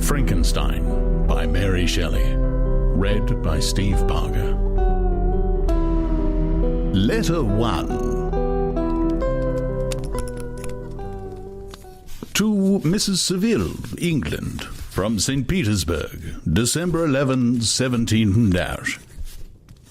Frankenstein by Mary Shelley. Read by Steve Parker. Letter 1. To Mrs. Seville, England, from St. Petersburg, December 11, 17 -.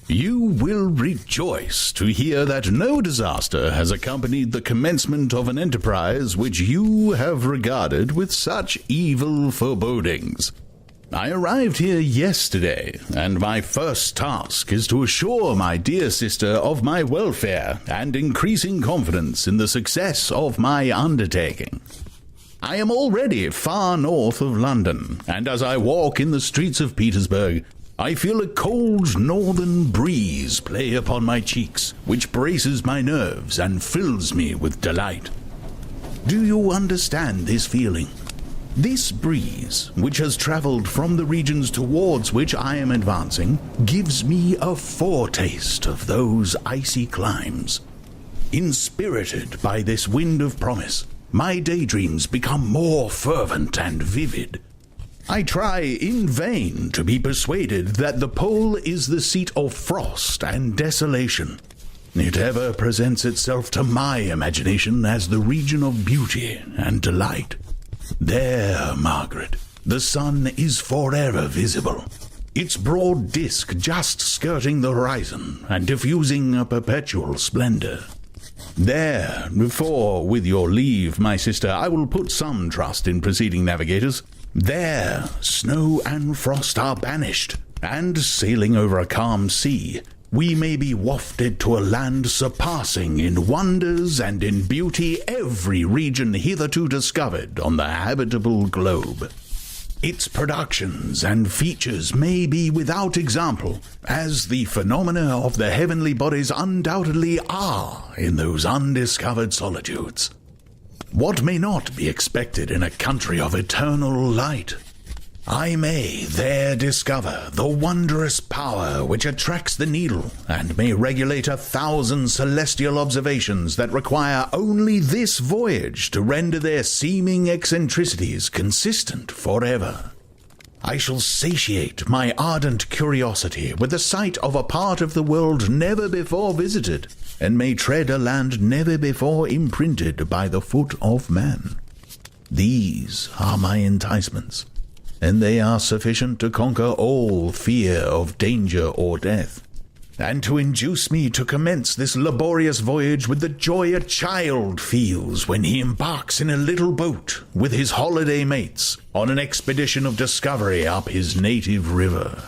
You will rejoice to hear that no disaster has accompanied the commencement of an enterprise which you have regarded with such evil forebodings. I arrived here yesterday, and my first task is to assure my dear sister of my welfare and increasing confidence in the success of my undertaking. I am already far north of London, and as I walk in the streets of Petersburg, I feel a cold northern breeze play upon my cheeks, which braces my nerves and fills me with delight. Do you understand this feeling? This breeze, which has traveled from the regions towards which I am advancing, gives me a foretaste of those icy climes. Inspirited by this wind of promise, my daydreams become more fervent and vivid. I try in vain to be persuaded that the pole is the seat of frost and desolation. It ever presents itself to my imagination as the region of beauty and delight. There, Margaret, the sun is forever visible, its broad disk just skirting the horizon and diffusing a perpetual splendor. There, for, with your leave, my sister, I will put some trust in preceding navigators. There, snow and frost are banished, and sailing over a calm sea, we may be wafted to a land surpassing in wonders and in beauty every region hitherto discovered on the habitable globe. Its productions and features may be without example, as the phenomena of the heavenly bodies undoubtedly are in those undiscovered solitudes. What may not be expected in a country of eternal light? I may there discover the wondrous power which attracts the needle, and may regulate 1,000 celestial observations that require only this voyage to render their seeming eccentricities consistent forever. I shall satiate my ardent curiosity with the sight of a part of the world never before visited, and may tread a land never before imprinted by the foot of man. These are my enticements, and they are sufficient to conquer all fear of danger or death, and to induce me to commence this laborious voyage with the joy a child feels when he embarks in a little boat with his holiday mates on an expedition of discovery up his native river.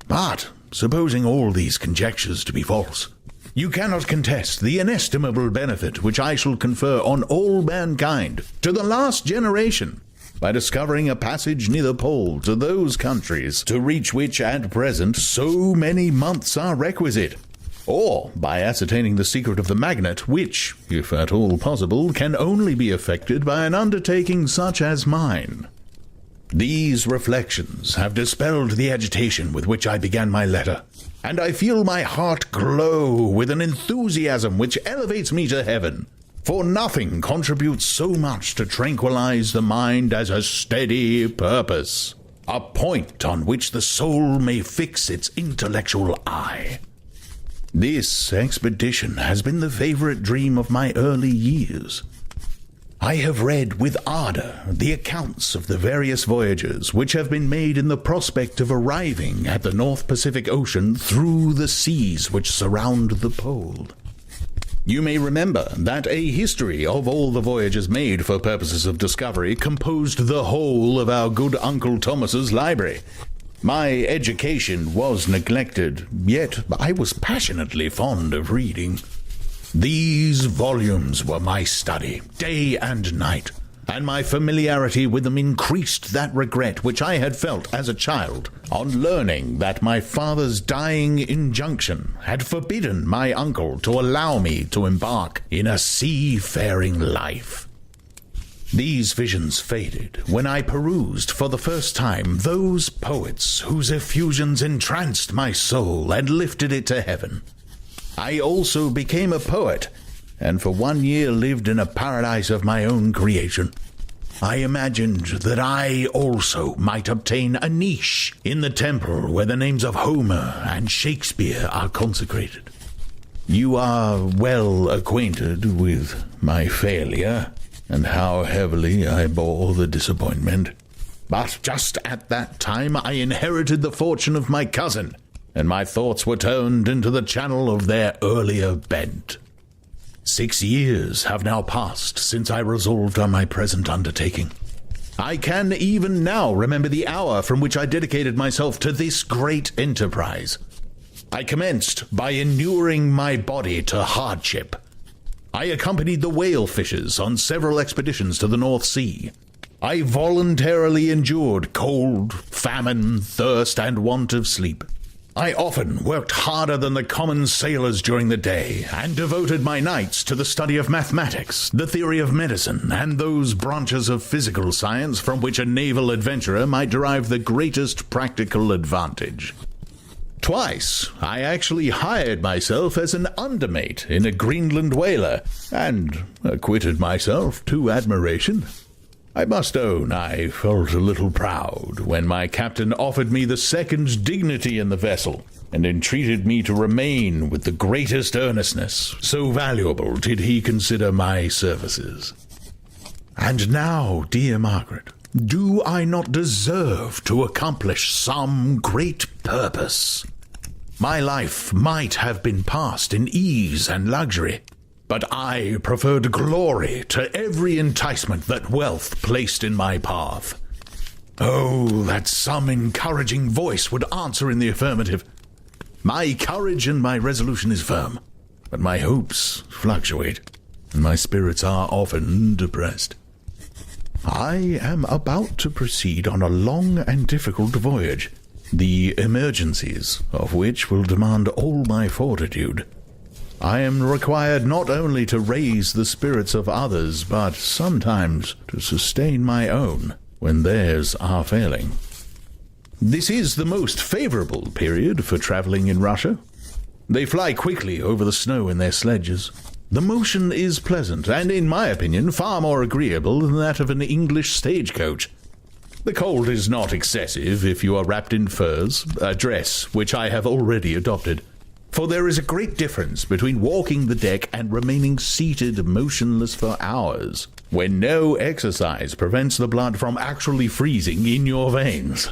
But, supposing all these conjectures to be false, you cannot contest the inestimable benefit which I shall confer on all mankind, to the last generation, by discovering a passage near the pole to those countries to reach which at present so many months are requisite, or by ascertaining the secret of the magnet, which, if at all possible, can only be effected by an undertaking such as mine. These reflections have dispelled the agitation with which I began my letter, and I feel my heart glow with an enthusiasm which elevates me to heaven. For nothing contributes so much to tranquilize the mind as a steady purpose, a point on which the soul may fix its intellectual eye. This expedition has been the favorite dream of my early years. I have read with ardor the accounts of the various voyages which have been made in the prospect of arriving at the North Pacific Ocean through the seas which surround the pole. You may remember that a history of all the voyages made for purposes of discovery composed the whole of our good Uncle Thomas's library. My education was neglected, yet I was passionately fond of reading. These volumes were my study, day and night, and my familiarity with them increased that regret which I had felt as a child on learning that my father's dying injunction had forbidden my uncle to allow me to embark in a seafaring life. These visions faded when I perused for the first time those poets whose effusions entranced my soul and lifted it to heaven. I also became a poet, and for 1 year lived in a paradise of my own creation. I imagined that I also might obtain a niche in the temple where the names of Homer and Shakespeare are consecrated. You are well acquainted with my failure and how heavily I bore the disappointment. But just at that time I inherited the fortune of my cousin, and my thoughts were turned into the channel of their earlier bent. 6 years have now passed since I resolved on my present undertaking. I can even now remember the hour from which I dedicated myself to this great enterprise. I commenced by inuring my body to hardship. I accompanied the whale fishers on several expeditions to the North Sea. I voluntarily endured cold, famine, thirst, and want of sleep. I often worked harder than the common sailors during the day, and devoted my nights to the study of mathematics, the theory of medicine, and those branches of physical science from which a naval adventurer might derive the greatest practical advantage. Twice, I actually hired myself as an undermate in a Greenland whaler, and acquitted myself to admiration. I must own I felt a little proud when my captain offered me the second dignity in the vessel, and entreated me to remain with the greatest earnestness, so valuable did he consider my services. And now, dear Margaret, do I not deserve to accomplish some great purpose? My life might have been passed in ease and luxury, but I preferred glory to every enticement that wealth placed in my path. Oh, that some encouraging voice would answer in the affirmative. My courage and my resolution is firm, but my hopes fluctuate, and my spirits are often depressed. I am about to proceed on a long and difficult voyage, the emergencies of which will demand all my fortitude. I am required not only to raise the spirits of others, but sometimes to sustain my own when theirs are failing. This is the most favorable period for traveling in Russia. They fly quickly over the snow in their sledges. The motion is pleasant, and in my opinion far more agreeable than that of an English stagecoach. The cold is not excessive if you are wrapped in furs, a dress which I have already adopted. For there is a great difference between walking the deck and remaining seated motionless for hours, when no exercise prevents the blood from actually freezing in your veins.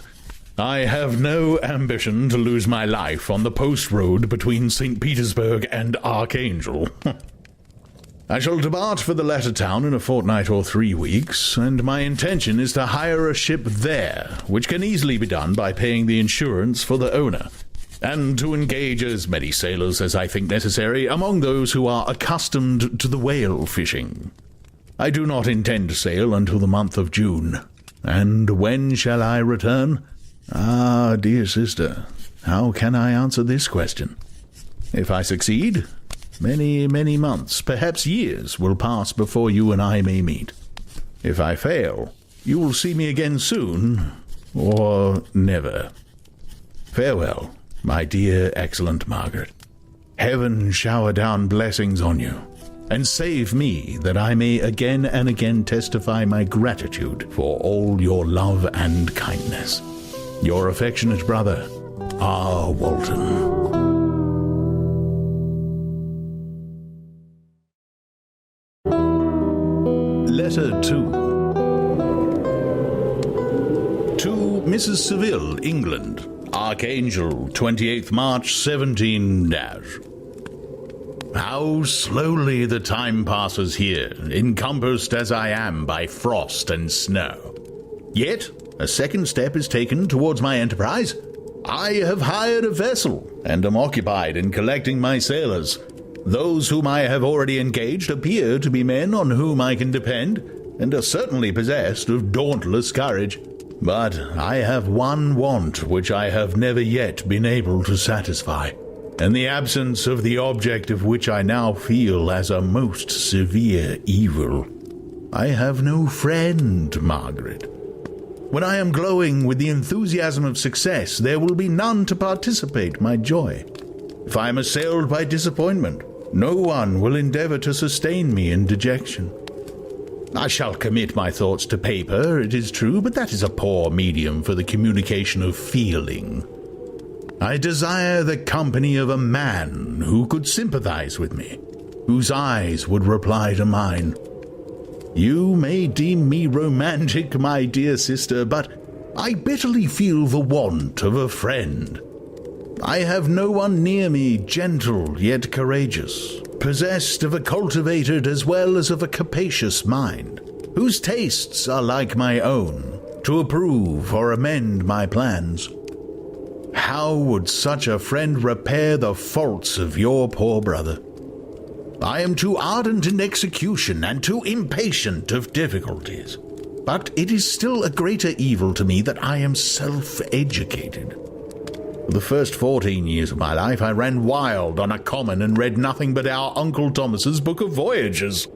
I have no ambition to lose my life on the post road between St. Petersburg and Archangel. I shall depart for the latter town in a fortnight or 3 weeks, and my intention is to hire a ship there, which can easily be done by paying the insurance for the owner, and to engage as many sailors as I think necessary among those who are accustomed to the whale fishing. I do not intend to sail until the month of June. And when shall I return? Ah, dear sister, how can I answer this question? If I succeed, many, many months, perhaps years, will pass before you and I may meet. If I fail, you will see me again soon, or never. Farewell, my dear, excellent Margaret. Heaven shower down blessings on you, and save me that I may again and again testify my gratitude for all your love and kindness. Your affectionate brother, R. Walton. Letter 2. To Mrs. Seville, England. Archangel, 28th March, 17 How slowly the time passes here, encompassed as I am by frost and snow. Yet, a second step is taken towards my enterprise. I have hired a vessel, and am occupied in collecting my sailors. Those whom I have already engaged appear to be men on whom I can depend, and are certainly possessed of dauntless courage. But I have one want which I have never yet been able to satisfy, and the absence of the object of which I now feel as a most severe evil. I have no friend, Margaret. When I am glowing with the enthusiasm of success, there will be none to participate my joy. If I am assailed by disappointment, no one will endeavor to sustain me in dejection. I shall commit my thoughts to paper, it is true, but that is a poor medium for the communication of feeling. I desire the company of a man who could sympathize with me, whose eyes would reply to mine. You may deem me romantic, my dear sister, but I bitterly feel the want of a friend. I have no one near me gentle yet courageous, possessed of a cultivated as well as of a capacious mind, whose tastes are like my own, to approve or amend my plans. How would such a friend repair the faults of your poor brother? I am too ardent in execution and too impatient of difficulties, but it is still a greater evil to me that I am self-educated. For the first 14 years of my life I ran wild on a common and read nothing but our Uncle Thomas's Book of Voyages.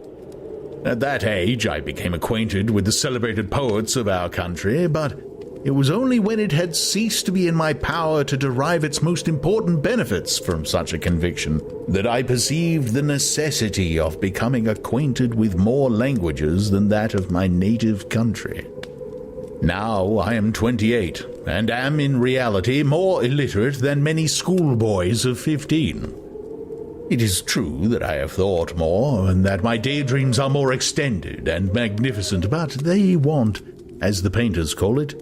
At that age I became acquainted with the celebrated poets of our country, but it was only when it had ceased to be in my power to derive its most important benefits from such a conviction that I perceived the necessity of becoming acquainted with more languages than that of my native country. Now I am 28, and am in reality more illiterate than many schoolboys of 15. It is true that I have thought more, and that my daydreams are more extended and magnificent, but they want, as the painters call it,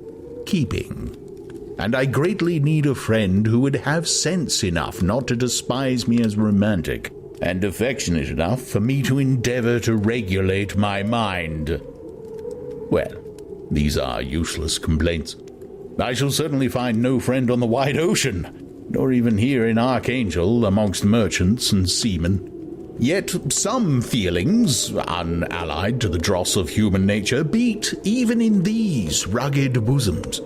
keeping. And I greatly need a friend who would have sense enough not to despise me as romantic, and affectionate enough for me to endeavor to regulate my mind. Well, these are useless complaints. I shall certainly find no friend on the wide ocean, nor even here in Archangel amongst merchants and seamen. Yet some feelings, unallied to the dross of human nature, beat even in these rugged bosoms.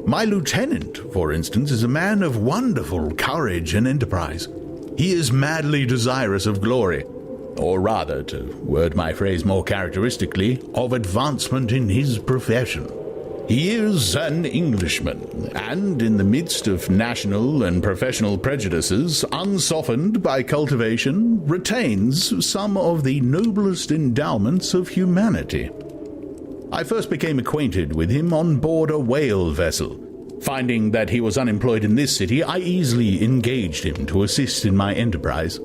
My lieutenant, for instance, is a man of wonderful courage and enterprise. He is madly desirous of glory, or rather, to word my phrase more characteristically, of advancement in his profession. He is an Englishman, and in the midst of national and professional prejudices, unsoftened by cultivation, retains some of the noblest endowments of humanity. I first became acquainted with him on board a whale vessel. Finding that he was unemployed in this city, I easily engaged him to assist in my enterprise.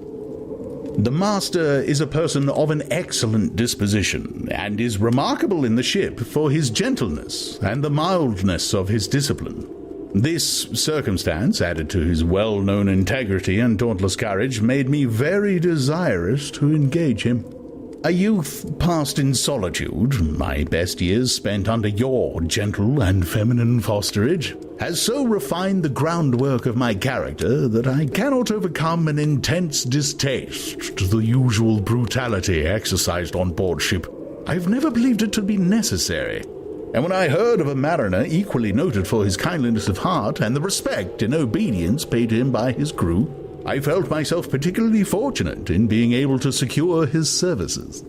The master is a person of an excellent disposition, and is remarkable in the ship for his gentleness and the mildness of his discipline. This circumstance, added to his well-known integrity and dauntless courage, made me very desirous to engage him. A youth passed in solitude, my best years spent under your gentle and feminine fosterage, has so refined the groundwork of my character that I cannot overcome an intense distaste to the usual brutality exercised on board ship. I have never believed it to be necessary, and when I heard of a mariner equally noted for his kindliness of heart and the respect and obedience paid to him by his crew, I felt myself particularly fortunate in being able to secure his services.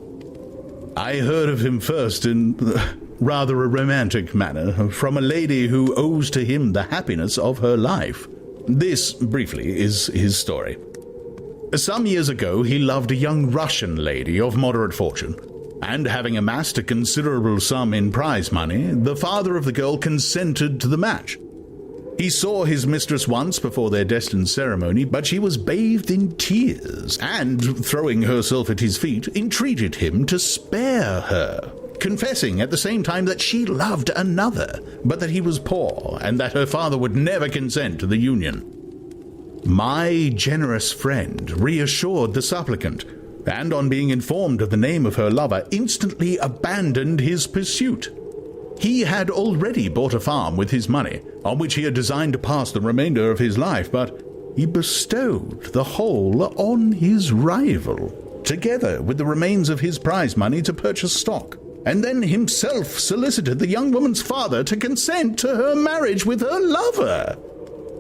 I heard of him first in rather a romantic manner, from a lady who owes to him the happiness of her life. This, briefly, is his story. Some years ago he loved a young Russian lady of moderate fortune, and having amassed a considerable sum in prize money, the father of the girl consented to the match. He saw his mistress once before their destined ceremony, but she was bathed in tears, and, throwing herself at his feet, entreated him to spare her, confessing at the same time that she loved another, but that he was poor, and that her father would never consent to the union. My generous friend reassured the supplicant, and on being informed of the name of her lover, instantly abandoned his pursuit. He had already bought a farm with his money, on which he had designed to pass the remainder of his life, but he bestowed the whole on his rival, together with the remains of his prize money to purchase stock, and then himself solicited the young woman's father to consent to her marriage with her lover.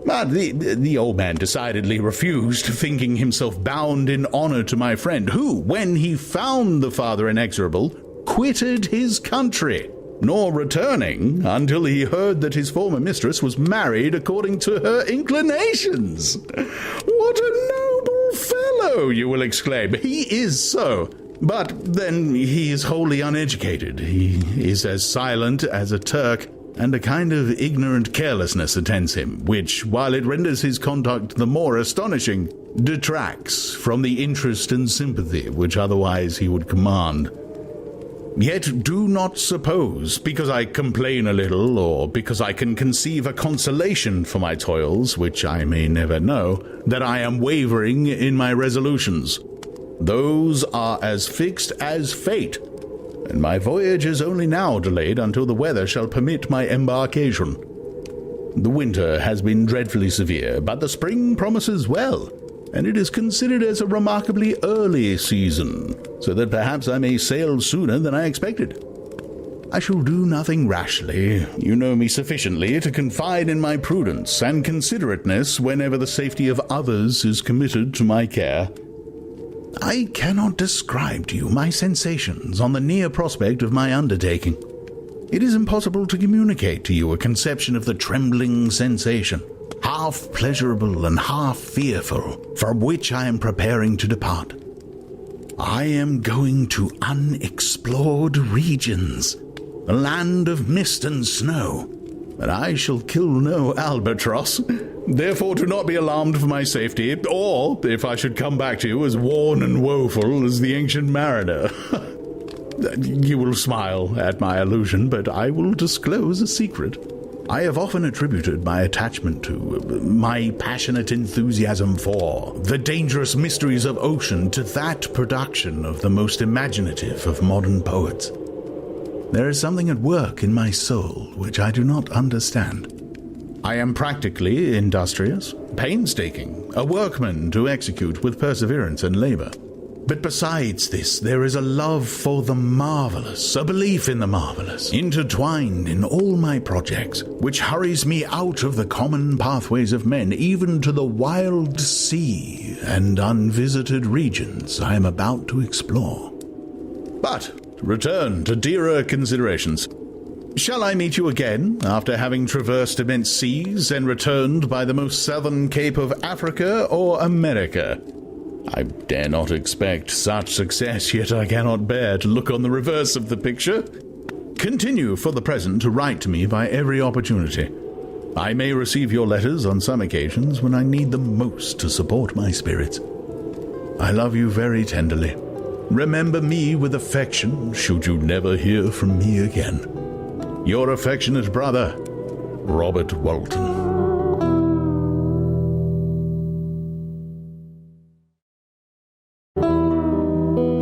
But the old man decidedly refused, thinking himself bound in honor to my friend, who, when he found the father inexorable, quitted his country, nor returning until he heard that his former mistress was married according to her inclinations. What a noble fellow, you will exclaim. He is so. But then he is wholly uneducated. He is as silent as a Turk, and a kind of ignorant carelessness attends him, which, while it renders his conduct the more astonishing, detracts from the interest and sympathy which otherwise he would command. Yet do not suppose, because I complain a little, or because I can conceive a consolation for my toils, which I may never know, that I am wavering in my resolutions. Those are as fixed as fate, and my voyage is only now delayed until the weather shall permit my embarkation. The winter has been dreadfully severe, but the spring promises well, and it is considered as a remarkably early season, so that perhaps I may sail sooner than I expected. I shall do nothing rashly. You know me sufficiently to confide in my prudence and considerateness whenever the safety of others is committed to my care. I cannot describe to you my sensations on the near prospect of my undertaking. It is impossible to communicate to you a conception of the trembling sensation, half pleasurable and half fearful, from which I am preparing to depart. I am going to unexplored regions, a land of mist and snow, but I shall kill no albatross. Therefore do not be alarmed for my safety, or if I should come back to you as worn and woeful as the ancient mariner. You will smile at my allusion, but I will disclose a secret. I have often attributed my attachment to, my passionate enthusiasm for, the dangerous mysteries of ocean to that production of the most imaginative of modern poets. There is something at work in my soul which I do not understand. I am practically industrious, painstaking, a workman to execute with perseverance and labor. But besides this, there is a love for the marvelous, a belief in the marvelous, intertwined in all my projects, which hurries me out of the common pathways of men, even to the wild sea and unvisited regions I am about to explore. But to return to dearer considerations. Shall I meet you again, after having traversed immense seas and returned by the most southern cape of Africa or America? I dare not expect such success, yet I cannot bear to look on the reverse of the picture. Continue for the present to write to me by every opportunity. I may receive your letters on some occasions when I need them most to support my spirits. I love you very tenderly. Remember me with affection, should you never hear from me again. Your affectionate brother, Robert Walton.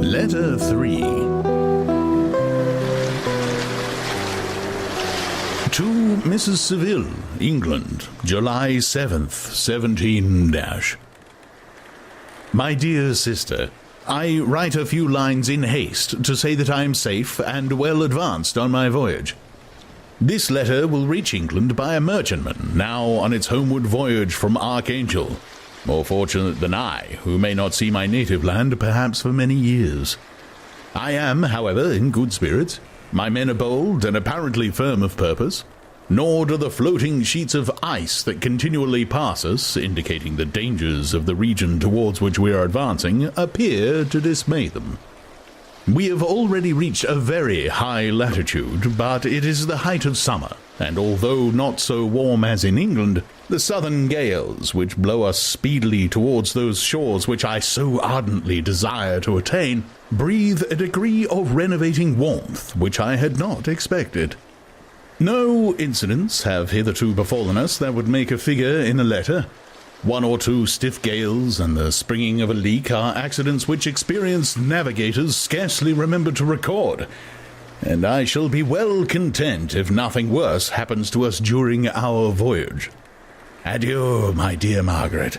Letter 3. To Mrs. Seville, England, July 7th, 17 My dear sister, I write a few lines in haste to say that I am safe and well advanced on my voyage. This letter will reach England by a merchantman, now on its homeward voyage from Archangel, more fortunate than I, who may not see my native land perhaps for many years. I am, however, in good spirits. My men are bold and apparently firm of purpose, nor do the floating sheets of ice that continually pass us, indicating the dangers of the region towards which we are advancing, appear to dismay them. We have already reached a very high latitude, but it is the height of summer, and although not so warm as in England, the southern gales, which blow us speedily towards those shores which I so ardently desire to attain, breathe a degree of renovating warmth which I had not expected. No incidents have hitherto befallen us that would make a figure in a letter. One or two stiff gales and the springing of a leak are accidents which experienced navigators scarcely remember to record, and I shall be well content if nothing worse happens to us during our voyage. Adieu, my dear Margaret.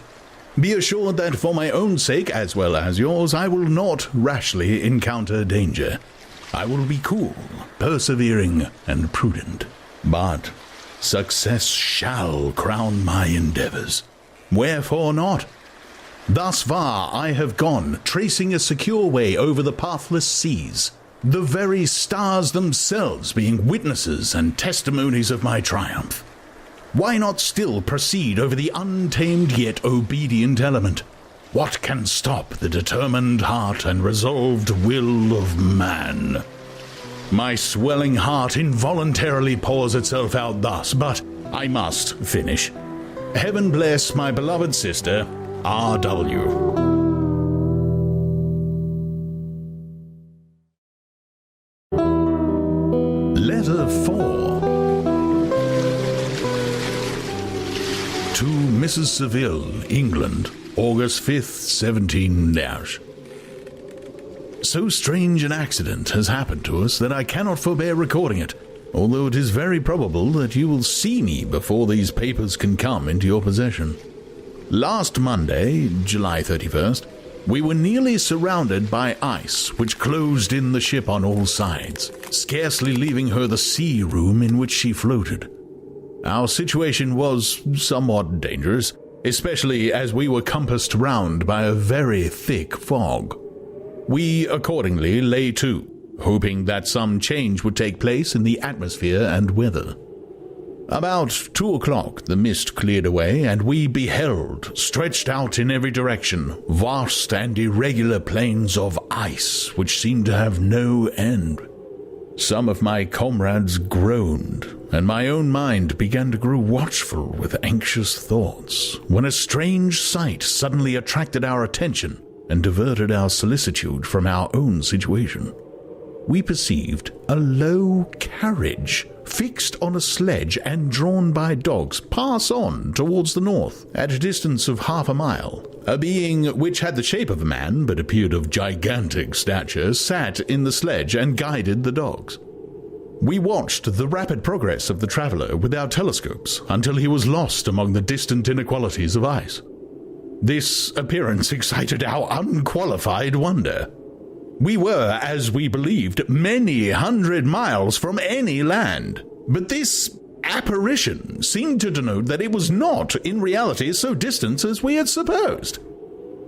Be assured that for my own sake, as well as yours, I will not rashly encounter danger. I will be cool, persevering, and prudent. But success shall crown my endeavors. Wherefore not? Thus far I have gone, tracing a secure way over the pathless seas, the very stars themselves being witnesses and testimonies of my triumph. Why not still proceed over the untamed yet obedient element? What can stop the determined heart and resolved will of man? My swelling heart involuntarily pours itself out thus, but I must finish. Heaven bless my beloved sister, R.W. Letter 4 To Mrs. Seville, England, August 5th, 17 So strange an accident has happened to us that I cannot forbear recording it, although it is very probable that you will see me before these papers can come into your possession. Last Monday, July 31st, we were nearly surrounded by ice, which closed in the ship on all sides, scarcely leaving her the sea room in which she floated. Our situation was somewhat dangerous, especially as we were compassed round by a very thick fog. We accordingly lay to, hoping that some change would take place in the atmosphere and weather. About 2 o'clock the mist cleared away, and we beheld, stretched out in every direction, vast and irregular plains of ice which seemed to have no end. Some of my comrades groaned, and my own mind began to grow watchful with anxious thoughts, when a strange sight suddenly attracted our attention and diverted our solicitude from our own situation. We perceived a low carriage fixed on a sledge and drawn by dogs pass on towards the north at a distance of half a mile. A being which had the shape of a man but appeared of gigantic stature sat in the sledge and guided the dogs. We watched the rapid progress of the traveler with our telescopes until he was lost among the distant inequalities of ice. This appearance excited our unqualified wonder. We were, as we believed, many hundred miles from any land, but this apparition seemed to denote that it was not, in reality, so distant as we had supposed.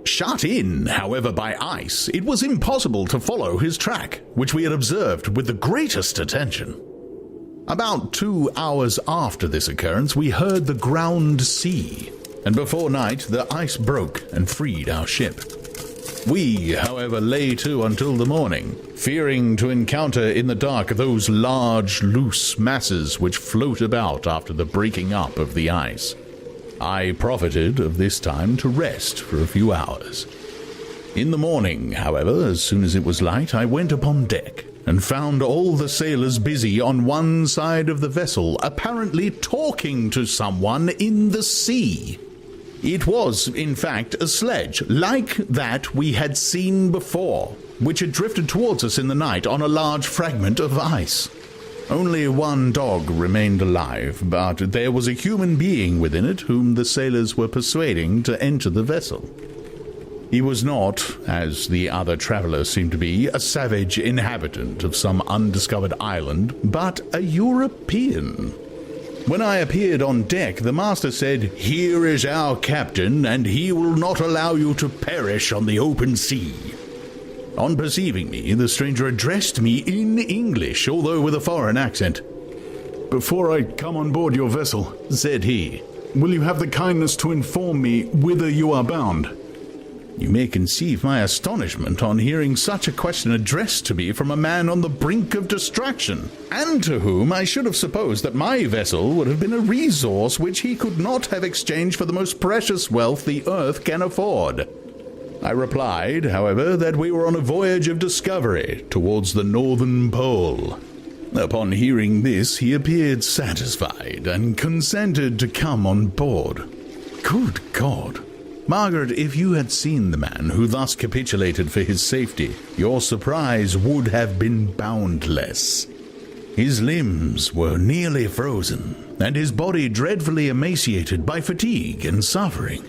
Shut in, however, by ice, it was impossible to follow his track, which we had observed with the greatest attention. About 2 hours after this occurrence, we heard the ground sea, and before night the ice broke and freed our ship. We, however, lay to until the morning, fearing to encounter in the dark those large, loose masses which float about after the breaking up of the ice. I profited of this time to rest for a few hours. In the morning, however, as soon as it was light, I went upon deck and found all the sailors busy on one side of the vessel, apparently talking to someone in the sea. It was, in fact, a sledge, like that we had seen before, which had drifted towards us in the night on a large fragment of ice. Only one dog remained alive, but there was a human being within it whom the sailors were persuading to enter the vessel. He was not, as the other traveler seemed to be, a savage inhabitant of some undiscovered island, but a European. When I appeared on deck, the master said, "Here is our captain, and he will not allow you to perish on the open sea." On perceiving me, the stranger addressed me in English, although with a foreign accent. "Before I come on board your vessel," said he, "will you have the kindness to inform me whither you are bound?" You may conceive my astonishment on hearing such a question addressed to me from a man on the brink of distraction, and to whom I should have supposed that my vessel would have been a resource which he could not have exchanged for the most precious wealth the earth can afford. I replied, however, that we were on a voyage of discovery towards the northern pole. Upon hearing this, he appeared satisfied and consented to come on board. Good God! Margaret, if you had seen the man who thus capitulated for his safety, your surprise would have been boundless. His limbs were nearly frozen, and his body dreadfully emaciated by fatigue and suffering.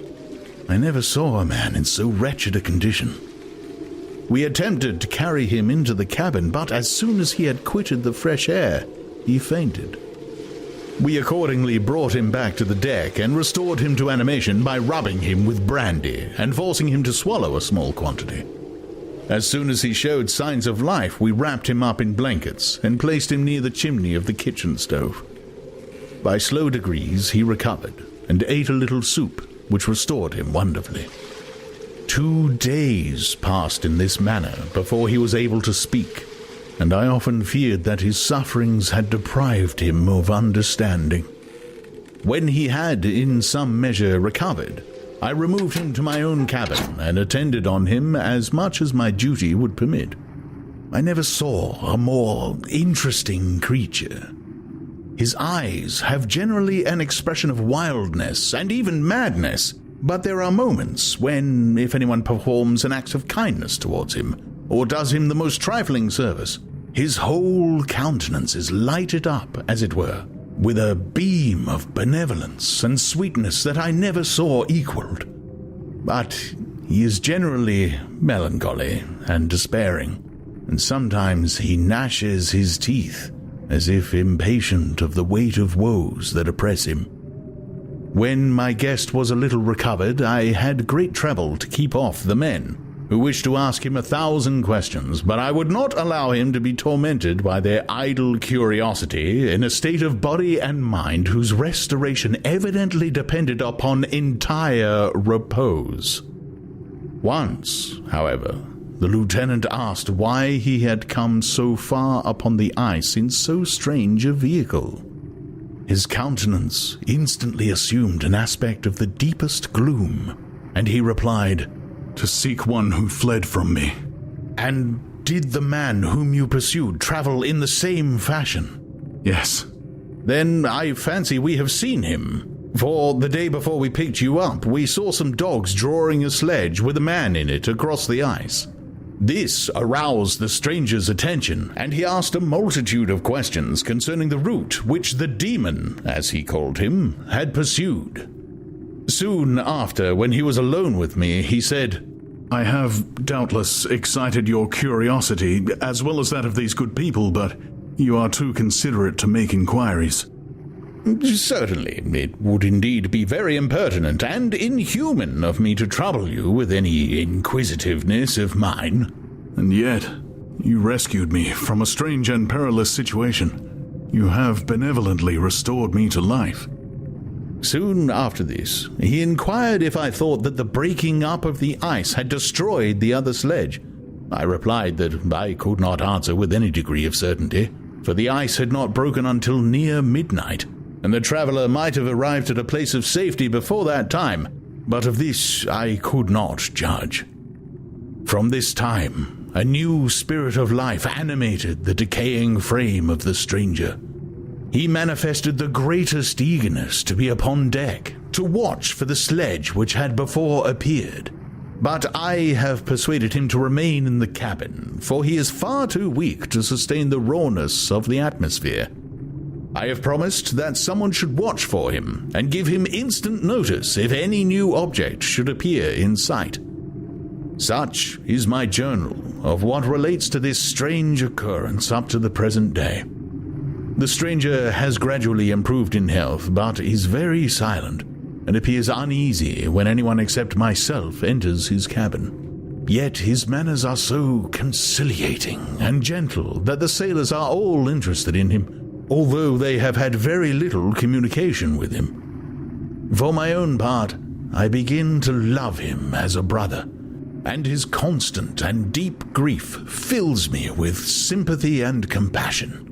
I never saw a man in so wretched a condition. We attempted to carry him into the cabin, but as soon as he had quitted the fresh air, he fainted. We accordingly brought him back to the deck and restored him to animation by rubbing him with brandy and forcing him to swallow a small quantity. As soon as he showed signs of life, we wrapped him up in blankets and placed him near the chimney of the kitchen stove. By slow degrees he recovered and ate a little soup, which restored him wonderfully. 2 days passed in this manner before he was able to speak, and I often feared that his sufferings had deprived him of understanding. When he had, in some measure, recovered, I removed him to my own cabin and attended on him as much as my duty would permit. I never saw a more interesting creature. His eyes have generally an expression of wildness and even madness, but there are moments when, if anyone performs an act of kindness towards him, or does him the most trifling service, his whole countenance is lighted up, as it were, with a beam of benevolence and sweetness that I never saw equaled. But he is generally melancholy and despairing, and sometimes he gnashes his teeth, as if impatient of the weight of woes that oppress him. When my guest was a little recovered, I had great trouble to keep off the men, who wished to ask him 1,000 questions, but I would not allow him to be tormented by their idle curiosity in a state of body and mind whose restoration evidently depended upon entire repose. Once, however, the lieutenant asked why he had come so far upon the ice in so strange a vehicle. His countenance instantly assumed an aspect of the deepest gloom, and he replied, "To seek one who fled from me." "And did the man whom you pursued travel in the same fashion?" "Yes." "Then I fancy we have seen him. For the day before we picked you up, we saw some dogs drawing a sledge with a man in it across the ice. This aroused the stranger's attention, and he asked a multitude of questions concerning the route which the demon, as he called him, had pursued. Soon after, when he was alone with me, he said, "I have doubtless excited your curiosity, as well as that of these good people, but you are too considerate to make inquiries." "Certainly, it would indeed be very impertinent and inhuman of me to trouble you with any inquisitiveness of mine." "And yet, you rescued me from a strange and perilous situation. You have benevolently restored me to life." Soon after this, he inquired if I thought that the breaking up of the ice had destroyed the other sledge. I replied that I could not answer with any degree of certainty, for the ice had not broken until near midnight, and the traveler might have arrived at a place of safety before that time, but of this I could not judge. From this time, a new spirit of life animated the decaying frame of the stranger. He manifested the greatest eagerness to be upon deck, to watch for the sledge which had before appeared. But I have persuaded him to remain in the cabin, for he is far too weak to sustain the rawness of the atmosphere. I have promised that someone should watch for him and give him instant notice if any new object should appear in sight. Such is my journal of what relates to this strange occurrence up to the present day. The stranger has gradually improved in health, but is very silent, and appears uneasy when anyone except myself enters his cabin. Yet his manners are so conciliating and gentle that the sailors are all interested in him, although they have had very little communication with him. For my own part, I begin to love him as a brother, and his constant and deep grief fills me with sympathy and compassion.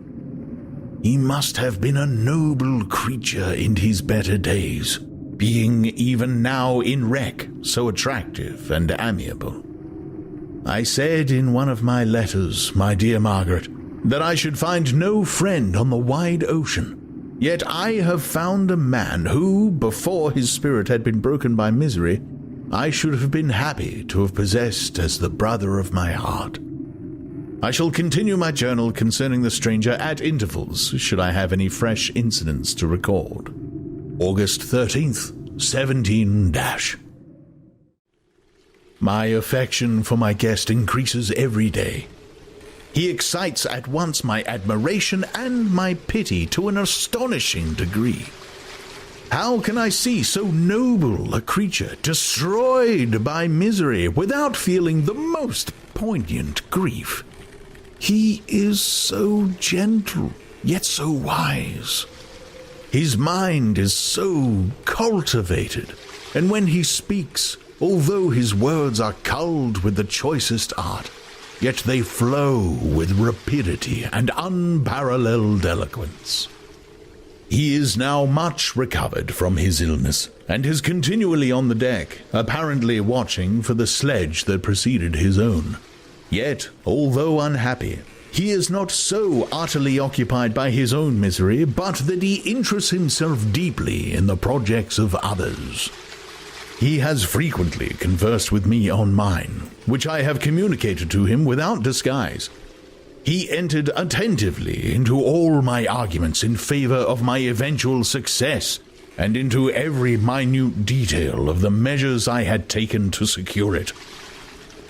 He must have been a noble creature in his better days, being even now in wreck so attractive and amiable. I said in one of my letters, my dear Margaret, that I should find no friend on the wide ocean, yet I have found a man who, before his spirit had been broken by misery, I should have been happy to have possessed as the brother of my heart. I shall continue my journal concerning the stranger at intervals, should I have any fresh incidents to record. August 13th, 17 My affection for my guest increases every day. He excites at once my admiration and my pity to an astonishing degree. How can I see so noble a creature destroyed by misery without feeling the most poignant grief? He is so gentle, yet so wise. His mind is so cultivated, and when he speaks, although his words are culled with the choicest art, yet they flow with rapidity and unparalleled eloquence. He is now much recovered from his illness, and is continually on the deck, apparently watching for the sledge that preceded his own. Yet, although unhappy, he is not so utterly occupied by his own misery, but that he interests himself deeply in the projects of others. He has frequently conversed with me on mine, which I have communicated to him without disguise. He entered attentively into all my arguments in favor of my eventual success, and into every minute detail of the measures I had taken to secure it.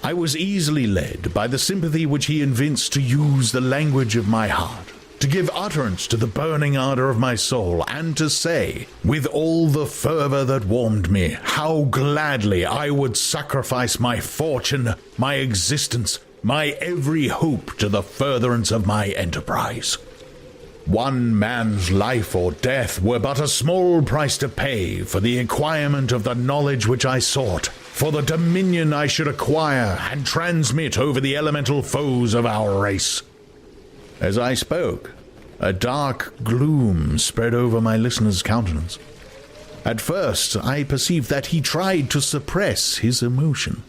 I was easily led by the sympathy which he evinced to use the language of my heart, to give utterance to the burning ardor of my soul, and to say, with all the fervor that warmed me, how gladly I would sacrifice my fortune, my existence, my every hope to the furtherance of my enterprise. One man's life or death were but a small price to pay for the acquirement of the knowledge which I sought, for the dominion I should acquire and transmit over the elemental foes of our race. As I spoke, a dark gloom spread over my listener's countenance. At first, I perceived that he tried to suppress his emotion.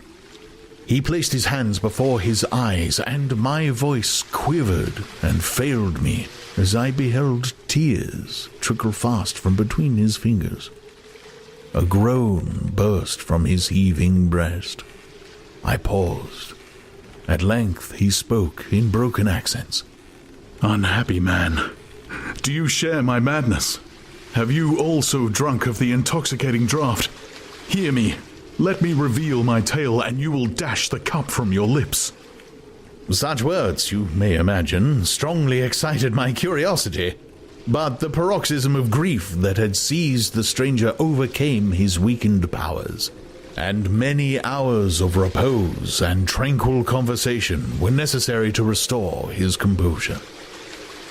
He placed his hands before his eyes, and my voice quivered and failed me as I beheld tears trickle fast from between his fingers. A groan burst from his heaving breast. I paused. At length he spoke in broken accents. Unhappy man, do you share my madness? Have you also drunk of the intoxicating draught? Hear me. Let me reveal my tale, and you will dash the cup from your lips. Such words, you may imagine, strongly excited my curiosity, but the paroxysm of grief that had seized the stranger overcame his weakened powers, and many hours of repose and tranquil conversation were necessary to restore his composure.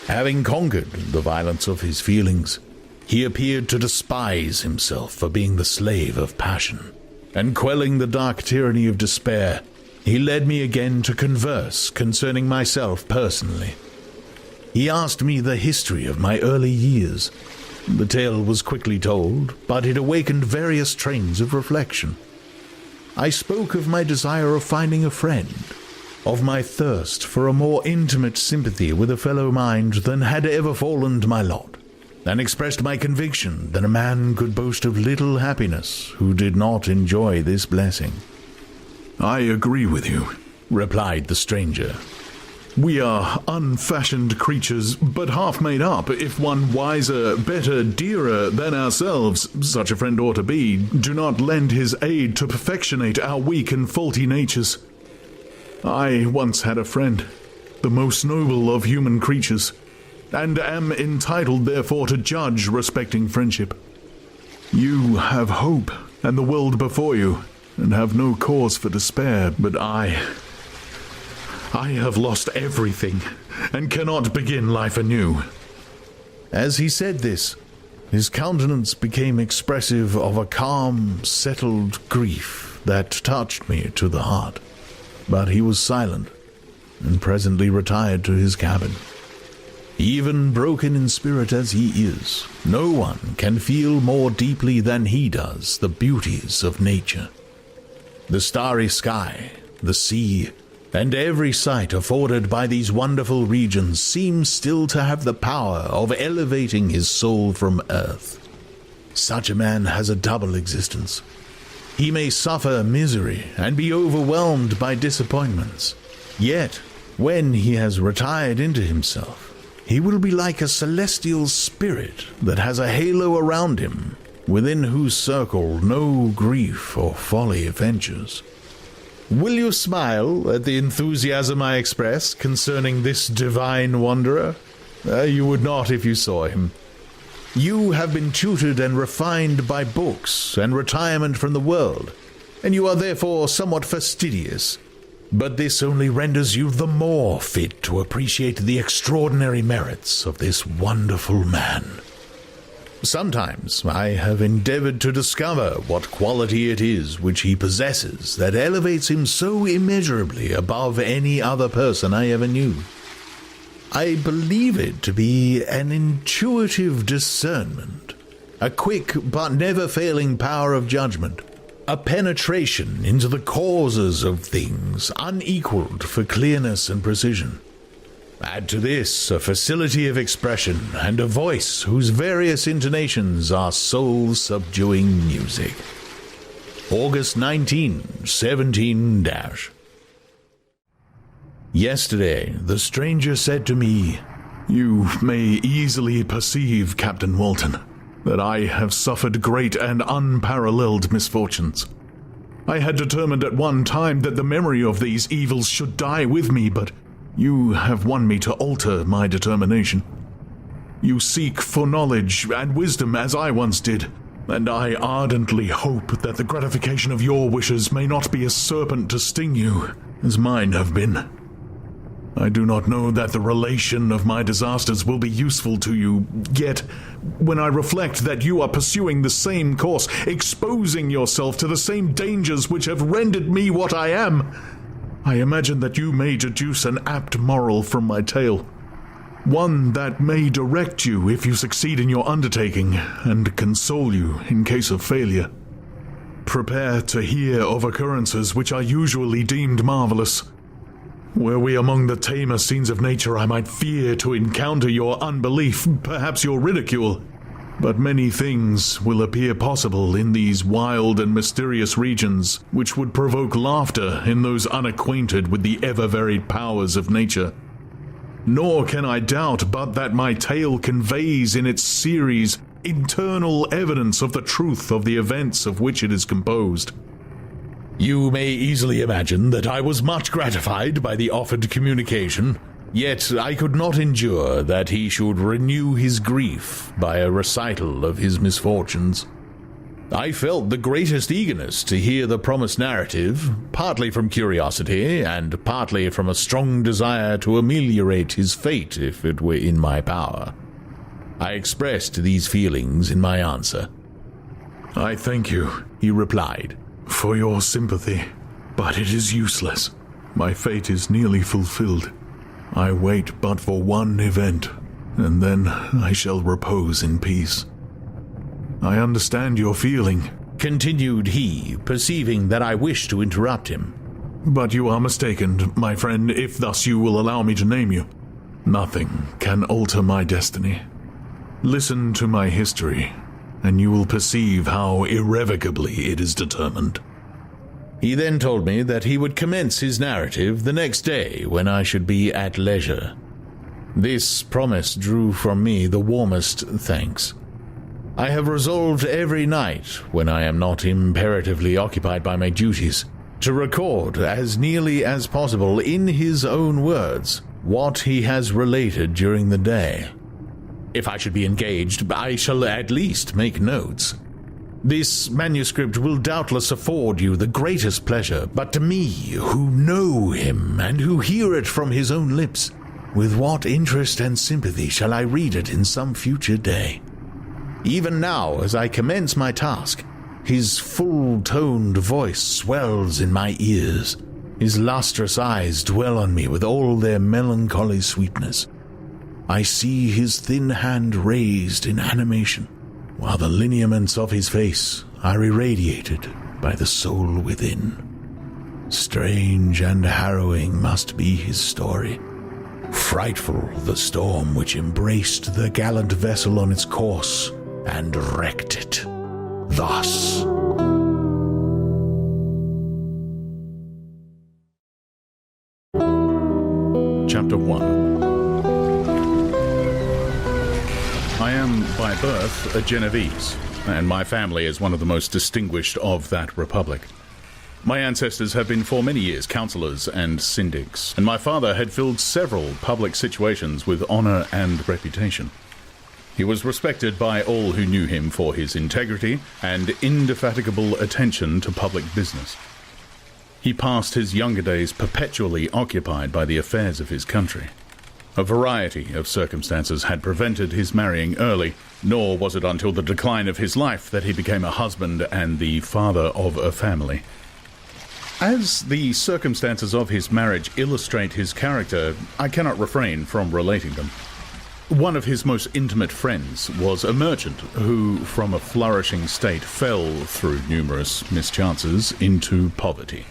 Having conquered the violence of his feelings, he appeared to despise himself for being the slave of passion. And quelling the dark tyranny of despair, he led me again to converse concerning myself personally. He asked me the history of my early years. The tale was quickly told, but it awakened various trains of reflection. I spoke of my desire of finding a friend, of my thirst for a more intimate sympathy with a fellow mind than had ever fallen to my lot, and expressed my conviction that a man could boast of little happiness who did not enjoy this blessing. I agree with you, replied the stranger. We are unfashioned creatures, but half made up. If one wiser, better, dearer than ourselves, such a friend ought to be, do not lend his aid to perfectionate our weak and faulty natures. I once had a friend, the most noble of human creatures, and am entitled therefore to judge respecting friendship. You have hope and the world before you, and have no cause for despair, but I have lost everything, and cannot begin life anew. As he said this, his countenance became expressive of a calm, settled grief that touched me to the heart. But he was silent, and presently retired to his cabin. Even broken in spirit as he is, no one can feel more deeply than he does the beauties of nature. The starry sky, the sea, and every sight afforded by these wonderful regions seems still to have the power of elevating his soul from earth. Such a man has a double existence. He may suffer misery and be overwhelmed by disappointments, yet when he has retired into himself, he will be like a celestial spirit that has a halo around him, within whose circle no grief or folly ventures. Will you smile at the enthusiasm I express concerning this divine wanderer? You would not if you saw him. You have been tutored and refined by books and retirement from the world, and you are therefore somewhat fastidious. But this only renders you the more fit to appreciate the extraordinary merits of this wonderful man. Sometimes I have endeavored to discover what quality it is which he possesses that elevates him so immeasurably above any other person I ever knew. I believe it to be an intuitive discernment, a quick but never-failing power of judgment, a penetration into the causes of things unequaled for clearness and precision. Add to this a facility of expression and a voice whose various intonations are soul-subduing music. August 19, 17 Yesterday, the stranger said to me, "You may easily perceive, Captain Walton, that I have suffered great and unparalleled misfortunes. I had determined at one time that the memory of these evils should die with me, but you have won me to alter my determination. You seek for knowledge and wisdom as I once did, and I ardently hope that the gratification of your wishes may not be a serpent to sting you, as mine have been. I do not know that the relation of my disasters will be useful to you, yet when I reflect that you are pursuing the same course, exposing yourself to the same dangers which have rendered me what I am, I imagine that you may deduce an apt moral from my tale, one that may direct you if you succeed in your undertaking, and console you in case of failure. Prepare to hear of occurrences which are usually deemed marvelous. Were we among the tamer scenes of nature, I might fear to encounter your unbelief, perhaps your ridicule. But many things will appear possible in these wild and mysterious regions which would provoke laughter in those unacquainted with the ever-varied powers of nature. Nor can I doubt but that my tale conveys in its series internal evidence of the truth of the events of which it is composed. You may easily imagine that I was much gratified by the offered communication, yet I could not endure that he should renew his grief by a recital of his misfortunes. I felt the greatest eagerness to hear the promised narrative, partly from curiosity and partly from a strong desire to ameliorate his fate if it were in my power. I expressed these feelings in my answer. "I thank you," he replied, "for your sympathy, but it is useless. My fate is nearly fulfilled. I wait but for one event, and then I shall repose in peace. I understand your feeling," continued he, perceiving that I wished to interrupt him. "But you are mistaken, my friend, if thus you will allow me to name you. Nothing can alter my destiny. Listen to my history, and you will perceive how irrevocably it is determined." He then told me that he would commence his narrative the next day when I should be at leisure. This promise drew from me the warmest thanks. I have resolved every night, when I am not imperatively occupied by my duties, to record as nearly as possible in his own words what he has related during the day. If I should be engaged, I shall at least make notes. This manuscript will doubtless afford you the greatest pleasure, but to me, who know him and who hear it from his own lips, with what interest and sympathy shall I read it in some future day? Even now, as I commence my task, his full-toned voice swells in my ears. His lustrous eyes dwell on me with all their melancholy sweetness. I see his thin hand raised in animation, while the lineaments of his face are irradiated by the soul within. Strange and harrowing must be his story. Frightful the storm which embraced the gallant vessel on its course and wrecked it. Thus. Chapter 1. I am by birth a Genovese, and my family is one of the most distinguished of that republic. My ancestors have been for many years councillors and syndics, and my father had filled several public situations with honor and reputation. He was respected by all who knew him for his integrity and indefatigable attention to public business. He passed his younger days perpetually occupied by the affairs of his country. A variety of circumstances had prevented his marrying early, nor was it until the decline of his life that he became a husband and the father of a family. As the circumstances of his marriage illustrate his character, I cannot refrain from relating them. One of his most intimate friends was a merchant who, from a flourishing state, fell, through numerous mischances, into poverty.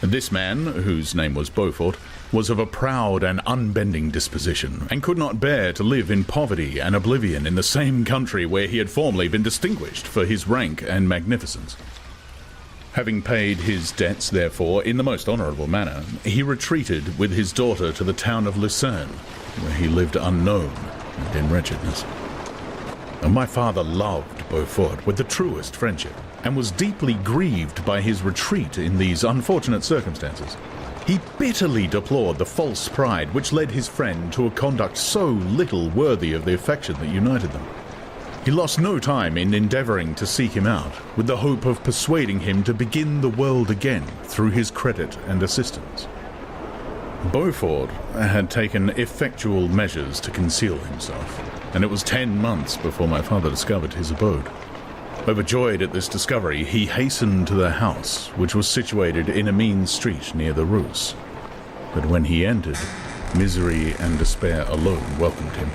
This man, whose name was Beaufort, was of a proud and unbending disposition, and could not bear to live in poverty and oblivion in the same country where he had formerly been distinguished for his rank and magnificence. Having paid his debts, therefore, in the most honourable manner, he retreated with his daughter to the town of Lucerne, where he lived unknown and in wretchedness. My father loved Beaufort with the truest friendship, and was deeply grieved by his retreat in these unfortunate circumstances. He bitterly deplored the false pride which led his friend to a conduct so little worthy of the affection that united them. He lost no time in endeavouring to seek him out, with the hope of persuading him to begin the world again through his credit and assistance. Beaufort had taken effectual measures to conceal himself, and it was 10 months before my father discovered his abode. Overjoyed at this discovery, he hastened to the house, which was situated in a mean street near the Rus. But when he entered, misery and despair alone welcomed him.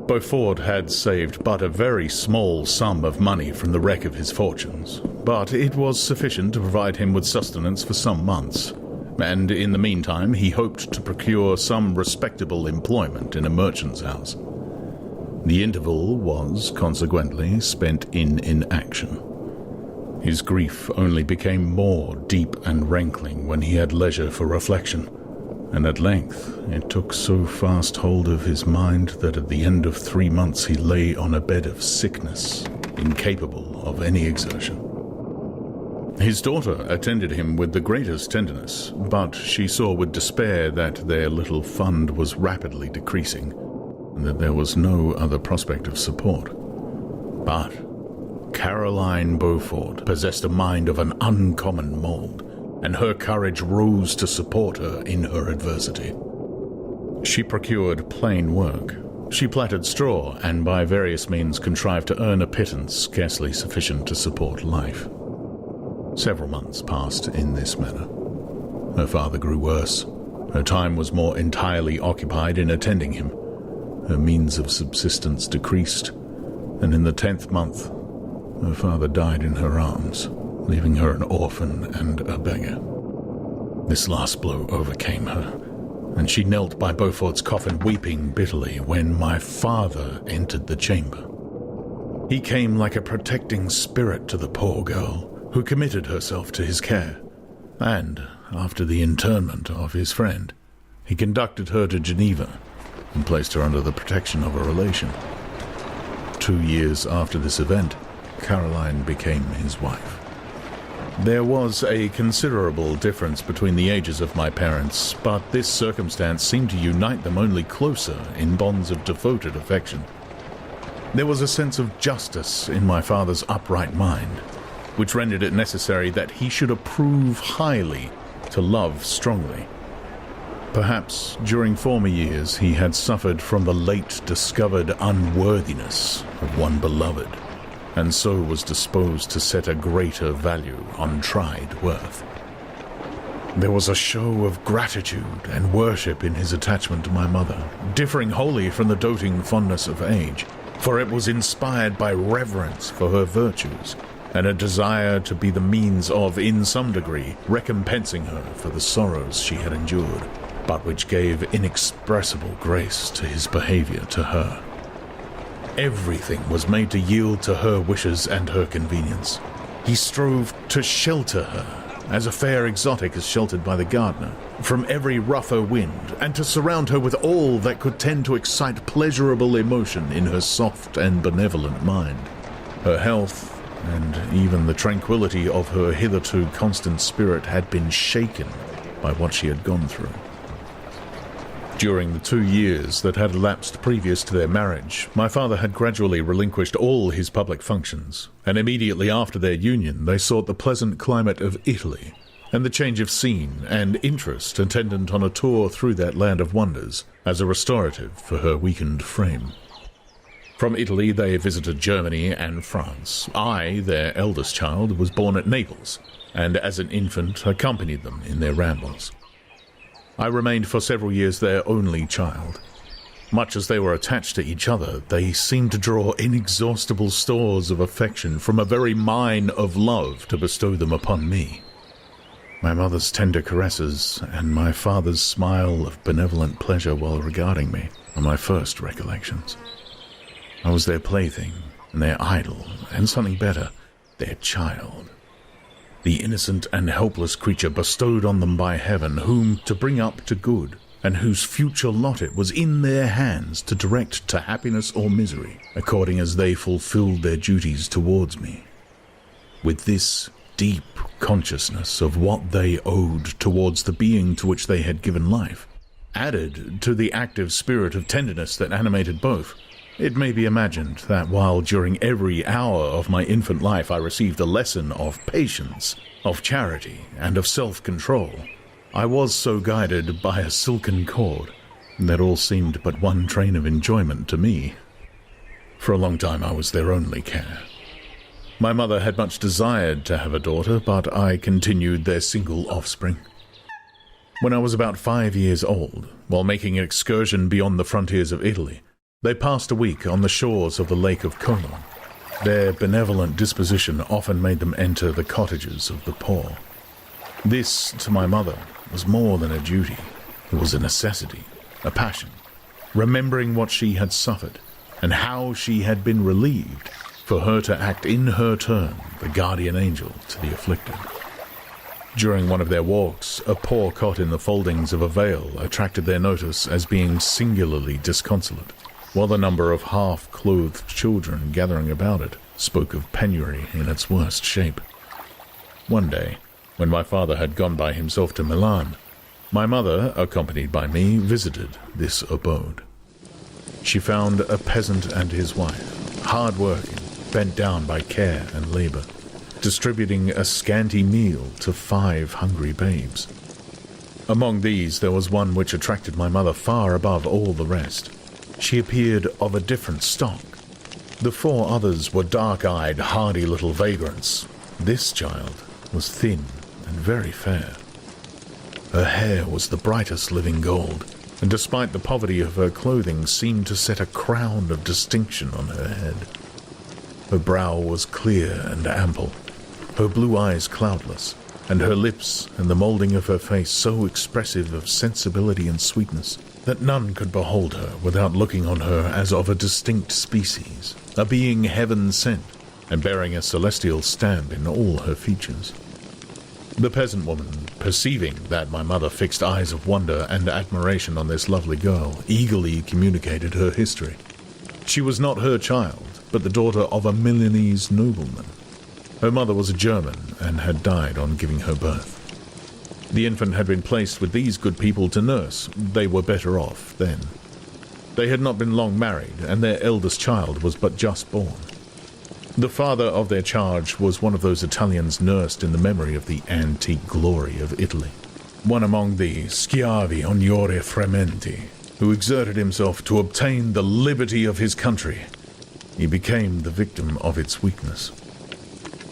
Beaufort had saved but a very small sum of money from the wreck of his fortunes, but it was sufficient to provide him with sustenance for some months, and in the meantime he hoped to procure some respectable employment in a merchant's house. The interval was, consequently, spent in inaction. His grief only became more deep and rankling when he had leisure for reflection, and at length it took so fast hold of his mind that at the end of 3 months he lay on a bed of sickness, incapable of any exertion. His daughter attended him with the greatest tenderness, but she saw with despair that their little fund was rapidly decreasing, and that there was no other prospect of support. But Caroline Beaufort possessed a mind of an uncommon mould, and her courage rose to support her in her adversity. She procured plain work. She plaited straw, and by various means contrived to earn a pittance scarcely sufficient to support life. Several months passed in this manner. Her father grew worse. Her time was more entirely occupied in attending him. Her means of subsistence decreased, and in the 10th month, her father died in her arms, leaving her an orphan and a beggar. This last blow overcame her, and she knelt by Beaufort's coffin weeping bitterly when my father entered the chamber. He came like a protecting spirit to the poor girl, who committed herself to his care, and, after the interment of his friend, he conducted her to Geneva and placed her under the protection of a relation. 2 years after this event, Caroline became his wife. There was a considerable difference between the ages of my parents, but this circumstance seemed to unite them only closer in bonds of devoted affection. There was a sense of justice in my father's upright mind, which rendered it necessary that he should approve highly to love strongly. Perhaps during former years he had suffered from the late discovered unworthiness of one beloved, and so was disposed to set a greater value on tried worth. There was a show of gratitude and worship in his attachment to my mother, differing wholly from the doting fondness of age, for it was inspired by reverence for her virtues, and a desire to be the means of, in some degree, recompensing her for the sorrows she had endured, but which gave inexpressible grace to his behaviour to her. Everything was made to yield to her wishes and her convenience. He strove to shelter her, as a fair exotic is sheltered by the gardener, from every rougher wind, and to surround her with all that could tend to excite pleasurable emotion in her soft and benevolent mind. Her health, and even the tranquillity of her hitherto constant spirit, had been shaken by what she had gone through. During the 2 years that had elapsed previous to their marriage, my father had gradually relinquished all his public functions, and immediately after their union they sought the pleasant climate of Italy, and the change of scene and interest attendant on a tour through that land of wonders as a restorative for her weakened frame. From Italy they visited Germany and France. I, their eldest child, was born at Naples, and as an infant accompanied them in their rambles. I remained for several years their only child. Much as they were attached to each other, they seemed to draw inexhaustible stores of affection from a very mine of love to bestow them upon me. My mother's tender caresses and my father's smile of benevolent pleasure while regarding me are my first recollections. I was their plaything, and their idol, and something better, their child. The innocent and helpless creature bestowed on them by heaven, whom to bring up to good, and whose future lot it was in their hands to direct to happiness or misery, according as they fulfilled their duties towards me. With this deep consciousness of what they owed towards the being to which they had given life, added to the active spirit of tenderness that animated both, it may be imagined that while during every hour of my infant life I received a lesson of patience, of charity, and of self-control, I was so guided by a silken cord that all seemed but one train of enjoyment to me. For a long time I was their only care. My mother had much desired to have a daughter, but I continued their single offspring. When I was about 5 years old, while making an excursion beyond the frontiers of Italy, they passed a week on the shores of the Lake of Como. Their benevolent disposition often made them enter the cottages of the poor. This, to my mother, was more than a duty. It was a necessity, a passion, remembering what she had suffered, and how she had been relieved, for her to act in her turn the guardian angel to the afflicted. During one of their walks, a poor cot in the foldings of a veil attracted their notice as being singularly disconsolate, while the number of half-clothed children gathering about it spoke of penury in its worst shape. One day, when my father had gone by himself to Milan, my mother, accompanied by me, visited this abode. She found a peasant and his wife, hard-working, bent down by care and labor, distributing a scanty meal to 5 hungry babes. Among these there was one which attracted my mother far above all the rest. She appeared of a different stock. The 4 others were dark-eyed, hardy little vagrants. This child was thin and very fair. Her hair was the brightest living gold, and despite the poverty of her clothing seemed to set a crown of distinction on her head. Her brow was clear and ample, her blue eyes cloudless, and her lips and the moulding of her face so expressive of sensibility and sweetness that none could behold her without looking on her as of a distinct species, a being heaven-sent, and bearing a celestial stamp in all her features. The peasant woman, perceiving that my mother fixed eyes of wonder and admiration on this lovely girl, eagerly communicated her history. She was not her child, but the daughter of a Milanese nobleman. Her mother was a German and had died on giving her birth. The infant had been placed with these good people to nurse. They were better off then. They had not been long married, and their eldest child was but just born. The father of their charge was one of those Italians nursed in the memory of the antique glory of Italy, one among the schiavi ognore frementi, who exerted himself to obtain the liberty of his country. He became the victim of its weakness.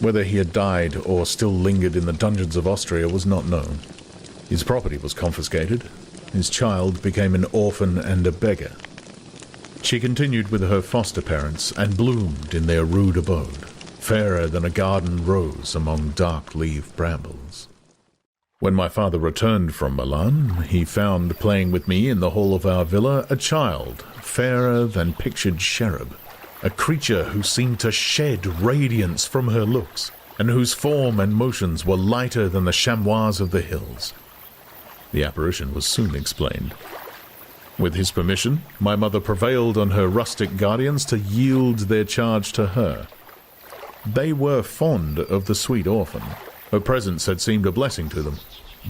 Whether he had died or still lingered in the dungeons of Austria was not known. His property was confiscated. His child became an orphan and a beggar. She continued with her foster parents and bloomed in their rude abode, fairer than a garden rose among dark-leaved brambles. When my father returned from Milan, he found playing with me in the hall of our villa a child, fairer than pictured cherub, a creature who seemed to shed radiance from her looks, and whose form and motions were lighter than the chamois of the hills. The apparition was soon explained. With his permission, my mother prevailed on her rustic guardians to yield their charge to her. They were fond of the sweet orphan. Her presence had seemed a blessing to them,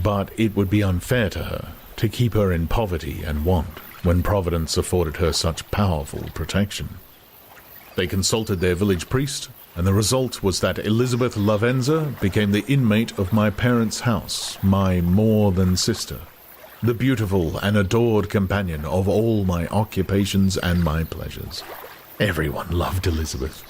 but it would be unfair to her to keep her in poverty and want when Providence afforded her such powerful protection. They consulted their village priest, and the result was that Elizabeth Lavenza became the inmate of my parents' house, my more-than-sister, the beautiful and adored companion of all my occupations and my pleasures. Everyone loved Elizabeth.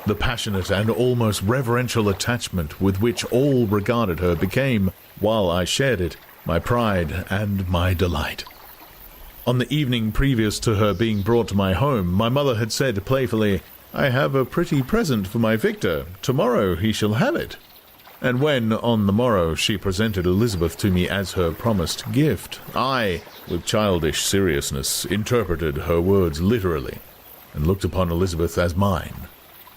The passionate and almost reverential attachment with which all regarded her became, while I shared it, my pride and my delight. On the evening previous to her being brought to my home, my mother had said playfully, "I have a pretty present for my Victor. Tomorrow he shall have it." And when, on the morrow, she presented Elizabeth to me as her promised gift, I, with childish seriousness, interpreted her words literally, and looked upon Elizabeth as mine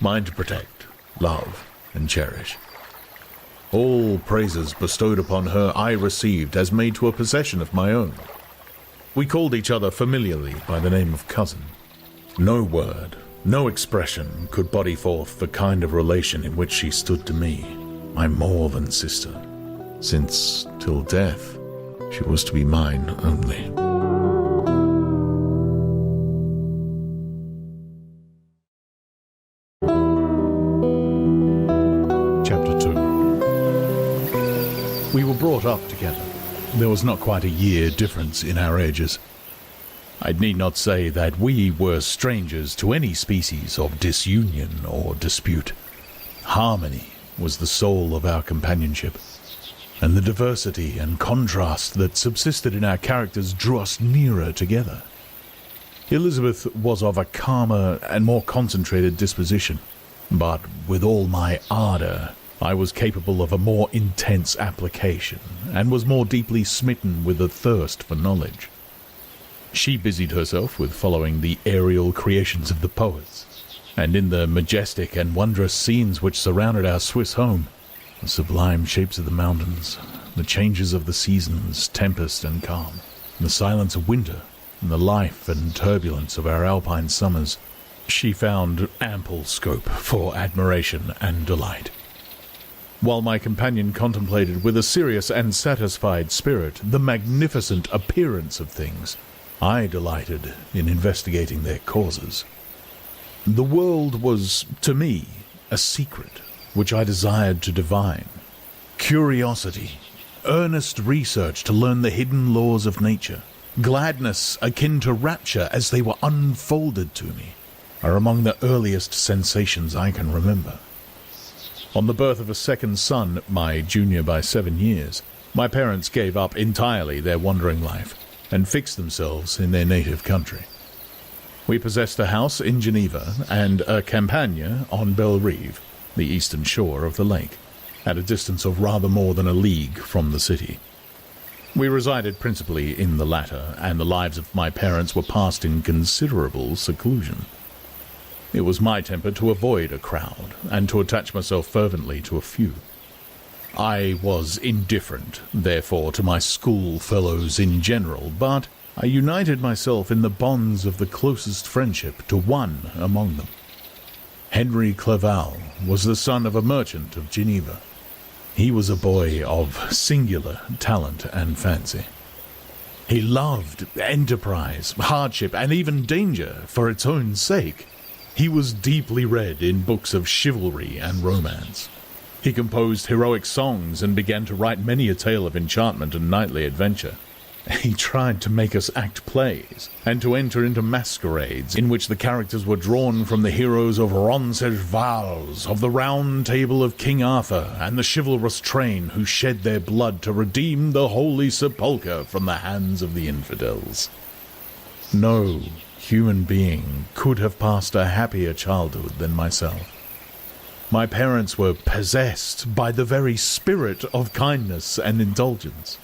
to protect, love, and cherish. All praises bestowed upon her I received as made to a possession of my own. We called each other familiarly by the name of cousin. No word, no expression could body forth the kind of relation in which she stood to me, my more-than-sister, since, till death, she was to be mine only. We were brought up together. There was not quite a year difference in our ages. I need not say that we were strangers to any species of disunion or dispute. Harmony was the soul of our companionship, and the diversity and contrast that subsisted in our characters drew us nearer together. Elizabeth was of a calmer and more concentrated disposition, but with all my ardor, I was capable of a more intense application, and was more deeply smitten with a thirst for knowledge. She busied herself with following the aerial creations of the poets, and in the majestic and wondrous scenes which surrounded our Swiss home, the sublime shapes of the mountains, the changes of the seasons, tempest and calm, the silence of winter, and the life and turbulence of our alpine summers, she found ample scope for admiration and delight. While my companion contemplated with a serious and satisfied spirit the magnificent appearance of things, I delighted in investigating their causes. The world was, to me, a secret which I desired to divine. Curiosity, earnest research to learn the hidden laws of nature, gladness akin to rapture as they were unfolded to me, are among the earliest sensations I can remember. On the birth of a second son, my junior by 7 years, my parents gave up entirely their wandering life and fixed themselves in their native country. We possessed a house in Geneva and a campagne on Belle Rive, the eastern shore of the lake, at a distance of rather more than a league from the city. We resided principally in the latter, and the lives of my parents were passed in considerable seclusion. It was my temper to avoid a crowd, and to attach myself fervently to a few. I was indifferent, therefore, to my school fellows in general, but I united myself in the bonds of the closest friendship to one among them. Henry Clerval was the son of a merchant of Geneva. He was a boy of singular talent and fancy. He loved enterprise, hardship, and even danger for its own sake. He was deeply read in books of chivalry and romance. He composed heroic songs and began to write many a tale of enchantment and knightly adventure. He tried to make us act plays, and to enter into masquerades in which the characters were drawn from the heroes of Roncesvalles, of the Round Table of King Arthur, and the chivalrous train who shed their blood to redeem the Holy Sepulchre from the hands of the infidels. No human being could have passed a happier childhood than myself. My parents were possessed by the very spirit of kindness and indulgence.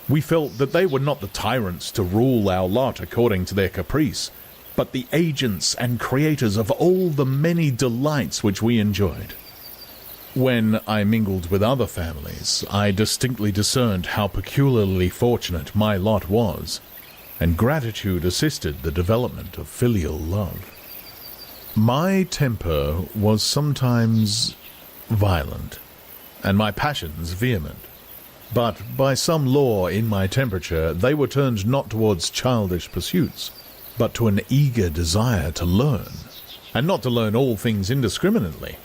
We felt that they were not the tyrants to rule our lot according to their caprice, but the agents and creators of all the many delights which we enjoyed. When I mingled with other families, I distinctly discerned how peculiarly fortunate my lot was, and gratitude assisted the development of filial love. My temper was sometimes violent, and my passions vehement, but by some law in my temperature they were turned not towards childish pursuits, but to an eager desire to learn, and not to learn all things indiscriminately,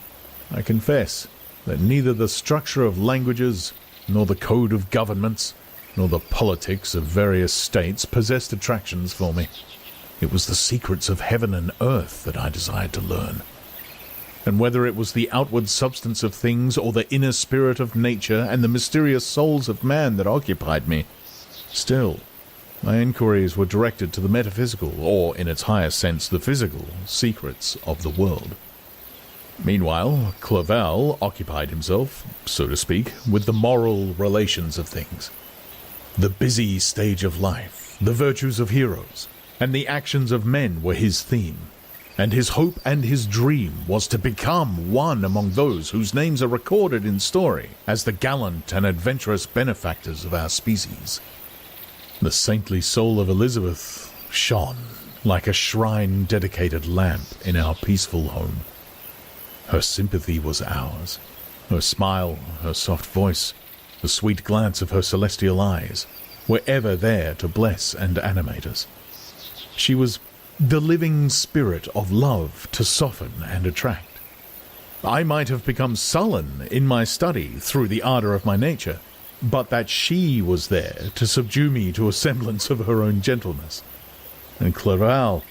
I confess that neither the structure of languages, nor the code of governments, nor the politics of various states possessed attractions for me. It was the secrets of heaven and earth that I desired to learn. And whether it was the outward substance of things or the inner spirit of nature and the mysterious souls of man that occupied me, still, my inquiries were directed to the metaphysical, or in its higher sense the physical, secrets of the world. Meanwhile, Clerval occupied himself, so to speak, with the moral relations of things. The busy stage of life, the virtues of heroes, and the actions of men were his theme, and his hope and his dream was to become one among those whose names are recorded in story as the gallant and adventurous benefactors of our species. The saintly soul of Elizabeth shone like a shrine-dedicated lamp in our peaceful home. Her sympathy was ours. Her smile, her soft voice, the sweet glance of her celestial eyes were ever there to bless and animate us. She was the living spirit of love to soften and attract. I might have become sullen in my study through the ardor of my nature, but that she was there to subdue me to a semblance of her own gentleness. And Clerval,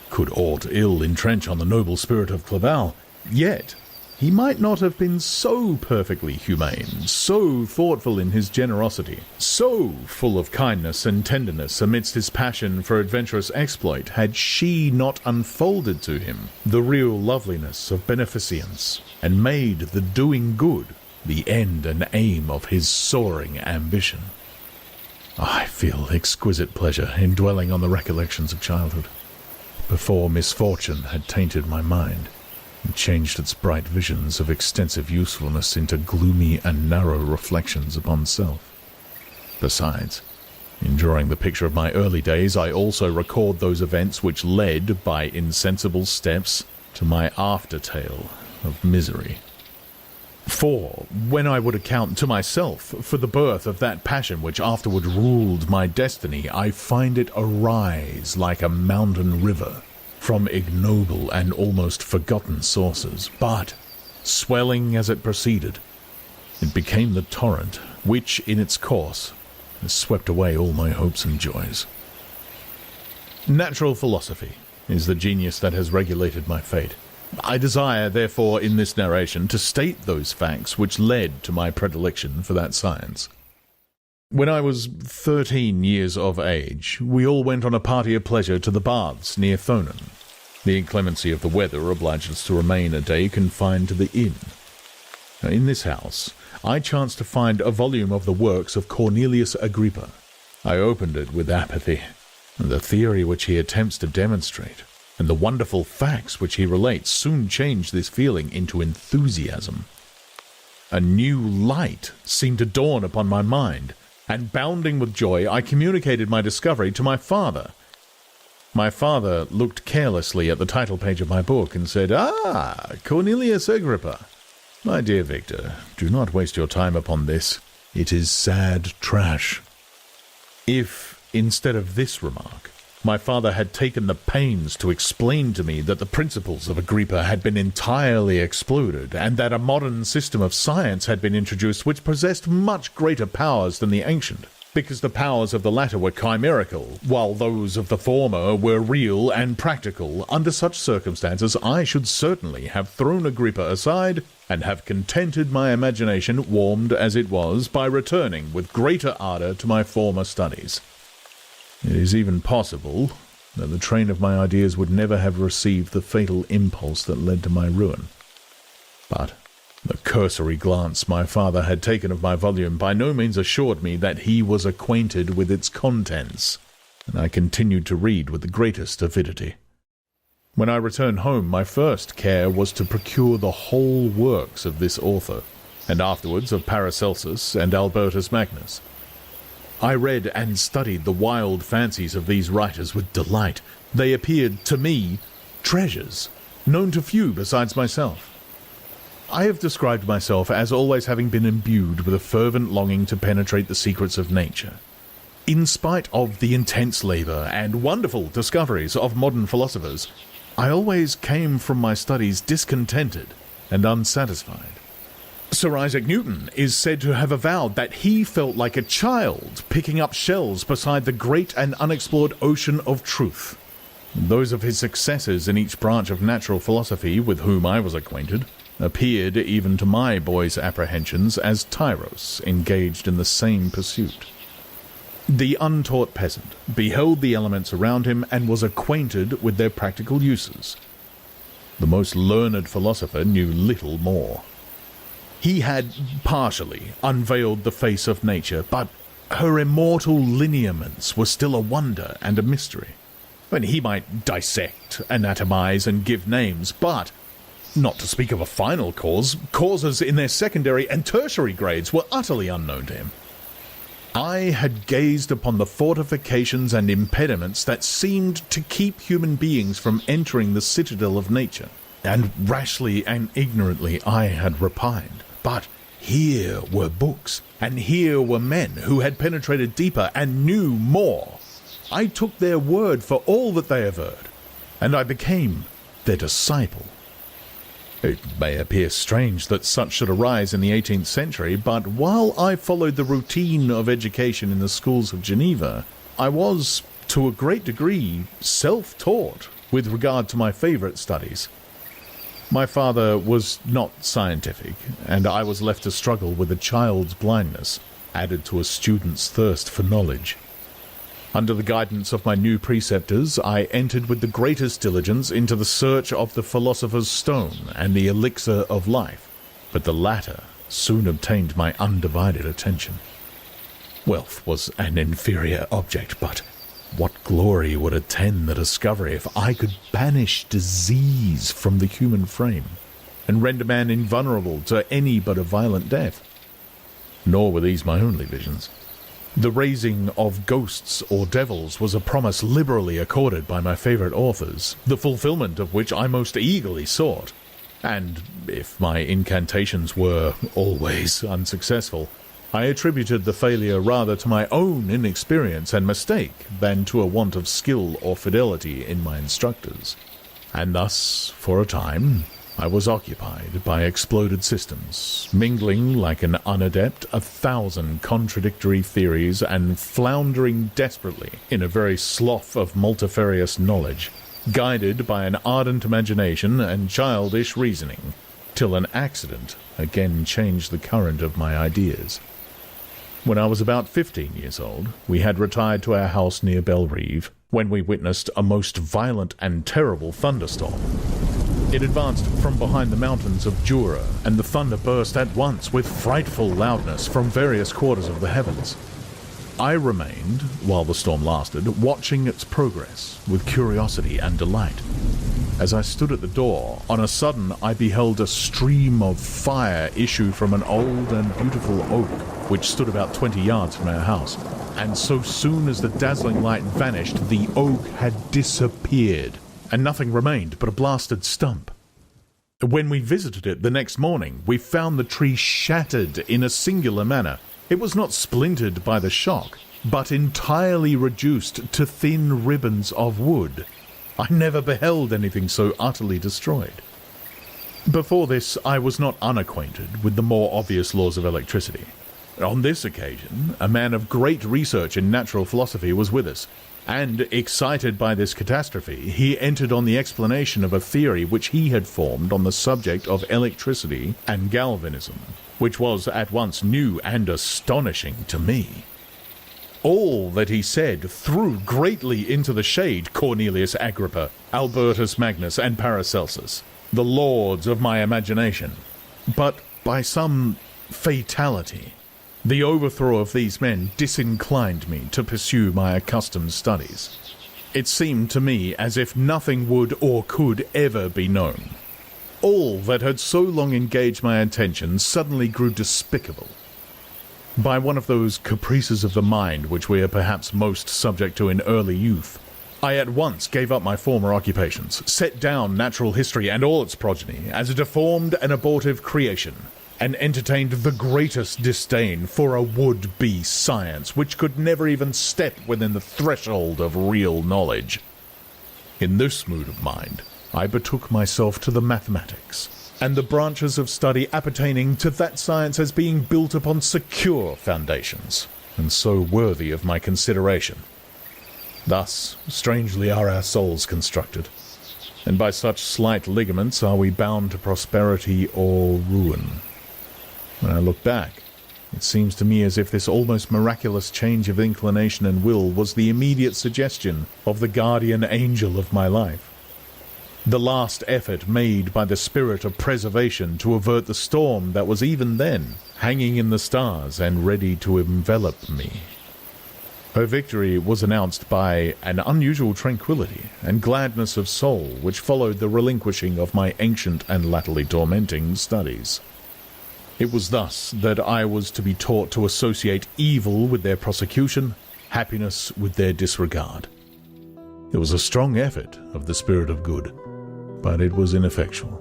could aught ill entrench on the noble spirit of Clerval, yet he might not have been so perfectly humane, so thoughtful in his generosity, so full of kindness and tenderness amidst his passion for adventurous exploit, had she not unfolded to him the real loveliness of beneficence, and made the doing good the end and aim of his soaring ambition. I feel exquisite pleasure in dwelling on the recollections of childhood, before misfortune had tainted my mind, and changed its bright visions of extensive usefulness into gloomy and narrow reflections upon self. Besides, in drawing the picture of my early days, I also record those events which led, by insensible steps, to my after-tale of misery. For, when I would account to myself for the birth of that passion which afterward ruled my destiny, I find it arise like a mountain river, from ignoble and almost forgotten sources, but, swelling as it proceeded, it became the torrent which, in its course, has swept away all my hopes and joys. Natural philosophy is the genius that has regulated my fate. I desire, therefore, in this narration, to state those facts which led to my predilection for that science. When I was 13 years of age, we all went on a party of pleasure to the baths near Thonon. The inclemency of the weather obliged us to remain a day confined to the inn. In this house, I chanced to find a volume of the works of Cornelius Agrippa. I opened it with apathy, and the theory which he attempts to demonstrate, and the wonderful facts which he relates, soon changed this feeling into enthusiasm. A new light seemed to dawn upon my mind, and bounding with joy, I communicated my discovery to my father. My father looked carelessly at the title page of my book and said, "Ah, Cornelius Agrippa. My dear Victor, do not waste your time upon this. It is sad trash." If, instead of this remark, my father had taken the pains to explain to me that the principles of Agrippa had been entirely excluded, and that a modern system of science had been introduced which possessed much greater powers than the ancient, because the powers of the latter were chimerical, while those of the former were real and practical, under such circumstances I should certainly have thrown Agrippa aside, and have contented my imagination, warmed as it was, by returning with greater ardor to my former studies. It is even possible that the train of my ideas would never have received the fatal impulse that led to my ruin. But the cursory glance my father had taken of my volume by no means assured me that he was acquainted with its contents, and I continued to read with the greatest avidity. When I returned home, my first care was to procure the whole works of this author, and afterwards of Paracelsus and Albertus Magnus. I read and studied the wild fancies of these writers with delight. They appeared, to me, treasures, known to few besides myself. I have described myself as always having been imbued with a fervent longing to penetrate the secrets of nature. In spite of the intense labor and wonderful discoveries of modern philosophers, I always came from my studies discontented and unsatisfied. Sir Isaac Newton is said to have avowed that he felt like a child picking up shells beside the great and unexplored ocean of truth. Those of his successors in each branch of natural philosophy with whom I was acquainted appeared, even to my boy's apprehensions, as tyros engaged in the same pursuit. The untaught peasant beheld the elements around him and was acquainted with their practical uses. The most learned philosopher knew little more. He had partially unveiled the face of nature, but her immortal lineaments were still a wonder and a mystery. He might dissect, anatomize, and give names, but, not to speak of a final cause, causes in their secondary and tertiary grades were utterly unknown to him. I had gazed upon the fortifications and impediments that seemed to keep human beings from entering the citadel of nature, and rashly and ignorantly I had repined. But here were books, and here were men who had penetrated deeper and knew more. I took their word for all that they averred, and I became their disciple. It may appear strange that such should arise in the 18th century, but while I followed the routine of education in the schools of Geneva, I was, to a great degree, self-taught with regard to my favourite studies. My father was not scientific, and I was left to struggle with a child's blindness, added to a student's thirst for knowledge. Under the guidance of my new preceptors, I entered with the greatest diligence into the search of the philosopher's stone and the elixir of life, but the latter soon obtained my undivided attention. Wealth was an inferior object, but what glory would attend the discovery if I could banish disease from the human frame, and render man invulnerable to any but a violent death? Nor were these my only visions. The raising of ghosts or devils was a promise liberally accorded by my favourite authors, the fulfilment of which I most eagerly sought, and if my incantations were always unsuccessful, I attributed the failure rather to my own inexperience and mistake than to a want of skill or fidelity in my instructors. And thus, for a time, I was occupied by exploded systems, mingling like an unadept 1,000 contradictory theories and floundering desperately in a very slough of multifarious knowledge, guided by an ardent imagination and childish reasoning, till an accident again changed the current of my ideas. When I was about 15 years old, we had retired to our house near Bellerive, when we witnessed a most violent and terrible thunderstorm. It advanced from behind the mountains of Jura, and the thunder burst at once with frightful loudness from various quarters of the heavens. I remained, while the storm lasted, watching its progress with curiosity and delight. As I stood at the door, on a sudden I beheld a stream of fire issue from an old and beautiful oak which stood about 20 yards from our house, and so soon as the dazzling light vanished, the oak had disappeared, and nothing remained but a blasted stump. When we visited it the next morning, we found the tree shattered in a singular manner. It was not splintered by the shock, but entirely reduced to thin ribbons of wood. I never beheld anything so utterly destroyed. Before this, I was not unacquainted with the more obvious laws of electricity. On this occasion, a man of great research in natural philosophy was with us, and, excited by this catastrophe, he entered on the explanation of a theory which he had formed on the subject of electricity and galvanism, which was at once new and astonishing to me. All that he said threw greatly into the shade Cornelius Agrippa, Albertus Magnus, and Paracelsus, the lords of my imagination. But by some fatality, the overthrow of these men disinclined me to pursue my accustomed studies. It seemed to me as if nothing would or could ever be known. All that had so long engaged my attention suddenly grew despicable. By one of those caprices of the mind which we are perhaps most subject to in early youth, I at once gave up my former occupations, set down natural history and all its progeny as a deformed and abortive creation, and entertained the greatest disdain for a would-be science which could never even step within the threshold of real knowledge. In this mood of mind, I betook myself to the mathematics, and the branches of study appertaining to that science as being built upon secure foundations, and so worthy of my consideration. Thus, strangely are our souls constructed, and by such slight ligaments are we bound to prosperity or ruin. When I look back, it seems to me as if this almost miraculous change of inclination and will was the immediate suggestion of the guardian angel of my life. The last effort made by the spirit of preservation to avert the storm that was even then hanging in the stars and ready to envelop me. Her victory was announced by an unusual tranquility and gladness of soul which followed the relinquishing of my ancient and latterly tormenting studies. It was thus that I was to be taught to associate evil with their prosecution, happiness with their disregard. It was a strong effort of the spirit of good, but it was ineffectual.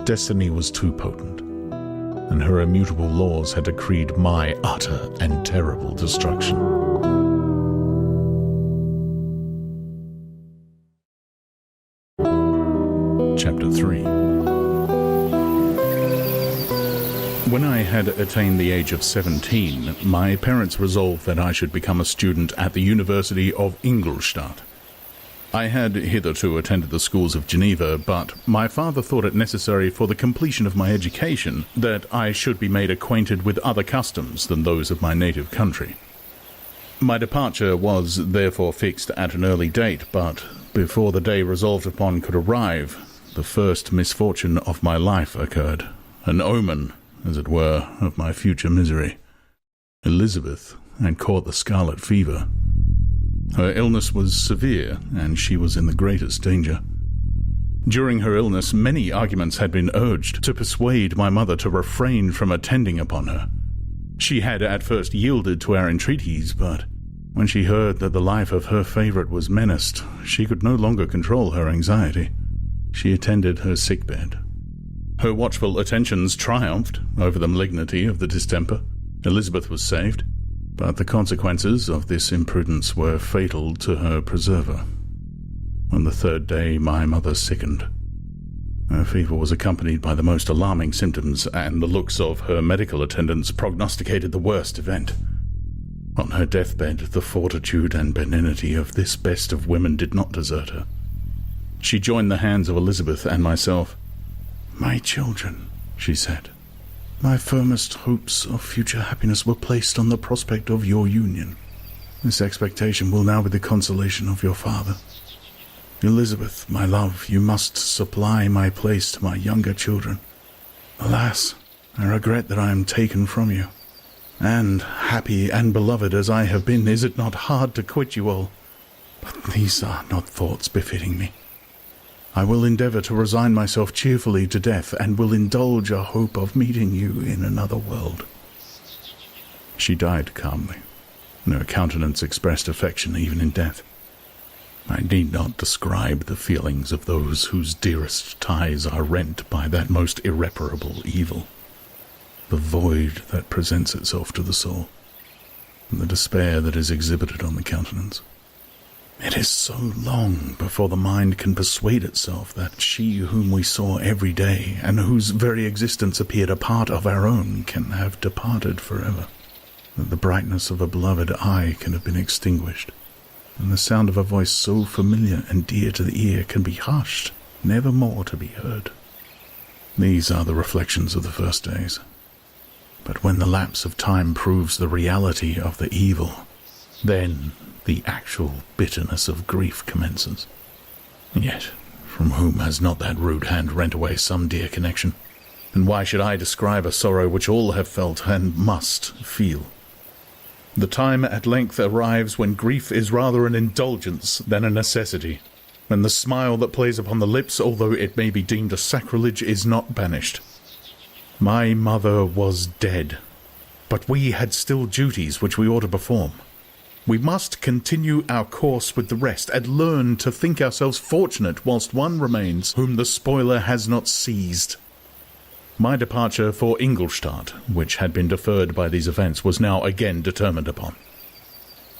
Destiny was too potent, and her immutable laws had decreed my utter and terrible destruction. Chapter 3. When I had attained the age of 17, my parents resolved that I should become a student at the University of Ingolstadt. I had hitherto attended the schools of Geneva, but my father thought it necessary for the completion of my education that I should be made acquainted with other customs than those of my native country. My departure was therefore fixed at an early date, but before the day resolved upon could arrive, the first misfortune of my life occurred, an omen, as it were, of my future misery. Elizabeth had caught the scarlet fever. Her illness was severe, and she was in the greatest danger. During her illness, many arguments had been urged to persuade my mother to refrain from attending upon her. She had at first yielded to our entreaties, but when she heard that the life of her favourite was menaced, she could no longer control her anxiety. She attended her sickbed. Her watchful attentions triumphed over the malignity of the distemper. Elizabeth was saved, but the consequences of this imprudence were fatal to her preserver. On the third day my mother sickened. Her fever was accompanied by the most alarming symptoms, and the looks of her medical attendants prognosticated the worst event. On her deathbed, the fortitude and benignity of this best of women did not desert her. She joined the hands of Elizabeth and myself. "My children," she said, "my firmest hopes of future happiness were placed on the prospect of your union. This expectation will now be the consolation of your father. Elizabeth, my love, you must supply my place to my younger children. Alas, I regret that I am taken from you. And, happy and beloved as I have been, is it not hard to quit you all? But these are not thoughts befitting me. I will endeavour to resign myself cheerfully to death, and will indulge a hope of meeting you in another world." She died calmly, and her countenance expressed affection even in death. I need not describe the feelings of those whose dearest ties are rent by that most irreparable evil, the void that presents itself to the soul, and the despair that is exhibited on the countenance. It is so long before the mind can persuade itself that she whom we saw every day, and whose very existence appeared a part of our own, can have departed forever, that the brightness of a beloved eye can have been extinguished, and the sound of a voice so familiar and dear to the ear can be hushed, never more to be heard. These are the reflections of the first days. But when the lapse of time proves the reality of the evil, then the actual bitterness of grief commences. Yet, from whom has not that rude hand rent away some dear connection? And why should I describe a sorrow which all have felt and must feel? The time at length arrives when grief is rather an indulgence than a necessity, when the smile that plays upon the lips, although it may be deemed a sacrilege, is not banished. My mother was dead, but we had still duties which we ought to perform. We must continue our course with the rest, and learn to think ourselves fortunate whilst one remains whom the spoiler has not seized. My departure for Ingolstadt, which had been deferred by these events, was now again determined upon.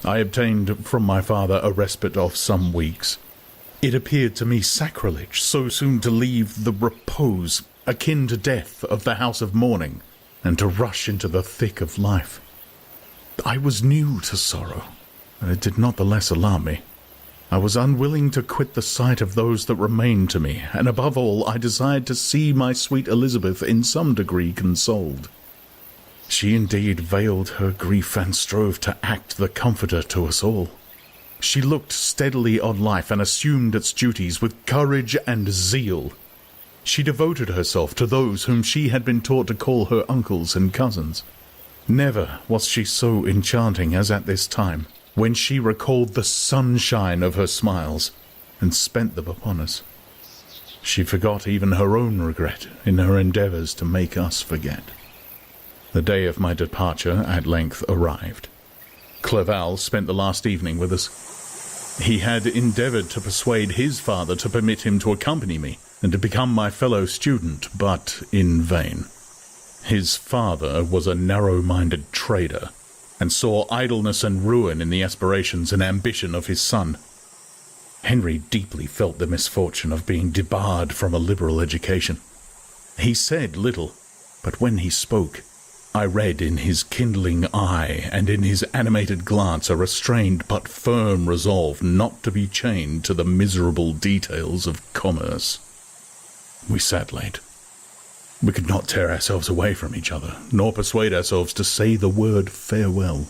I obtained from my father a respite of some weeks. It appeared to me sacrilege so soon to leave the repose, akin to death, of the house of mourning, and to rush into the thick of life. I was new to sorrow, and it did not the less alarm me. I was unwilling to quit the sight of those that remained to me, and above all I desired to see my sweet Elizabeth in some degree consoled. She indeed veiled her grief and strove to act the comforter to us all. She looked steadily on life and assumed its duties with courage and zeal. She devoted herself to those whom she had been taught to call her uncles and cousins. Never was she so enchanting as at this time, when she recalled the sunshine of her smiles and spent them upon us. She forgot even her own regret in her endeavours to make us forget. The day of my departure at length arrived. Clerval spent the last evening with us. He had endeavoured to persuade his father to permit him to accompany me and to become my fellow student, but in vain. His father was a narrow-minded trader, and saw idleness and ruin in the aspirations and ambition of his son. Henry deeply felt the misfortune of being debarred from a liberal education. He said little, but when he spoke, I read in his kindling eye and in his animated glance a restrained but firm resolve not to be chained to the miserable details of commerce. We sat late. We could not tear ourselves away from each other, nor persuade ourselves to say the word farewell.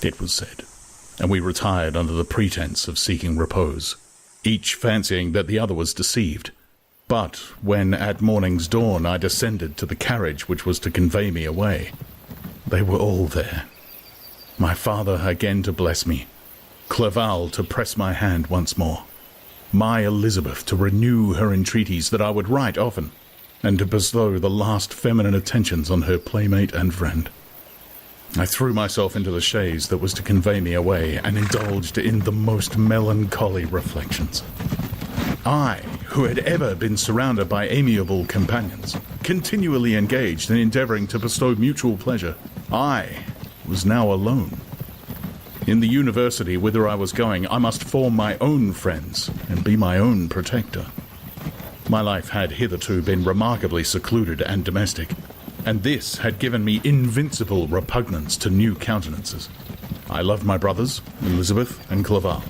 It was said, and we retired under the pretence of seeking repose, each fancying that the other was deceived. But when at morning's dawn I descended to the carriage which was to convey me away, they were all there. My father again to bless me, Clerval to press my hand once more, my Elizabeth to renew her entreaties that I would write often, and to bestow the last feminine attentions on her playmate and friend. I threw myself into the chaise that was to convey me away, and indulged in the most melancholy reflections. I, who had ever been surrounded by amiable companions, continually engaged in endeavouring to bestow mutual pleasure, I was now alone. In the university whither I was going, I must form my own friends and be my own protector. My life had hitherto been remarkably secluded and domestic, and this had given me invincible repugnance to new countenances. I loved my brothers, Elizabeth and Clerval.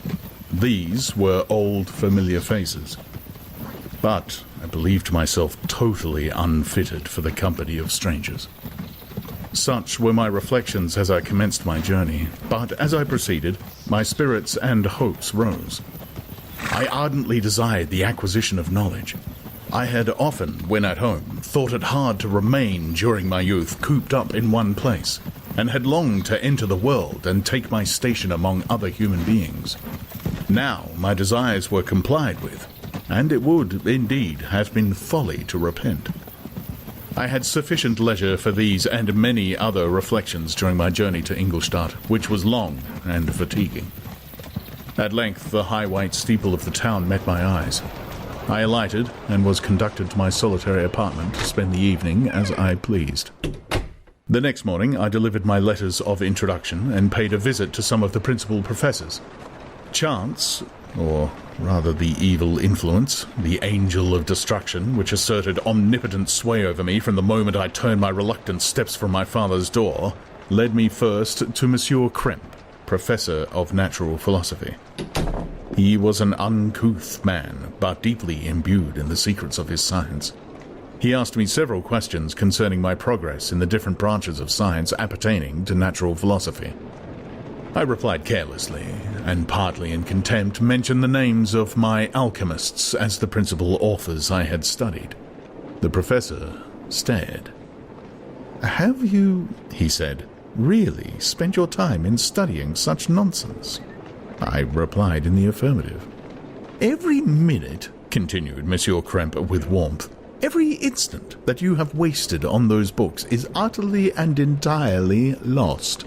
These were old, familiar faces. But I believed myself totally unfitted for the company of strangers. Such were my reflections as I commenced my journey, but as I proceeded, my spirits and hopes rose. I ardently desired the acquisition of knowledge. I had often, when at home, thought it hard to remain during my youth cooped up in one place, and had longed to enter the world and take my station among other human beings. Now my desires were complied with, and it would, indeed, have been folly to repent. I had sufficient leisure for these and many other reflections during my journey to Ingolstadt, which was long and fatiguing. At length the high white steeple of the town met my eyes. I alighted and was conducted to my solitary apartment to spend the evening as I pleased. The next morning I delivered my letters of introduction and paid a visit to some of the principal professors. Chance, or rather the evil influence, the angel of destruction, which asserted omnipotent sway over me from the moment I turned my reluctant steps from my father's door, led me first to Monsieur Krempe, professor of natural philosophy. He was an uncouth man, but deeply imbued in the secrets of his science. He asked me several questions concerning my progress in the different branches of science appertaining to natural philosophy. I replied carelessly, and partly in contempt mentioned the names of my alchemists as the principal authors I had studied. The professor stared. "Have you," he said, "really spent your time in studying such nonsense?" I replied in the affirmative. "Every minute," continued Monsieur Krempe with warmth, "every instant that you have wasted on those books is utterly and entirely lost.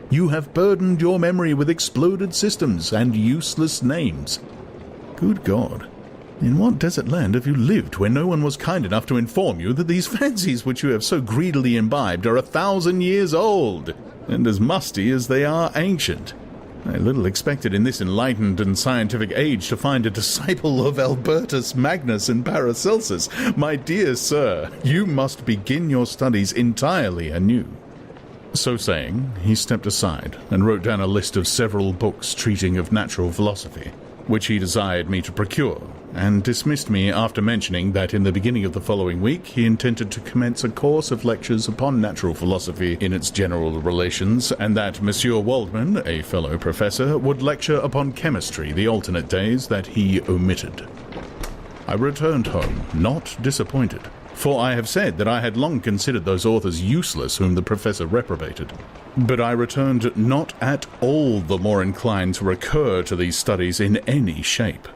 You have burdened your memory with exploded systems and useless names. Good God, in what desert land have you lived where no one was kind enough to inform you that these fancies which you have so greedily imbibed are 1,000 years old, and as musty as they are ancient? I little expected in this enlightened and scientific age to find a disciple of Albertus Magnus and Paracelsus. My dear sir, you must begin your studies entirely anew. So saying, he stepped aside and wrote down a list of several books treating of natural philosophy, which he desired me to procure, and dismissed me after mentioning that in the beginning of the following week he intended to commence a course of lectures upon natural philosophy in its general relations, and that Monsieur Waldman, a fellow professor, would lecture upon chemistry the alternate days that he omitted. I returned home, not disappointed, for I have said that I had long considered those authors useless whom the professor reprobated. But I returned not at all the more inclined to recur to these studies in any shape.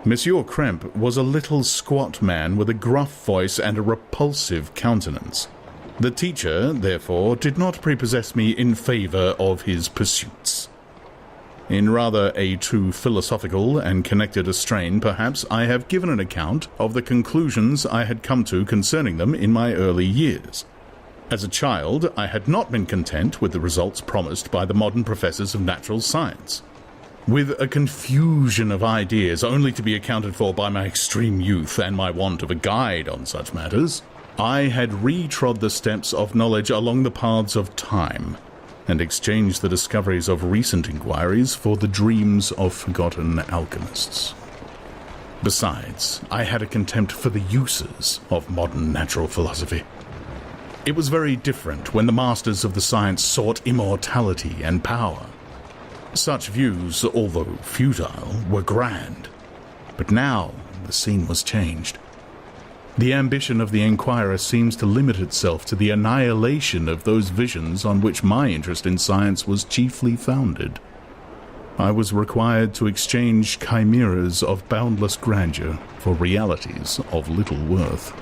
Monsieur Krempe was a little squat man with a gruff voice and a repulsive countenance. The teacher, therefore, did not prepossess me in favour of his pursuits. In rather a too philosophical and connected a strain, perhaps, I have given an account of the conclusions I had come to concerning them in my early years. As a child, I had not been content with the results promised by the modern professors of natural science. With a confusion of ideas only to be accounted for by my extreme youth and my want of a guide on such matters, I had retrod the steps of knowledge along the paths of time, and exchanged the discoveries of recent inquiries for the dreams of forgotten alchemists. Besides, I had a contempt for the uses of modern natural philosophy. It was very different when the masters of the science sought immortality and power. Such views, although futile, were grand. But now the scene was changed. The ambition of the inquirer seems to limit itself to the annihilation of those visions on which my interest in science was chiefly founded. I was required to exchange chimeras of boundless grandeur for realities of little worth.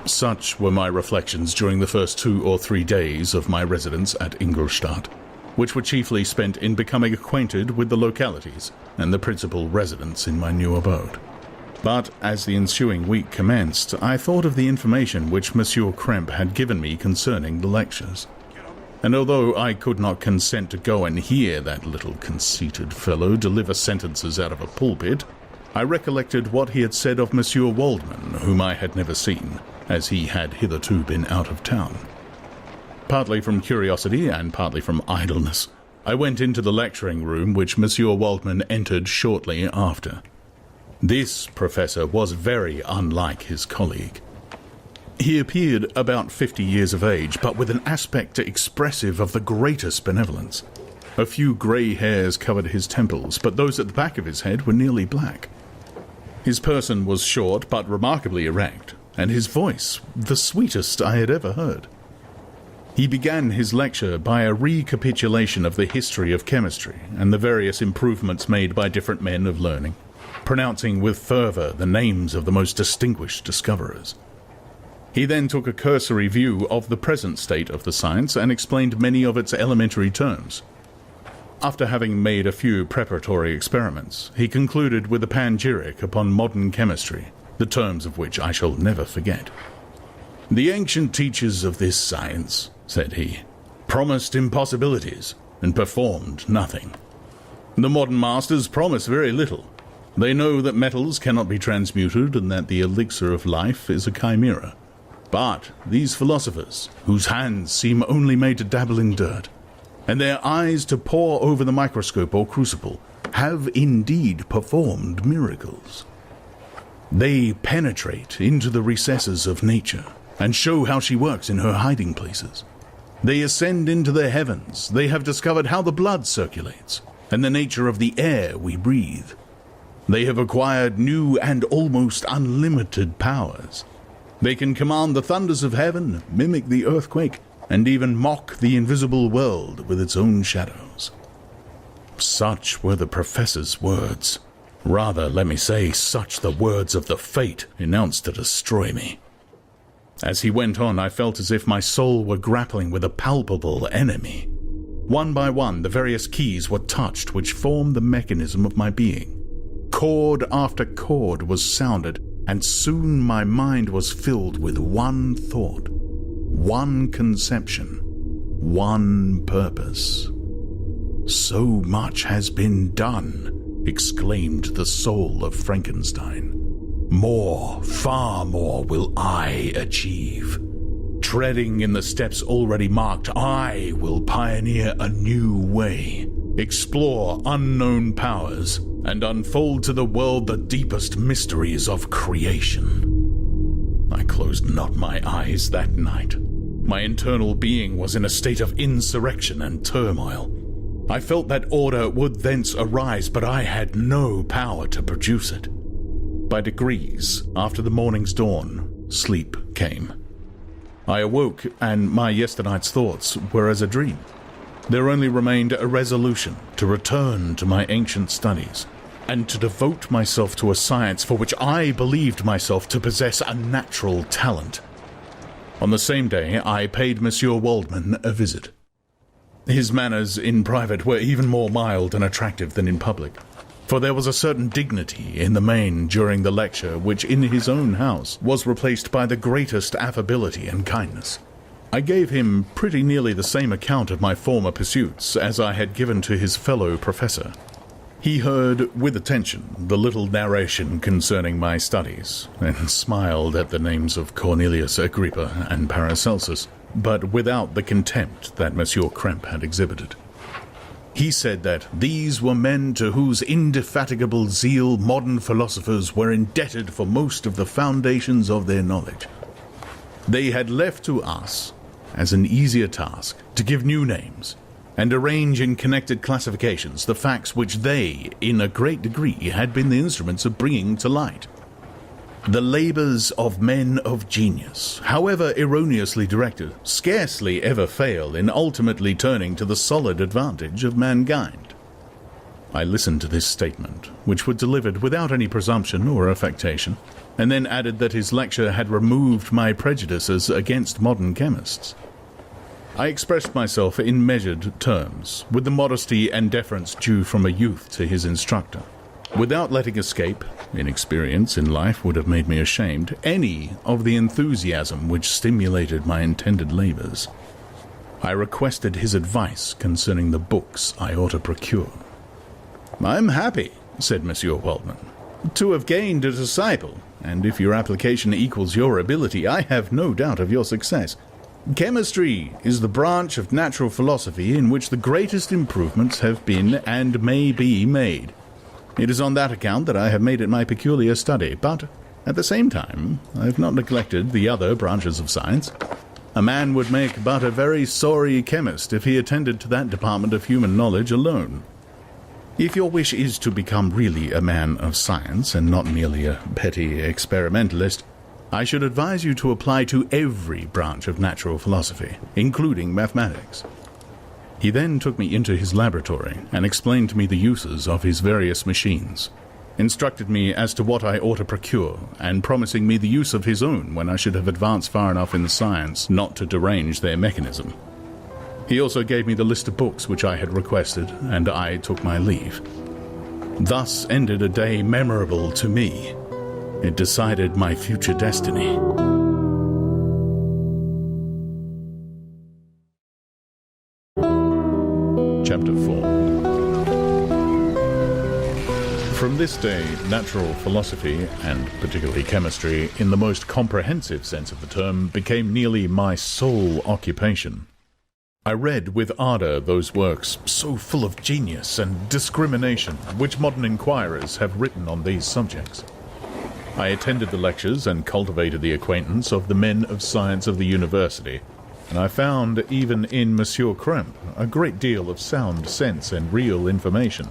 Such were my reflections during the first 2 or 3 days of my residence at Ingolstadt, which were chiefly spent in becoming acquainted with the localities and the principal residents in my new abode. But as the ensuing week commenced, I thought of the information which Monsieur Krempe had given me concerning the lectures. And although I could not consent to go and hear that little conceited fellow deliver sentences out of a pulpit, I recollected what he had said of Monsieur Waldman, whom I had never seen, as he had hitherto been out of town. Partly from curiosity and partly from idleness, I went into the lecturing room which Monsieur Waldman entered shortly after. This professor was very unlike his colleague. He appeared about 50 years of age, but with an aspect expressive of the greatest benevolence. A few grey hairs covered his temples, but those at the back of his head were nearly black. His person was short but remarkably erect, and his voice the sweetest I had ever heard. He began his lecture by a recapitulation of the history of chemistry and the various improvements made by different men of learning, pronouncing with fervour the names of the most distinguished discoverers. He then took a cursory view of the present state of the science and explained many of its elementary terms. After having made a few preparatory experiments, he concluded with a panegyric upon modern chemistry, the terms of which I shall never forget. "The ancient teachers of this science," said he, "promised impossibilities and performed nothing. The modern masters promise very little. They know that metals cannot be transmuted and that the elixir of life is a chimera. But these philosophers, whose hands seem only made to dabble in dirt, and their eyes to pore over the microscope or crucible, have indeed performed miracles. They penetrate into the recesses of nature and show how she works in her hiding places. They ascend into the heavens. They have discovered how the blood circulates and the nature of the air we breathe. They have acquired new and almost unlimited powers. They can command the thunders of heaven, mimic the earthquake, and even mock the invisible world with its own shadows." Such were the professor's words. Rather, let me say, such the words of the fate announced to destroy me. As he went on, I felt as if my soul were grappling with a palpable enemy. One by one, the various keys were touched which formed the mechanism of my being. Chord after chord was sounded, and soon my mind was filled with one thought, one conception, one purpose. So much has been done, exclaimed the soul of Frankenstein. More, far more will I achieve. Treading in the steps already marked, I will pioneer a new way, explore unknown powers, and unfold to the world the deepest mysteries of creation. I closed not my eyes that night. My internal being was in a state of insurrection and turmoil. I felt that order would thence arise, but I had no power to produce it. By degrees, after the morning's dawn, sleep came. I awoke, and my yesternight's thoughts were as a dream. There only remained a resolution to return to my ancient studies, and to devote myself to a science for which I believed myself to possess a natural talent. On the same day, I paid Monsieur Waldman a visit. His manners in private were even more mild and attractive than in public, for there was a certain dignity in the main during the lecture which in his own house was replaced by the greatest affability and kindness. I gave him pretty nearly the same account of my former pursuits as I had given to his fellow professor. He heard with attention the little narration concerning my studies, and smiled at the names of Cornelius Agrippa and Paracelsus, but without the contempt that Monsieur Krempe had exhibited. He said that these were men to whose indefatigable zeal modern philosophers were indebted for most of the foundations of their knowledge. They had left to us, as an easier task, to give new names, and arrange in connected classifications the facts which they, in a great degree, had been the instruments of bringing to light. The labors of men of genius, however erroneously directed, scarcely ever fail in ultimately turning to the solid advantage of mankind. I listened to this statement, which was delivered without any presumption or affectation, and then added that his lecture had removed my prejudices against modern chemists. I expressed myself in measured terms, with the modesty and deference due from a youth to his instructor, without letting escape, inexperience in life would have made me ashamed, any of the enthusiasm which stimulated my intended labors. I requested his advice concerning the books I ought to procure. "I am happy," said Monsieur Waldman, "to have gained a disciple, and if your application equals your ability, I have no doubt of your success. Chemistry is the branch of natural philosophy in which the greatest improvements have been and may be made. It is on that account that I have made it my peculiar study, but at the same time I have not neglected the other branches of science. A man would make but a very sorry chemist if he attended to that department of human knowledge alone. If your wish is to become really a man of science and not merely a petty experimentalist, I should advise you to apply to every branch of natural philosophy, including mathematics." He then took me into his laboratory and explained to me the uses of his various machines, instructed me as to what I ought to procure, and promising me the use of his own when I should have advanced far enough in the science not to derange their mechanism. He also gave me the list of books which I had requested, and I took my leave. Thus ended a day memorable to me. It decided my future destiny. Chapter 4. From this day, natural philosophy, and particularly chemistry, in the most comprehensive sense of the term, became nearly my sole occupation. I read with ardor those works, so full of genius and discrimination, which modern inquirers have written on these subjects. I attended the lectures and cultivated the acquaintance of the men of science of the university, and I found even in Monsieur Krempe a great deal of sound sense and real information,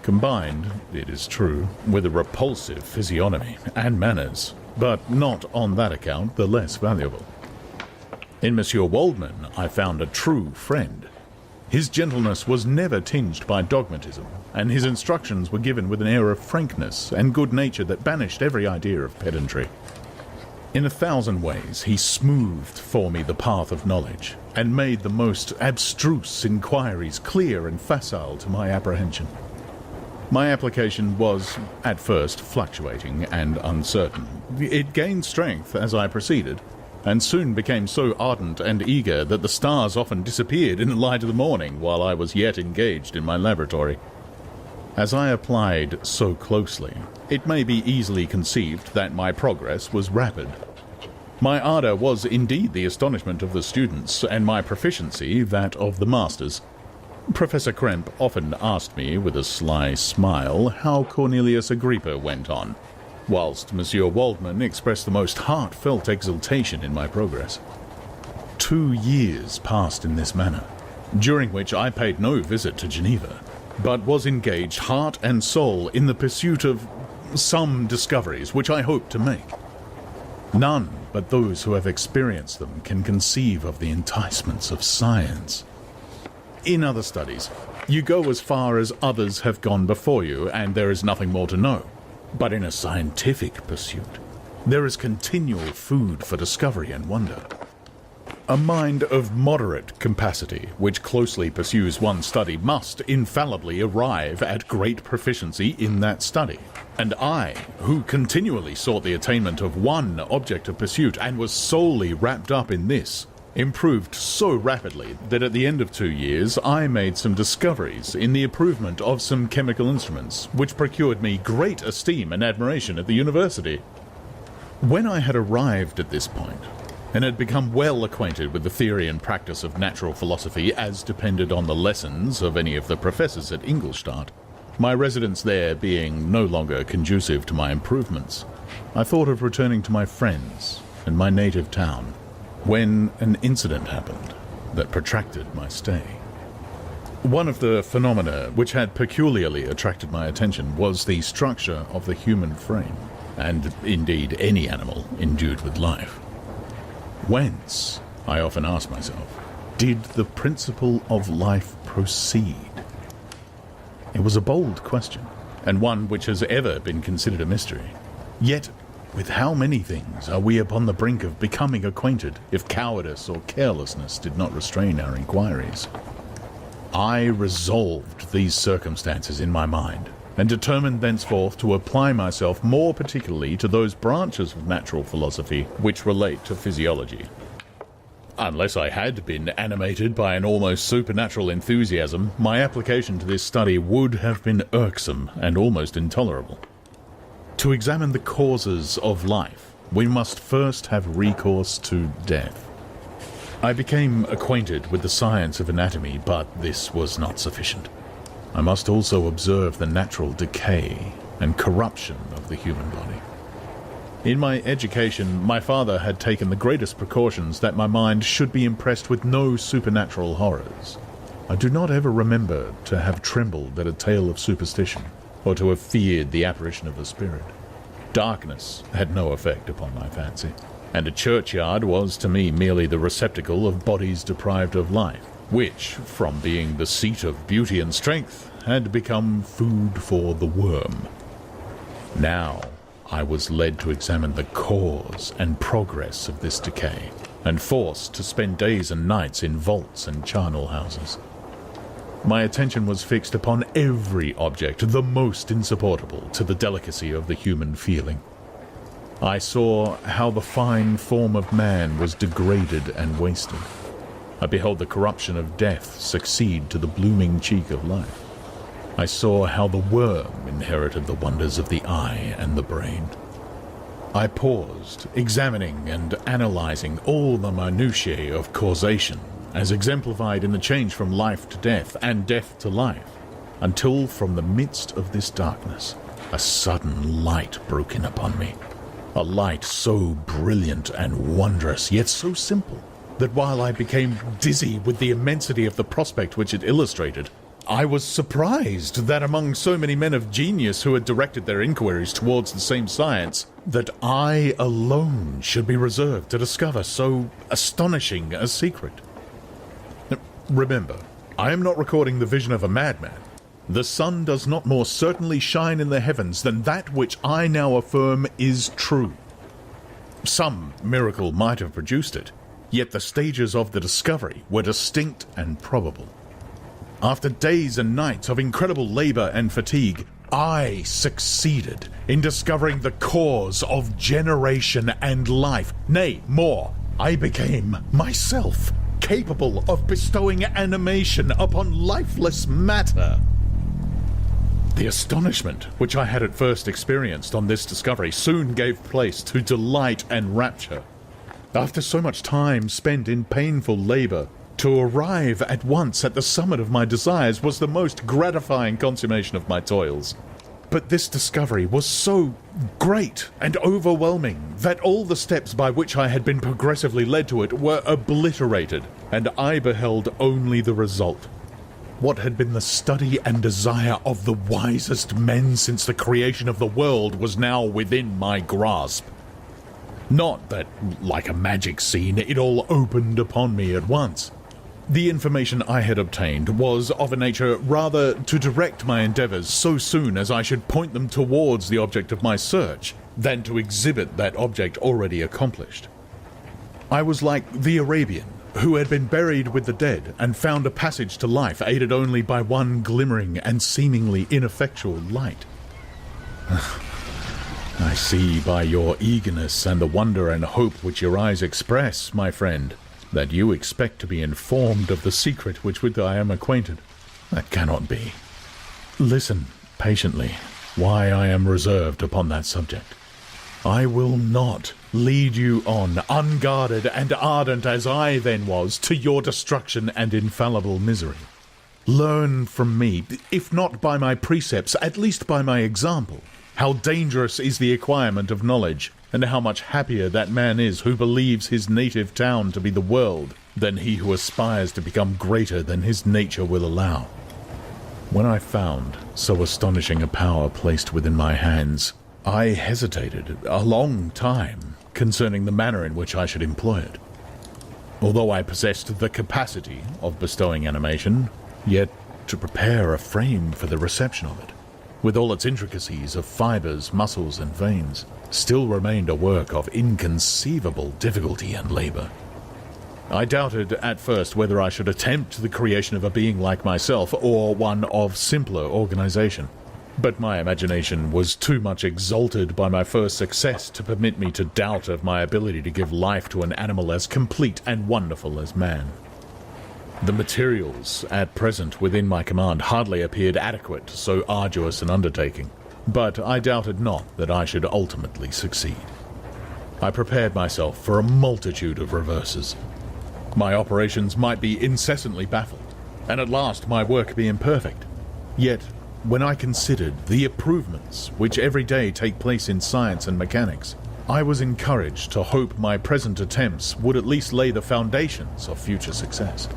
combined, it is true, with a repulsive physiognomy and manners, but not on that account the less valuable. In Monsieur Waldman I found a true friend. His gentleness was never tinged by dogmatism, and his instructions were given with an air of frankness and good nature that banished every idea of pedantry. In 1,000 ways he smoothed for me the path of knowledge, and made the most abstruse inquiries clear and facile to my apprehension. My application was, at first, fluctuating and uncertain. It gained strength as I proceeded, and soon became so ardent and eager that the stars often disappeared in the light of the morning while I was yet engaged in my laboratory. As I applied so closely, it may be easily conceived that my progress was rapid. My ardor was indeed the astonishment of the students, and my proficiency that of the masters. Professor Kremp often asked me with a sly smile how Cornelius Agrippa went on, whilst Monsieur Waldman expressed the most heartfelt exultation in my progress. 2 years passed in this manner, during which I paid no visit to Geneva, but was engaged heart and soul in the pursuit of some discoveries which I hoped to make. None but those who have experienced them can conceive of the enticements of science. In other studies, you go as far as others have gone before you, and there is nothing more to know. But in a scientific pursuit, there is continual food for discovery and wonder. A mind of moderate capacity, which closely pursues one study, must infallibly arrive at great proficiency in that study. And I, who continually sought the attainment of one object of pursuit and was solely wrapped up in this, improved so rapidly that at the end of 2 years I made some discoveries in the improvement of some chemical instruments, which procured me great esteem and admiration at the university. When I had arrived at this point, and had become well acquainted with the theory and practice of natural philosophy as depended on the lessons of any of the professors at Ingolstadt, my residence there being no longer conducive to my improvements, I thought of returning to my friends and my native town, when an incident happened that protracted my stay. One of the phenomena which had peculiarly attracted my attention was the structure of the human frame, and indeed any animal endued with life. Whence, I often asked myself, did the principle of life proceed? It was a bold question, and one which has ever been considered a mystery. Yet, with how many things are we upon the brink of becoming acquainted if cowardice or carelessness did not restrain our inquiries? I resolved these circumstances in my mind, and determined thenceforth to apply myself more particularly to those branches of natural philosophy which relate to physiology. Unless I had been animated by an almost supernatural enthusiasm, my application to this study would have been irksome and almost intolerable. To examine the causes of life, we must first have recourse to death. I became acquainted with the science of anatomy, but this was not sufficient. I must also observe the natural decay and corruption of the human body. In my education, my father had taken the greatest precautions that my mind should be impressed with no supernatural horrors. I do not ever remember to have trembled at a tale of superstition, or to have feared the apparition of the spirit. Darkness had no effect upon my fancy, and a churchyard was to me merely the receptacle of bodies deprived of life, which, from being the seat of beauty and strength, had become food for the worm. Now I was led to examine the cause and progress of this decay, and forced to spend days and nights in vaults and charnel houses. My attention was fixed upon every object the most insupportable to the delicacy of the human feeling. I saw how the fine form of man was degraded and wasted. I beheld the corruption of death succeed to the blooming cheek of life. I saw how the worm inherited the wonders of the eye and the brain. I paused, examining and analyzing all the minutiae of causation, as exemplified in the change from life to death and death to life, until from the midst of this darkness a sudden light broke in upon me, a light so brilliant and wondrous, yet so simple, that while I became dizzy with the immensity of the prospect which it illustrated, I was surprised that among so many men of genius who had directed their inquiries towards the same science, that I alone should be reserved to discover so astonishing a secret. Remember, I am not recording the vision of a madman. The sun does not more certainly shine in the heavens than that which I now affirm is true. Some miracle might have produced it, yet the stages of the discovery were distinct and probable. After days and nights of incredible labor and fatigue, I succeeded in discovering the cause of generation and life, nay, more, I became, myself, capable of bestowing animation upon lifeless matter. The astonishment which I had at first experienced on this discovery soon gave place to delight and rapture. After so much time spent in painful labor, to arrive at once at the summit of my desires was the most gratifying consummation of my toils. But this discovery was so great and overwhelming that all the steps by which I had been progressively led to it were obliterated, and I beheld only the result. What had been the study and desire of the wisest men since the creation of the world was now within my grasp. Not that, like a magic scene, it all opened upon me at once. The information I had obtained was of a nature rather to direct my endeavors so soon as I should point them towards the object of my search, than to exhibit that object already accomplished. I was like the Arabian, who had been buried with the dead and found a passage to life aided only by one glimmering and seemingly ineffectual light. I see by your eagerness and the wonder and hope which your eyes express, my friend, that you expect to be informed of the secret with I am acquainted. That cannot be. Listen patiently why I am reserved upon that subject. I will not lead you on, unguarded and ardent as I then was, to your destruction and infallible misery. Learn from me, if not by my precepts, at least by my example, how dangerous is the acquirement of knowledge, and how much happier that man is who believes his native town to be the world than he who aspires to become greater than his nature will allow. When I found so astonishing a power placed within my hands, I hesitated a long time concerning the manner in which I should employ it. Although I possessed the capacity of bestowing animation, yet to prepare a frame for the reception of it, with all its intricacies of fibers, muscles, and veins, still remained a work of inconceivable difficulty and labor. I doubted at first whether I should attempt the creation of a being like myself or one of simpler organization, but my imagination was too much exalted by my first success to permit me to doubt of my ability to give life to an animal as complete and wonderful as man. The materials at present within my command hardly appeared adequate to so arduous an undertaking, but I doubted not that I should ultimately succeed. I prepared myself for a multitude of reverses. My operations might be incessantly baffled, and at last my work be imperfect. Yet, when I considered the improvements which every day take place in science and mechanics, I was encouraged to hope my present attempts would at least lay the foundations of future success.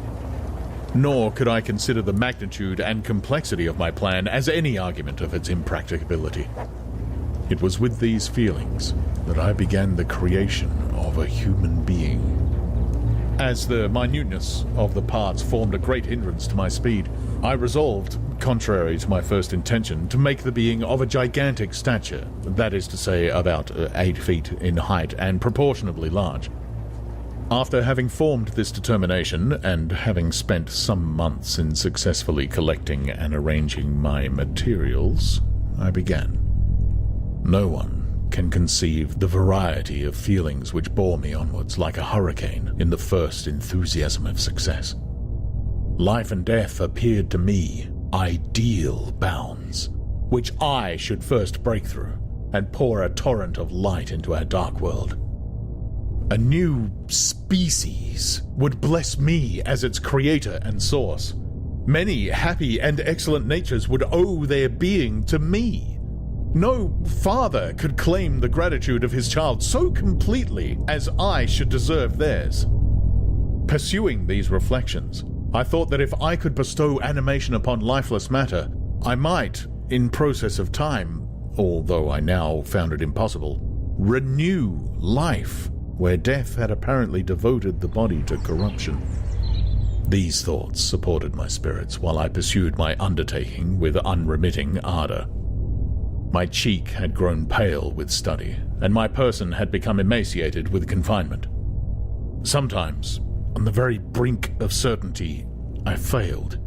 Nor could I consider the magnitude and complexity of my plan as any argument of its impracticability. It was with these feelings that I began the creation of a human being. As the minuteness of the parts formed a great hindrance to my speed, I resolved, contrary to my first intention, to make the being of a gigantic stature, that is to say, about 8 feet in height and proportionably large. After having formed this determination, and having spent some months in successfully collecting and arranging my materials, I began. No one can conceive the variety of feelings which bore me onwards like a hurricane in the first enthusiasm of success. Life and death appeared to me ideal bounds, which I should first break through and pour a torrent of light into our dark world. A new species would bless me as its creator and source. Many happy and excellent natures would owe their being to me. No father could claim the gratitude of his child so completely as I should deserve theirs. Pursuing these reflections, I thought that if I could bestow animation upon lifeless matter, I might, in process of time, although I now found it impossible, renew life where death had apparently devoted the body to corruption. These thoughts supported my spirits while I pursued my undertaking with unremitting ardor. My cheek had grown pale with study, and my person had become emaciated with confinement. Sometimes, on the very brink of certainty, I failed.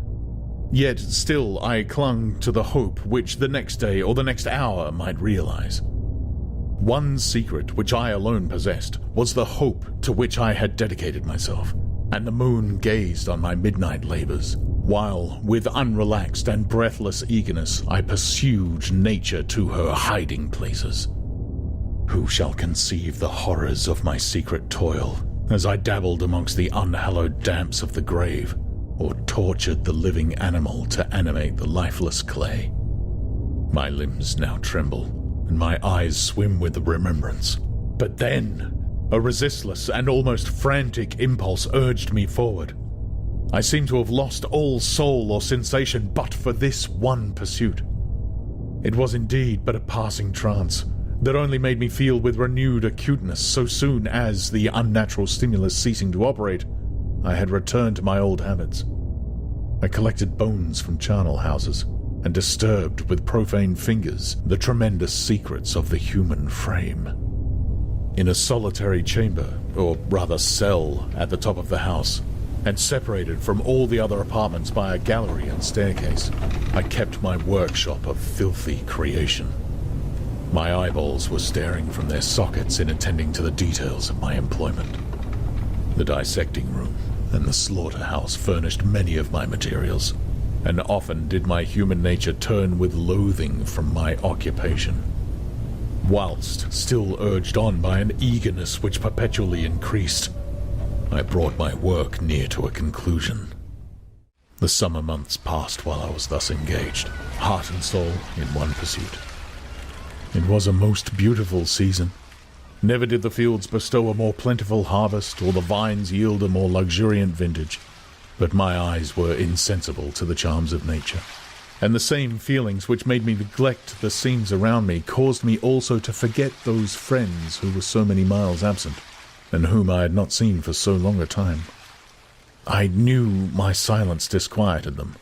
Yet still I clung to the hope which the next day or the next hour might realize. One secret which I alone possessed was the hope to which I had dedicated myself, and the moon gazed on my midnight labors, while, with unrelaxed and breathless eagerness, I pursued nature to her hiding places. Who shall conceive the horrors of my secret toil, as I dabbled amongst the unhallowed damps of the grave, or tortured the living animal to animate the lifeless clay? My limbs now tremble, and my eyes swim with the remembrance. But then, a resistless and almost frantic impulse urged me forward. I seemed to have lost all soul or sensation but for this one pursuit. It was indeed but a passing trance that only made me feel with renewed acuteness so soon as, the unnatural stimulus ceasing to operate, I had returned to my old habits. I collected bones from charnel houses and disturbed with profane fingers the tremendous secrets of the human frame. In a solitary chamber, or rather cell, at the top of the house, and separated from all the other apartments by a gallery and staircase, I kept my workshop of filthy creation. My eyeballs were staring from their sockets in attending to the details of my employment. The dissecting room and the slaughterhouse furnished many of my materials, and often did my human nature turn with loathing from my occupation. Whilst, still urged on by an eagerness which perpetually increased, I brought my work near to a conclusion. The summer months passed while I was thus engaged, heart and soul in one pursuit. It was a most beautiful season. Never did the fields bestow a more plentiful harvest, or the vines yield a more luxuriant vintage, but my eyes were insensible to the charms of nature, and the same feelings which made me neglect the scenes around me caused me also to forget those friends who were so many miles absent, and whom I had not seen for so long a time. I knew my silence disquieted them,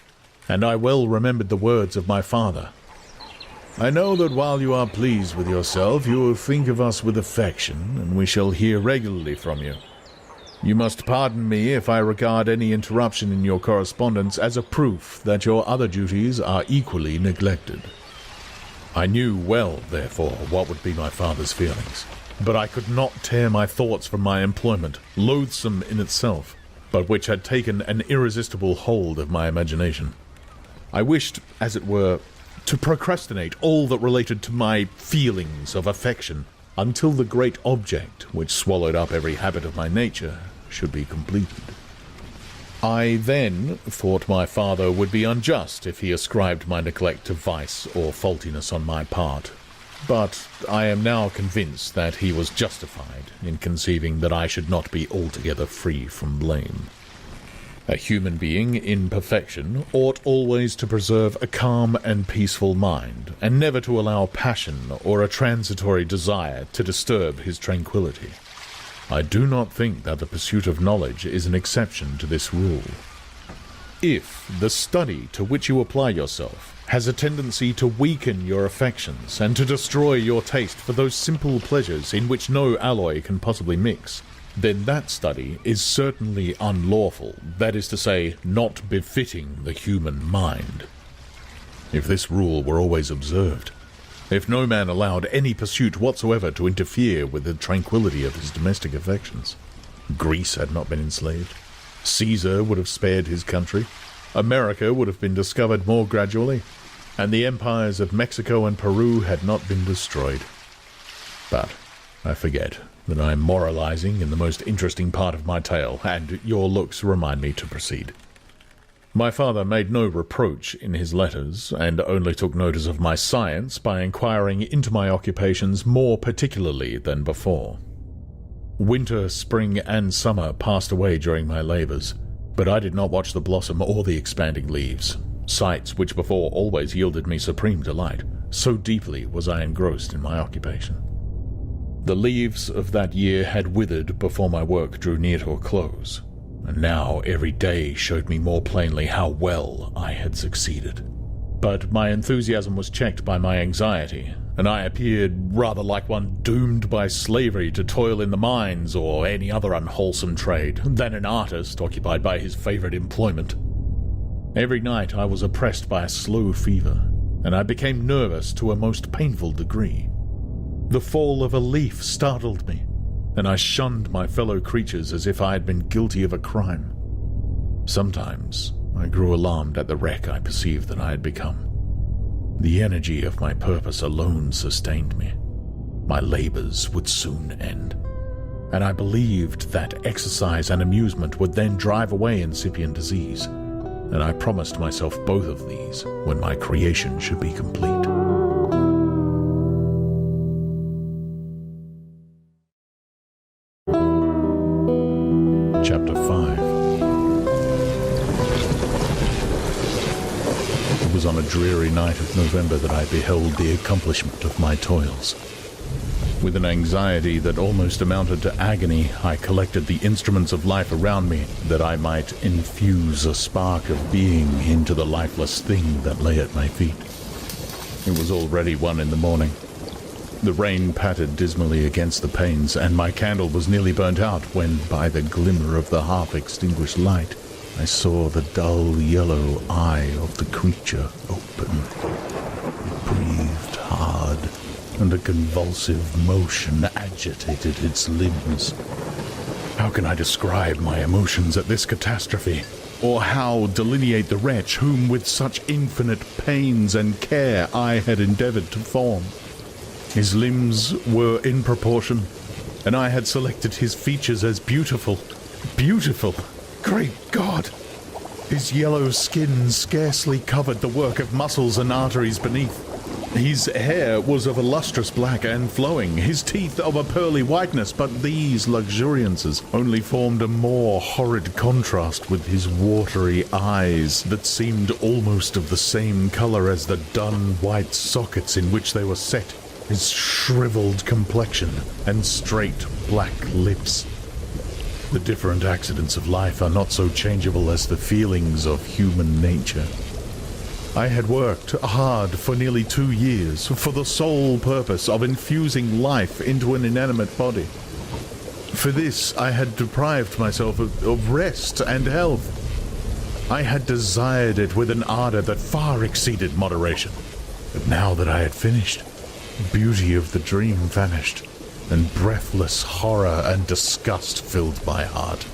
and I well remembered the words of my father. "I know that while you are pleased with yourself, you will think of us with affection, and we shall hear regularly from you. You must pardon me if I regard any interruption in your correspondence as a proof that your other duties are equally neglected." I knew well, therefore, what would be my father's feelings, but I could not tear my thoughts from my employment, loathsome in itself, but which had taken an irresistible hold of my imagination. I wished, as it were, to procrastinate all that related to my feelings of affection until the great object, which swallowed up every habit of my nature, should be completed. I then thought my father would be unjust if he ascribed my neglect to vice or faultiness on my part, but I am now convinced that he was justified in conceiving that I should not be altogether free from blame. A human being in perfection ought always to preserve a calm and peaceful mind, and never to allow passion or a transitory desire to disturb his tranquillity. I do not think that the pursuit of knowledge is an exception to this rule. If the study to which you apply yourself has a tendency to weaken your affections and to destroy your taste for those simple pleasures in which no alloy can possibly mix, then that study is certainly unlawful, that is to say, not befitting the human mind. If this rule were always observed, if no man allowed any pursuit whatsoever to interfere with the tranquillity of his domestic affections, Greece had not been enslaved, Caesar would have spared his country, America would have been discovered more gradually, and the empires of Mexico and Peru had not been destroyed. But I forget that I am moralizing in the most interesting part of my tale, and your looks remind me to proceed. My father made no reproach in his letters, and only took notice of my science by inquiring into my occupations more particularly than before. Winter, spring, and summer passed away during my labors, but I did not watch the blossom or the expanding leaves, sights which before always yielded me supreme delight, so deeply was I engrossed in my occupation. The leaves of that year had withered before my work drew near to a close, and now every day showed me more plainly how well I had succeeded. But my enthusiasm was checked by my anxiety, and I appeared rather like one doomed by slavery to toil in the mines or any other unwholesome trade than an artist occupied by his favorite employment. Every night I was oppressed by a slow fever, and I became nervous to a most painful degree. The fall of a leaf startled me, and I shunned my fellow creatures as if I had been guilty of a crime. Sometimes I grew alarmed at the wreck I perceived that I had become. The energy of my purpose alone sustained me. My labors would soon end, and I believed that exercise and amusement would then drive away incipient disease, and I promised myself both of these when my creation should be complete. Chapter 5. It was on a dreary night of November that I beheld the accomplishment of my toils. With an anxiety that almost amounted to agony, I collected the instruments of life around me that I might infuse a spark of being into the lifeless thing that lay at my feet. It was already 1 in the morning. The rain pattered dismally against the panes, and my candle was nearly burnt out when, by the glimmer of the half-extinguished light, I saw the dull yellow eye of the creature open. It breathed hard, and a convulsive motion agitated its limbs. How can I describe my emotions at this catastrophe, or how delineate the wretch whom with such infinite pains and care I had endeavored to form? His limbs were in proportion, and I had selected his features as beautiful. Beautiful! Great God! His yellow skin scarcely covered the work of muscles and arteries beneath. His hair was of a lustrous black and flowing, his teeth of a pearly whiteness, but these luxuriances only formed a more horrid contrast with his watery eyes that seemed almost of the same color as the dun white sockets in which they were set, his shriveled complexion and straight black lips. The different accidents of life are not so changeable as the feelings of human nature. I had worked hard for nearly 2 years for the sole purpose of infusing life into an inanimate body. For this I had deprived myself of rest and health. I had desired it with an ardor that far exceeded moderation. But now that I had finished, the beauty of the dream vanished, and breathless horror and disgust filled my heart.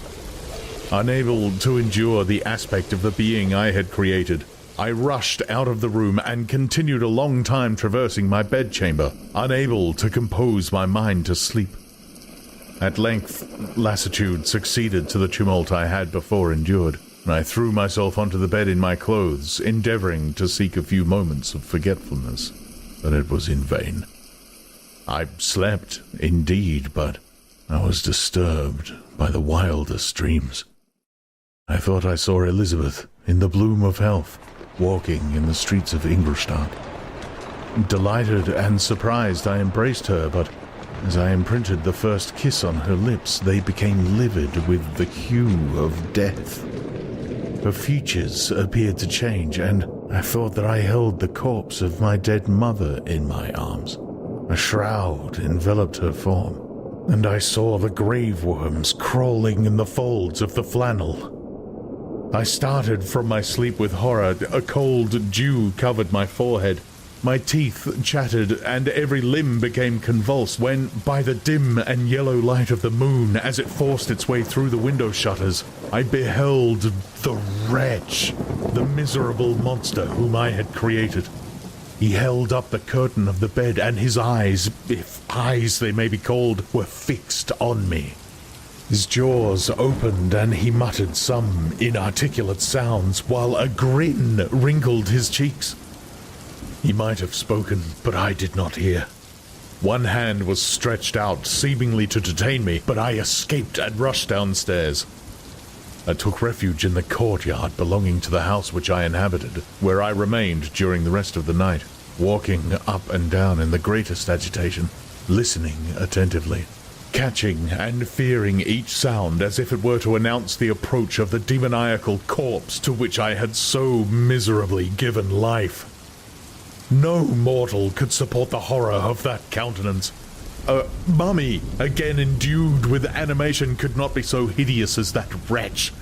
Unable to endure the aspect of the being I had created, I rushed out of the room and continued a long time traversing my bedchamber, unable to compose my mind to sleep. At length, lassitude succeeded to the tumult I had before endured, and I threw myself onto the bed in my clothes, endeavoring to seek a few moments of forgetfulness, but it was in vain. I slept, indeed, but I was disturbed by the wildest dreams. I thought I saw Elizabeth, in the bloom of health, walking in the streets of Ingolstadt. Delighted and surprised, I embraced her, but as I imprinted the first kiss on her lips, they became livid with the hue of death. Her features appeared to change, and I thought that I held the corpse of my dead mother in my arms. A shroud enveloped her form, and I saw the grave worms crawling in the folds of the flannel. I started from my sleep with horror. A cold dew covered my forehead. My teeth chattered, and every limb became convulsed when, by the dim and yellow light of the moon, as it forced its way through the window shutters, I beheld the wretch, the miserable monster whom I had created. He held up the curtain of the bed, and his eyes, if eyes they may be called, were fixed on me. His jaws opened, and he muttered some inarticulate sounds, while a grin wrinkled his cheeks. He might have spoken, but I did not hear. One hand was stretched out, seemingly to detain me, but I escaped and rushed downstairs. I took refuge in the courtyard belonging to the house which I inhabited, where I remained during the rest of the night, walking up and down in the greatest agitation, listening attentively, catching and fearing each sound as if it were to announce the approach of the demoniacal corpse to which I had so miserably given life. No mortal could support the horror of that countenance. A mummy, again endued with animation, could not be so hideous as that wretch.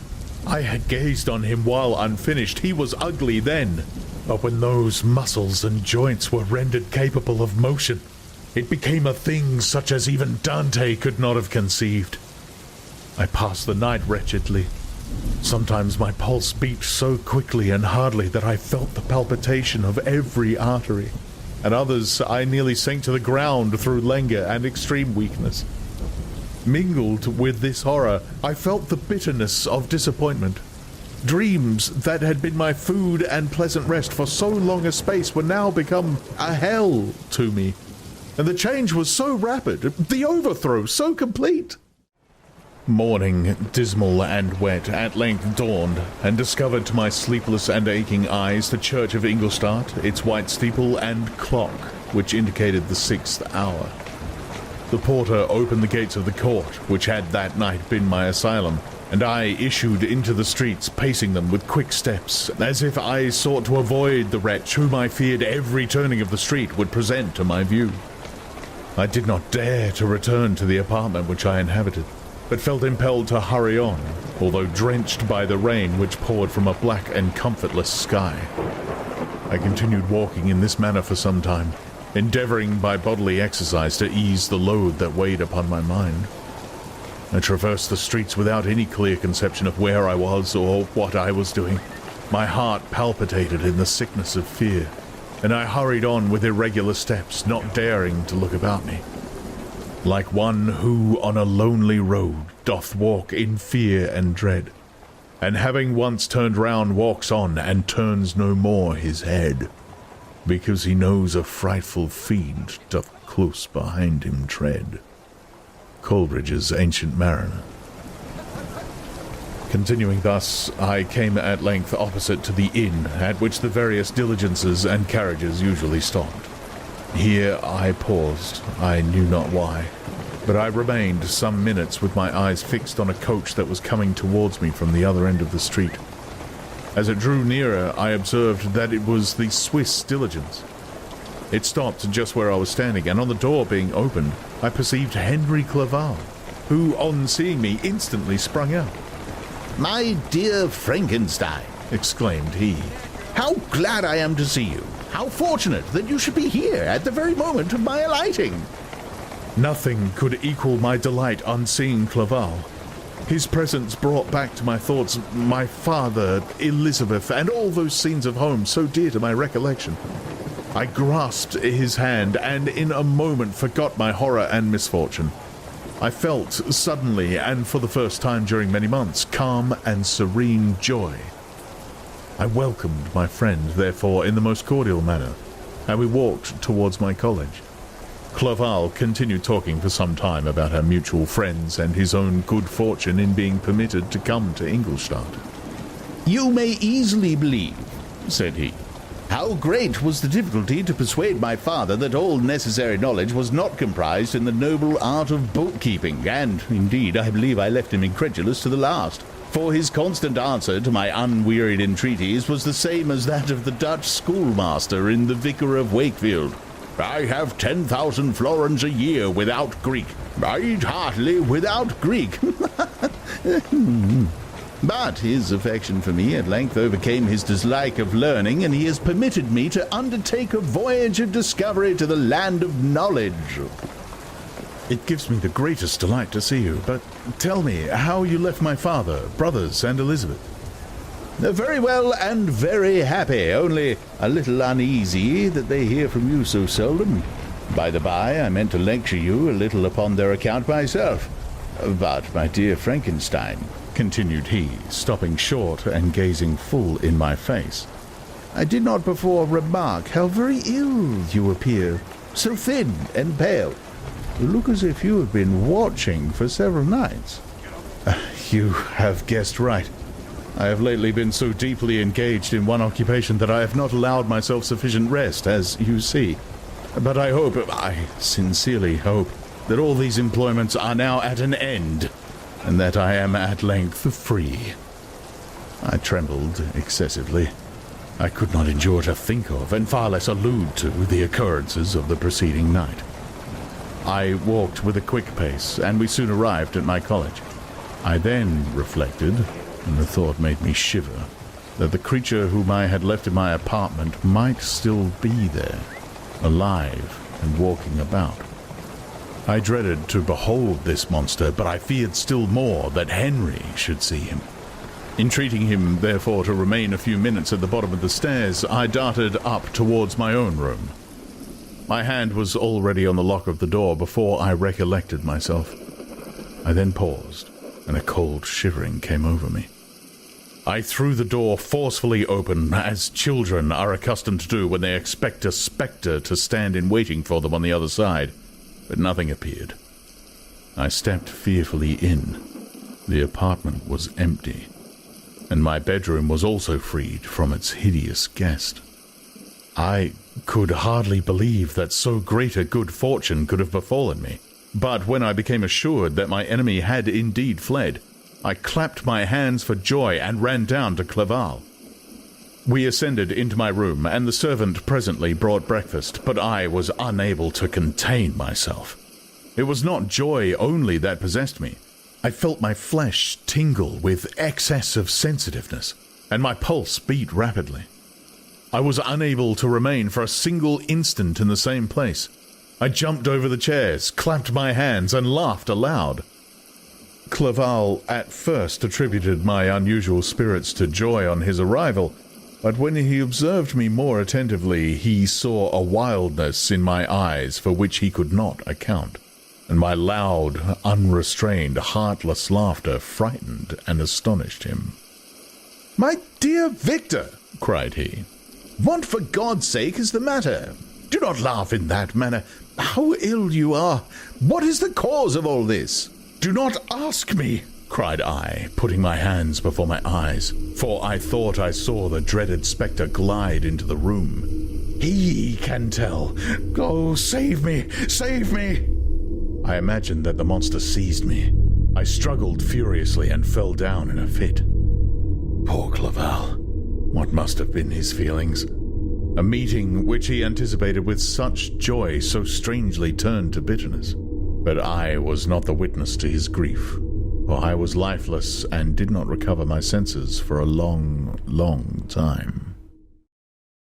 I had gazed on him while unfinished. He was ugly then, but when those muscles and joints were rendered capable of motion, It became a thing such as even Dante could not have conceived. I passed the night wretchedly. Sometimes my pulse beat so quickly and hardly that I felt the palpitation of every artery. At others, I nearly sank to the ground through languor and extreme weakness. Mingled with this horror, I felt the bitterness of disappointment. Dreams that had been my food and pleasant rest for so long a space were now become a hell to me. And the change was so rapid, the overthrow so complete. Morning, dismal and wet, at length dawned, and discovered to my sleepless and aching eyes the church of Ingolstadt, its white steeple and clock, which indicated the 6th hour. The porter opened the gates of the court, which had that night been my asylum, and I issued into the streets, pacing them with quick steps, as if I sought to avoid the wretch whom I feared every turning of the street would present to my view. I did not dare to return to the apartment which I inhabited, but felt impelled to hurry on, although drenched by the rain which poured from a black and comfortless sky. I continued walking in this manner for some time, endeavoring by bodily exercise to ease the load that weighed upon my mind. I traversed the streets without any clear conception of where I was or what I was doing. My heart palpitated in the sickness of fear, and I hurried on with irregular steps, not daring to look about me. Like one who on a lonely road doth walk in fear and dread, and having once turned round walks on and turns no more his head, because he knows a frightful fiend doth close behind him tread. Coleridge's Ancient Mariner. Continuing thus, I came at length opposite to the inn at which the various diligences and carriages usually stopped. Here I paused, I knew not why, but I remained some minutes with my eyes fixed on a coach that was coming towards me from the other end of the street. As it drew nearer, I observed that it was the Swiss diligence. It stopped just where I was standing, and on the door being opened, I perceived Henry Clerval, who, on seeing me, instantly sprung out. "My dear Frankenstein," exclaimed he, "how glad I am to see you! How fortunate that you should be here at the very moment of my alighting!" Nothing could equal my delight on seeing Clerval. His presence brought back to my thoughts my father, Elizabeth, and all those scenes of home so dear to my recollection. I grasped his hand, and in a moment forgot my horror and misfortune. I felt suddenly, and for the first time during many months, calm and serene joy. I welcomed my friend, therefore, in the most cordial manner, and we walked towards my college. Clerval continued talking for some time about our mutual friends and his own good fortune in being permitted to come to Ingolstadt. "You may easily believe," said he, "how great was the difficulty to persuade my father that all necessary knowledge was not comprised in the noble art of bookkeeping, and, indeed, I believe I left him incredulous to the last, for his constant answer to my unwearied entreaties was the same as that of the Dutch schoolmaster in The Vicar of Wakefield. 'I have 10,000 florins a year without Greek. I eat heartily without Greek.' But his affection for me at length overcame his dislike of learning, and he has permitted me to undertake a voyage of discovery to the land of knowledge." It gives me the greatest delight to see you, but tell me how you left my father, brothers, and Elizabeth. "Very well and very happy, only a little uneasy that they hear from you so seldom. By the by, I meant to lecture you a little upon their account myself. But, my dear Frankenstein," continued he, stopping short and gazing full in my face, "I did not before remark how very ill you appear, so thin and pale. You look as if you have been watching for several nights." You have guessed right. I have lately been so deeply engaged in one occupation that I have not allowed myself sufficient rest, as you see. But I sincerely hope, that all these employments are now at an end, and that I am at length free. I trembled excessively. I could not endure to think of, and far less allude to, the occurrences of the preceding night. I walked with a quick pace, and we soon arrived at my college. I then reflected, and the thought made me shiver, that the creature whom I had left in my apartment might still be there, alive and walking about. I dreaded to behold this monster, but I feared still more that Henry should see him. Entreating him, therefore, to remain a few minutes at the bottom of the stairs, I darted up towards my own room. My hand was already on the lock of the door before I recollected myself. I then paused, and a cold shivering came over me. I threw the door forcefully open, as children are accustomed to do when they expect a spectre to stand in waiting for them on the other side, but nothing appeared. I stepped fearfully in. The apartment was empty, and my bedroom was also freed from its hideous guest. I could hardly believe that so great a good fortune could have befallen me, but when I became assured that my enemy had indeed fled, I clapped my hands for joy and ran down to Clerval. We ascended into my room, and the servant presently brought breakfast, but I was unable to contain myself. It was not joy only that possessed me. I felt my flesh tingle with excess of sensitiveness, and my pulse beat rapidly. I was unable to remain for a single instant in the same place. I jumped over the chairs, clapped my hands, and laughed aloud. Clerval at first attributed my unusual spirits to joy on his arrival, but when he observed me more attentively, he saw a wildness in my eyes for which he could not account, and my loud, unrestrained, heartless laughter frightened and astonished him. "My dear Victor," cried he, "what for God's sake is the matter? Do not laugh in that manner. How ill you are! What is the cause of all this?" "Do not ask me," cried I, putting my hands before my eyes, for I thought I saw the dreaded spectre glide into the room. "He can tell. Oh, save me! Save me!" I imagined that the monster seized me. I struggled furiously and fell down in a fit. Poor Clerval. What must have been his feelings? A meeting which he anticipated with such joy so strangely turned to bitterness. But I was not the witness to his grief, for I was lifeless and did not recover my senses for a long, long time.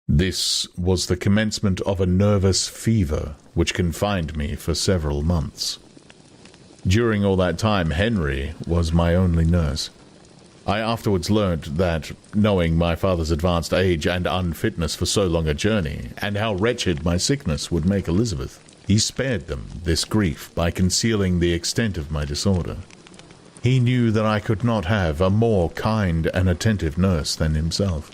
This was the commencement of a nervous fever which confined me for several months. During all that time, Henry was my only nurse. I afterwards learnt that, knowing my father's advanced age and unfitness for so long a journey, and how wretched my sickness would make Elizabeth, he spared them this grief by concealing the extent of my disorder. He knew that I could not have a more kind and attentive nurse than himself,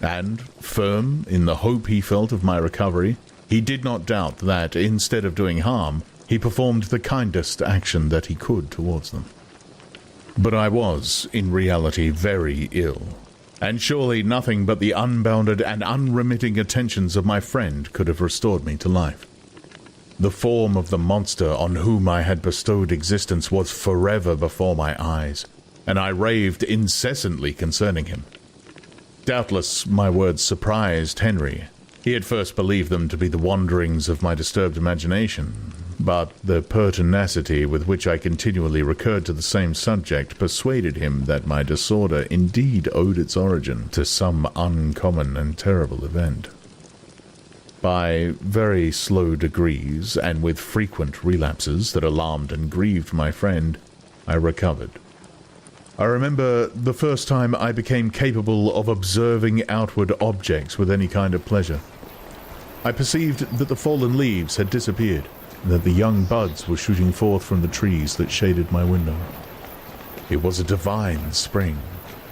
and, firm in the hope he felt of my recovery, he did not doubt that, instead of doing harm, he performed the kindest action that he could towards them. But I was, in reality, very ill, and surely nothing but the unbounded and unremitting attentions of my friend could have restored me to life. The form of the monster on whom I had bestowed existence was forever before my eyes, and I raved incessantly concerning him. Doubtless my words surprised Henry. He had first believed them to be the wanderings of my disturbed imagination, but the pertinacity with which I continually recurred to the same subject persuaded him that my disorder indeed owed its origin to some uncommon and terrible event. By very slow degrees, and with frequent relapses that alarmed and grieved my friend, I recovered. I remember the first time I became capable of observing outward objects with any kind of pleasure. I perceived that the fallen leaves had disappeared, and that the young buds were shooting forth from the trees that shaded my window. It was a divine spring,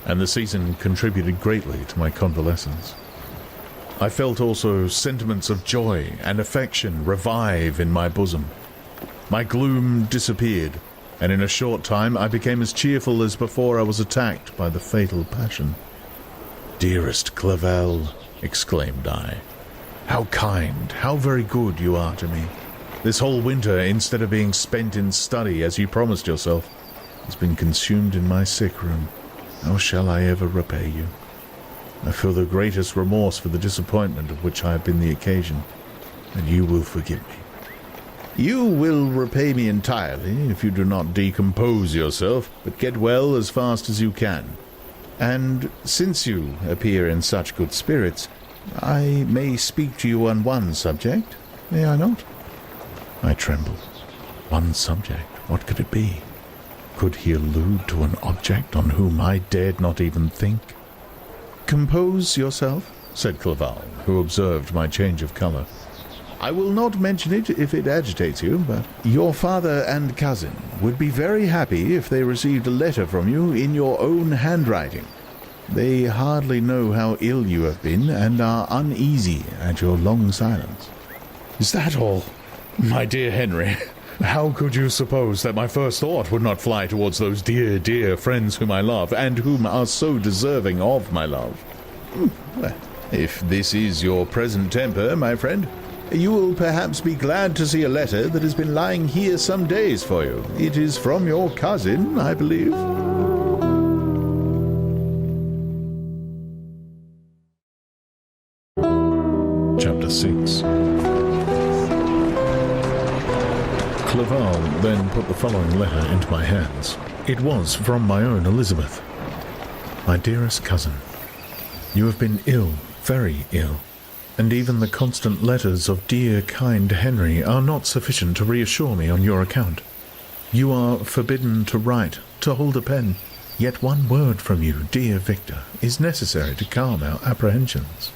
and the season contributed greatly to my convalescence. I felt also sentiments of joy and affection revive in my bosom. My gloom disappeared, and in a short time I became as cheerful as before I was attacked by the fatal passion. "Dearest Clerval," exclaimed I, "how kind, how very good you are to me. This whole winter, instead of being spent in study as you promised yourself, has been consumed in my sick room. How shall I ever repay you? I feel the greatest remorse for the disappointment of which I have been the occasion, and you will forgive me." "You will repay me entirely if you do not decompose yourself, but get well as fast as you can. And since you appear in such good spirits, I may speak to you on one subject, may I not?" I trembled. one subject. What could it be? Could he allude to an object on whom I dared not even think? "Compose yourself," said Clerval, who observed my change of colour. "I will not mention it if it agitates you, but your father and cousin would be very happy if they received a letter from you in your own handwriting. They hardly know how ill you have been, and are uneasy at your long silence." "Is that all? My dear Henry, how could you suppose that my first thought would not fly towards those dear, dear friends whom I love, and whom are so deserving of my love?" "Well, if this is your present temper, my friend, you will perhaps be glad to see a letter that has been lying here some days for you. It is from your cousin, I believe." Chapter 6. Clerval then put the following letter into my hands. It was from my own Elizabeth. "My dearest cousin, you have been ill, very ill, and even the constant letters of dear, kind Henry are not sufficient to reassure me on your account. You are forbidden to write, to hold a pen, yet one word from you, dear Victor, is necessary to calm our apprehensions.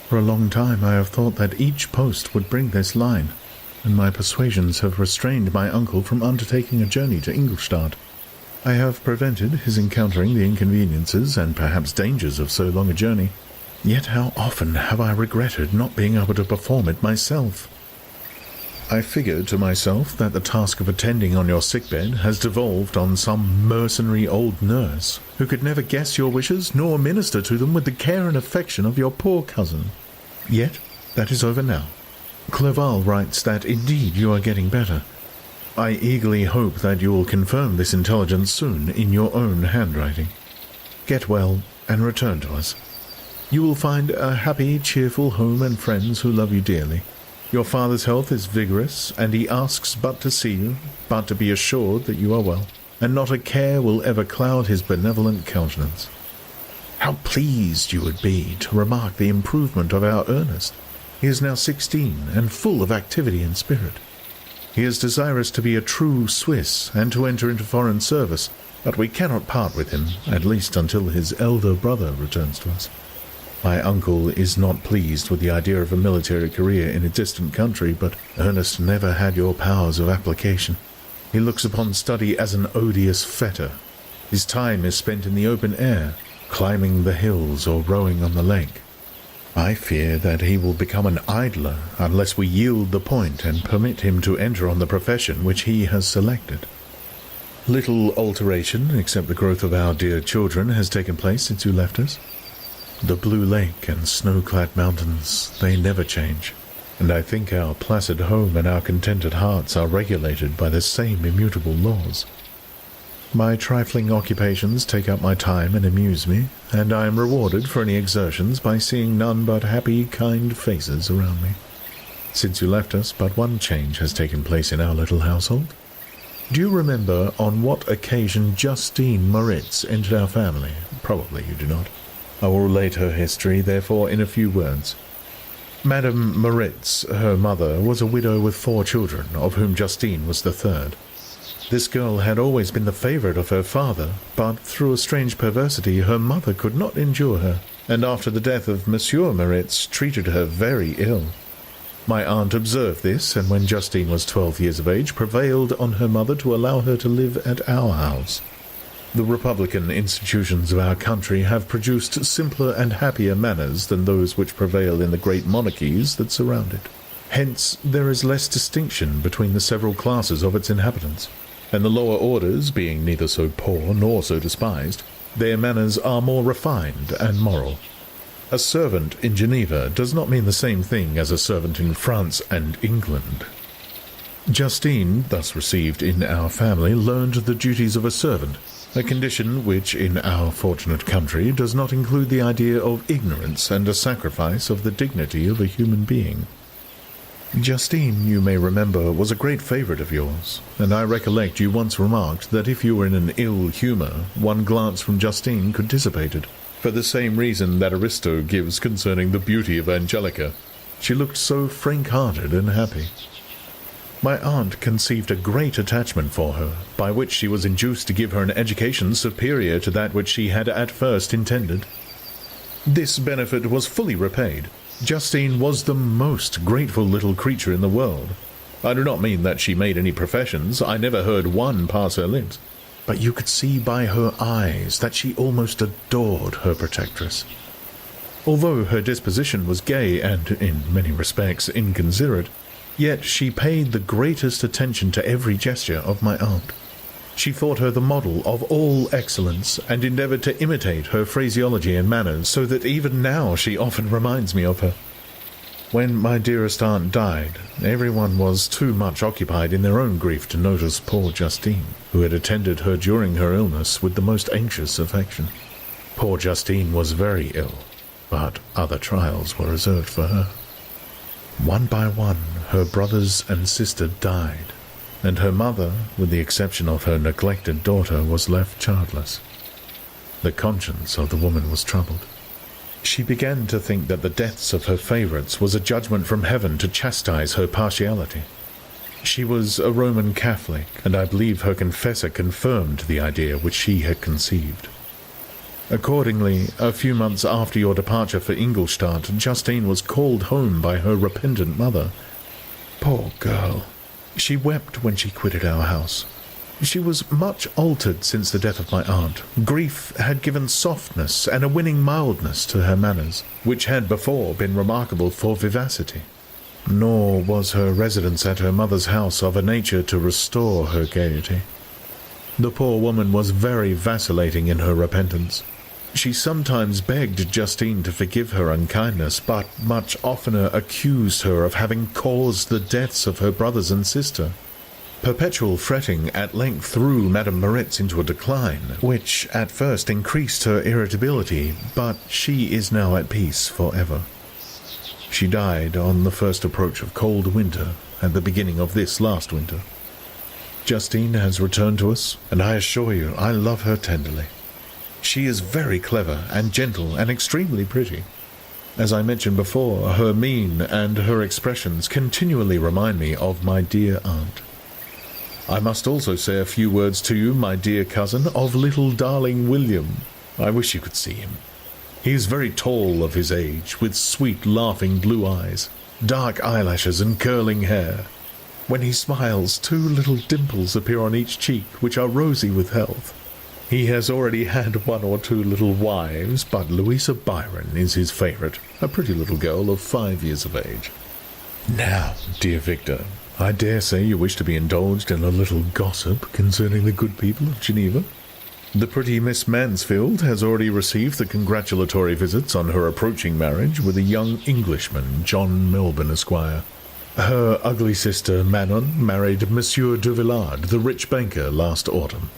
For a long time I have thought that each post would bring this line, and my persuasions have restrained my uncle from undertaking a journey to Ingolstadt. I have prevented his encountering the inconveniences and perhaps dangers of so long a journey, yet how often have I regretted not being able to perform it myself. I figure to myself that the task of attending on your sickbed has devolved on some mercenary old nurse, who could never guess your wishes nor minister to them with the care and affection of your poor cousin. Yet that is over now. Clerval writes that indeed you are getting better. I eagerly hope that you will confirm this intelligence soon in your own handwriting. Get well and return to us. You will find a happy, cheerful home and friends who love you dearly. Your father's health is vigorous, and he asks but to see you, but to be assured that you are well, and not a care will ever cloud his benevolent countenance. How pleased you would be to remark the improvement of our Ernest. He is now 16, and full of activity and spirit. He is desirous to be a true Swiss, and to enter into foreign service, but we cannot part with him, at least until his elder brother returns to us. My uncle is not pleased with the idea of a military career in a distant country, but Ernest never had your powers of application. He looks upon study as an odious fetter. His time is spent in the open air, climbing the hills or rowing on the lake. I fear that he will become an idler unless we yield the point and permit him to enter on the profession which he has selected. Little alteration, except the growth of our dear children, has taken place since you left us. The blue lake and snow-clad mountains, they never change, and I think our placid home and our contented hearts are regulated by the same immutable laws. My trifling occupations take up my time and amuse me, and I am rewarded for any exertions by seeing none but happy, kind faces around me. Since you left us, but one change has taken place in our little household. Do you remember on what occasion Justine Moritz entered our family? Probably you do not. I will relate her history, therefore, in a few words. Madame Moritz, her mother, was a widow with 4 children, of whom Justine was the third. This girl had always been the favourite of her father, but through a strange perversity her mother could not endure her, and after the death of Monsieur Moritz treated her very ill. My aunt observed this, and when Justine was 12 years of age, prevailed on her mother to allow her to live at our house. The republican institutions of our country have produced simpler and happier manners than those which prevail in the great monarchies that surround it. Hence there is less distinction between the several classes of its inhabitants, and the lower orders, being neither so poor nor so despised, their manners are more refined and moral. A servant in Geneva does not mean the same thing as a servant in France and England. Justine, thus received in our family, learned the duties of a servant, a condition which, in our fortunate country, does not include the idea of ignorance and a sacrifice of the dignity of a human being. Justine, you may remember, was a great favourite of yours, and I recollect you once remarked that if you were in an ill humour, one glance from Justine could dissipate it, for the same reason that Aristo gives concerning the beauty of Angelica. She looked so frank-hearted and happy. My aunt conceived a great attachment for her, by which she was induced to give her an education superior to that which she had at first intended. This benefit was fully repaid. Justine was the most grateful little creature in the world. I do not mean that she made any professions, I never heard one pass her lips, but you could see by her eyes that she almost adored her protectress. Although her disposition was gay and, in many respects, inconsiderate, yet she paid the greatest attention to every gesture of my aunt. She thought her the model of all excellence, and endeavoured to imitate her phraseology and manners, so that even now she often reminds me of her. When my dearest aunt died, everyone was too much occupied in their own grief to notice poor Justine, who had attended her during her illness with the most anxious affection. Poor Justine was very ill, but other trials were reserved for her. One by one, her brothers and sister died, and her mother, with the exception of her neglected daughter, was left childless. The conscience of the woman was troubled. She began to think that the deaths of her favourites was a judgment from heaven to chastise her partiality. She was a Roman Catholic, and I believe her confessor confirmed the idea which she had conceived. Accordingly, a few months after your departure for Ingolstadt, Justine was called home by her repentant mother. Poor girl! She wept when she quitted our house. She was much altered since the death of my aunt. Grief had given softness and a winning mildness to her manners, which had before been remarkable for vivacity. Nor was her residence at her mother's house of a nature to restore her gaiety. The poor woman was very vacillating in her repentance. She sometimes begged Justine to forgive her unkindness, but much oftener accused her of having caused the deaths of her brothers and sister. Perpetual fretting at length threw Madame Moritz into a decline, which at first increased her irritability, but she is now at peace forever. She died on the first approach of cold winter, at the beginning of this last winter. Justine has returned to us, and I assure you I love her tenderly. She is very clever and gentle and extremely pretty. As I mentioned before, her mien and her expressions continually remind me of my dear aunt. I must also say a few words to you, my dear cousin, of little darling William. I wish you could see him. He is very tall of his age, with sweet laughing blue eyes, dark eyelashes and curling hair. When he smiles, 2 little dimples appear on each cheek, which are rosy with health. He has already had 1 or 2 little wives, but Louisa Byron is his favourite, a pretty little girl of 5 years of age. Now, dear Victor, I dare say you wish to be indulged in a little gossip concerning the good people of Geneva. The pretty Miss Mansfield has already received the congratulatory visits on her approaching marriage with a young Englishman, John Melbourne, Esquire. Her ugly sister Manon married Monsieur de Villard, the rich banker, last autumn.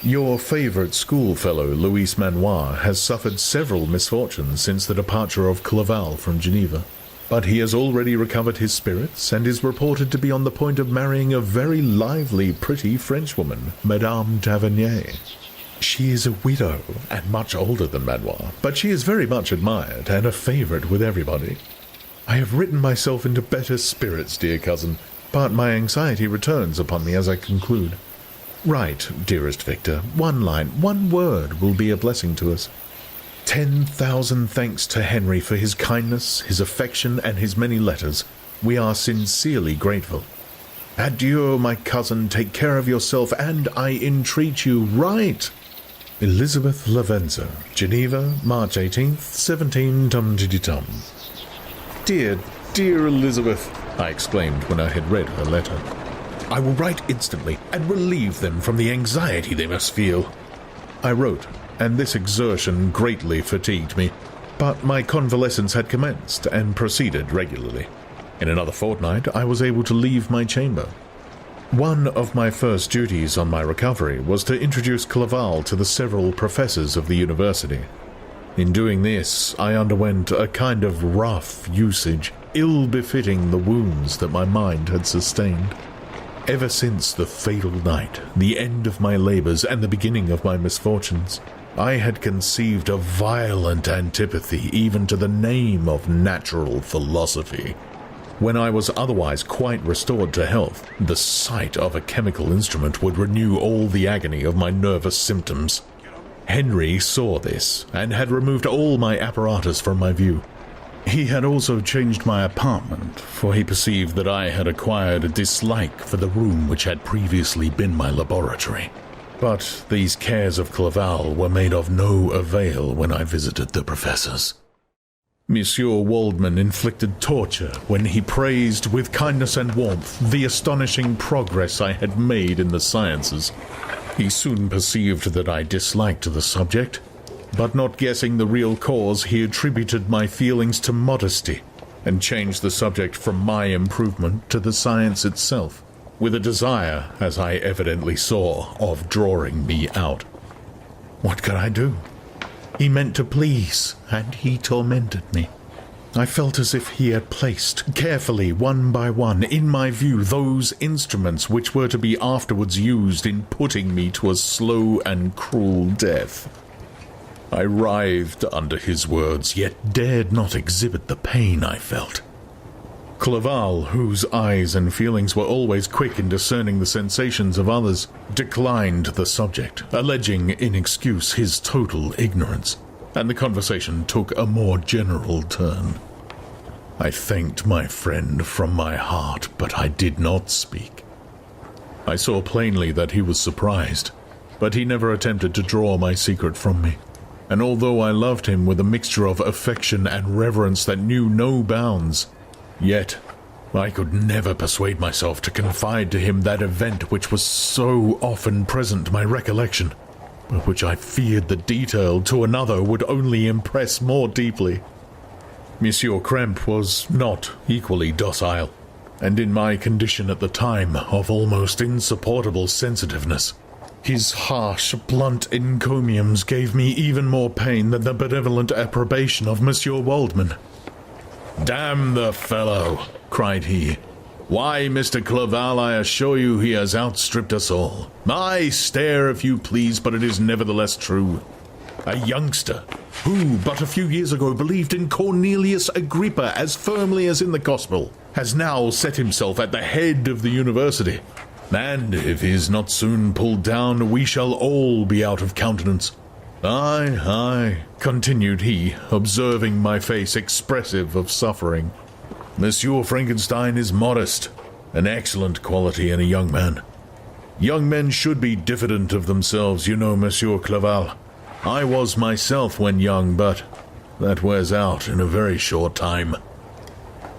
Your favourite schoolfellow, Louis Manoir, has suffered several misfortunes since the departure of Clerval from Geneva. But he has already recovered his spirits, and is reported to be on the point of marrying a very lively, pretty Frenchwoman, Madame Tavernier. She is a widow, and much older than Manoir, but she is very much admired, and a favourite with everybody. I have written myself into better spirits, dear cousin, but my anxiety returns upon me as I conclude. Write, dearest Victor, 1 line, 1 word will be a blessing to us. 10,000 thanks to Henry for his kindness, his affection, and his many letters. We are sincerely grateful. Adieu, my cousin, take care of yourself, and I entreat you, write. Elizabeth Lavenza, Geneva, March 18th, 17 tum-tiddy-tum. Dear, dear Elizabeth, I exclaimed when I had read her letter. I will write instantly, and relieve them from the anxiety they must feel. I wrote, and this exertion greatly fatigued me, but my convalescence had commenced and proceeded regularly. In another fortnight I was able to leave my chamber. One of my first duties on my recovery was to introduce Clerval to the several professors of the university. In doing this, I underwent a kind of rough usage, ill-befitting the wounds that my mind had sustained. Ever since the fatal night, the end of my labours and the beginning of my misfortunes, I had conceived a violent antipathy even to the name of natural philosophy. when I was otherwise quite restored to health, the sight of a chemical instrument would renew all the agony of my nervous symptoms. Henry saw this, and had removed all my apparatus from my view. He had also changed my apartment, for he perceived that I had acquired a dislike for the room which had previously been my laboratory. But these cares of Clerval were made of no avail when I visited the professors. Monsieur Waldman inflicted torture when he praised with kindness and warmth the astonishing progress I had made in the sciences. He soon perceived that I disliked the subject, but not guessing the real cause, he attributed my feelings to modesty, and changed the subject from my improvement to the science itself, with a desire, as I evidently saw, of drawing me out. What could I do? He meant to please, and he tormented me. I felt as if he had placed, carefully, one by one, in my view, those instruments which were to be afterwards used in putting me to a slow and cruel death. I writhed under his words, yet dared not exhibit the pain I felt. Clerval, whose eyes and feelings were always quick in discerning the sensations of others, declined the subject, alleging in excuse his total ignorance, and the conversation took a more general turn. I thanked my friend from my heart, but I did not speak. I saw plainly that he was surprised, but he never attempted to draw my secret from me. And although I loved him with a mixture of affection and reverence that knew no bounds, yet I could never persuade myself to confide to him that event which was so often present to my recollection, but which I feared the detail to another would only impress more deeply. Monsieur Krempe was not equally docile, and in my condition at the time of almost insupportable sensitiveness, his harsh, blunt encomiums gave me even more pain than the benevolent approbation of Monsieur Waldman. "Damn the fellow!" cried he. "Why, Mr. Clerval, I assure you he has outstripped us all. I stare, if you please, but it is nevertheless true. A youngster, who but a few years ago believed in Cornelius Agrippa as firmly as in the gospel, has now set himself at the head of the university. And if he is not soon pulled down, we shall all be out of countenance. Aye, aye," continued he, observing my face expressive of suffering. "Monsieur Frankenstein is modest, an excellent quality in a young man. Young men should be diffident of themselves, you know, Monsieur Clerval. I was myself when young, but that wears out in a very short time."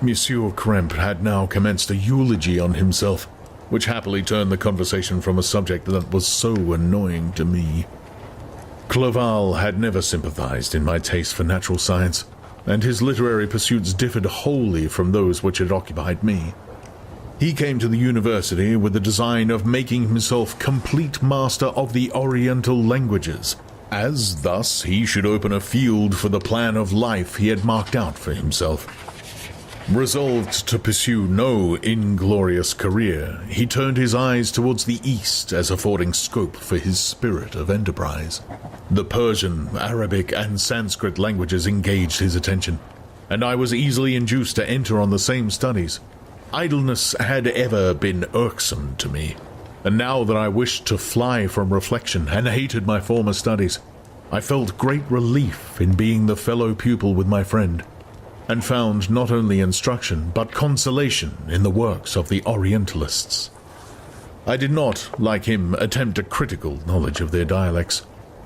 Monsieur Krempe had now commenced a eulogy on himself, which happily turned the conversation from a subject that was so annoying to me. Clerval had never sympathized in my taste for natural science, and his literary pursuits differed wholly from those which had occupied me. He came to the university with the design of making himself complete master of the Oriental languages, as thus he should open a field for the plan of life he had marked out for himself. Resolved to pursue no inglorious career, he turned his eyes towards the east as affording scope for his spirit of enterprise. The Persian, Arabic, and Sanskrit languages engaged his attention, and I was easily induced to enter on the same studies. Idleness had ever been irksome to me, and now that I wished to fly from reflection and hated my former studies, I felt great relief in being the fellow pupil with my friend, and found not only instruction but consolation in the works of the Orientalists. I did not, like him, attempt a critical knowledge of their dialects,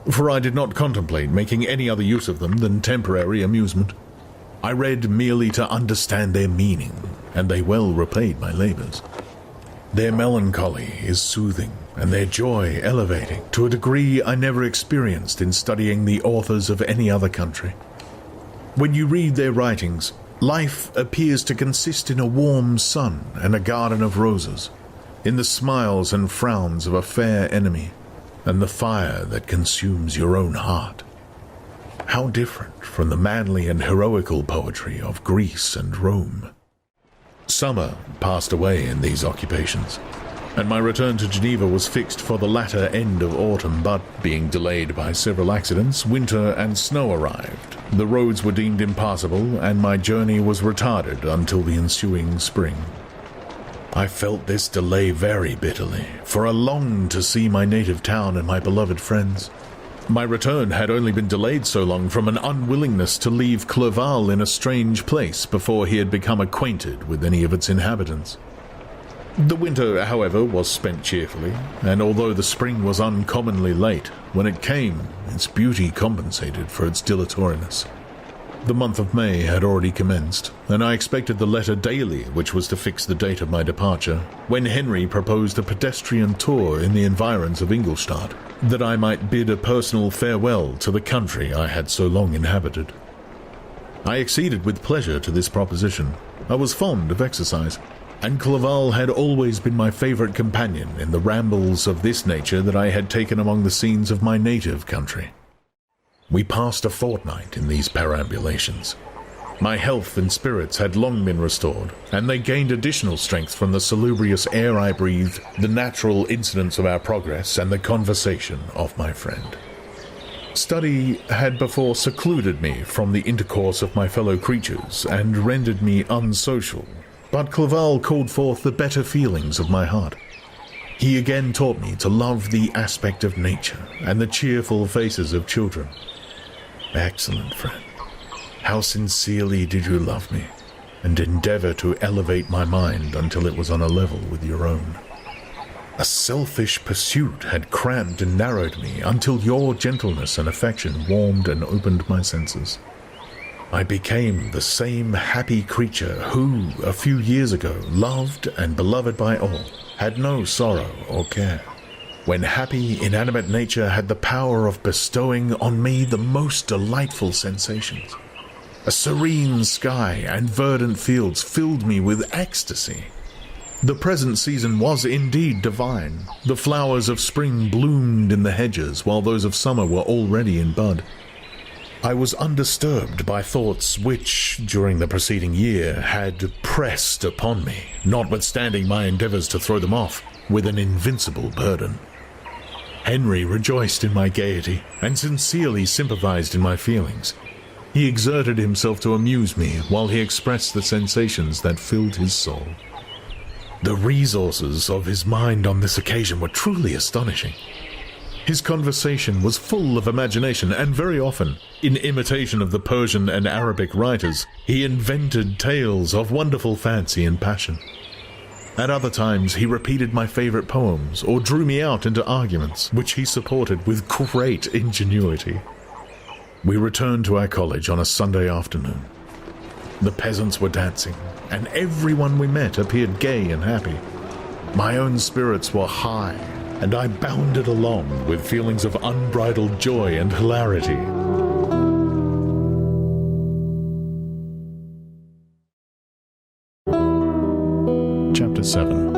for I did not contemplate making any other use of them than temporary amusement. I read merely to understand their meaning, and they well repaid my labors. Their melancholy is soothing, and their joy elevating, to a degree I never experienced in studying the authors of any other country. When you read their writings, life appears to consist in a warm sun and a garden of roses, in the smiles and frowns of a fair enemy, and the fire that consumes your own heart. How different from the manly and heroical poetry of Greece and Rome. Summer passed away in these occupations, and my return to Geneva was fixed for the latter end of autumn, but, being delayed by several accidents, winter and snow arrived, The roads were deemed impassable, and my journey was retarded until the ensuing spring. I felt this delay very bitterly, for I longed to see my native town and my beloved friends. My return had only been delayed so long from an unwillingness to leave Clerval in a strange place before he had become acquainted with any of its inhabitants. The winter, however, was spent cheerfully, and although the spring was uncommonly late, when it came, its beauty compensated for its dilatoriness. The month of May had already commenced, and I expected the letter daily which was to fix the date of my departure, when Henry proposed a pedestrian tour in the environs of Ingolstadt, that I might bid a personal farewell to the country I had so long inhabited. I acceded with pleasure to this proposition. I was fond of exercise, and Clerval had always been my favourite companion in the rambles of this nature that I had taken among the scenes of my native country. We passed a fortnight in these perambulations. My health and spirits had long been restored, and they gained additional strength from the salubrious air I breathed, the natural incidents of our progress, and the conversation of my friend. Study had before secluded me from the intercourse of my fellow creatures, and rendered me unsocial, but Clerval called forth the better feelings of my heart. He again taught me to love the aspect of nature and the cheerful faces of children. Excellent friend, how sincerely did you love me, and endeavor to elevate my mind until it was on a level with your own. A selfish pursuit had cramped and narrowed me until your gentleness and affection warmed and opened my senses. I became the same happy creature who, a few years ago, loved and beloved by all, had no sorrow or care, when happy, inanimate nature had the power of bestowing on me the most delightful sensations. A serene sky and verdant fields filled me with ecstasy. The present season was indeed divine. The flowers of spring bloomed in the hedges, while those of summer were already in bud. I was undisturbed by thoughts which, during the preceding year, had pressed upon me, notwithstanding my endeavours to throw them off, with an invincible burden. Henry rejoiced in my gaiety, and sincerely sympathized in my feelings. He exerted himself to amuse me, while he expressed the sensations that filled his soul. The resources of his mind on this occasion were truly astonishing. His conversation was full of imagination, and very often, in imitation of the Persian and Arabic writers, he invented tales of wonderful fancy and passion. At other times he repeated my favorite poems, or drew me out into arguments, which he supported with great ingenuity. We returned to our college on a Sunday afternoon. The peasants were dancing, and everyone we met appeared gay and happy. My own spirits were high, and I bounded along with feelings of unbridled joy and hilarity. Chapter 7.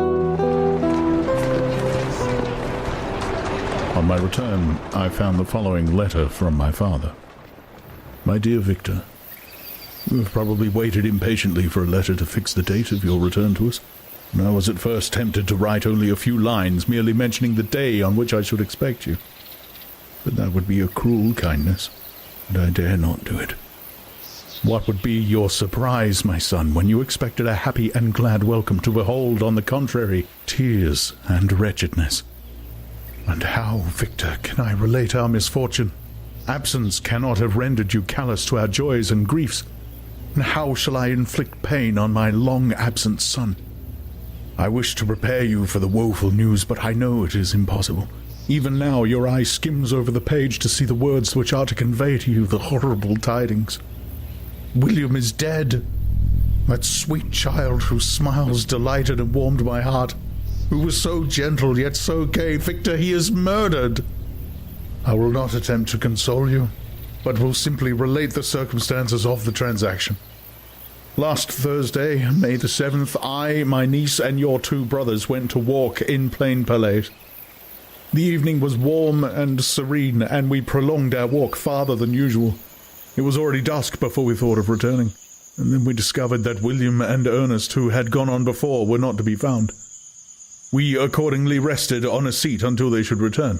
On my return, I found the following letter from my father. My dear Victor, you have probably waited impatiently for a letter to fix the date of your return to us. And I was at first tempted to write only a few lines, merely mentioning the day on which I should expect you. But that would be a cruel kindness, and I dare not do it. What would be your surprise, my son, when you expected a happy and glad welcome to behold, on the contrary, tears and wretchedness? And how, Victor, can I relate our misfortune? Absence cannot have rendered you callous to our joys and griefs. And how shall I inflict pain on my long-absent son? I wish to prepare you for the woeful news, but I know it is impossible. Even now your eye skims over the page to see the words which are to convey to you the horrible tidings. William is dead. That sweet child whose smiles delighted and warmed my heart, who was so gentle yet so gay. Victor, he is murdered. I will not attempt to console you, but will simply relate the circumstances of the transaction. Last Thursday, May the 7th, I, my niece, and your 2 brothers went to walk in Plain Palais. The evening was warm and serene, and we prolonged our walk farther than usual. It was already dusk before we thought of returning, and then we discovered that William and Ernest, who had gone on before, were not to be found. We accordingly rested on a seat until they should return.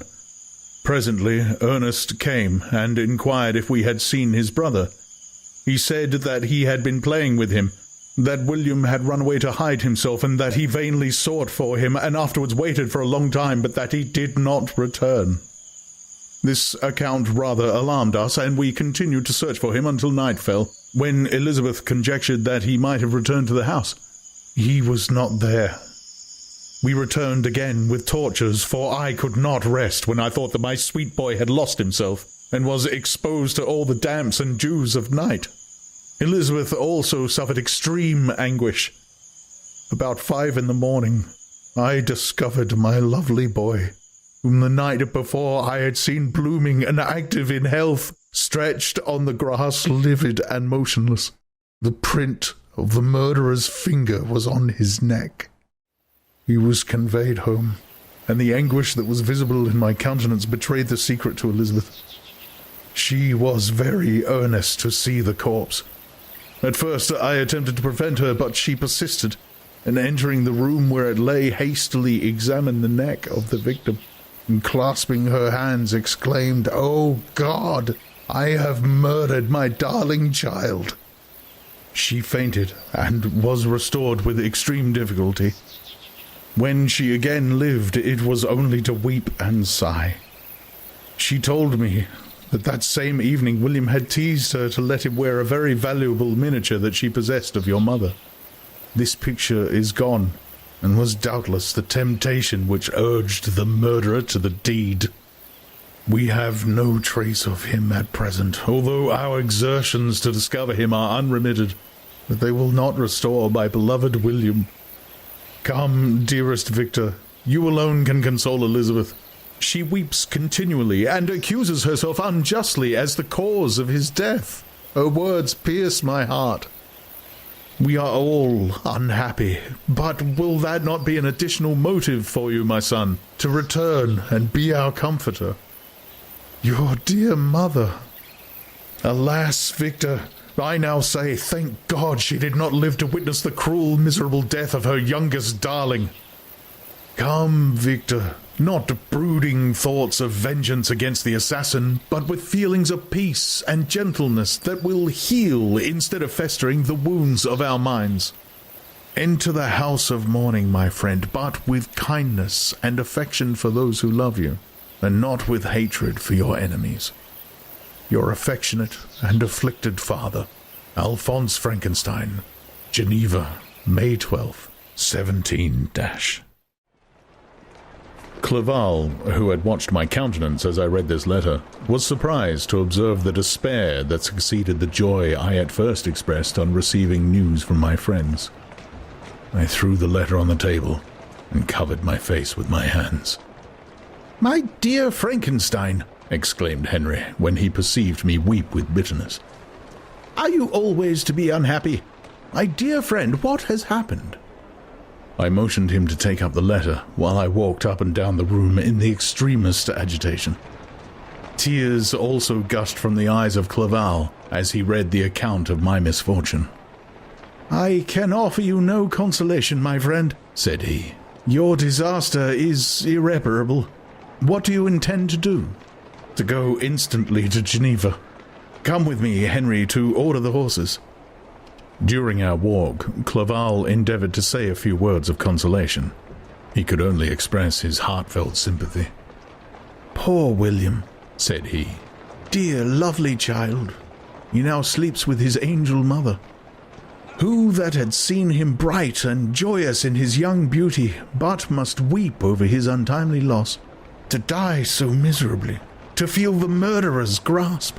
Presently Ernest came and inquired if we had seen his brother. He said that he had been playing with him, that William had run away to hide himself, and that he vainly sought for him, and afterwards waited for a long time, but that he did not return. This account rather alarmed us, and we continued to search for him until night fell, when Elizabeth conjectured that he might have returned to the house. He was not there. We returned again with torches, for I could not rest when I thought that my sweet boy had lost himself, and was exposed to all the damps and dews of night. Elizabeth also suffered extreme anguish. About 5 a.m, I discovered my lovely boy, whom the night before I had seen blooming and active in health, stretched on the grass, livid and motionless. The print of the murderer's finger was on his neck. He was conveyed home, and the anguish that was visible in my countenance betrayed the secret to Elizabeth. She was very earnest to see the corpse. At first I attempted to prevent her, but she persisted, and entering the room where it lay, hastily examined the neck of the victim, and clasping her hands exclaimed, "Oh God, I have murdered my darling child." She fainted, and was restored with extreme difficulty. When she again lived, it was only to weep and sigh. She told me that same evening William had teased her to let him wear a very valuable miniature that she possessed of your mother. This picture is gone, and was doubtless the temptation which urged the murderer to the deed. We have no trace of him at present, although our exertions to discover him are unremitted, but they will not restore my beloved William. Come, dearest Victor, you alone can console Elizabeth. She weeps continually, and accuses herself unjustly as the cause of his death. Her words pierce my heart. We are all unhappy, but will that not be an additional motive for you, my son, to return and be our comforter? Your dear mother. Alas, Victor, I now say, thank God she did not live to witness the cruel, miserable death of her youngest darling. Come, Victor, not brooding thoughts of vengeance against the assassin, but with feelings of peace and gentleness that will heal instead of festering the wounds of our minds. Enter the house of mourning, my friend, but with kindness and affection for those who love you, and not with hatred for your enemies. Your affectionate and afflicted father, Alphonse Frankenstein, Geneva, May 12th, 17 Clerval, who had watched my countenance as I read this letter, was surprised to observe the despair that succeeded the joy I at first expressed on receiving news from my friends. I threw the letter on the table and covered my face with my hands. "My dear Frankenstein," exclaimed Henry, when he perceived me weep with bitterness. "Are you always to be unhappy? My dear friend, what has happened?" I motioned him to take up the letter, while I walked up and down the room in the extremest agitation. Tears also gushed from the eyes of Clerval as he read the account of my misfortune. "I can offer you no consolation, my friend," said he. "Your disaster is irreparable. What do you intend to do?" "To go instantly to Geneva. Come with me, Henry, to order the horses." During our walk, Clerval endeavored to say a few words of consolation. He could only express his heartfelt sympathy. "Poor William," said he. "Dear, lovely child. He now sleeps with his angel mother. Who that had seen him bright and joyous in his young beauty, but must weep over his untimely loss, to die so miserably, to feel the murderer's grasp?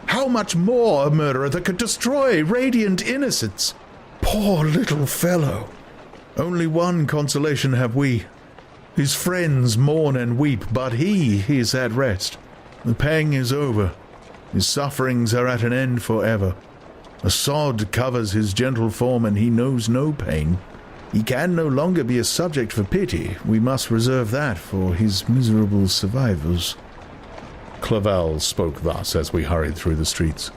How much more a murderer that could destroy radiant innocence? Poor little fellow! Only one consolation have we. His friends mourn and weep, but he is at rest. The pang is over. His sufferings are at an end forever. A sod covers his gentle form, and he knows no pain. He can no longer be a subject for pity. We must reserve that for his miserable survivors." Clerval spoke thus as we hurried through the streets.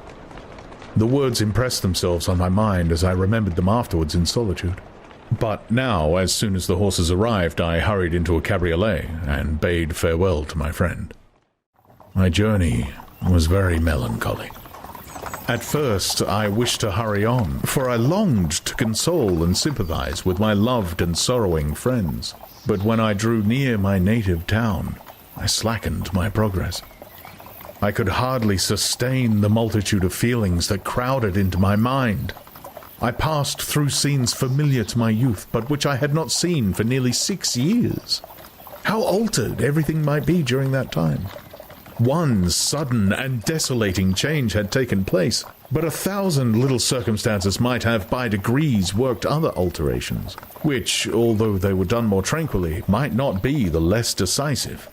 The words impressed themselves on my mind as I remembered them afterwards in solitude. But now, as soon as the horses arrived, I hurried into a cabriolet and bade farewell to my friend. My journey was very melancholy. At first, I wished to hurry on, for I longed to console and sympathize with my loved and sorrowing friends. But when I drew near my native town, I slackened my progress. I could hardly sustain the multitude of feelings that crowded into my mind. I passed through scenes familiar to my youth, but which I had not seen for nearly 6 years. How altered everything might be during that time. One sudden and desolating change had taken place, but 1,000 little circumstances might have by degrees worked other alterations, which, although they were done more tranquilly, might not be the less decisive.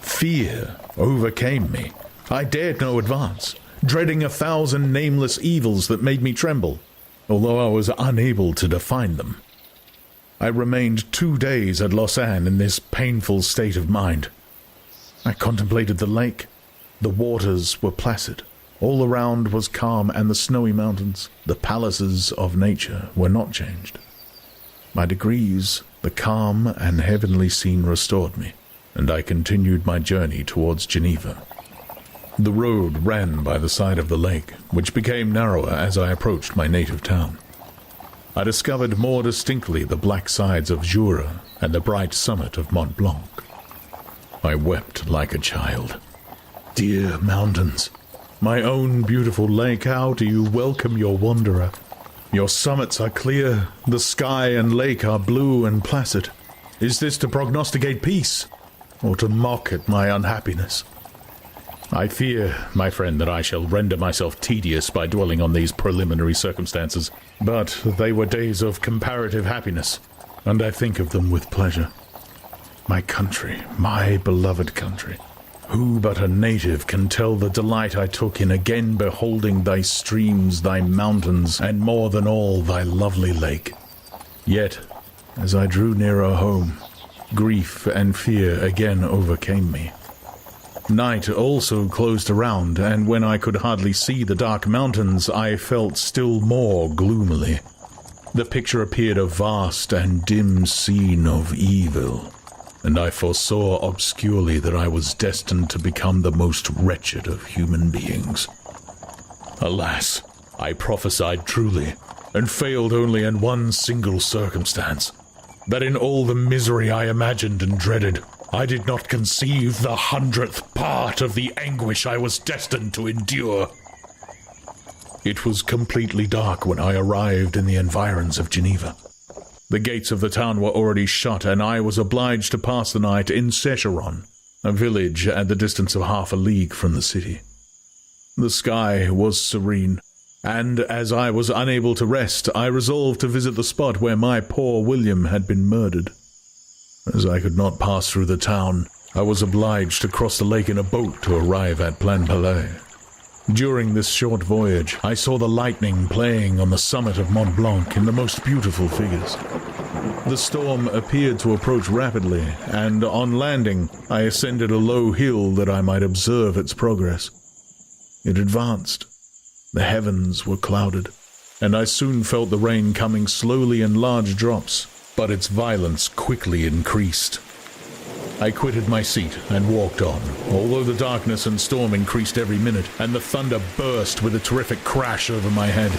Fear overcame me. I dared no advance, dreading 1,000 nameless evils that made me tremble, although I was unable to define them. I remained 2 days at Lausanne in this painful state of mind. I contemplated the lake. The waters were placid. All around was calm, and the snowy mountains, the palaces of nature, were not changed. By degrees, the calm and heavenly scene restored me, and I continued my journey towards Geneva. The road ran by the side of the lake, which became narrower as I approached my native town. I discovered more distinctly the black sides of Jura and the bright summit of Mont Blanc. I wept like a child. Dear mountains, my own beautiful lake, how do you welcome your wanderer? Your summits are clear, the sky and lake are blue and placid. Is this to prognosticate peace, or to mock at my unhappiness? I fear, my friend, that I shall render myself tedious by dwelling on these preliminary circumstances, but they were days of comparative happiness, and I think of them with pleasure. My country, my beloved country, who but a native can tell the delight I took in again beholding thy streams, thy mountains, and more than all, thy lovely lake? Yet, as I drew nearer home, grief and fear again overcame me. Night also closed around, and when I could hardly see the dark mountains, I felt still more gloomily. The picture appeared a vast and dim scene of evil, and I foresaw obscurely that I was destined to become the most wretched of human beings. Alas, I prophesied truly, and failed only in one single circumstance, that in all the misery I imagined and dreaded, I did not conceive the 100th part of the anguish I was destined to endure. It was completely dark when I arrived in the environs of Geneva. The gates of the town were already shut, and I was obliged to pass the night in Secheron, a village at the distance of half a league from the city. The sky was serene, and as I was unable to rest, I resolved to visit the spot where my poor William had been murdered. As I could not pass through the town, I was obliged to cross the lake in a boat to arrive at Plainpalais. During this short voyage, I saw the lightning playing on the summit of Mont Blanc in the most beautiful figures. The storm appeared to approach rapidly, and on landing, I ascended a low hill that I might observe its progress. It advanced. The heavens were clouded, and I soon felt the rain coming slowly in large drops, but its violence quickly increased. I quitted my seat and walked on, although the darkness and storm increased every minute, and the thunder burst with a terrific crash over my head.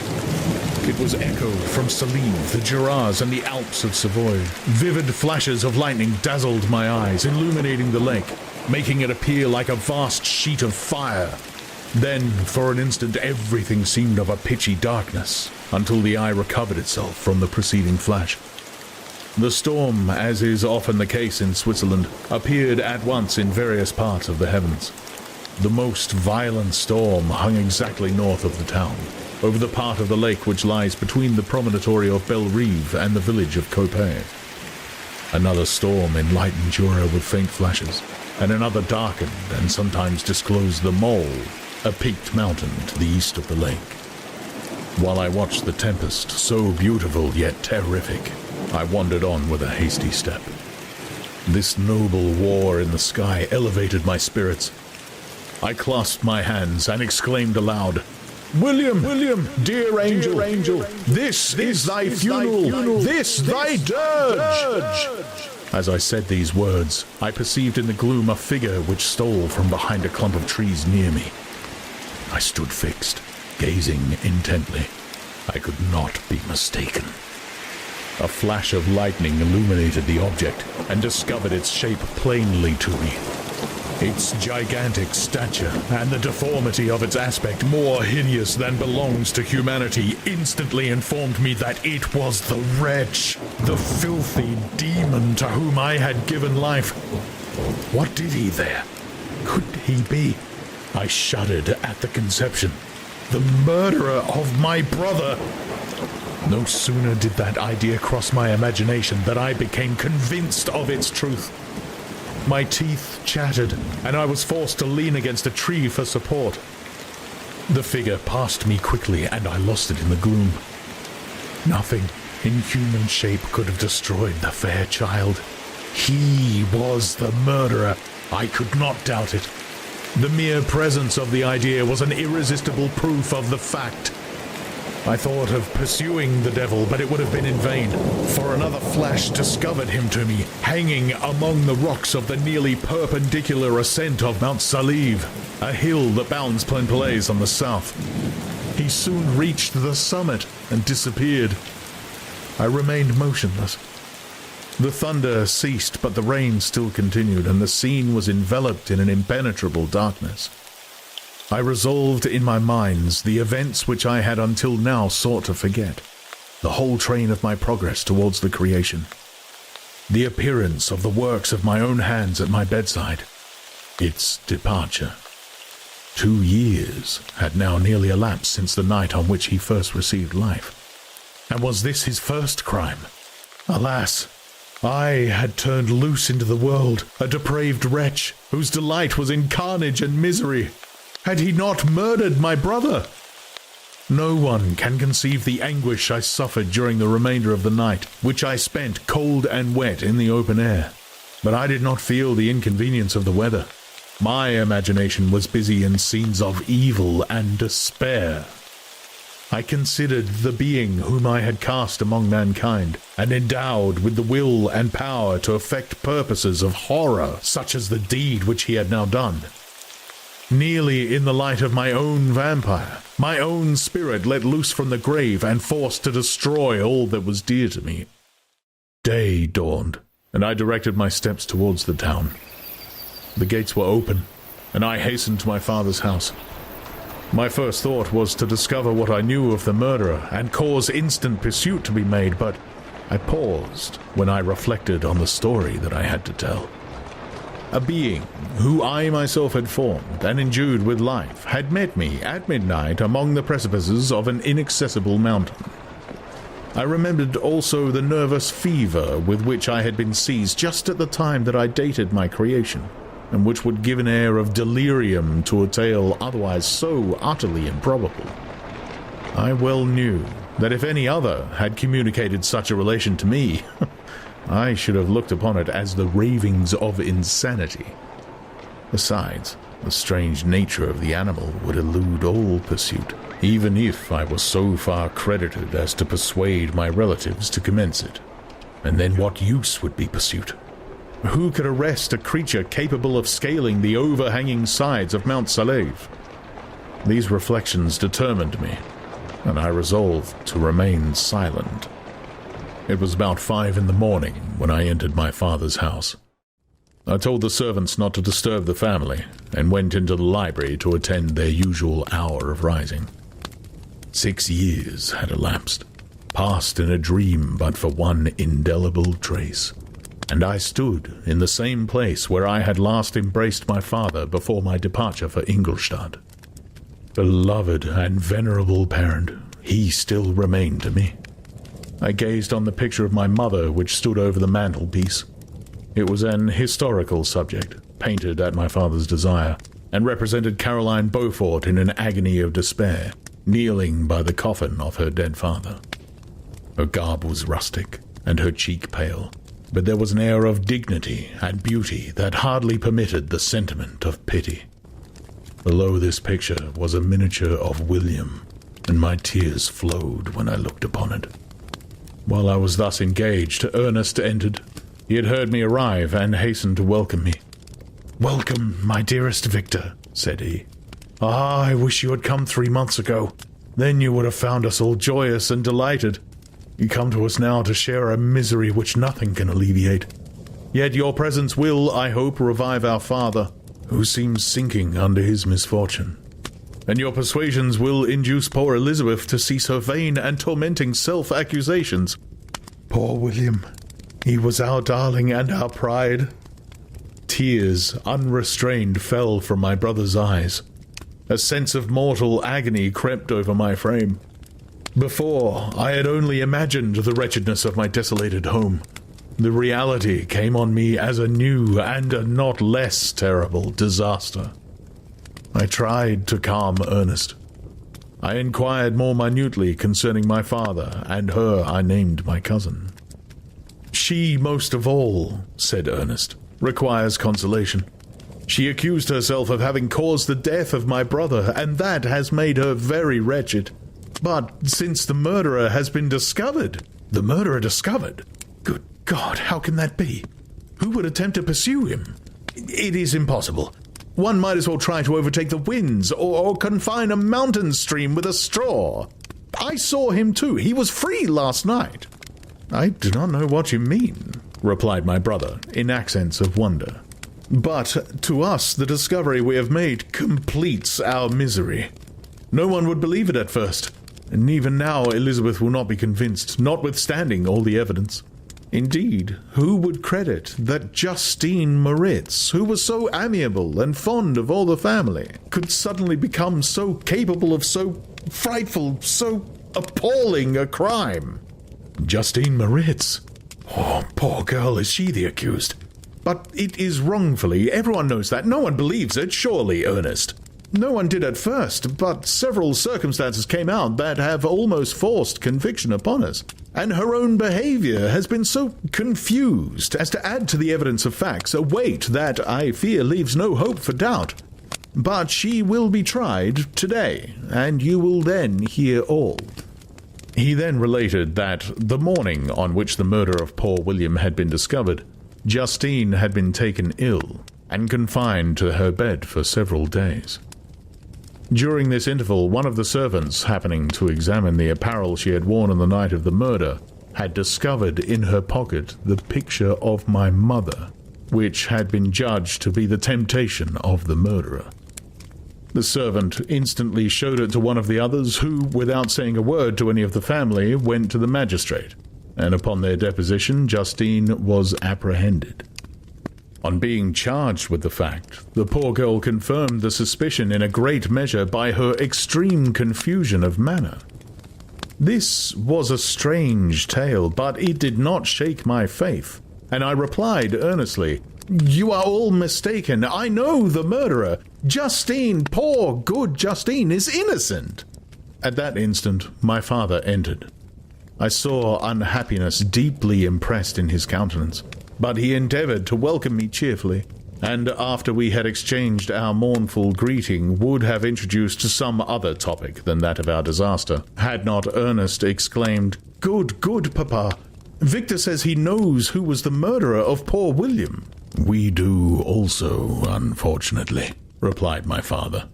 It was echoed from Salive, the Jura, and the Alps of Savoy. Vivid flashes of lightning dazzled my eyes, illuminating the lake, making it appear like a vast sheet of fire. Then, for an instant, everything seemed of a pitchy darkness, until the eye recovered itself from the preceding flash. The storm, as is often the case in Switzerland, appeared at once in various parts of the heavens. The most violent storm hung exactly north of the town, over the part of the lake which lies between the promontory of Belle-Rive and the village of Coppet. Another storm enlightened Jura with faint flashes, and another darkened and sometimes disclosed the Mole, a peaked mountain to the east of the lake. While I watched the tempest, so beautiful yet terrific, I wandered on with a hasty step. This noble war in the sky elevated my spirits. I clasped my hands and exclaimed aloud, William, dear angel, this is thy funeral, this thy dirge! As I said these words, I perceived in the gloom a figure which stole from behind a clump of trees near me. I stood fixed, gazing intently. I could not be mistaken. A flash of lightning illuminated the object and discovered its shape plainly to me. Its gigantic stature and the deformity of its aspect, more hideous than belongs to humanity, instantly informed me that it was the wretch, the filthy demon to whom I had given life. What did he there? Could he be? I shuddered at the conception. The murderer of my brother! No sooner did that idea cross my imagination than I became convinced of its truth. My teeth chattered, and I was forced to lean against a tree for support. The figure passed me quickly, and I lost it in the gloom. Nothing in human shape could have destroyed the fair child. He was the murderer. I could not doubt it. The mere presence of the idea was an irresistible proof of the fact. I thought of pursuing the devil, but it would have been in vain, for another flash discovered him to me, hanging among the rocks of the nearly perpendicular ascent of Mount Saleve, a hill that bounds Plainpalais on the south. He soon reached the summit and disappeared. I remained motionless. The thunder ceased, but the rain still continued, and the scene was enveloped in an impenetrable darkness. I resolved in my mind the events which I had until now sought to forget, the whole train of my progress towards the creation, the appearance of the works of my own hands at my bedside, its departure. 2 years had now nearly elapsed since the night on which he first received life. And was this his first crime? Alas! I had turned loose into the world, a depraved wretch, whose delight was in carnage and misery. Had he not murdered my brother? No one can conceive the anguish I suffered during the remainder of the night, which I spent cold and wet in the open air. But I did not feel the inconvenience of the weather. My imagination was busy in scenes of evil and despair. I considered the being whom I had cast among mankind, and endowed with the will and power to effect purposes of horror, such as the deed which he had now done. Nearly in the light of my own vampire, my own spirit let loose from the grave and forced to destroy all that was dear to me. Day dawned, and I directed my steps towards the town. The gates were open, and I hastened to my father's house. My first thought was to discover what I knew of the murderer and cause instant pursuit to be made, but I paused when I reflected on the story that I had to tell. A being who I myself had formed and endued with life had met me at midnight among the precipices of an inaccessible mountain. I remembered also the nervous fever with which I had been seized just at the time that I dated my creation, and which would give an air of delirium to a tale otherwise so utterly improbable. I well knew that if any other had communicated such a relation to me, I should have looked upon it as the ravings of insanity. Besides, the strange nature of the animal would elude all pursuit, even if I was so far credited as to persuade my relatives to commence it. And then what use would be pursuit? Who could arrest a creature capable of scaling the overhanging sides of Mount Saleve? These reflections determined me, and I resolved to remain silent. It was about 5 in the morning when I entered my father's house. I told the servants not to disturb the family, and went into the library to attend their usual hour of rising. 6 years had elapsed, passed in a dream but for one indelible trace, and I stood in the same place where I had last embraced my father before my departure for Ingolstadt. Beloved and venerable parent, he still remained to me. I gazed on the picture of my mother which stood over the mantelpiece. It was an historical subject, painted at my father's desire, and represented Caroline Beaufort in an agony of despair, kneeling by the coffin of her dead father. Her garb was rustic, and her cheek pale, but there was an air of dignity and beauty that hardly permitted the sentiment of pity. Below this picture was a miniature of William, and my tears flowed when I looked upon it. While I was thus engaged, Ernest entered. He had heard me arrive and hastened to welcome me. "Welcome, my dearest Victor," said he. "Ah, I wish you had come 3 months ago. Then you would have found us all joyous and delighted. You come to us now to share a misery which nothing can alleviate. Yet your presence will, I hope, revive our father, who seems sinking under his misfortune. And your persuasions will induce poor Elizabeth to cease her vain and tormenting self-accusations. Poor William, he was our darling and our pride." Tears, unrestrained, fell from my brother's eyes. A sense of mortal agony crept over my frame. Before, I had only imagined the wretchedness of my desolated home. The reality came on me as a new and a not less terrible disaster. I tried to calm Ernest. I inquired more minutely concerning my father, and her I named my cousin. "She, most of all," said Ernest, "requires consolation. She accused herself of having caused the death of my brother, and that has made her very wretched. But since the murderer has been discovered—" "The murderer discovered? Good God, how can that be? Who would attempt to pursue him? It is impossible. One might as well try to overtake the winds, or confine a mountain stream with a straw. I saw him too. He was free last night." "I do not know what you mean," replied my brother, in accents of wonder. "But to us the discovery we have made completes our misery. No one would believe it at first, and even now Elizabeth will not be convinced, notwithstanding all the evidence. Indeed, who would credit that Justine Moritz, who was so amiable and fond of all the family, could suddenly become so capable of so frightful, so appalling a crime? Justine Moritz? Oh, poor girl, is she the accused? But it is wrongfully, everyone knows that. No one believes it, surely, Ernest. No one did at first, but several circumstances came out that have almost forced conviction upon us. And her own behavior has been so confused as to add to the evidence of facts a weight that I fear leaves no hope for doubt. But she will be tried today, and you will then hear all." He then related that the morning on which the murder of poor William had been discovered, Justine had been taken ill and confined to her bed for several days. During this interval, one of the servants, happening to examine the apparel she had worn on the night of the murder, had discovered in her pocket the picture of my mother, which had been judged to be the temptation of the murderer. The servant instantly showed it to one of the others, who, without saying a word to any of the family, went to the magistrate, and upon their deposition Justine was apprehended. On being charged with the fact, the poor girl confirmed the suspicion in a great measure by her extreme confusion of manner. This was a strange tale, but it did not shake my faith, and I replied earnestly, "You are all mistaken. I know the murderer. Justine, poor, good Justine, is innocent." At that instant my father entered. I saw unhappiness deeply impressed in his countenance, but he endeavored to welcome me cheerfully, and after we had exchanged our mournful greeting would have introduced some other topic than that of our disaster, had not Ernest exclaimed, Good, Papa! Victor says he knows who was the murderer of poor William." "We do also, unfortunately," replied my father.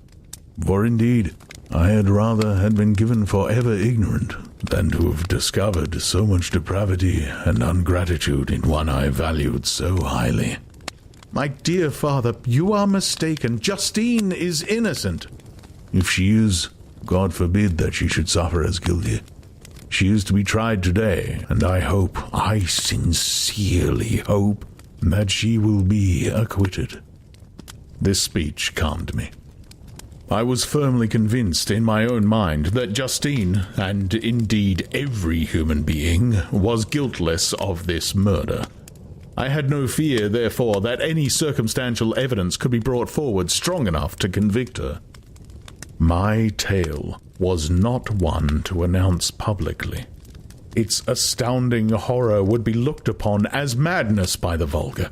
"For indeed, I had rather had been given for ever ignorant than to have discovered so much depravity and ingratitude in one I valued so highly." "My dear father, you are mistaken. Justine is innocent." "If she is, God forbid that she should suffer as guilty. She is to be tried today, and I sincerely hope, that she will be acquitted." This speech calmed me. I was firmly convinced in my own mind that Justine, and indeed every human being, was guiltless of this murder. I had no fear, therefore, that any circumstantial evidence could be brought forward strong enough to convict her. My tale was not one to announce publicly. Its astounding horror would be looked upon as madness by the vulgar.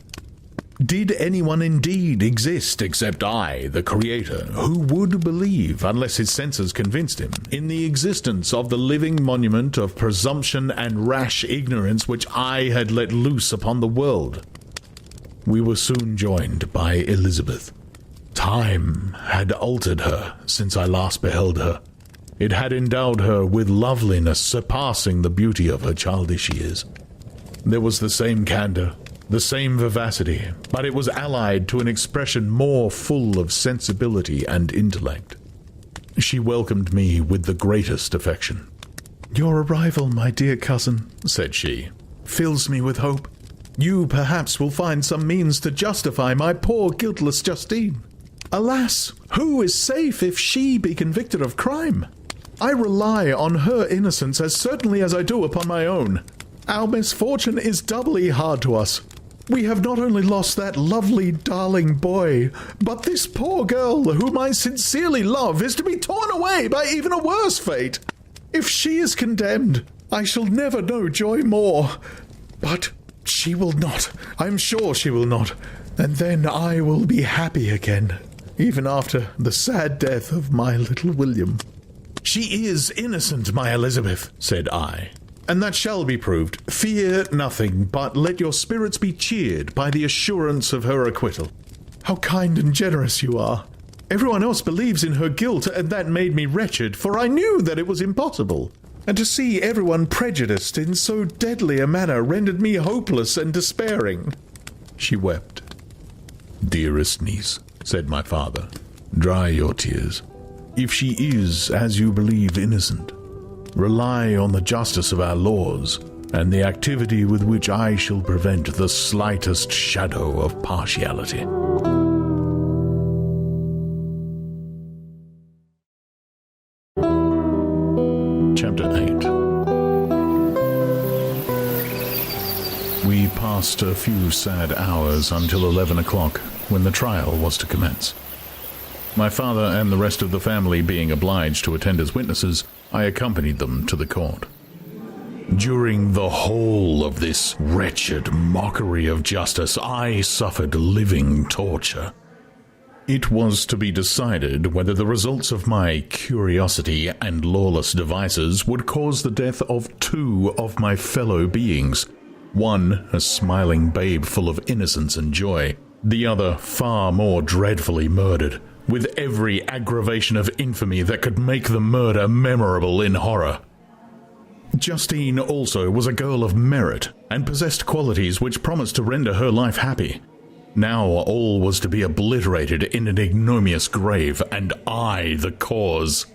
Did anyone indeed exist except I, the Creator, who would believe, unless his senses convinced him, in the existence of the living monument of presumption and rash ignorance which I had let loose upon the world? We were soon joined by Elizabeth. Time had altered her since I last beheld her. It had endowed her with loveliness surpassing the beauty of her childish years. There was the same candor, the same vivacity, but it was allied to an expression more full of sensibility and intellect. She welcomed me with the greatest affection. "Your arrival, my dear cousin," said she, "fills me with hope. You perhaps will find some means to justify my poor guiltless Justine. Alas, who is safe if she be convicted of crime? I rely on her innocence as certainly as I do upon my own. Our misfortune is doubly hard to us. We have not only lost that lovely, darling boy, but this poor girl, whom I sincerely love, is to be torn away by even a worse fate. If she is condemned, I shall never know joy more. But she will not. I am sure she will not. And then I will be happy again, even after the sad death of my little William." "She is innocent, my Elizabeth," said I, "and that shall be proved. Fear nothing, but let your spirits be cheered by the assurance of her acquittal." "How kind and generous you are! Everyone else believes in her guilt, and that made me wretched, for I knew that it was impossible. And to see everyone prejudiced in so deadly a manner rendered me hopeless and despairing." She wept. "Dearest niece," said my father, "dry your tears. If she is, as you believe, innocent, rely on the justice of our laws and the activity with which I shall prevent the slightest shadow of partiality." Chapter 8. We passed a few sad hours until 11 o'clock, when the trial was to commence. My father and the rest of the family being obliged to attend as witnesses, I accompanied them to the court. During the whole of this wretched mockery of justice, I suffered living torture. It was to be decided whether the results of my curiosity and lawless devices would cause the death of two of my fellow beings, one a smiling babe full of innocence and joy, the other far more dreadfully murdered, with every aggravation of infamy that could make the murder memorable in horror. Justine also was a girl of merit, and possessed qualities which promised to render her life happy. Now all was to be obliterated in an ignominious grave, and I the cause.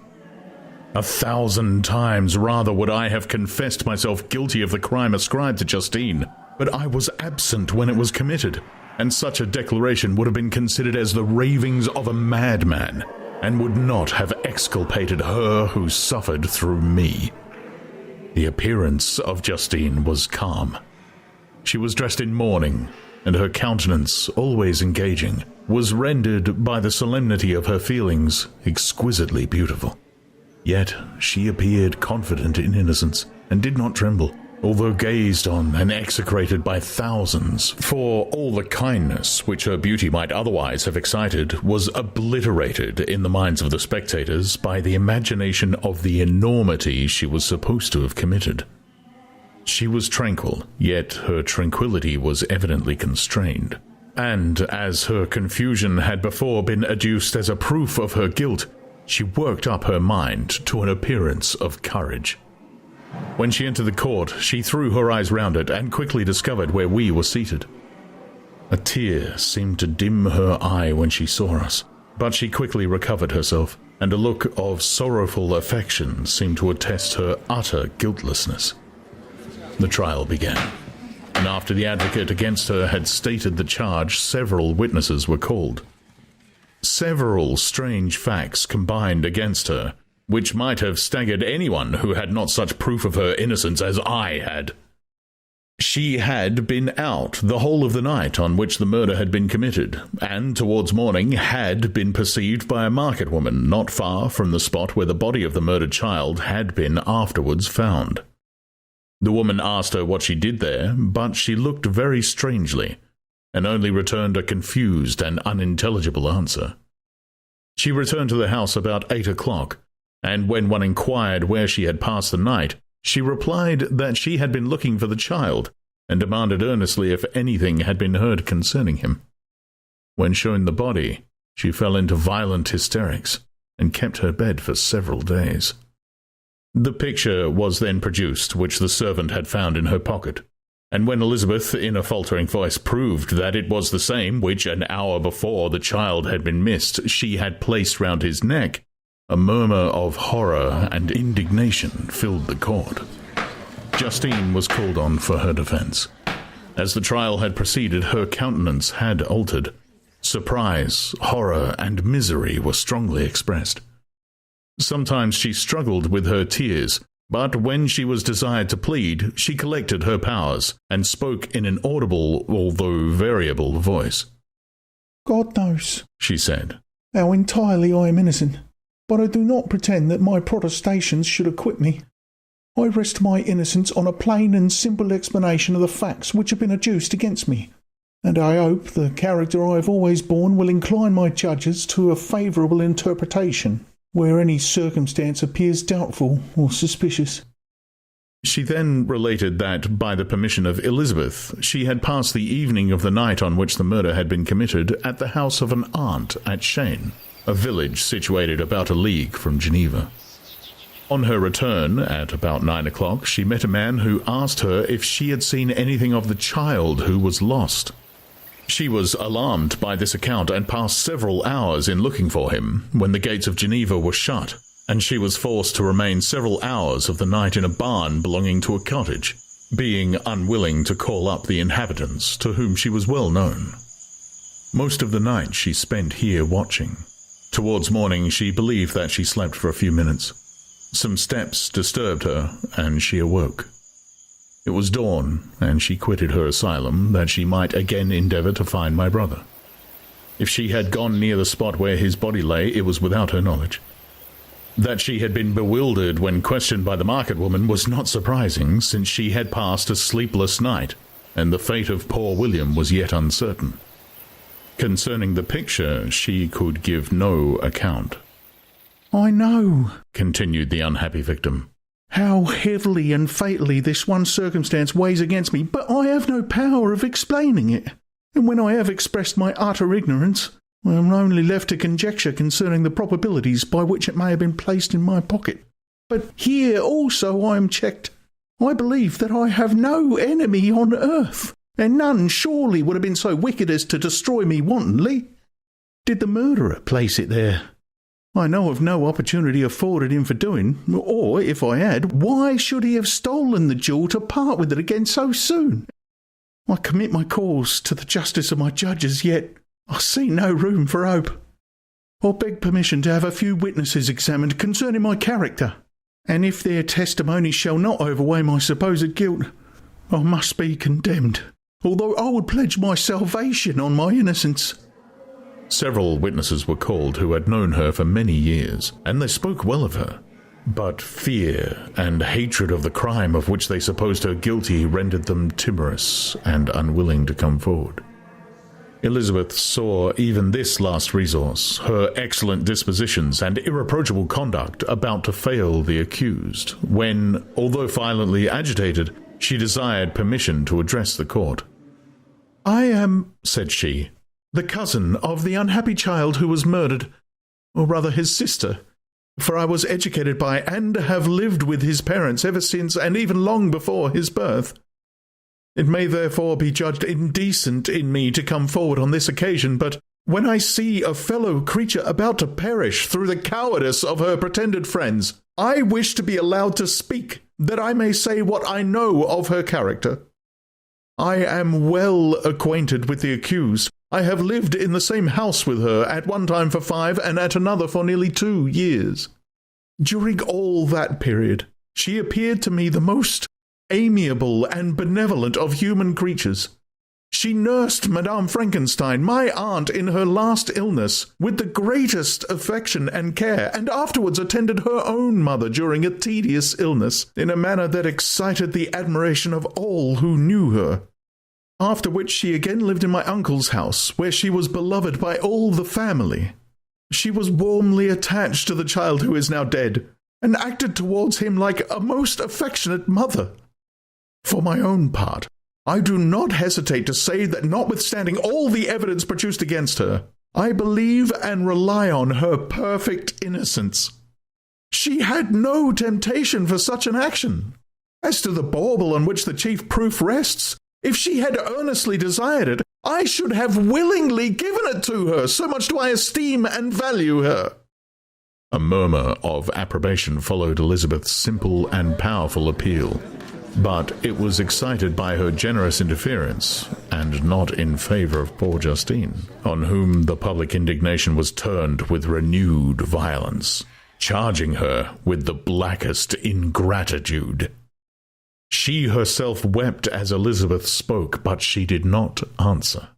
1,000 times rather would I have confessed myself guilty of the crime ascribed to Justine, but I was absent when it was committed, and such a declaration would have been considered as the ravings of a madman, and would not have exculpated her who suffered through me. The appearance of Justine was calm. She was dressed in mourning, and her countenance, always engaging, was rendered by the solemnity of her feelings exquisitely beautiful. Yet she appeared confident in innocence, and did not tremble, although gazed on and execrated by thousands, for all the kindness which her beauty might otherwise have excited was obliterated in the minds of the spectators by the imagination of the enormity she was supposed to have committed. She was tranquil, yet her tranquillity was evidently constrained, and as her confusion had before been adduced as a proof of her guilt, she worked up her mind to an appearance of courage. When she entered the court, she threw her eyes round it and quickly discovered where we were seated. A tear seemed to dim her eye when she saw us, but she quickly recovered herself, and a look of sorrowful affection seemed to attest her utter guiltlessness. The trial began, and after the advocate against her had stated the charge, several witnesses were called. Several strange facts combined against her, which might have staggered anyone who had not such proof of her innocence as I had. She had been out the whole of the night on which the murder had been committed, and towards morning had been perceived by a market woman not far from the spot where the body of the murdered child had been afterwards found. The woman asked her what she did there, but she looked very strangely, and only returned a confused and unintelligible answer. She returned to the house about 8 o'clock, and when one inquired where she had passed the night, she replied that she had been looking for the child, and demanded earnestly if anything had been heard concerning him. When shown the body, she fell into violent hysterics, and kept her bed for several days. The picture was then produced, which the servant had found in her pocket, and when Elizabeth, in a faltering voice, proved that it was the same which an hour before the child had been missed she had placed round his neck, a murmur of horror and indignation filled the court. Justine was called on for her defence. As the trial had proceeded, her countenance had altered. Surprise, horror, and misery were strongly expressed. Sometimes she struggled with her tears, but when she was desired to plead, she collected her powers, and spoke in an audible, although variable, voice. "God knows," she said, "how entirely I am innocent, but I do not pretend that my protestations should acquit me. I rest my innocence on a plain and simple explanation of the facts which have been adduced against me, and I hope the character I have always borne will incline my judges to a favourable interpretation, where any circumstance appears doubtful or suspicious." She then related that, by the permission of Elizabeth, she had passed the evening of the night on which the murder had been committed at the house of an aunt at Cheyne, a village situated about a league from Geneva. On her return, at about 9 o'clock, she met a man who asked her if she had seen anything of the child who was lost. She was alarmed by this account and passed several hours in looking for him, when the gates of Geneva were shut, and she was forced to remain several hours of the night in a barn belonging to a cottage, being unwilling to call up the inhabitants, to whom she was well known. Most of the night she spent here watching. Towards morning she believed that she slept for a few minutes. Some steps disturbed her, and she awoke. It was dawn, and she quitted her asylum, that she might again endeavour to find my brother. If she had gone near the spot where his body lay, it was without her knowledge. That she had been bewildered when questioned by the market woman was not surprising, since she had passed a sleepless night, and the fate of poor William was yet uncertain. Concerning the picture, she could give no account. "I know," continued the unhappy victim, "how heavily and fatally this one circumstance weighs against me, but I have no power of explaining it, and when I have expressed my utter ignorance, I am only left to conjecture concerning the probabilities by which it may have been placed in my pocket. But here also I am checked. I believe that I have no enemy on earth, and none surely would have been so wicked as to destroy me wantonly. Did the murderer place it there? I know of no opportunity afforded him for doing, or, if I had, why should he have stolen the jewel to part with it again so soon? I commit my cause to the justice of my judges, yet I see no room for hope. I beg permission to have a few witnesses examined concerning my character, and if their testimony shall not overweigh my supposed guilt, I must be condemned, although I would pledge my salvation on my innocence." Several witnesses were called who had known her for many years, and they spoke well of her. But fear and hatred of the crime of which they supposed her guilty rendered them timorous and unwilling to come forward. Elizabeth saw even this last resource, her excellent dispositions and irreproachable conduct, about to fail the accused, when, although violently agitated, she desired permission to address the court. "I am," said she, "the cousin of the unhappy child who was murdered, or rather his sister, for I was educated by and have lived with his parents ever since and even long before his birth. It may therefore be judged indecent in me to come forward on this occasion, but when I see a fellow creature about to perish through the cowardice of her pretended friends, I wish to be allowed to speak, that I may say what I know of her character. I am well acquainted with the accused. I have lived in the same house with her, at one time for 5 and at another for nearly 2 years. During all that period, she appeared to me the most amiable and benevolent of human creatures. She nursed Madame Frankenstein, my aunt, in her last illness, with the greatest affection and care, and afterwards attended her own mother during a tedious illness, in a manner that excited the admiration of all who knew her. after which she again lived in my uncle's house, where she was beloved by all the family. She was warmly attached to the child who is now dead, and acted towards him like a most affectionate mother. For my own part, I do not hesitate to say that notwithstanding all the evidence produced against her, I believe and rely on her perfect innocence. She had no temptation for such an action. As to the bauble on which the chief proof rests, if she had earnestly desired it, I should have willingly given it to her, so much do I esteem and value her. A murmur of approbation followed Elizabeth's simple and powerful appeal, but it was excited by her generous interference, and not in favour of poor Justine, on whom the public indignation was turned with renewed violence, charging her with the blackest ingratitude. She herself wept as Elizabeth spoke, but she did not answer.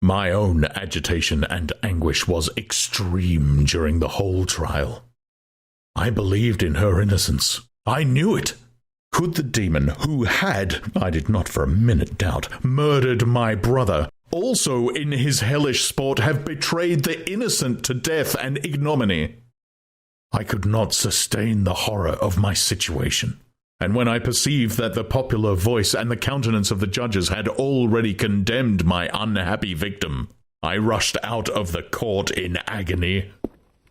My own agitation and anguish was extreme during the whole trial. I believed in her innocence. I knew it. Could the demon who had, I did not for a minute doubt, murdered my brother, also in his hellish sport have betrayed the innocent to death and ignominy? I could not sustain the horror of my situation, and when I perceived that the popular voice and the countenance of the judges had already condemned my unhappy victim, I rushed out of the court in agony.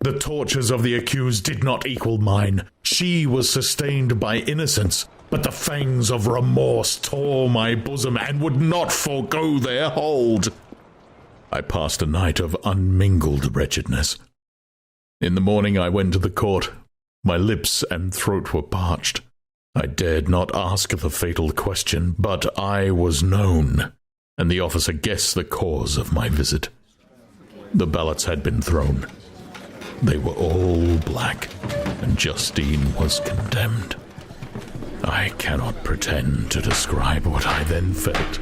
The tortures of the accused did not equal mine. She was sustained by innocence, but the fangs of remorse tore my bosom and would not forego their hold. I passed a night of unmingled wretchedness. In the morning I went to the court. My lips and throat were parched. I dared not ask the fatal question, but I was known, and the officer guessed the cause of my visit. The ballots had been thrown. They were all black, and Justine was condemned. I cannot pretend to describe what I then felt.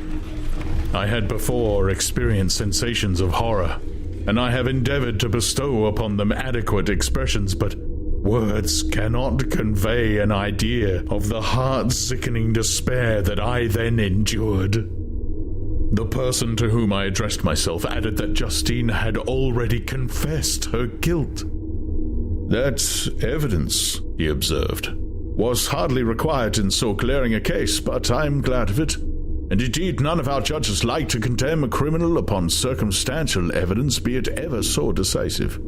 I had before experienced sensations of horror, and I have endeavored to bestow upon them adequate expressions, but words cannot convey an idea of the heart-sickening despair that I then endured. The person to whom I addressed myself added that Justine had already confessed her guilt. "That evidence," he observed, "was hardly required in so glaring a case, but I'm glad of it. And indeed none of our judges like to condemn a criminal upon circumstantial evidence, be it ever so decisive."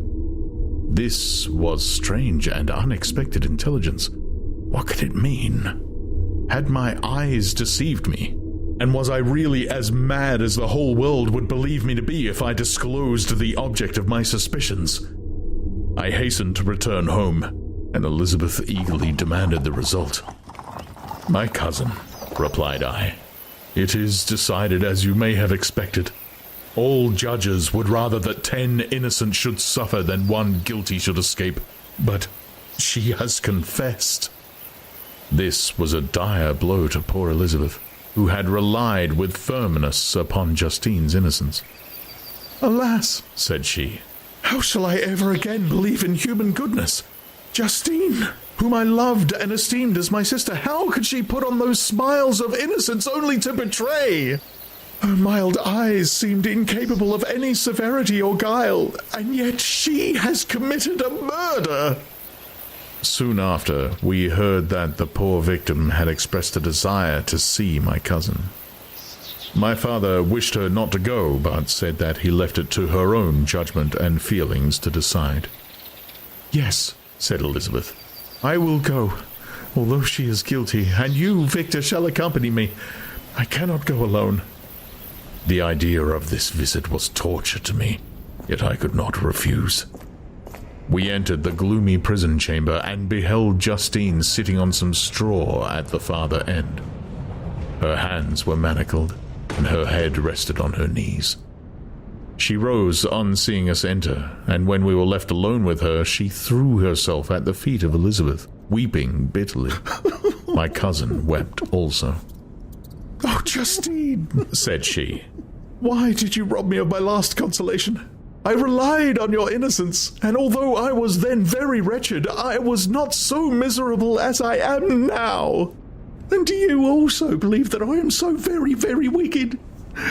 This was strange and unexpected intelligence. What could it mean? Had my eyes deceived me? And was I really as mad as the whole world would believe me to be if I disclosed the object of my suspicions? I hastened to return home, and Elizabeth eagerly demanded the result. "My cousin," replied I, "it is decided as you may have expected. All judges would rather that 10 innocent should suffer than 1 guilty should escape. But she has confessed." This was a dire blow to poor Elizabeth, who had relied with firmness upon Justine's innocence. "Alas," said she, "how shall I ever again believe in human goodness? Justine, whom I loved and esteemed as my sister, how could she put on those smiles of innocence only to betray? Her mild eyes seemed incapable of any severity or guile, and yet she has committed a murder." Soon after, we heard that the poor victim had expressed a desire to see my cousin. My father wished her not to go, but said that he left it to her own judgment and feelings to decide. "Yes," said Elizabeth, "I will go, although she is guilty, and you, Victor, shall accompany me. I cannot go alone." The idea of this visit was torture to me, yet I could not refuse. We entered the gloomy prison chamber and beheld Justine sitting on some straw at the farther end. Her hands were manacled, and her head rested on her knees. She rose on seeing us enter, and when we were left alone with her, she threw herself at the feet of Elizabeth, weeping bitterly. My cousin wept also. "Oh, Justine," said she, "why did you rob me of my last consolation? I relied on your innocence, and although I was then very wretched, I was not so miserable as I am now. And do you also believe that I am so very, very wicked?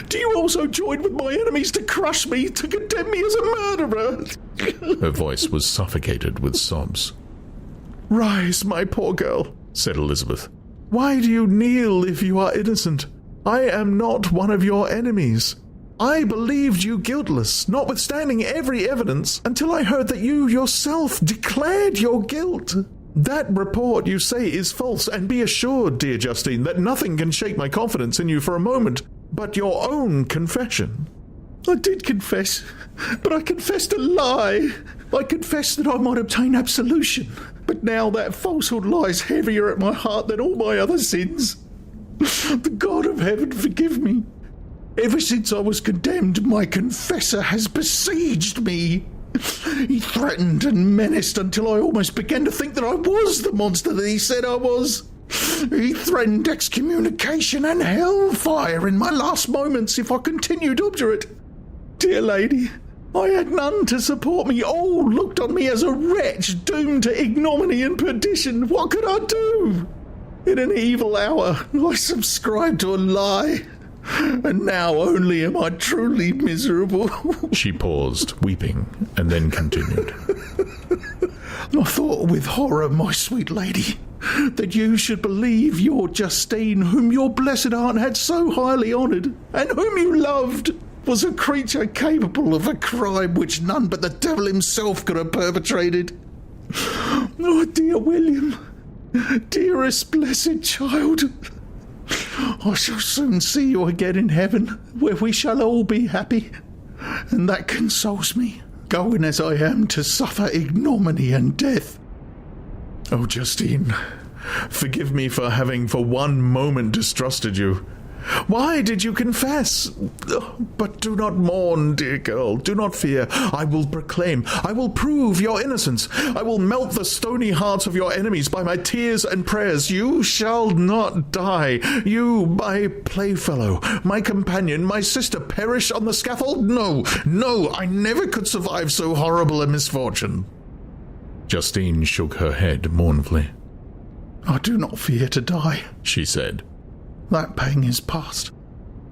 Do you also join with my enemies to crush me, to condemn me as a murderer? Her voice was suffocated with sobs. Rise, my poor girl, said Elizabeth. Why do you kneel if you are innocent? I am not one of your enemies. I believed you guiltless, notwithstanding every evidence, until I heard that you yourself declared your guilt. That report, you say, is false, and be assured, dear Justine, that nothing can shake my confidence in you for a moment but your own confession. I did confess, but I confessed a lie. I confessed that I might obtain absolution, but now that falsehood lies heavier at my heart than all my other sins. The God of heaven forgive me. Ever since I was condemned, my confessor has besieged me. He threatened and menaced until I almost began to think that I was the monster that he said I was. He threatened excommunication and hellfire in my last moments if I continued obdurate. Dear lady, I had none to support me. All looked on me as a wretch doomed to ignominy and perdition. What could I do? In an evil hour, I subscribed to a lie. And now only am I truly miserable. She paused, weeping, and then continued. I thought with horror, my sweet lady, that you should believe your Justine, whom your blessed aunt had so highly honoured, and whom you loved, was a creature capable of a crime which none but the devil himself could have perpetrated. Oh, dear William, dearest blessed child, I shall soon see you again in heaven, where we shall all be happy, and that consoles me, going as I am to suffer ignominy and death. Oh, Justine, forgive me for having for one moment distrusted you. Why did you confess? But do not mourn, dear girl. Do not fear. I will proclaim. I will prove your innocence. I will melt the stony hearts of your enemies by my tears and prayers. You shall not die. You, my playfellow, my companion, my sister, perish on the scaffold? No, no, I never could survive so horrible a misfortune. Justine shook her head mournfully. I do not fear to die, she said. That pang is past.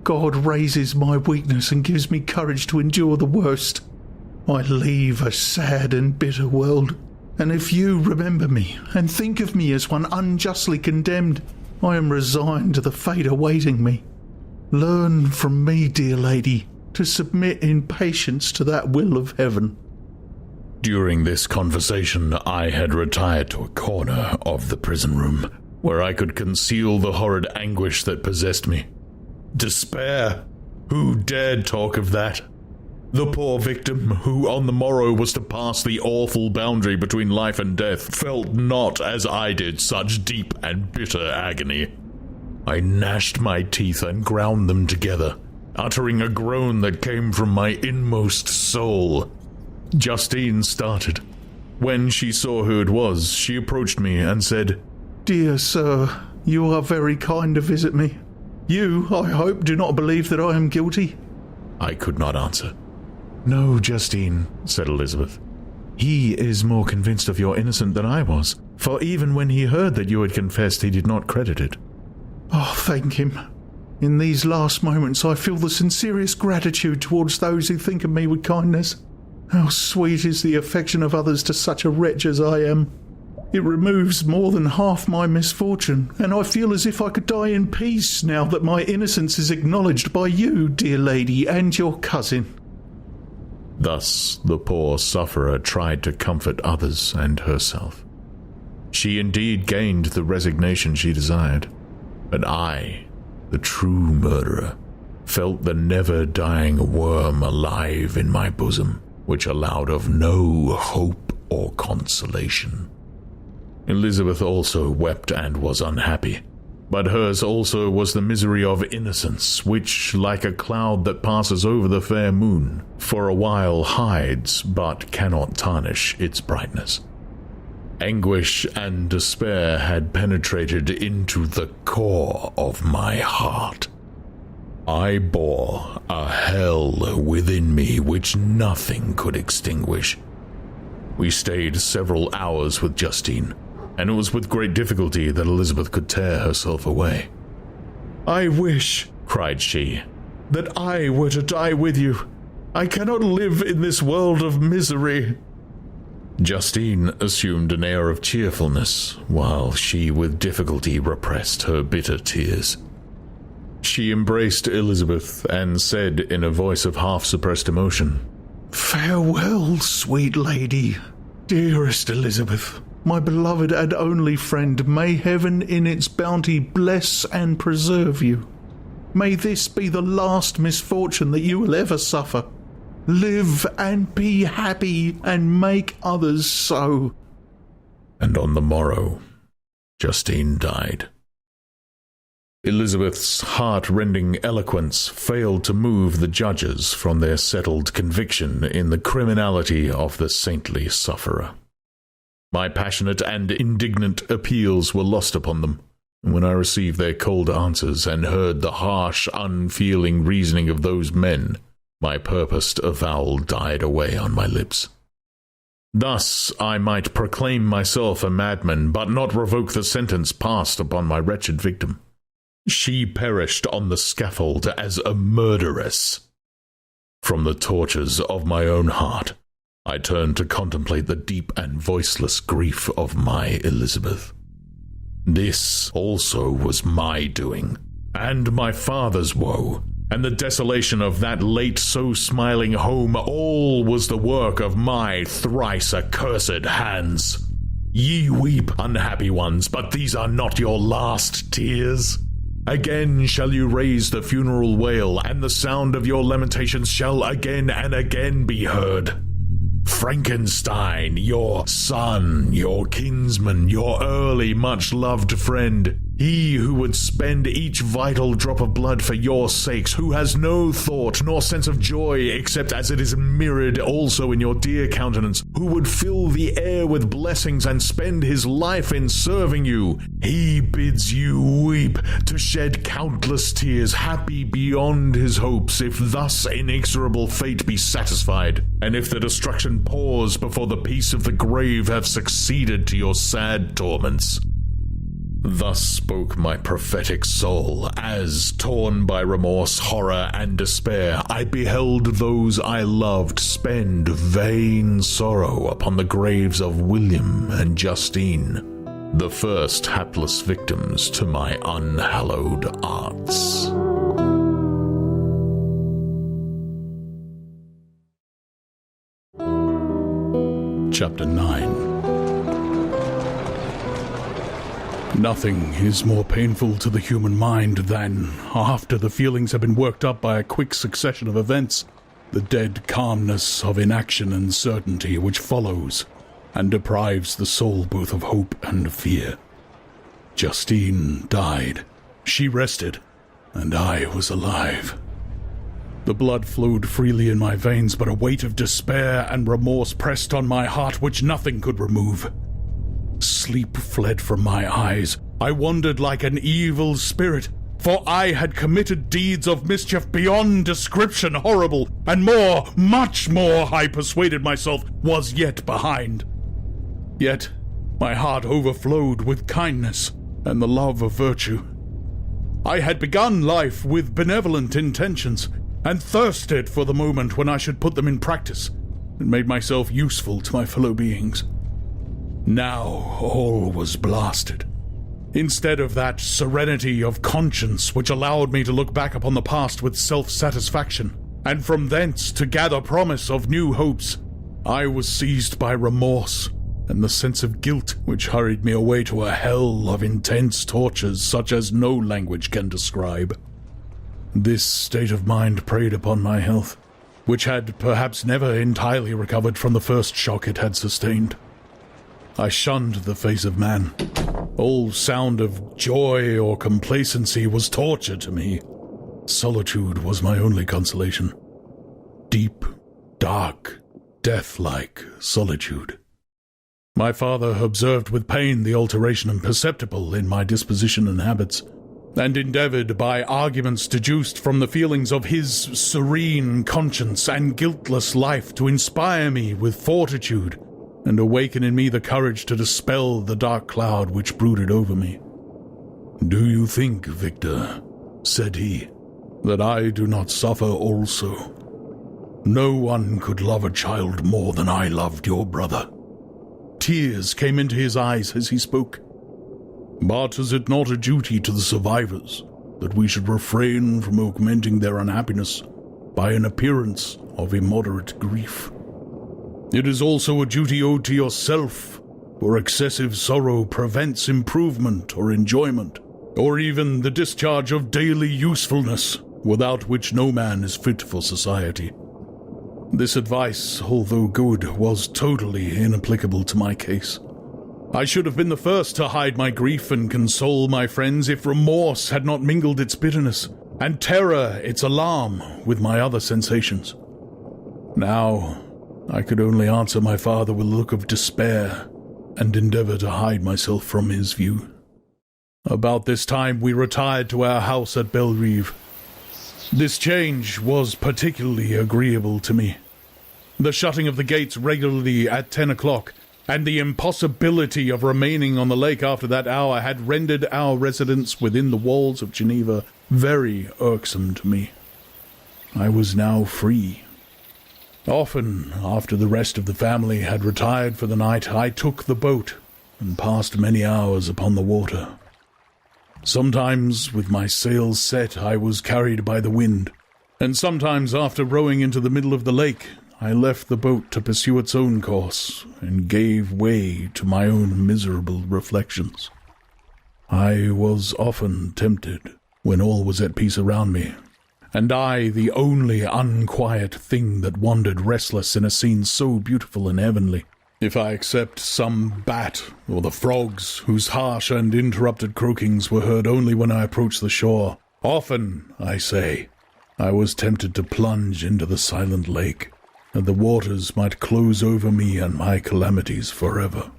God raises my weakness and gives me courage to endure the worst. I leave a sad and bitter world, and if you remember me and think of me as one unjustly condemned, I am resigned to the fate awaiting me. Learn from me, dear lady, to submit in patience to that will of heaven. During this conversation, I had retired to a corner of the prison room, where I could conceal the horrid anguish that possessed me. Despair! Who dared talk of that? The poor victim, who on the morrow was to pass the awful boundary between life and death, felt not, as I did, such deep and bitter agony. I gnashed my teeth and ground them together, uttering a groan that came from my inmost soul. Justine started. When she saw who it was, she approached me and said, Dear sir, you are very kind to visit me. You, I hope, do not believe that I am guilty. I could not answer. No, Justine, said Elizabeth. He is more convinced of your innocence than I was, for even when he heard that you had confessed, he did not credit it. Oh, thank him. In these last moments I feel the sincerest gratitude towards those who think of me with kindness. How sweet is the affection of others to such a wretch as I am. It removes more than half my misfortune, and I feel as if I could die in peace now that my innocence is acknowledged by you, dear lady, and your cousin. Thus the poor sufferer tried to comfort others and herself. She indeed gained the resignation she desired, but I, the true murderer, felt the never-dying worm alive in my bosom, which allowed of no hope or consolation. Elizabeth also wept and was unhappy, but hers also was the misery of innocence, which, like a cloud that passes over the fair moon, for a while hides but cannot tarnish its brightness. Anguish and despair had penetrated into the core of my heart. I bore a hell within me which nothing could extinguish. We stayed several hours with Justine, and it was with great difficulty that Elizabeth could tear herself away. I wish, cried she, that I were to die with you. I cannot live in this world of misery." Justine assumed an air of cheerfulness, while she with difficulty repressed her bitter tears. She embraced Elizabeth and said in a voice of half-suppressed emotion, "Farewell, sweet lady. Dearest Elizabeth, my beloved and only friend, may heaven in its bounty bless and preserve you. May this be the last misfortune that you will ever suffer. Live and be happy and make others so." And on the morrow, Justine died. Elizabeth's heart-rending eloquence failed to move the judges from their settled conviction in the criminality of the saintly sufferer. My passionate and indignant appeals were lost upon them, and when I received their cold answers and heard the harsh, unfeeling reasoning of those men, my purposed avowal died away on my lips. Thus I might proclaim myself a madman, but not revoke the sentence passed upon my wretched victim. She perished on the scaffold as a murderess. From the tortures of my own heart, I turned to contemplate the deep and voiceless grief of my Elizabeth. This also was my doing, and my father's woe, and the desolation of that late so smiling home, all was the work of my thrice accursed hands. Ye weep, unhappy ones, but these are not your last tears. Again shall you raise the funeral wail, and the sound of your lamentations shall again and again be heard. Frankenstein, your son, your kinsman, your early much-loved friend, he who would spend each vital drop of blood for your sakes, who has no thought nor sense of joy except as it is mirrored also in your dear countenance, who would fill the air with blessings and spend his life in serving you, he bids you weep, to shed countless tears, happy beyond his hopes, if thus inexorable fate be satisfied, and if the destruction pause before the peace of the grave have succeeded to your sad torments. Thus spoke my prophetic soul, as, torn by remorse, horror, and despair, I beheld those I loved spend vain sorrow upon the graves of William and Justine, the first hapless victims to my unhallowed arts. Chapter 9. Nothing is more painful to the human mind than, after the feelings have been worked up by a quick succession of events, the dead calmness of inaction and certainty which follows, and deprives the soul both of hope and fear. Justine died. She rested, and I was alive. The blood flowed freely in my veins, but a weight of despair and remorse pressed on my heart which nothing could remove. Sleep fled from my eyes. I wandered like an evil spirit, for I had committed deeds of mischief beyond description horrible, and more, much more, I persuaded myself, was yet behind. Yet my heart overflowed with kindness and the love of virtue. I had begun life with benevolent intentions, and thirsted for the moment when I should put them in practice, and made myself useful to my fellow beings. Now all was blasted. Instead of that serenity of conscience which allowed me to look back upon the past with self-satisfaction, and from thence to gather promise of new hopes, I was seized by remorse and the sense of guilt which hurried me away to a hell of intense tortures such as no language can describe. This state of mind preyed upon my health, which had perhaps never entirely recovered from the first shock it had sustained. I shunned the face of man. All sound of joy or complacency was torture to me. Solitude was my only consolation. Deep, dark, death-like solitude. My father observed with pain the alteration imperceptible in my disposition and habits, and endeavored by arguments deduced from the feelings of his serene conscience and guiltless life to inspire me with fortitude and awaken in me the courage to dispel the dark cloud which brooded over me. "Do you think, Victor," said he, that I do not suffer also. No one could love a child more than I loved your brother." Tears came into his eyes as he spoke. "But is it not a duty to the survivors that we should refrain from augmenting their unhappiness by an appearance of immoderate grief? It is also a duty owed to yourself, for excessive sorrow prevents improvement or enjoyment, or even the discharge of daily usefulness, without which no man is fit for society." This advice, although good, was totally inapplicable to my case. I should have been the first to hide my grief and console my friends if remorse had not mingled its bitterness, and terror its alarm with my other sensations. Now, I could only answer my father with a look of despair, and endeavor to hide myself from his view. About this time we retired to our house at Bellerive. This change was particularly agreeable to me. The shutting of the gates regularly at 10 o'clock, and the impossibility of remaining on the lake after that hour had rendered our residence within the walls of Geneva very irksome to me. I was now free. Often, after the rest of the family had retired for the night, I took the boat and passed many hours upon the water. Sometimes, with my sails set, I was carried by the wind, and sometimes, after rowing into the middle of the lake, I left the boat to pursue its own course, and gave way to my own miserable reflections. I was often tempted, when all was at peace around me, and I the only unquiet thing that wandered restless in a scene so beautiful and heavenly, if I except some bat or the frogs whose harsh and interrupted croakings were heard only when I approached the shore. Often, I say, I was tempted to plunge into the silent lake, and the waters might close over me and my calamities forever.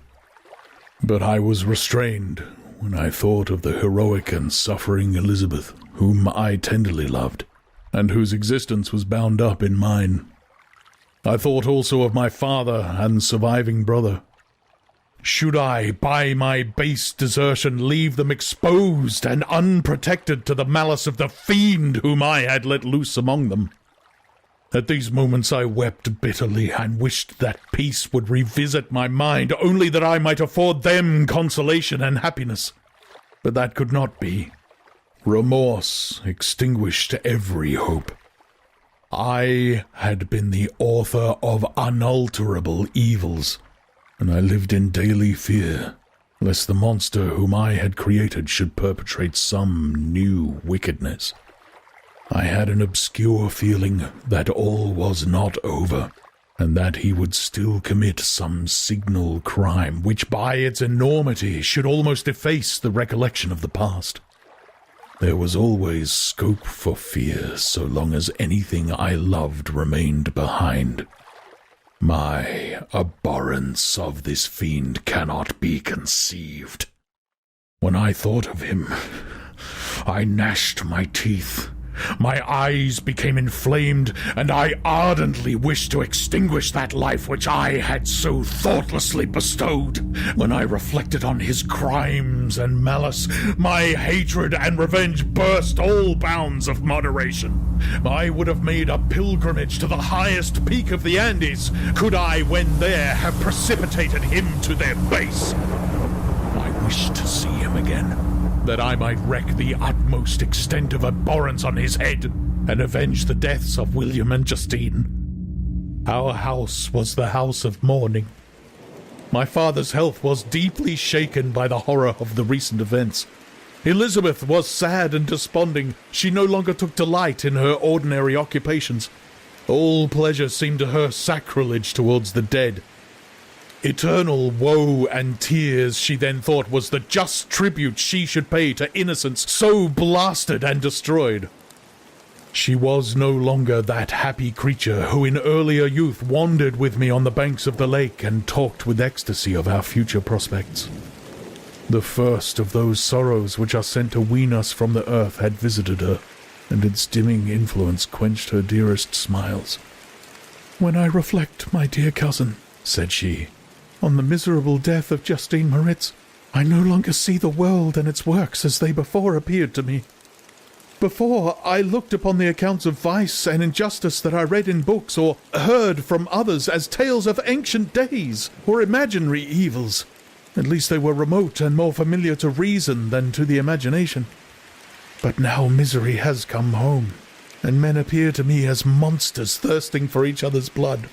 But I was restrained when I thought of the heroic and suffering Elizabeth, whom I tenderly loved, and whose existence was bound up in mine. I thought also of my father and surviving brother. Should I, by my base desertion, leave them exposed and unprotected to the malice of the fiend whom I had let loose among them? At these moments I wept bitterly and wished that peace would revisit my mind, only that I might afford them consolation and happiness. But that could not be. Remorse extinguished every hope. I had been the author of unalterable evils, and I lived in daily fear lest the monster whom I had created should perpetrate some new wickedness. I had an obscure feeling that all was not over, and that he would still commit some signal crime which by its enormity should almost efface the recollection of the past. There was always scope for fear so long as anything I loved remained behind. My abhorrence of this fiend cannot be conceived. When I thought of him, I gnashed my teeth. My eyes became inflamed, and I ardently wished to extinguish that life which I had so thoughtlessly bestowed. When I reflected on his crimes and malice, my hatred and revenge burst all bounds of moderation. I would have made a pilgrimage to the highest peak of the Andes, could I, when there, have precipitated him to their base. I wished to see him again, that I might wreak the utmost extent of abhorrence on his head, and avenge the deaths of William and Justine. Our house was the house of mourning. My father's health was deeply shaken by the horror of the recent events. Elizabeth was sad and desponding. She no longer took delight in her ordinary occupations. All pleasure seemed to her sacrilege towards the dead. Eternal woe and tears, she then thought, was the just tribute she should pay to innocence so blasted and destroyed. She was no longer that happy creature who in earlier youth wandered with me on the banks of the lake and talked with ecstasy of our future prospects. The first of those sorrows which are sent to wean us from the earth had visited her, and its dimming influence quenched her dearest smiles. "When I reflect, my dear cousin," said she, "on the miserable death of Justine Moritz, I no longer see the world and its works as they before appeared to me. Before, I looked upon the accounts of vice and injustice that I read in books or heard from others as tales of ancient days or imaginary evils. At least they were remote and more familiar to reason than to the imagination. But now misery has come home, and men appear to me as monsters thirsting for each other's blood.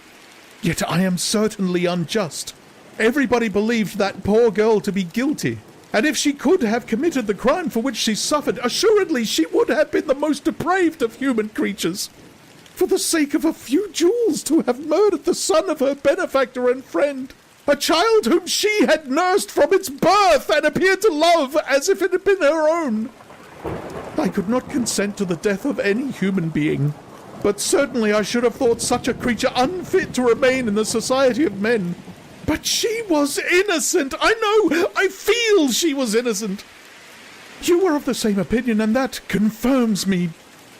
Yet I am certainly unjust. Everybody believed that poor girl to be guilty, and if she could have committed the crime for which she suffered, assuredly she would have been the most depraved of human creatures. For the sake of a few jewels to have murdered the son of her benefactor and friend, a child whom she had nursed from its birth and appeared to love as if it had been her own. I could not consent to the death of any human being, but certainly I should have thought such a creature unfit to remain in the society of men. But she was innocent! I know! I feel she was innocent! You were of the same opinion, and that confirms me.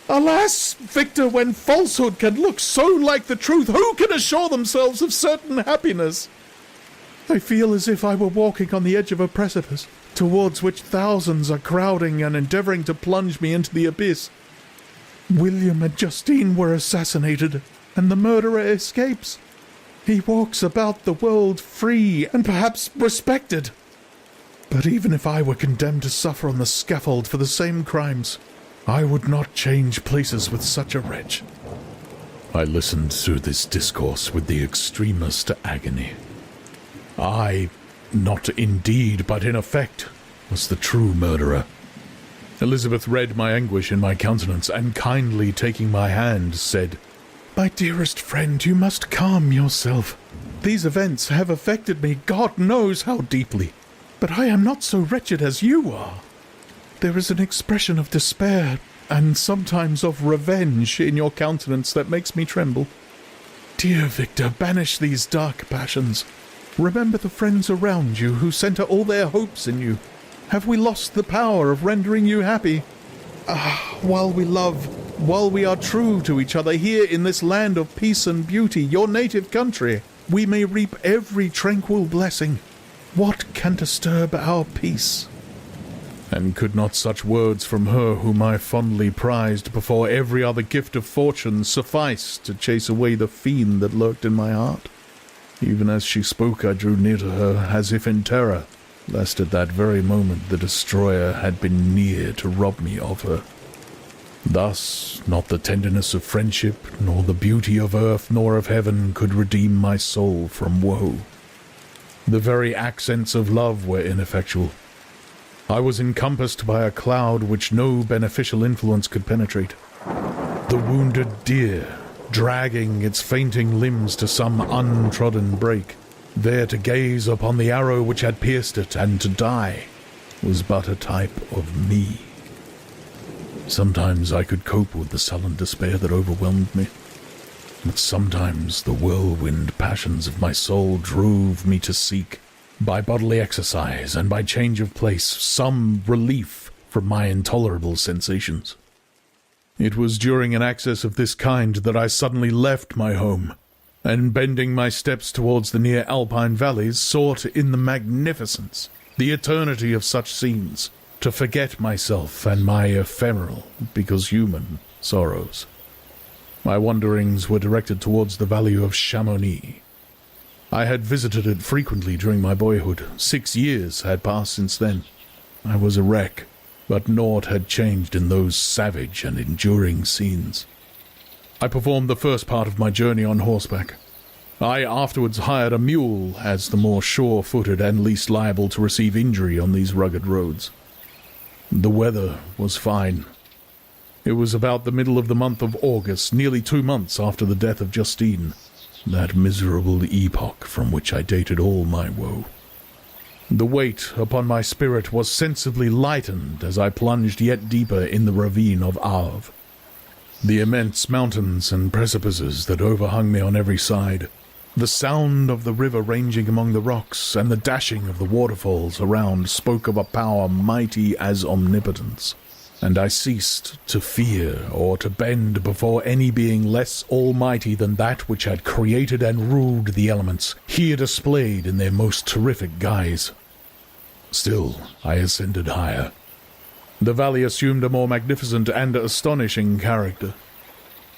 Alas, Victor, when falsehood can look so like the truth, who can assure themselves of certain happiness? I feel as if I were walking on the edge of a precipice, towards which thousands are crowding and endeavouring to plunge me into the abyss. William and Justine were assassinated, and the murderer escapes. He walks about the world free and perhaps respected. But even if I were condemned to suffer on the scaffold for the same crimes, I would not change places with such a wretch. I listened to this discourse with the extremest agony. I, not indeed, but in effect, was the true murderer. Elizabeth read my anguish in my countenance, and kindly taking my hand, said, "My dearest friend, you must calm yourself. These events have affected me, God knows how deeply. But I am not so wretched as you are. There is an expression of despair, and sometimes of revenge in your countenance that makes me tremble. Dear Victor, banish these dark passions. Remember the friends around you who centre all their hopes in you. Have we lost the power of rendering you happy? While we love, while we are true to each other here in this land of peace and beauty, your native country, we may reap every tranquil blessing. What can disturb our peace?" And could not such words from her whom I fondly prized before every other gift of fortune suffice to chase away the fiend that lurked in my heart? Even as she spoke, I drew near to her, as if in terror, lest at that very moment the destroyer had been near to rob me of her. Thus, not the tenderness of friendship, nor the beauty of earth nor of heaven could redeem my soul from woe. The very accents of love were ineffectual. I was encompassed by a cloud which no beneficial influence could penetrate. The wounded deer, dragging its fainting limbs to some untrodden brake, there to gaze upon the arrow which had pierced it and to die, was but a type of me. Sometimes I could cope with the sullen despair that overwhelmed me, but sometimes the whirlwind passions of my soul drove me to seek, by bodily exercise and by change of place, some relief from my intolerable sensations. It was during an access of this kind that I suddenly left my home, and bending my steps towards the near alpine valleys, sought in the magnificence, the eternity of such scenes, to forget myself and my ephemeral, because human, sorrows. My wanderings were directed towards the valley of Chamonix. I had visited it frequently during my boyhood. 6 years had passed since then. I was a wreck, but naught had changed in those savage and enduring scenes. I performed the first part of my journey on horseback. I afterwards hired a mule as the more sure-footed and least liable to receive injury on these rugged roads. The weather was fine. It was about the middle of the month of August, nearly 2 months after the death of Justine, that miserable epoch from which I dated all my woe. The weight upon my spirit was sensibly lightened as I plunged yet deeper in the ravine of Arve. The immense mountains and precipices that overhung me on every side, the sound of the river ranging among the rocks, and the dashing of the waterfalls around spoke of a power mighty as omnipotence, and I ceased to fear or to bend before any being less almighty than that which had created and ruled the elements, here displayed in their most terrific guise. Still I ascended higher. The valley assumed a more magnificent and astonishing character.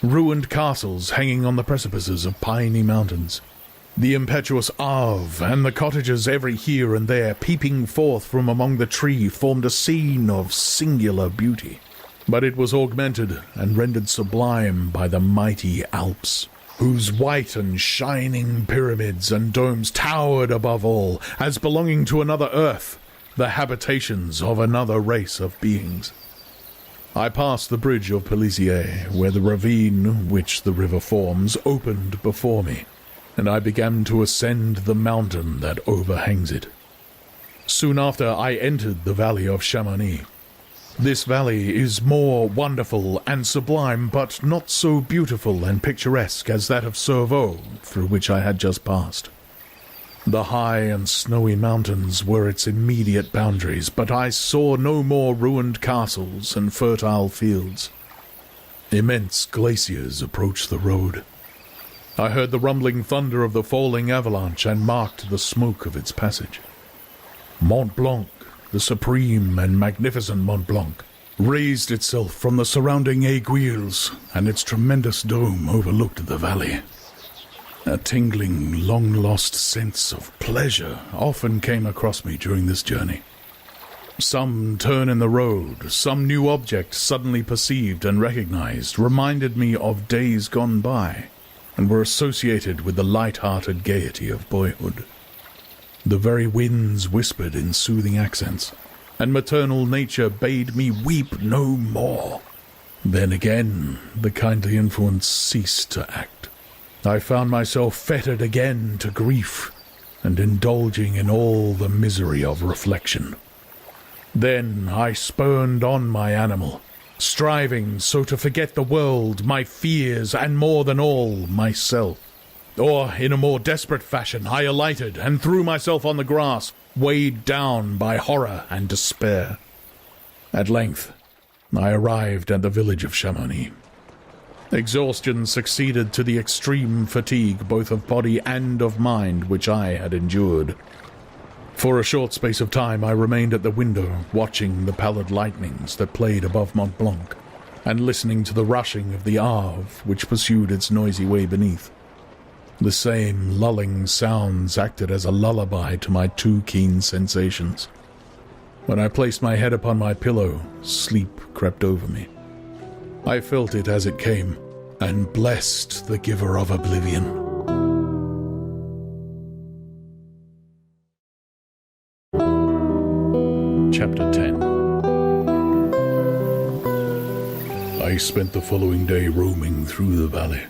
Ruined castles hanging on the precipices of piney mountains, the impetuous Arve and the cottages every here and there peeping forth from among the tree formed a scene of singular beauty. But it was augmented and rendered sublime by the mighty Alps, whose white and shining pyramids and domes towered above all, as belonging to another earth, the habitations of another race of beings. I passed the bridge of Pellissier, where the ravine which the river forms opened before me, and I began to ascend the mountain that overhangs it. Soon after I entered the valley of Chamonix. This valley is more wonderful and sublime, but not so beautiful and picturesque as that of Cerveau, through which I had just passed. The high and snowy mountains were its immediate boundaries, but I saw no more ruined castles and fertile fields. Immense glaciers approached the road. I heard the rumbling thunder of the falling avalanche and marked the smoke of its passage. Mont Blanc, the supreme and magnificent Mont Blanc, raised itself from the surrounding aiguilles, and its tremendous dome overlooked the valley. A tingling, long-lost sense of pleasure often came across me during this journey. Some turn in the road, some new object suddenly perceived and recognized reminded me of days gone by, and were associated with the light-hearted gaiety of boyhood. The very winds whispered in soothing accents, and maternal nature bade me weep no more. Then again the kindly influence ceased to act. I found myself fettered again to grief, and indulging in all the misery of reflection. Then I spurned on my animal, striving so to forget the world, my fears, and more than all, myself. Or, in a more desperate fashion, I alighted and threw myself on the grass, weighed down by horror and despair. At length, I arrived at the village of Chamonix. Exhaustion succeeded to the extreme fatigue both of body and of mind which I had endured. For a short space of time I remained at the window, watching the pallid lightnings that played above Mont Blanc, and listening to the rushing of the Arve which pursued its noisy way beneath. The same lulling sounds acted as a lullaby to my too keen sensations. When I placed my head upon my pillow, sleep crept over me. I felt it as it came, and blessed the giver of oblivion. Chapter 10. I spent the following day roaming through the valley.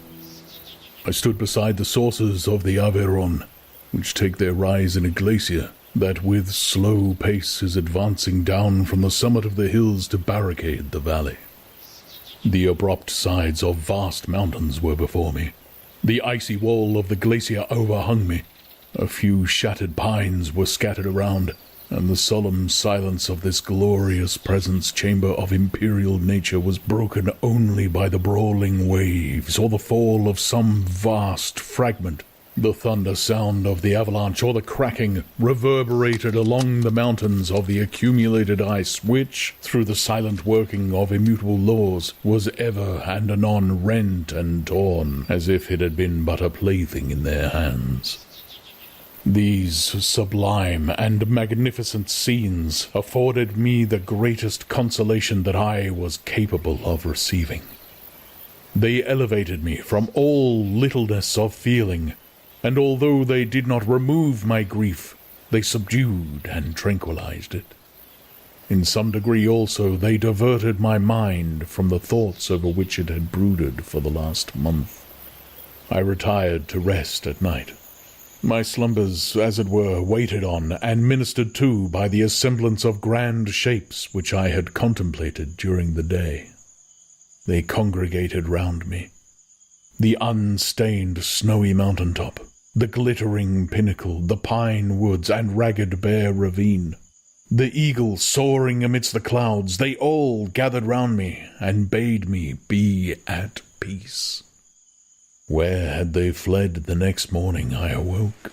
I stood beside the sources of the Aveyron, which take their rise in a glacier that with slow pace is advancing down from the summit of the hills to barricade the valley. The abrupt sides of vast mountains were before me. The icy wall of the glacier overhung me. A few shattered pines were scattered around, and the solemn silence of this glorious presence chamber of imperial nature was broken only by the brawling waves or the fall of some vast fragment. The thunder sound of the avalanche or the cracking reverberated along the mountains of the accumulated ice which, through the silent working of immutable laws, was ever and anon rent and torn, as if it had been but a plaything in their hands. These sublime and magnificent scenes afforded me the greatest consolation that I was capable of receiving. They elevated me from all littleness of feeling, and although they did not remove my grief, they subdued and tranquilized it. In some degree also they diverted my mind from the thoughts over which it had brooded for the last month. I retired to rest at night. My slumbers, as it were, waited on and ministered to by the assemblance of grand shapes which I had contemplated during the day. They congregated round me. The unstained snowy mountaintop, the glittering pinnacle, the pine woods and ragged bare ravine, the eagle soaring amidst the clouds, they all gathered round me and bade me be at peace. Where had they fled the next morning I awoke?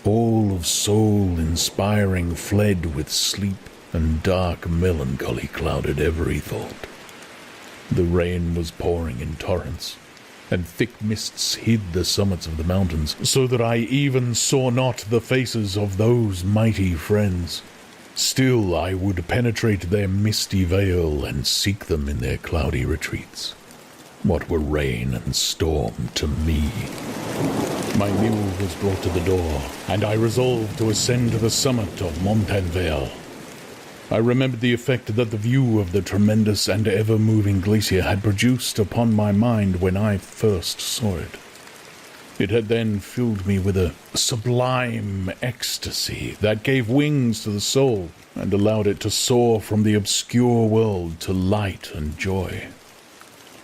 All of soul inspiring fled with sleep, and dark melancholy clouded every thought. The rain was pouring in torrents, and thick mists hid the summits of the mountains, so that I even saw not the faces of those mighty friends. Still I would penetrate their misty veil and seek them in their cloudy retreats. What were rain and storm to me? My mule was brought to the door, and I resolved to ascend to the summit of Montanvert. I remembered the effect that the view of the tremendous and ever-moving glacier had produced upon my mind when I first saw it. It had then filled me with a sublime ecstasy that gave wings to the soul and allowed it to soar from the obscure world to light and joy.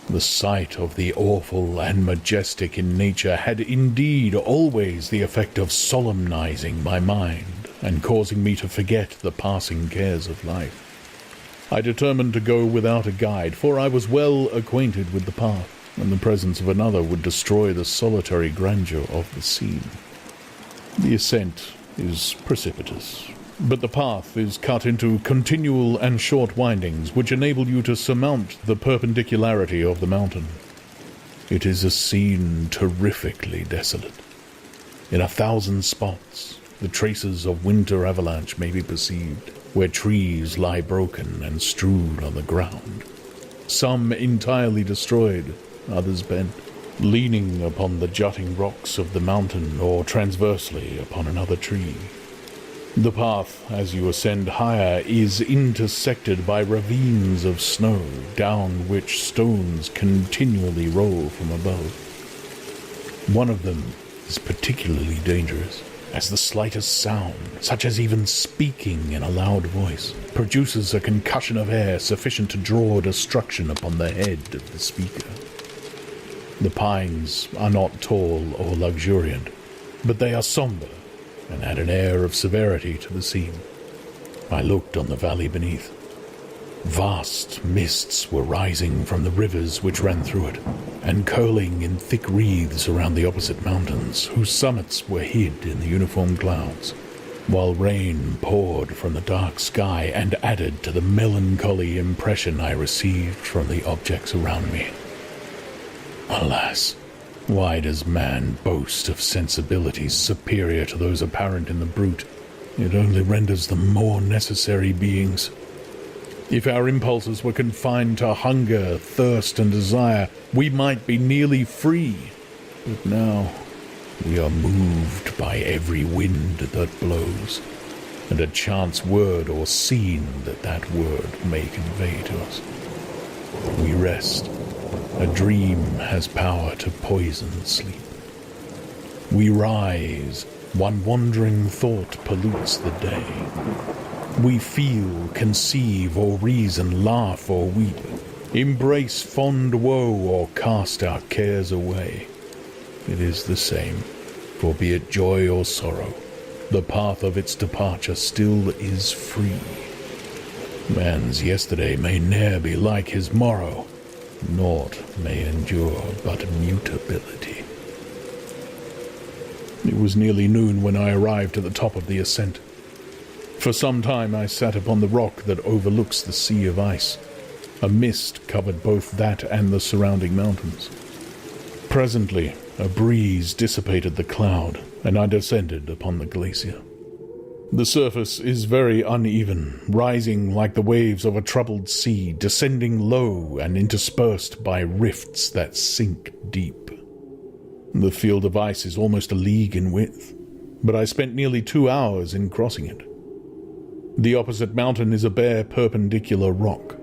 The sight of the awful and majestic in nature had indeed always the effect of solemnizing my mind and causing me to forget the passing cares of life. I determined to go without a guide, for I was well acquainted with the path, and the presence of another would destroy the solitary grandeur of the scene. The ascent is precipitous, but the path is cut into continual and short windings which enable you to surmount the perpendicularity of the mountain. It is a scene terrifically desolate. In 1,000 spots, the traces of winter avalanche may be perceived, where trees lie broken and strewn on the ground, some entirely destroyed, others bent, leaning upon the jutting rocks of the mountain or transversely upon another tree. The path, as you ascend higher, is intersected by ravines of snow, down which stones continually roll from above. One of them is particularly dangerous, as the slightest sound, such as even speaking in a loud voice, produces a concussion of air sufficient to draw destruction upon the head of the speaker. The pines are not tall or luxuriant, but they are somber and add an air of severity to the scene. I looked on the valley beneath. Vast mists were rising from the rivers which ran through it, and curling in thick wreaths around the opposite mountains, whose summits were hid in the uniform clouds, while rain poured from the dark sky and added to the melancholy impression I received from the objects around me. Alas, why does man boast of sensibilities superior to those apparent in the brute? It only renders them more necessary beings. If our impulses were confined to hunger, thirst, and desire, we might be nearly free. But now we are moved by every wind that blows, and a chance word or scene that word may convey to us. We rest. A dream has power to poison sleep. We rise. One wandering thought pollutes the day. We feel, conceive, or reason, laugh or weep, embrace fond woe or cast our cares away. It is the same, for be it joy or sorrow, the path of its departure still is free. Man's yesterday may ne'er be like his morrow, naught may endure but mutability. It was nearly noon when I arrived at the top of the ascent. For some time I sat upon the rock that overlooks the sea of ice. A mist covered both that and the surrounding mountains. Presently, a breeze dissipated the cloud, and I descended upon the glacier. The surface is very uneven, rising like the waves of a troubled sea, descending low and interspersed by rifts that sink deep. The field of ice is almost a league in width, but I spent nearly 2 hours in crossing it. The opposite mountain is a bare perpendicular rock.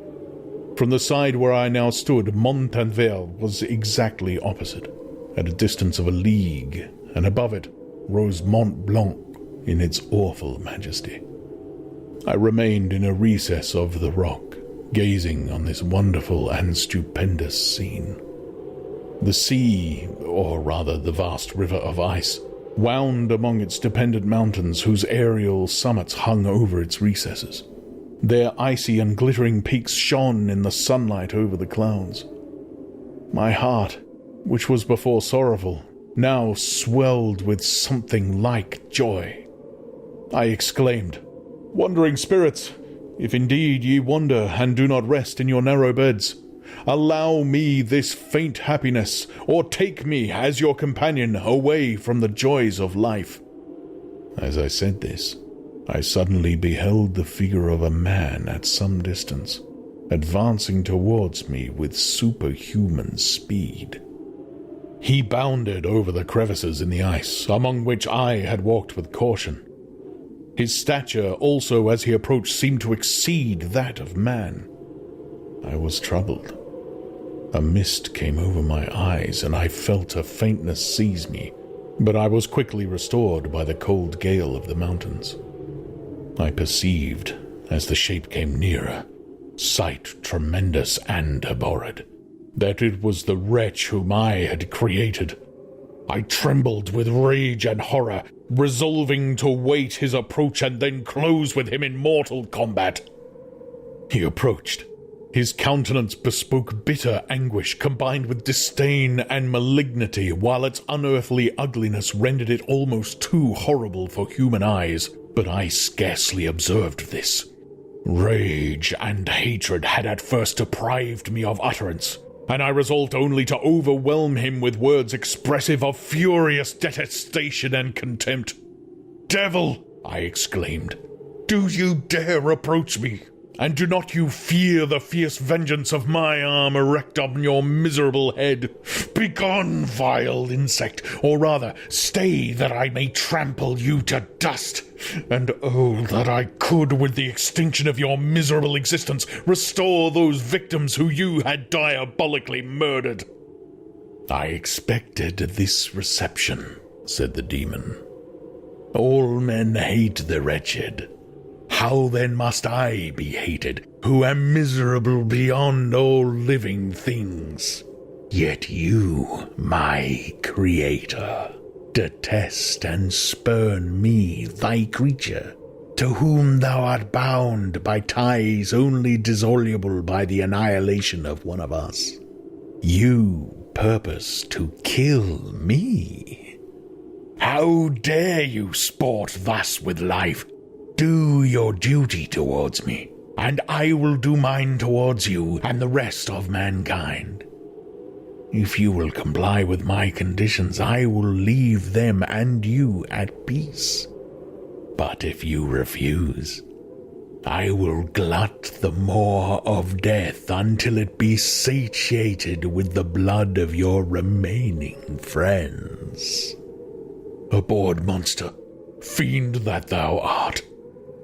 From the side where I now stood, Montanvert was exactly opposite, at a distance of a league, and above it rose Mont Blanc in its awful majesty. I remained in a recess of the rock, gazing on this wonderful and stupendous scene. The sea, or rather the vast river of ice, wound among its dependent mountains whose aerial summits hung over its recesses. Their icy and glittering peaks shone in the sunlight over the clouds. My heart, which was before sorrowful, now swelled with something like joy. I exclaimed, "Wandering spirits, if indeed ye wander and do not rest in your narrow beds, allow me this faint happiness, or take me as your companion away from the joys of life." As I said this, I suddenly beheld the figure of a man at some distance, advancing towards me with superhuman speed. He bounded over the crevices in the ice, among which I had walked with caution. His stature also as he approached seemed to exceed that of man. I was troubled. A mist came over my eyes, and I felt a faintness seize me, but I was quickly restored by the cold gale of the mountains. I perceived, as the shape came nearer, sight tremendous and abhorred, that it was the wretch whom I had created. I trembled with rage and horror, resolving to wait his approach and then close with him in mortal combat. He approached. His countenance bespoke bitter anguish combined with disdain and malignity, while its unearthly ugliness rendered it almost too horrible for human eyes, but I scarcely observed this. Rage and hatred had at first deprived me of utterance, and I resolved only to overwhelm him with words expressive of furious detestation and contempt. "Devil!" I exclaimed, "do you dare approach me? And do not you fear the fierce vengeance of my arm erect on your miserable head? Begone, vile insect, or rather, stay that I may trample you to dust. And oh, that I could, with the extinction of your miserable existence, restore those victims who you had diabolically murdered." "I expected this reception," said the demon. "All men hate the wretched. How then must I be hated, who am miserable beyond all living things? Yet you, my creator, detest and spurn me, thy creature, to whom thou art bound by ties only dissoluble by the annihilation of one of us. You purpose to kill me. How dare you sport thus with life? Do your duty towards me, and I will do mine towards you and the rest of mankind. If you will comply with my conditions, I will leave them and you at peace. But if you refuse, I will glut the maw of death until it be satiated with the blood of your remaining friends." Abhorred monster, fiend that thou art!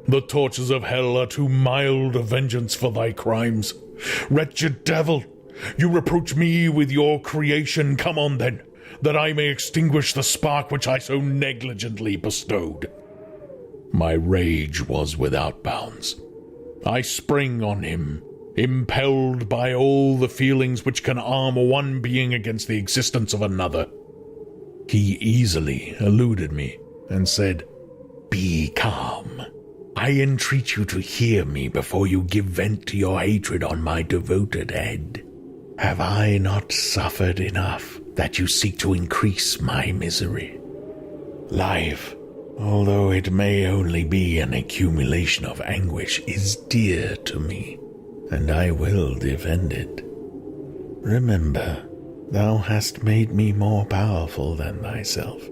The tortures of hell are too mild a vengeance for thy crimes. Wretched devil, you reproach me with your creation. Come on, then, that I may extinguish the spark which I so negligently bestowed. My rage was without bounds. I sprang on him, impelled by all the feelings which can arm one being against the existence of another. He easily eluded me and said, "Be calm. I entreat you to hear me before you give vent to your hatred on my devoted head. Have I not suffered enough that you seek to increase my misery? Life, although it may only be an accumulation of anguish, is dear to me, and I will defend it. Remember, thou hast made me more powerful than thyself.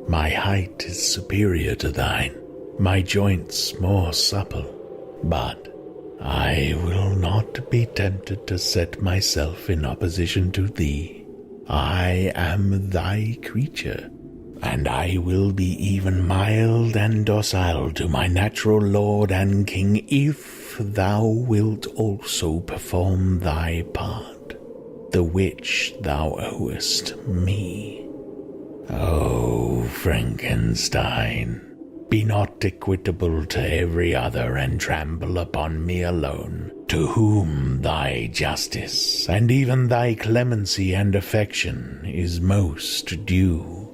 My height is superior to thine, my joints more supple, but I will not be tempted to set myself in opposition to thee. I am thy creature, and I will be even mild and docile to my natural lord and king if thou wilt also perform thy part, the which thou owest me. O Frankenstein, be not equitable to every other, and trample upon me alone, to whom thy justice, and even thy clemency and affection, is most due.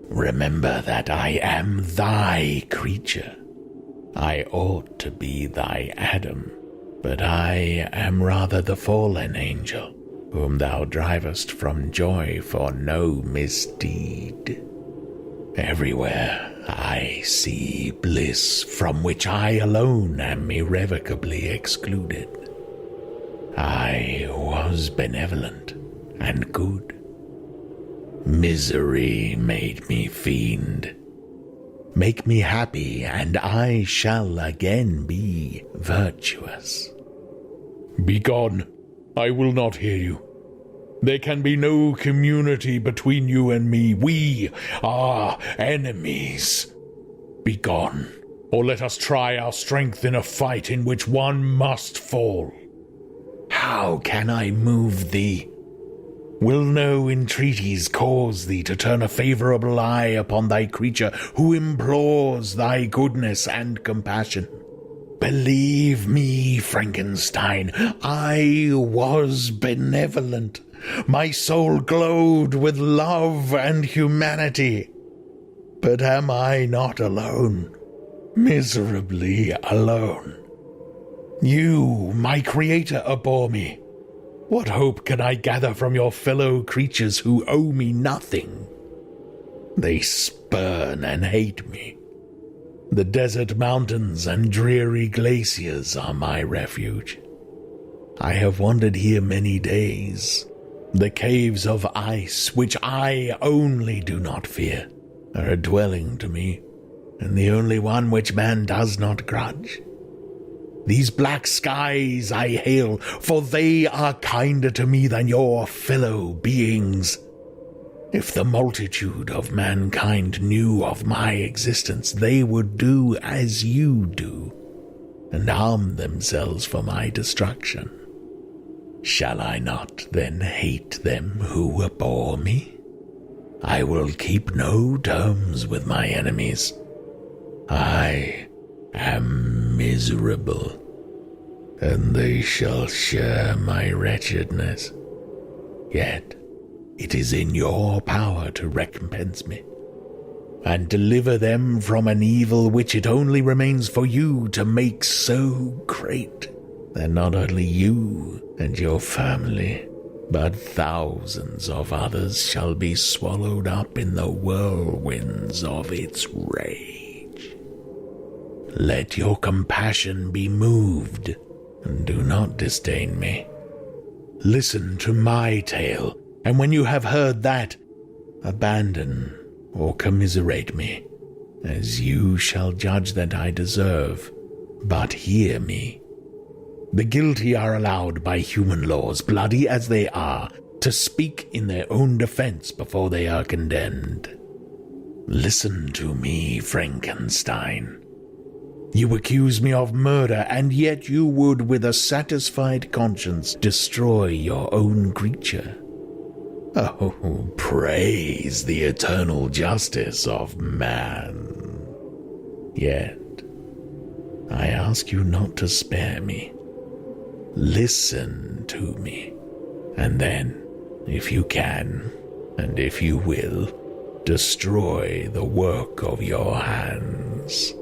Remember that I am thy creature. I ought to be thy Adam, but I am rather the fallen angel, whom thou drivest from joy for no misdeed. Everywhere I see bliss from which I alone am irrevocably excluded. I was benevolent and good. Misery made me fiend. Make me happy, and I shall again be virtuous. Begone! I will not hear you. There can be no community between you and me. We are enemies. Begone, or let us try our strength in a fight in which one must fall. How can I move thee? Will no entreaties cause thee to turn a favourable eye upon thy creature who implores thy goodness and compassion? Believe me, Frankenstein, I was benevolent. My soul glowed with love and humanity. But am I not alone? Miserably alone. You, my creator, abhor me. What hope can I gather from your fellow creatures who owe me nothing? They spurn and hate me. The desert mountains and dreary glaciers are my refuge. I have wandered here many days. The caves of ice, which I only do not fear, are a dwelling to me, and the only one which man does not grudge. These black skies I hail, for they are kinder to me than your fellow beings. If the multitude of mankind knew of my existence, they would do as you do, and arm themselves for my destruction. Shall I not then hate them who abhor me? I will keep no terms with my enemies. I am miserable, and they shall share my wretchedness. Yet it is in your power to recompense me, and deliver them from an evil which it only remains for you to make so great that not only you and your family, but thousands of others shall be swallowed up in the whirlwinds of its rage. Let your compassion be moved, and do not disdain me. Listen to my tale, and when you have heard that, abandon or commiserate me, as you shall judge that I deserve, but hear me. The guilty are allowed by human laws, bloody as they are, to speak in their own defense before they are condemned. Listen to me, Frankenstein. You accuse me of murder, and yet you would, with a satisfied conscience, destroy your own creature. Oh, praise the eternal justice of man. Yet, I ask you not to spare me. Listen to me, and then, if you can, and if you will, destroy the work of your hands.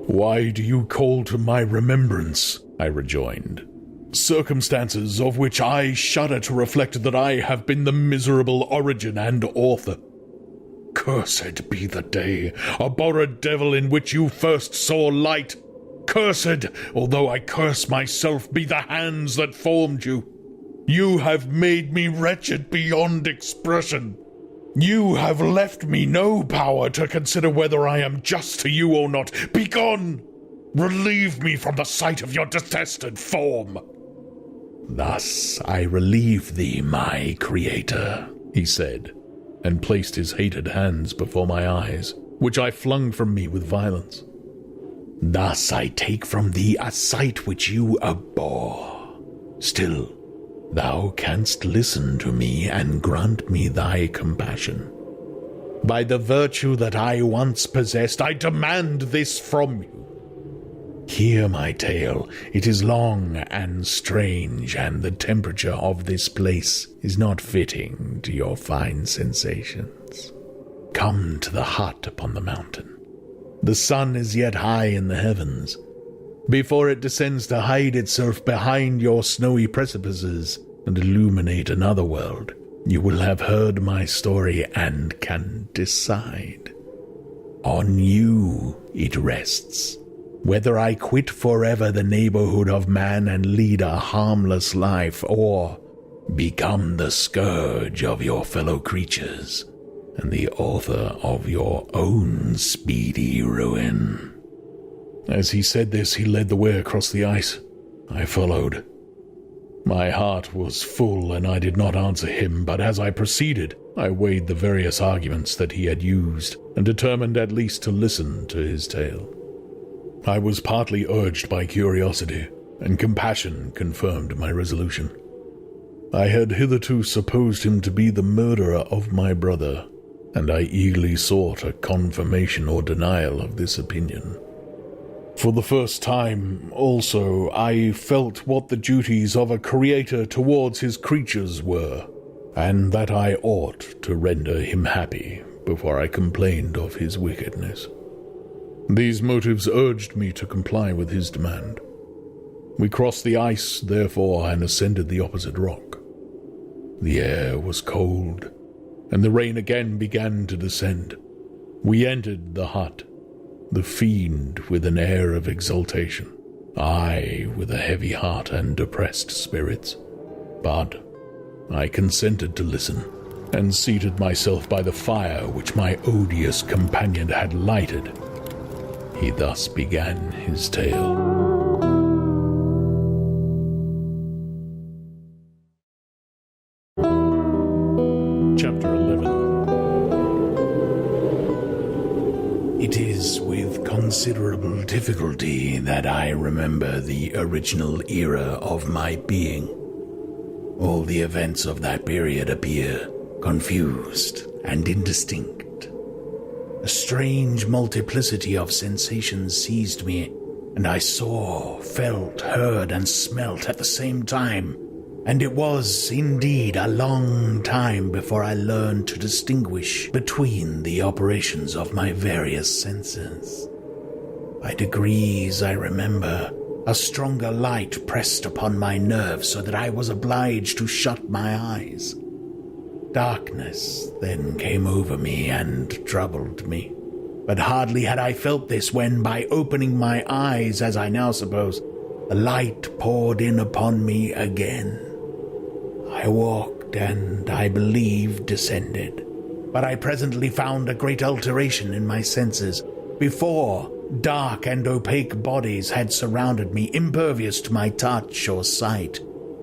Why do you call to my remembrance, I rejoined, circumstances of which I shudder to reflect that I have been the miserable origin and author? Cursed be the day, abhorred devil, in which you first saw light. Cursed, although I curse myself, be the hands that formed you. You have made me wretched beyond expression. You have left me no power to consider whether I am just to you or not. Begone! Relieve me from the sight of your detested form. Thus I relieve thee, my creator, he said, and placed his hated hands before my eyes, which I flung from me with violence. Thus I take from thee a sight which you abhor. Still, thou canst listen to me and grant me thy compassion. By the virtue that I once possessed, I demand this from you. Hear my tale. It is long and strange, and the temperature of this place is not fitting to your fine sensations. Come to the hut upon the mountain. The sun is yet high in the heavens. Before it descends to hide itself behind your snowy precipices and illuminate another world, you will have heard my story and can decide. On you it rests. Whether I quit forever the neighborhood of man and lead a harmless life, or become the scourge of your fellow creatures and the author of your own speedy ruin." As he said this, he led the way across the ice. I followed. My heart was full, and I did not answer him, but as I proceeded, I weighed the various arguments that he had used, and determined at least to listen to his tale. I was partly urged by curiosity, and compassion confirmed my resolution. I had hitherto supposed him to be the murderer of my brother, and I eagerly sought a confirmation or denial of this opinion. For the first time, also, I felt what the duties of a creator towards his creatures were, and that I ought to render him happy before I complained of his wickedness. These motives urged me to comply with his demand. We crossed the ice, therefore, and ascended the opposite rock. The air was cold, and the rain again began to descend. We entered the hut, the fiend with an air of exultation, I with a heavy heart and depressed spirits. But I consented to listen, and seated myself by the fire which my odious companion had lighted. He thus began his tale. Chapter 11. It is with considerable difficulty that I remember the original era of my being. All the events of that period appear confused and indistinct. A strange multiplicity of sensations seized me, and I saw, felt, heard, and smelt at the same time, and it was, indeed, a long time before I learned to distinguish between the operations of my various senses. By degrees, I remember, a stronger light pressed upon my nerves so that I was obliged to shut my eyes. Darkness then came over me and troubled me, but hardly had I felt this when, by opening my eyes, as I now suppose, the light poured in upon me again. I walked and, I believe, descended, but I presently found a great alteration in my senses. Before, dark and opaque bodies had surrounded me, impervious to my touch or sight,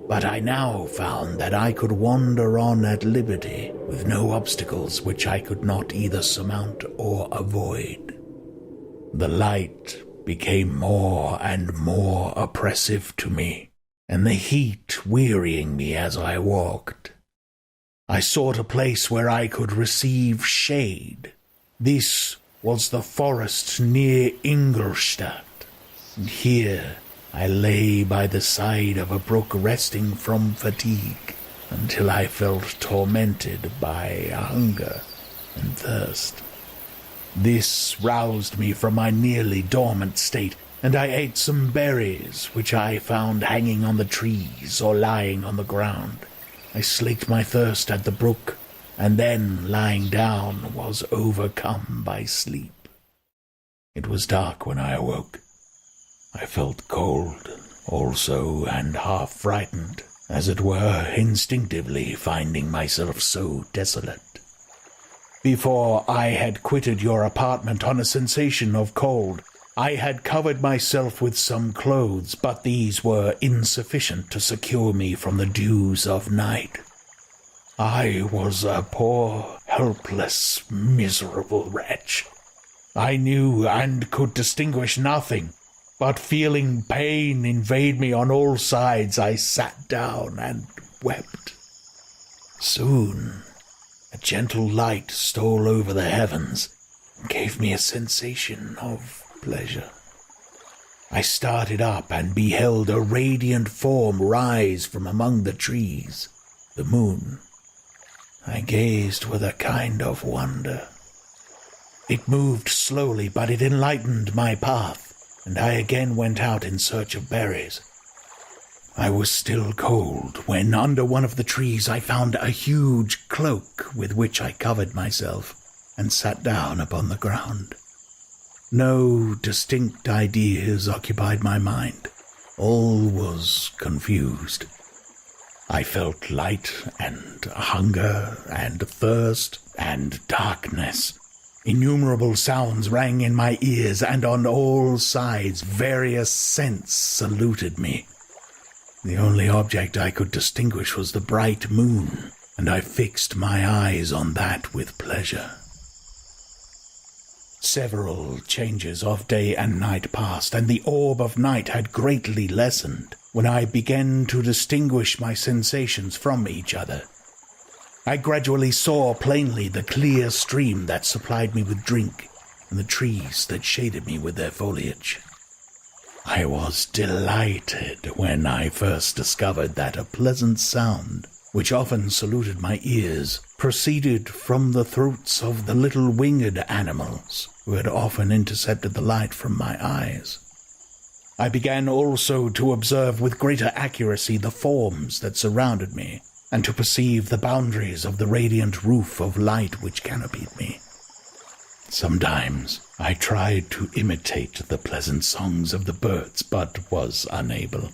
but I now found that I could wander on at liberty, with no obstacles which I could not either surmount or avoid. The light became more and more oppressive to me, and the heat wearying me as I walked. I sought a place where I could receive shade. This was the forest near Ingolstadt, and here I lay by the side of a brook, resting from fatigue, until I felt tormented by hunger and thirst. This roused me from my nearly dormant state, and I ate some berries which I found hanging on the trees or lying on the ground. I slaked my thirst at the brook, and then, lying down, was overcome by sleep. It was dark when I awoke. I felt cold also, and half frightened, as it were, instinctively, finding myself so desolate. Before I had quitted your apartment on a sensation of cold, I had covered myself with some clothes, but these were insufficient to secure me from the dews of night. I was a poor, helpless, miserable wretch. I knew and could distinguish nothing, but feeling pain invade me on all sides, I sat down and wept. Soon a gentle light stole over the heavens and gave me a sensation of pleasure. I started up and beheld a radiant form rise from among the trees, the moon. I gazed with a kind of wonder. It moved slowly, but it enlightened my path, and I again went out in search of berries. I was still cold when, under one of the trees, I found a huge cloak with which I covered myself and sat down upon the ground. No distinct ideas occupied my mind. All was confused. I felt light and hunger and thirst and darkness. Innumerable sounds rang in my ears, and on all sides various scents saluted me. The only object I could distinguish was the bright moon, and I fixed my eyes on that with pleasure. Several changes of day and night passed, and the orb of night had greatly lessened when I began to distinguish my sensations from each other. I gradually saw plainly the clear stream that supplied me with drink, and the trees that shaded me with their foliage. I was delighted when I first discovered that a pleasant sound, which often saluted my ears, proceeded from the throats of the little winged animals who had often intercepted the light from my eyes. I began also to observe with greater accuracy the forms that surrounded me, and to perceive the boundaries of the radiant roof of light which canopied me. Sometimes I tried to imitate the pleasant songs of the birds, but was unable.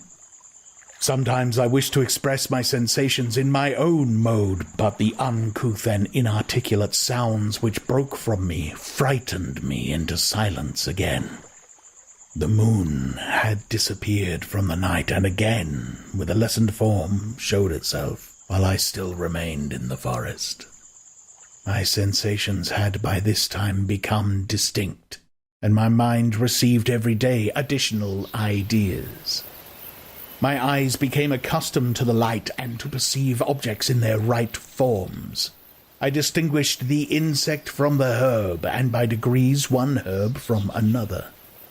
Sometimes I wished to express my sensations in my own mode, but the uncouth and inarticulate sounds which broke from me frightened me into silence again. The moon had disappeared from the night, and again, with a lessened form, showed itself, while I still remained in the forest. My sensations had by this time become distinct, and my mind received every day additional ideas. My eyes became accustomed to the light and to perceive objects in their right forms. I distinguished the insect from the herb, and by degrees one herb from another.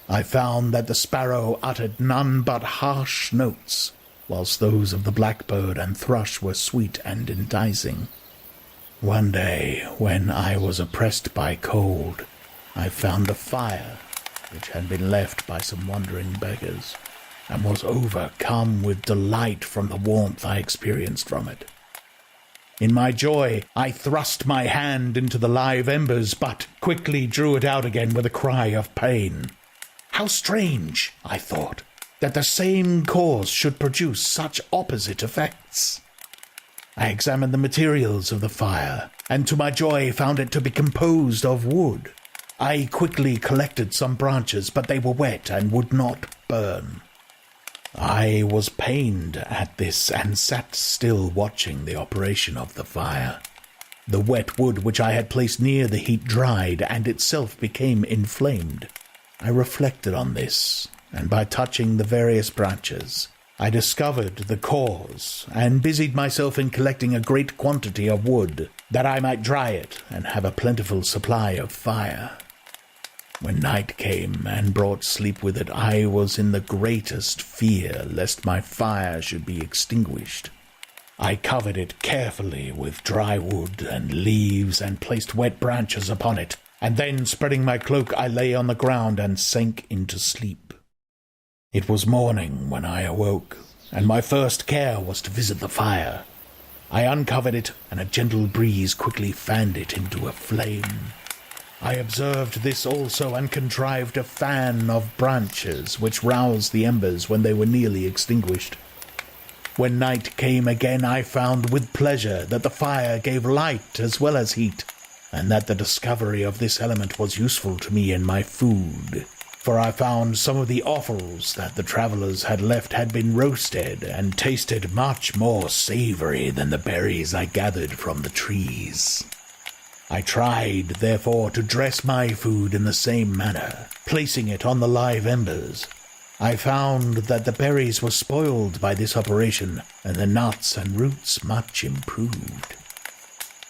I found that the sparrow uttered none but harsh notes, whilst those of the blackbird and thrush were sweet and enticing. One day, when I was oppressed by cold, I found a fire which had been left by some wandering beggars, and was overcome with delight from the warmth I experienced from it. In my joy, I thrust my hand into the live embers, but quickly drew it out again with a cry of pain. How strange, I thought, that the same cause should produce such opposite effects. I examined the materials of the fire, and to my joy found it to be composed of wood. I quickly collected some branches, but they were wet and would not burn. I was pained at this, and sat still watching the operation of the fire. The wet wood which I had placed near the heat dried, and itself became inflamed. I reflected on this, and by touching the various branches, I discovered the cause, and busied myself in collecting a great quantity of wood, that I might dry it and have a plentiful supply of fire. When night came and brought sleep with it, I was in the greatest fear lest my fire should be extinguished. I covered it carefully with dry wood and leaves, and placed wet branches upon it, and then, spreading my cloak, I lay on the ground and sank into sleep. It was morning when I awoke, and my first care was to visit the fire. I uncovered it, and a gentle breeze quickly fanned it into a flame. I observed this also, and contrived a fan of branches which roused the embers when they were nearly extinguished. When night came again, I found with pleasure that the fire gave light as well as heat, and that the discovery of this element was useful to me in my food, for I found some of the offals that the travellers had left had been roasted, and tasted much more savoury than the berries I gathered from the trees. I tried, therefore, to dress my food in the same manner, placing it on the live embers. I found that the berries were spoiled by this operation, and the nuts and roots much improved.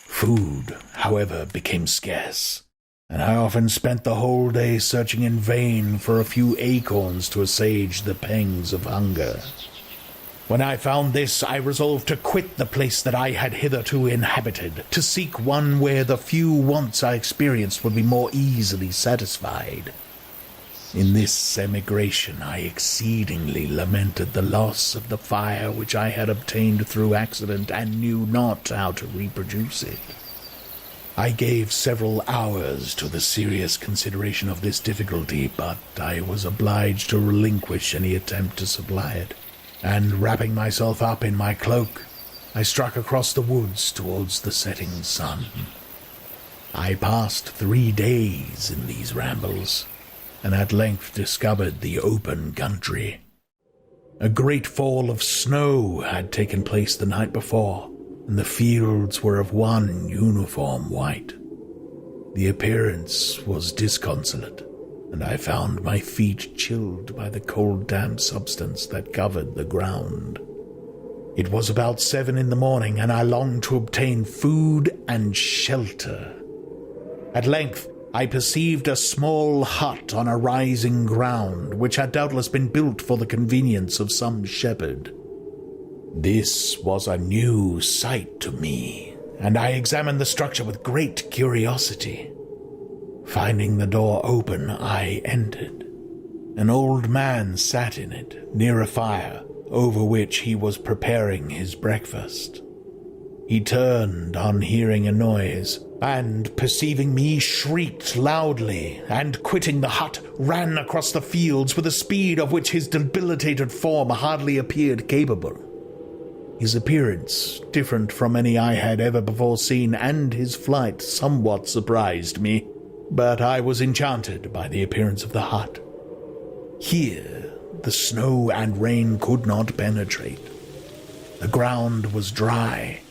Food, however, became scarce, and I often spent the whole day searching in vain for a few acorns to assuage the pangs of hunger. When I found this, I resolved to quit the place that I had hitherto inhabited, to seek one where the few wants I experienced would be more easily satisfied. In this emigration I exceedingly lamented the loss of the fire which I had obtained through accident, and knew not how to reproduce it. I gave several hours to the serious consideration of this difficulty, but I was obliged to relinquish any attempt to supply it, and wrapping myself up in my cloak, I struck across the woods towards the setting sun. I passed 3 days in these rambles, and at length discovered the open country. A great fall of snow had taken place the night before, and the fields were of one uniform white. The appearance was disconsolate, and I found my feet chilled by the cold damp substance that covered the ground. It was about 7 in the morning, and I longed to obtain food and shelter. At length I perceived a small hut on a rising ground, which had doubtless been built for the convenience of some shepherd. This was a new sight to me, and I examined the structure with great curiosity. Finding the door open, I entered. An old man sat in it, near a fire, over which he was preparing his breakfast. He turned on hearing a noise, and, perceiving me, shrieked loudly, and, quitting the hut, ran across the fields with a speed of which his debilitated form hardly appeared capable. His appearance, different from any I had ever before seen, and his flight somewhat surprised me, but I was enchanted by the appearance of the hut. Here the snow and rain could not penetrate. The ground was dry,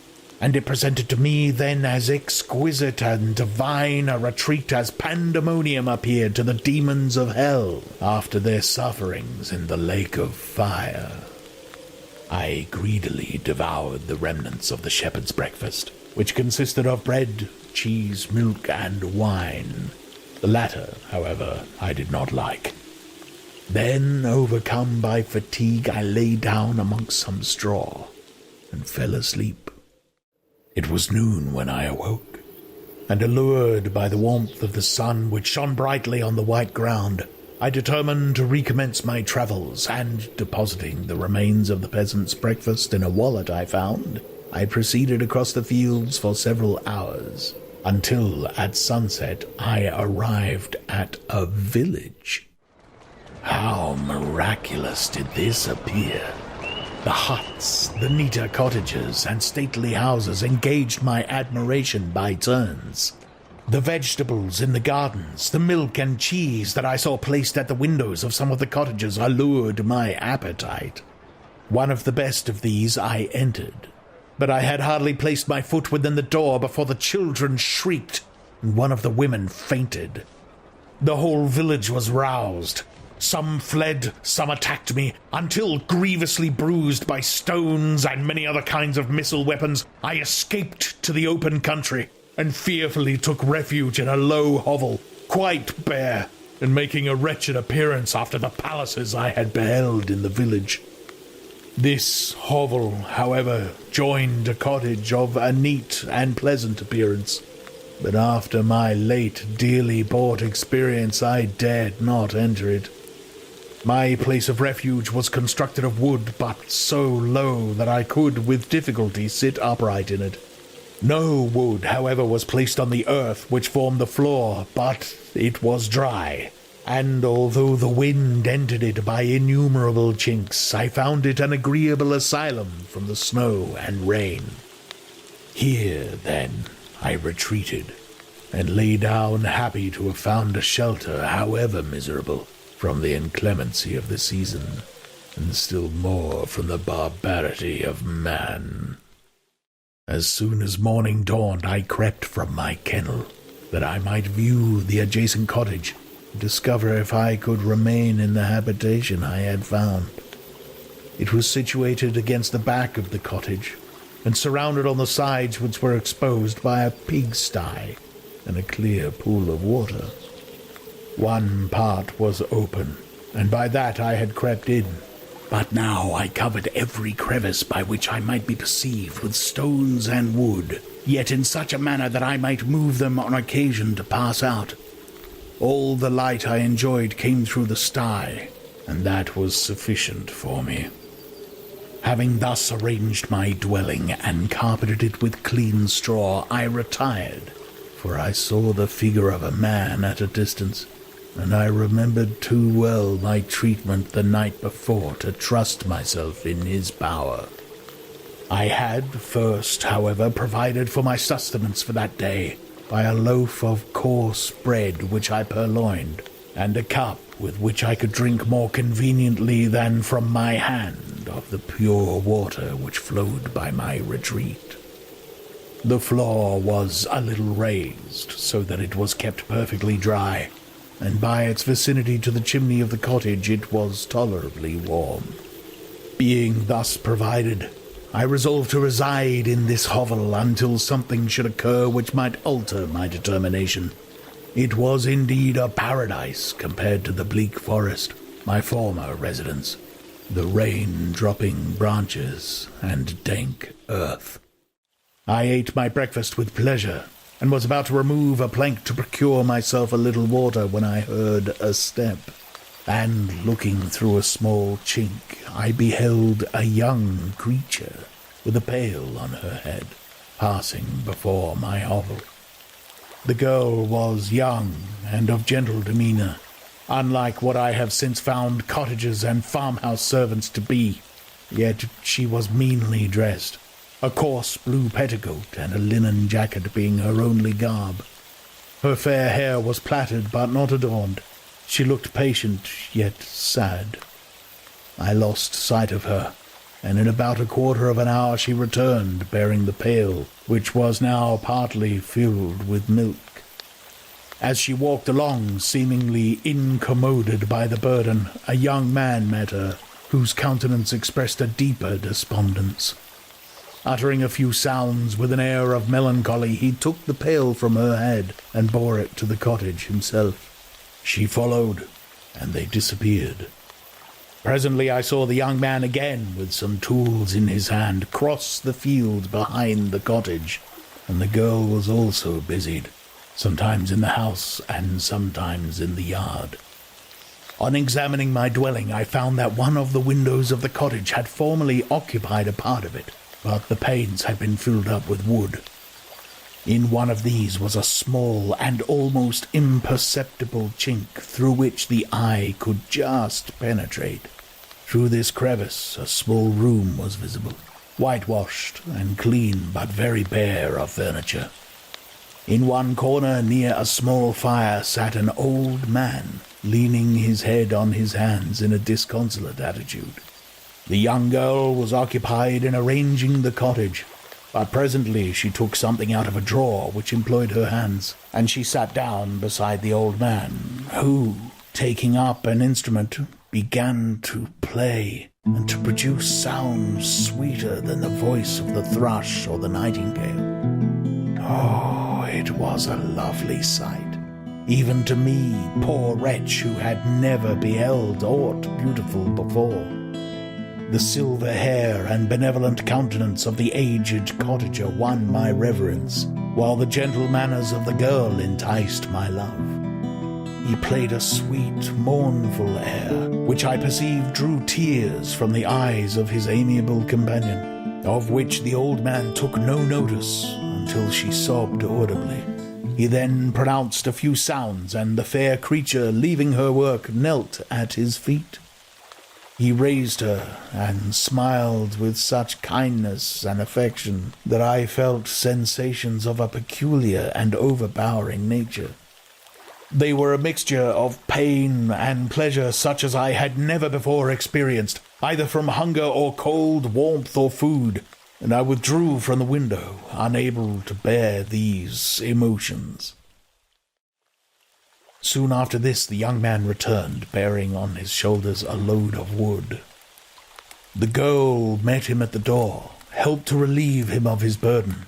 and it presented to me then as exquisite and divine a retreat as pandemonium appeared to the demons of hell after their sufferings in the lake of fire. I greedily devoured the remnants of the shepherd's breakfast, which consisted of bread, cheese, milk, and wine. The latter, however, I did not like. Then, overcome by fatigue, I lay down amongst some straw and fell asleep. It was noon when I awoke, and allured by the warmth of the sun which shone brightly on the white ground, I determined to recommence my travels, and, depositing the remains of the peasant's breakfast in a wallet I found, I proceeded across the fields for several hours, until at sunset I arrived at a village. How miraculous did this appear! The huts, the neater cottages, and stately houses engaged my admiration by turns. The vegetables in the gardens, the milk and cheese that I saw placed at the windows of some of the cottages allured my appetite. One of the best of these I entered, but I had hardly placed my foot within the door before the children shrieked, and one of the women fainted. The whole village was roused. Some fled, some attacked me, until, grievously bruised by stones and many other kinds of missile weapons, I escaped to the open country, and fearfully took refuge in a low hovel, quite bare, and making a wretched appearance after the palaces I had beheld in the village. This hovel, however, joined a cottage of a neat and pleasant appearance, but after my late dearly bought experience I dared not enter it. My place of refuge was constructed of wood, but so low that I could with difficulty sit upright in it. No wood, however, was placed on the earth which formed the floor, but it was dry, and although the wind entered it by innumerable chinks, I found it an agreeable asylum from the snow and rain. Here, then, I retreated, and lay down happy to have found a shelter, however miserable, from the inclemency of the season, and still more from the barbarity of man. As soon as morning dawned, I crept from my kennel, that I might view the adjacent cottage, and discover if I could remain in the habitation I had found. It was situated against the back of the cottage, and surrounded on the sides, which were exposed, by a pigsty and a clear pool of water. One part was open, and by that I had crept in. But now I covered every crevice by which I might be perceived with stones and wood, yet in such a manner that I might move them on occasion to pass out. All the light I enjoyed came through the sty, and that was sufficient for me. Having thus arranged my dwelling and carpeted it with clean straw, I retired, for I saw the figure of a man at a distance, and I remembered too well my treatment the night before to trust myself in his power. I had first, however, provided for my sustenance for that day by a loaf of coarse bread which I purloined, and a cup with which I could drink more conveniently than from my hand of the pure water which flowed by my retreat. The floor was a little raised, so that it was kept perfectly dry, and by its vicinity to the chimney of the cottage it was tolerably warm. Being thus provided, I resolved to reside in this hovel until something should occur which might alter my determination. It was indeed a paradise compared to the bleak forest, my former residence, the rain-dropping branches and dank earth. I ate my breakfast with pleasure, and was about to remove a plank to procure myself a little water when I heard a step, and looking through a small chink, I beheld a young creature with a pail on her head, passing before my hovel. The girl was young and of gentle demeanour, unlike what I have since found cottagers and farmhouse servants to be, yet she was meanly dressed, a coarse blue petticoat and a linen jacket being her only garb. Her fair hair was plaited but not adorned. She looked patient, yet sad. I lost sight of her, and in about a quarter of an hour she returned, bearing the pail, which was now partly filled with milk. As she walked along, seemingly incommoded by the burden, a young man met her, whose countenance expressed a deeper despondence. Uttering a few sounds with an air of melancholy, he took the pail from her head and bore it to the cottage himself. She followed, and they disappeared. Presently I saw the young man again, with some tools in his hand, cross the field behind the cottage, and the girl was also busied, sometimes in the house and sometimes in the yard. On examining my dwelling, I found that one of the windows of the cottage had formerly occupied a part of it, but the panes had been filled up with wood. In one of these was a small and almost imperceptible chink through which the eye could just penetrate. Through this crevice a small room was visible, whitewashed and clean but very bare of furniture. In one corner near a small fire sat an old man, leaning his head on his hands in a disconsolate attitude. The young girl was occupied in arranging the cottage, but presently she took something out of a drawer which employed her hands, and she sat down beside the old man, who, taking up an instrument, began to play and to produce sounds sweeter than the voice of the thrush or the nightingale. Oh, it was a lovely sight, even to me, poor wretch who had never beheld aught beautiful before. The silver hair and benevolent countenance of the aged cottager won my reverence, while the gentle manners of the girl enticed my love. He played a sweet, mournful air, which I perceived drew tears from the eyes of his amiable companion, of which the old man took no notice until she sobbed audibly. He then pronounced a few sounds, and the fair creature, leaving her work, knelt at his feet. He raised her and smiled with such kindness and affection that I felt sensations of a peculiar and overpowering nature. They were a mixture of pain and pleasure such as I had never before experienced, either from hunger or cold, warmth or food, and I withdrew from the window, unable to bear these emotions. Soon after this the young man returned, bearing on his shoulders a load of wood. The girl met him at the door, helped to relieve him of his burden,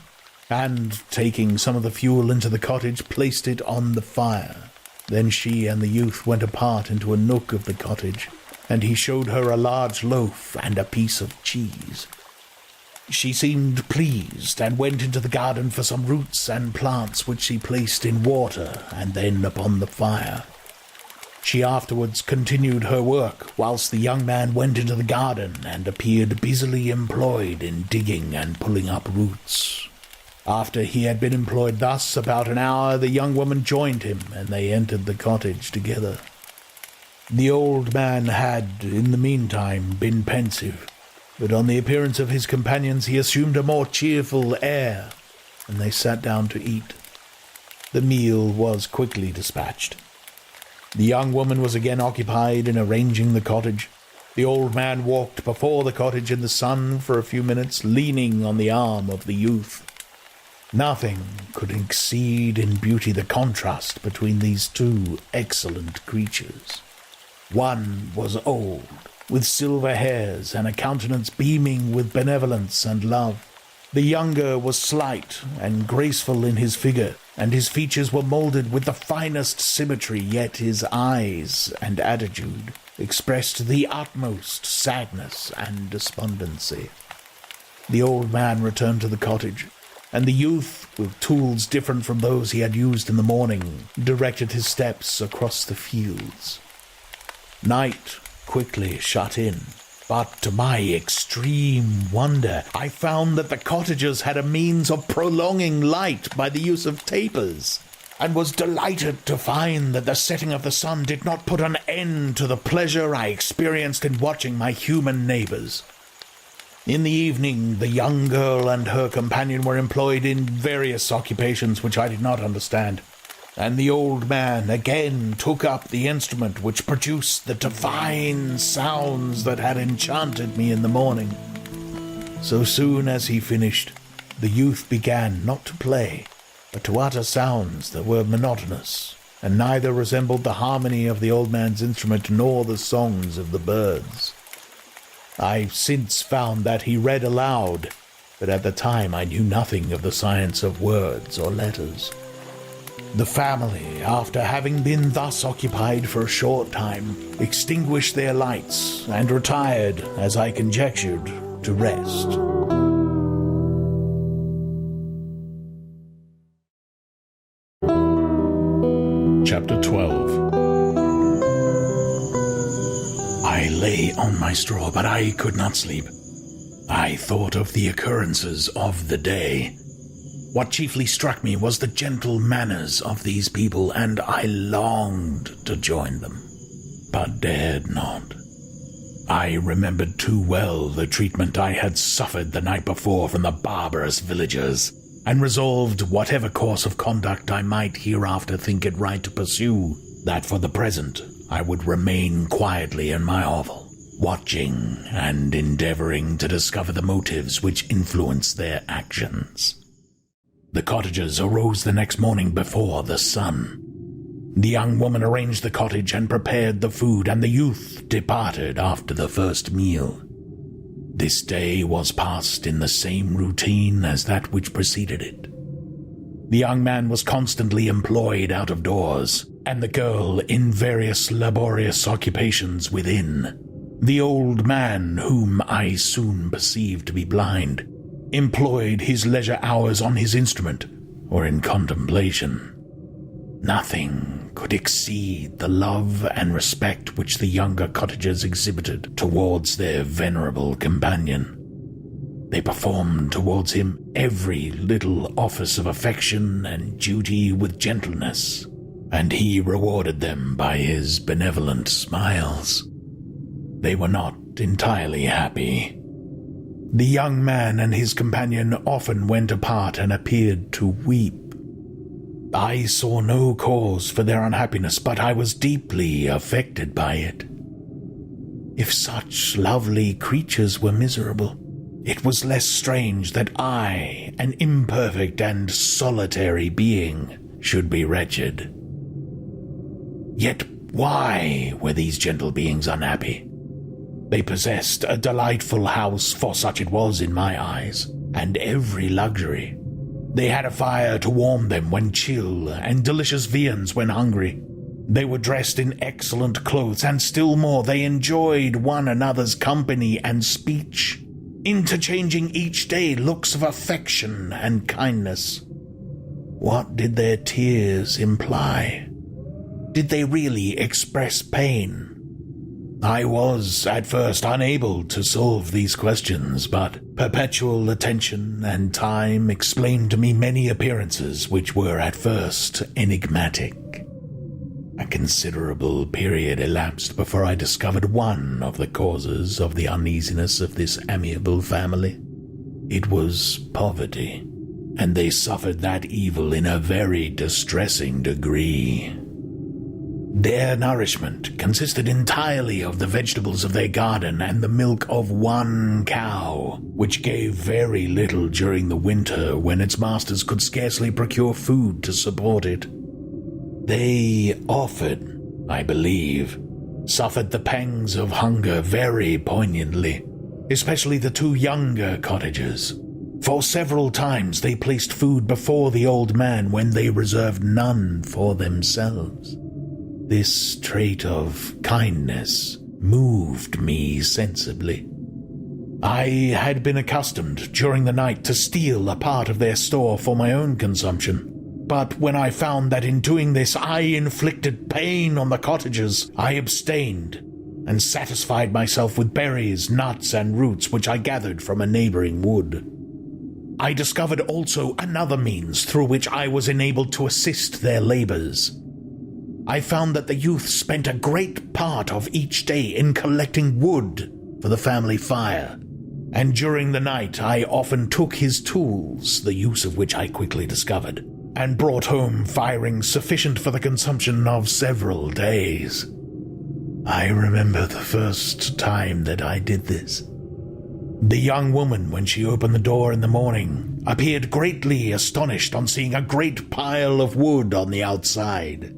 and, taking some of the fuel into the cottage, placed it on the fire. Then she and the youth went apart into a nook of the cottage, and he showed her a large loaf and a piece of cheese. She seemed pleased, and went into the garden for some roots and plants which she placed in water and then upon the fire. She afterwards continued her work, whilst the young man went into the garden and appeared busily employed in digging and pulling up roots. After he had been employed thus about an hour, the young woman joined him, and they entered the cottage together. The old man had, in the meantime, been pensive, but on the appearance of his companions he assumed a more cheerful air, and they sat down to eat. The meal was quickly dispatched. The young woman was again occupied in arranging the cottage. The old man walked before the cottage in the sun for a few minutes, leaning on the arm of the youth. Nothing could exceed in beauty the contrast between these two excellent creatures. One was old, with silver hairs and a countenance beaming with benevolence and love. The younger was slight and graceful in his figure, and his features were moulded with the finest symmetry, yet his eyes and attitude expressed the utmost sadness and despondency. The old man returned to the cottage, and the youth, with tools different from those he had used in the morning, directed his steps across the fields. Night quickly shut in, but to my extreme wonder, I found that the cottagers had a means of prolonging light by the use of tapers, and was delighted to find that the setting of the sun did not put an end to the pleasure I experienced in watching my human neighbors. In the evening, the young girl and her companion were employed in various occupations which I did not understand, and the old man again took up the instrument which produced the divine sounds that had enchanted me in the morning. So soon as he finished, the youth began not to play, but to utter sounds that were monotonous, and neither resembled the harmony of the old man's instrument nor the songs of the birds. I've since found that he read aloud, but at the time I knew nothing of the science of words or letters. The family, after having been thus occupied for a short time, extinguished their lights and retired, as I conjectured, to rest. Chapter 12. I lay on my straw, but I could not sleep. I thought of the occurrences of the day. What chiefly struck me was the gentle manners of these people, and I longed to join them, but dared not. I remembered too well the treatment I had suffered the night before from the barbarous villagers, and resolved, whatever course of conduct I might hereafter think it right to pursue, that for the present I would remain quietly in my hovel, watching and endeavoring to discover the motives which influenced their actions. The cottagers arose the next morning before the sun. The young woman arranged the cottage and prepared the food, and the youth departed after the first meal. This day was passed in the same routine as that which preceded it. The young man was constantly employed out of doors, and the girl in various laborious occupations within. The old man, whom I soon perceived to be blind, employed his leisure hours on his instrument or in contemplation. Nothing could exceed the love and respect which the younger cottagers exhibited towards their venerable companion. They performed towards him every little office of affection and duty with gentleness, and he rewarded them by his benevolent smiles. They were not entirely happy. The young man and his companion often went apart and appeared to weep. I saw no cause for their unhappiness, but I was deeply affected by it. If such lovely creatures were miserable, it was less strange that I, an imperfect and solitary being, should be wretched. Yet why were these gentle beings unhappy? They possessed a delightful house, for such it was in my eyes, and every luxury. They had a fire to warm them when chill, and delicious viands when hungry. They were dressed in excellent clothes, and still more, they enjoyed one another's company and speech, interchanging each day looks of affection and kindness. What did their tears imply? Did they really express pain? I was, at first, unable to solve these questions, but perpetual attention and time explained to me many appearances which were at first enigmatic. A considerable period elapsed before I discovered one of the causes of the uneasiness of this amiable family. It was poverty, and they suffered that evil in a very distressing degree. Their nourishment consisted entirely of the vegetables of their garden and the milk of one cow, which gave very little during the winter when its masters could scarcely procure food to support it. They often, I believe, suffered the pangs of hunger very poignantly, especially the two younger cottagers. For several times they placed food before the old man when they reserved none for themselves. This trait of kindness moved me sensibly. I had been accustomed during the night to steal a part of their store for my own consumption, but when I found that in doing this I inflicted pain on the cottagers, I abstained and satisfied myself with berries, nuts, and roots which I gathered from a neighboring wood. I discovered also another means through which I was enabled to assist their labors. I found that the youth spent a great part of each day in collecting wood for the family fire, and during the night I often took his tools, the use of which I quickly discovered, and brought home firings sufficient for the consumption of several days. I remember the first time that I did this. The young woman, when she opened the door in the morning, appeared greatly astonished on seeing a great pile of wood on the outside.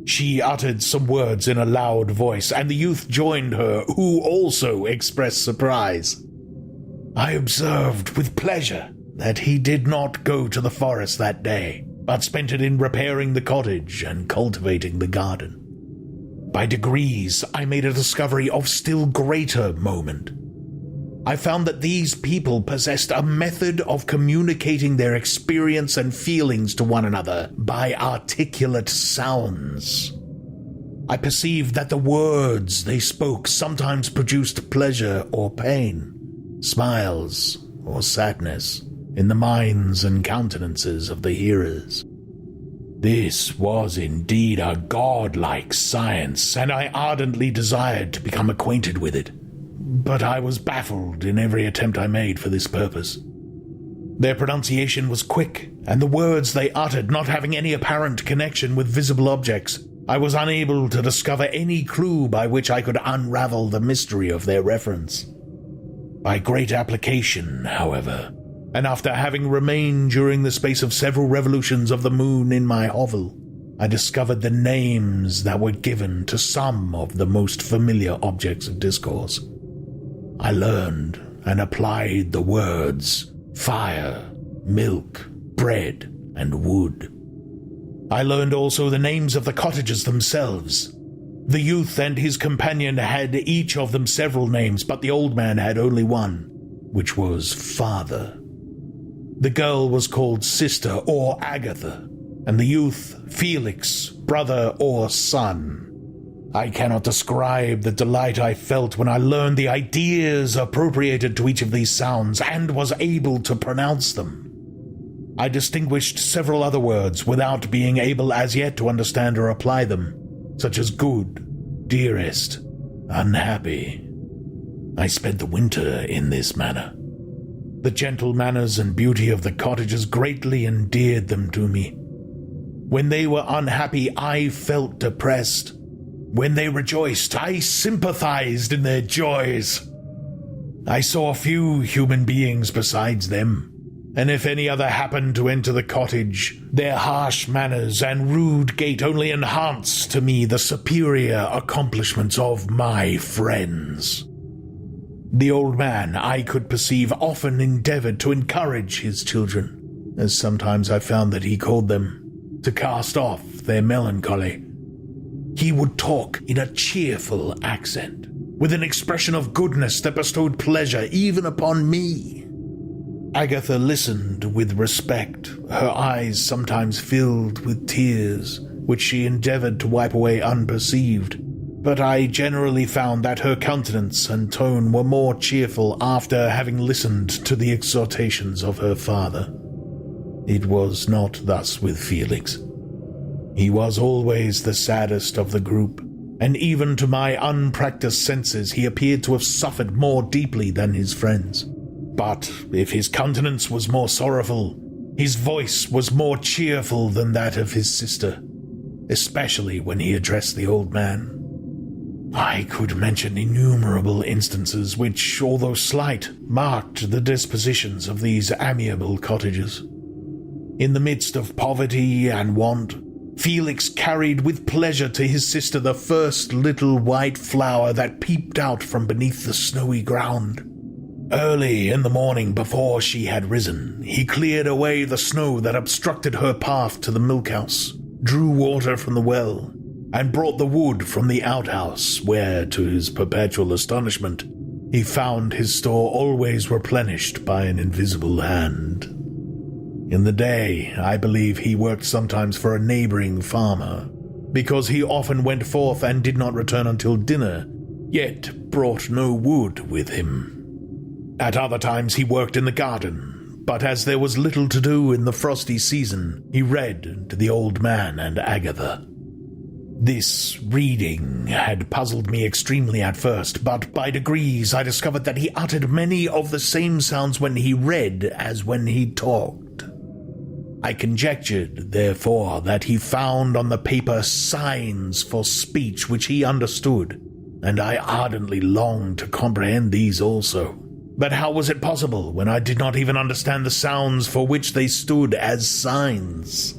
She uttered some words in a loud voice, and the youth joined her, who also expressed surprise. I observed with pleasure that he did not go to the forest that day, but spent it in repairing the cottage and cultivating the garden. By degrees, I made a discovery of still greater moment. I found that these people possessed a method of communicating their experience and feelings to one another by articulate sounds. I perceived that the words they spoke sometimes produced pleasure or pain, smiles or sadness in the minds and countenances of the hearers. This was indeed a godlike science, and I ardently desired to become acquainted with it. But I was baffled in every attempt I made for this purpose. Their pronunciation was quick, and the words they uttered not having any apparent connection with visible objects, I was unable to discover any clue by which I could unravel the mystery of their reference. By great application, however, and after having remained during the space of several revolutions of the moon in my hovel, I discovered the names that were given to some of the most familiar objects of discourse. I learned and applied the words fire, milk, bread, and wood. I learned also the names of the cottagers themselves. The youth and his companion had each of them several names, but the old man had only one, which was Father. The girl was called Sister or Agatha, and the youth Felix, brother or son. I cannot describe the delight I felt when I learned the ideas appropriated to each of these sounds and was able to pronounce them. I distinguished several other words without being able as yet to understand or apply them, such as good, dearest, unhappy. I spent the winter in this manner. The gentle manners and beauty of the cottagers greatly endeared them to me. When they were unhappy, I felt depressed. When they rejoiced, I sympathized in their joys. I saw few human beings besides them, and if any other happened to enter the cottage, their harsh manners and rude gait only enhanced to me the superior accomplishments of my friends. The old man, I could perceive, often endeavored to encourage his children, as sometimes I found that he called them, to cast off their melancholy. He would talk in a cheerful accent, with an expression of goodness that bestowed pleasure even upon me. Agatha listened with respect, her eyes sometimes filled with tears, which she endeavored to wipe away unperceived, but I generally found that her countenance and tone were more cheerful after having listened to the exhortations of her father. It was not thus with Felix. He was always the saddest of the group, and even to my unpracticed senses he appeared to have suffered more deeply than his friends. But if his countenance was more sorrowful, his voice was more cheerful than that of his sister, especially when he addressed the old man. I could mention innumerable instances which, although slight, marked the dispositions of these amiable cottagers. In the midst of poverty and want, Felix carried with pleasure to his sister the first little white flower that peeped out from beneath the snowy ground. Early in the morning, before she had risen, he cleared away the snow that obstructed her path to the milk-house, drew water from the well, and brought the wood from the outhouse, where, to his perpetual astonishment, he found his store always replenished by an invisible hand. In the day, I believe he worked sometimes for a neighboring farmer, because he often went forth and did not return until dinner, yet brought no wood with him. At other times he worked in the garden, but as there was little to do in the frosty season, he read to the old man and Agatha. This reading had puzzled me extremely at first, but by degrees I discovered that he uttered many of the same sounds when he read as when he talked. I conjectured, therefore, that he found on the paper signs for speech which he understood, and I ardently longed to comprehend these also. But how was it possible when I did not even understand the sounds for which they stood as signs?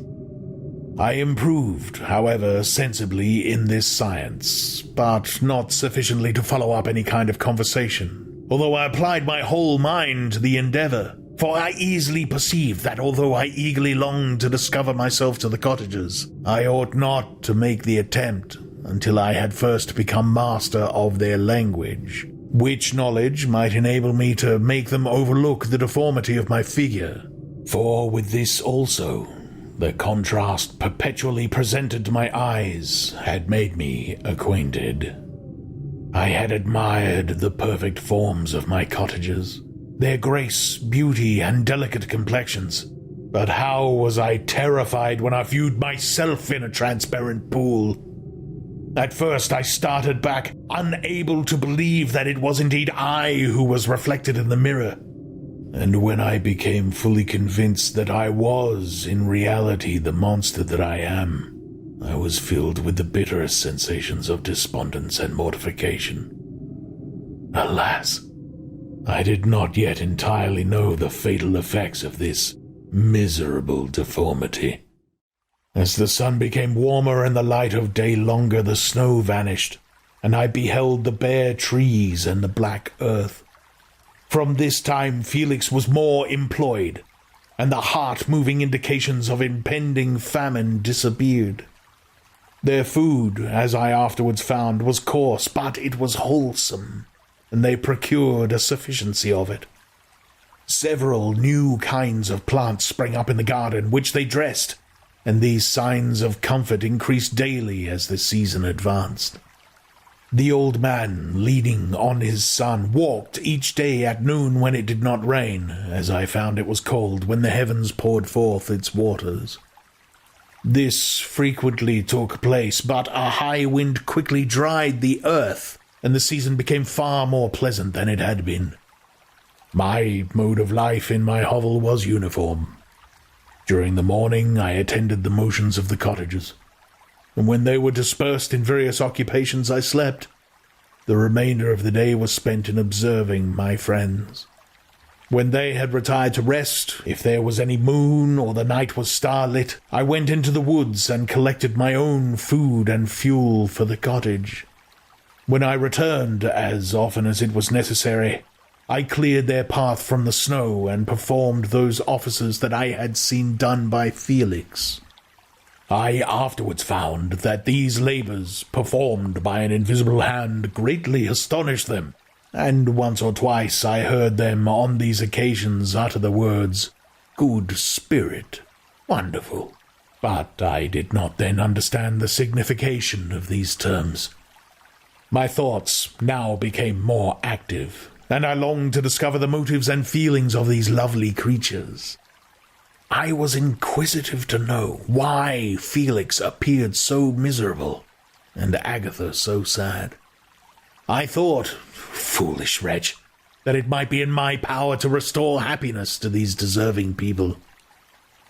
I improved, however, sensibly in this science, but not sufficiently to follow up any kind of conversation, although I applied my whole mind to the endeavour. For I easily perceived that although I eagerly longed to discover myself to the cottagers, I ought not to make the attempt until I had first become master of their language, which knowledge might enable me to make them overlook the deformity of my figure. For with this also, the contrast perpetually presented to my eyes had made me acquainted. I had admired the perfect forms of my cottagers, their grace, beauty, and delicate complexions. But how was I terrified when I viewed myself in a transparent pool. At first I started back, unable to believe that it was indeed I who was reflected in the mirror. And when I became fully convinced that I was, in reality, the monster that I am, I was filled with the bitterest sensations of despondence and mortification. Alas! I did not yet entirely know the fatal effects of this miserable deformity. As the sun became warmer and the light of day longer, the snow vanished, and I beheld the bare trees and the black earth. From this time Felix was more employed, and the heart-moving indications of impending famine disappeared. Their food, as I afterwards found, was coarse, but it was wholesome, and they procured a sufficiency of it. Several new kinds of plants sprang up in the garden, which they dressed, and these signs of comfort increased daily as the season advanced. The old man, leaning on his son, walked each day at noon when it did not rain, as I found it was cold when the heavens poured forth its waters. This frequently took place, but a high wind quickly dried the earth, and the season became far more pleasant than it had been. My mode of life in my hovel was uniform. During the morning I attended the motions of the cottagers, and when they were dispersed in various occupations I slept. The remainder of the day was spent in observing my friends. When they had retired to rest, if there was any moon or the night was starlit, I went into the woods and collected my own food and fuel for the cottage. When I returned, as often as it was necessary, I cleared their path from the snow and performed those offices that I had seen done by Felix. I afterwards found that these labours, performed by an invisible hand, greatly astonished them, and once or twice I heard them on these occasions utter the words, "Good spirit, wonderful." But I did not then understand the signification of these terms. My thoughts now became more active, and I longed to discover the motives and feelings of these lovely creatures. I was inquisitive to know why Felix appeared so miserable and Agatha so sad. I thought, foolish wretch, that it might be in my power to restore happiness to these deserving people.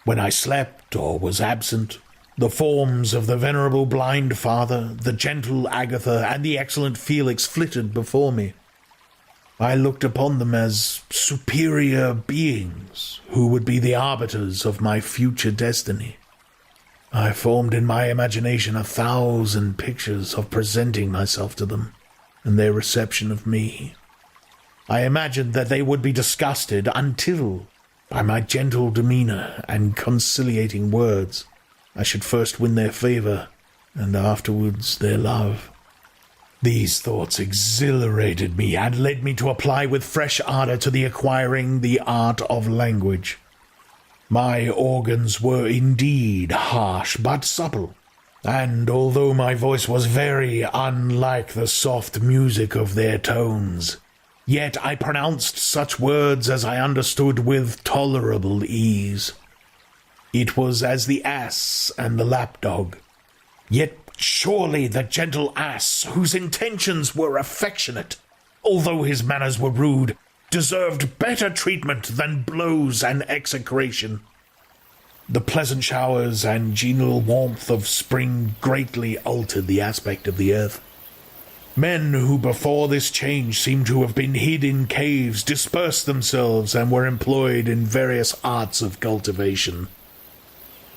When I slept or was absent, the forms of the venerable blind father, the gentle Agatha, and the excellent Felix flitted before me. I looked upon them as superior beings who would be the arbiters of my future destiny. I formed in my imagination 1,000 pictures of presenting myself to them and their reception of me. I imagined that they would be disgusted until, by my gentle demeanor and conciliating words, I should first win their favor and afterwards their love. These thoughts exhilarated me and led me to apply with fresh ardor to the acquiring the art of language. My organs were indeed harsh but supple, and although my voice was very unlike the soft music of their tones, yet I pronounced such words as I understood with tolerable ease. It was as the ass and the lapdog, yet surely the gentle ass, whose intentions were affectionate, although his manners were rude, deserved better treatment than blows and execration. The pleasant showers and genial warmth of spring greatly altered the aspect of the earth. Men who before this change seemed to have been hid in caves dispersed themselves and were employed in various arts of cultivation.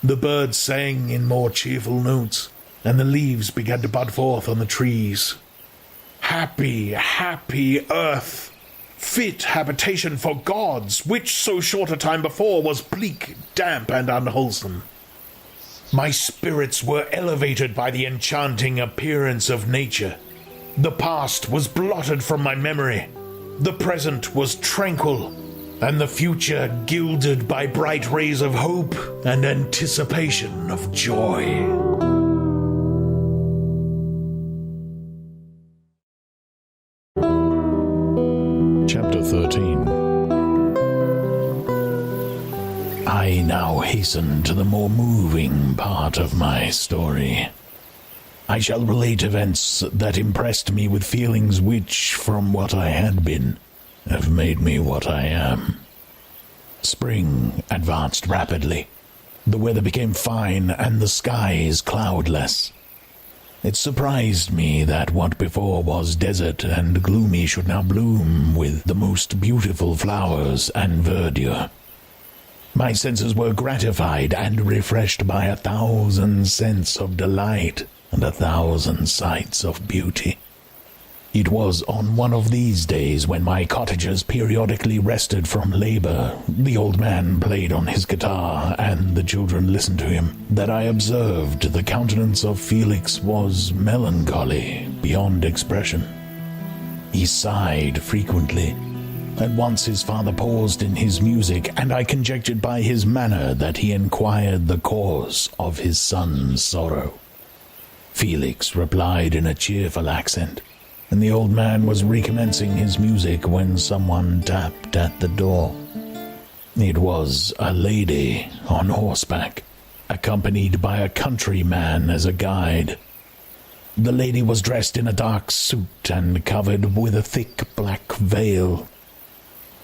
The birds sang in more cheerful notes, and the leaves began to bud forth on the trees. Happy, happy earth! Fit habitation for gods, which so short a time before was bleak, damp, and unwholesome. My spirits were elevated by the enchanting appearance of nature. The past was blotted from my memory. The present was tranquil, and the future gilded by bright rays of hope and anticipation of joy. Chapter 13. I now hasten to the more moving part of my story. I shall relate events that impressed me with feelings which, from what I had been, have made me what I am. Spring advanced rapidly. The weather became fine and the skies cloudless. It surprised me that what before was desert and gloomy should now bloom with the most beautiful flowers and verdure. My senses were gratified and refreshed by 1,000 scents of delight and 1,000 sights of beauty. It was on one of these days, when my cottagers periodically rested from labor, the old man played on his guitar, and the children listened to him, that I observed the countenance of Felix was melancholy beyond expression. He sighed frequently, and once his father paused in his music, and I conjectured by his manner that he inquired the cause of his son's sorrow. Felix replied in a cheerful accent, and the old man was recommencing his music when someone tapped at the door. It was a lady on horseback, accompanied by a countryman as a guide. The lady was dressed in a dark suit and covered with a thick black veil.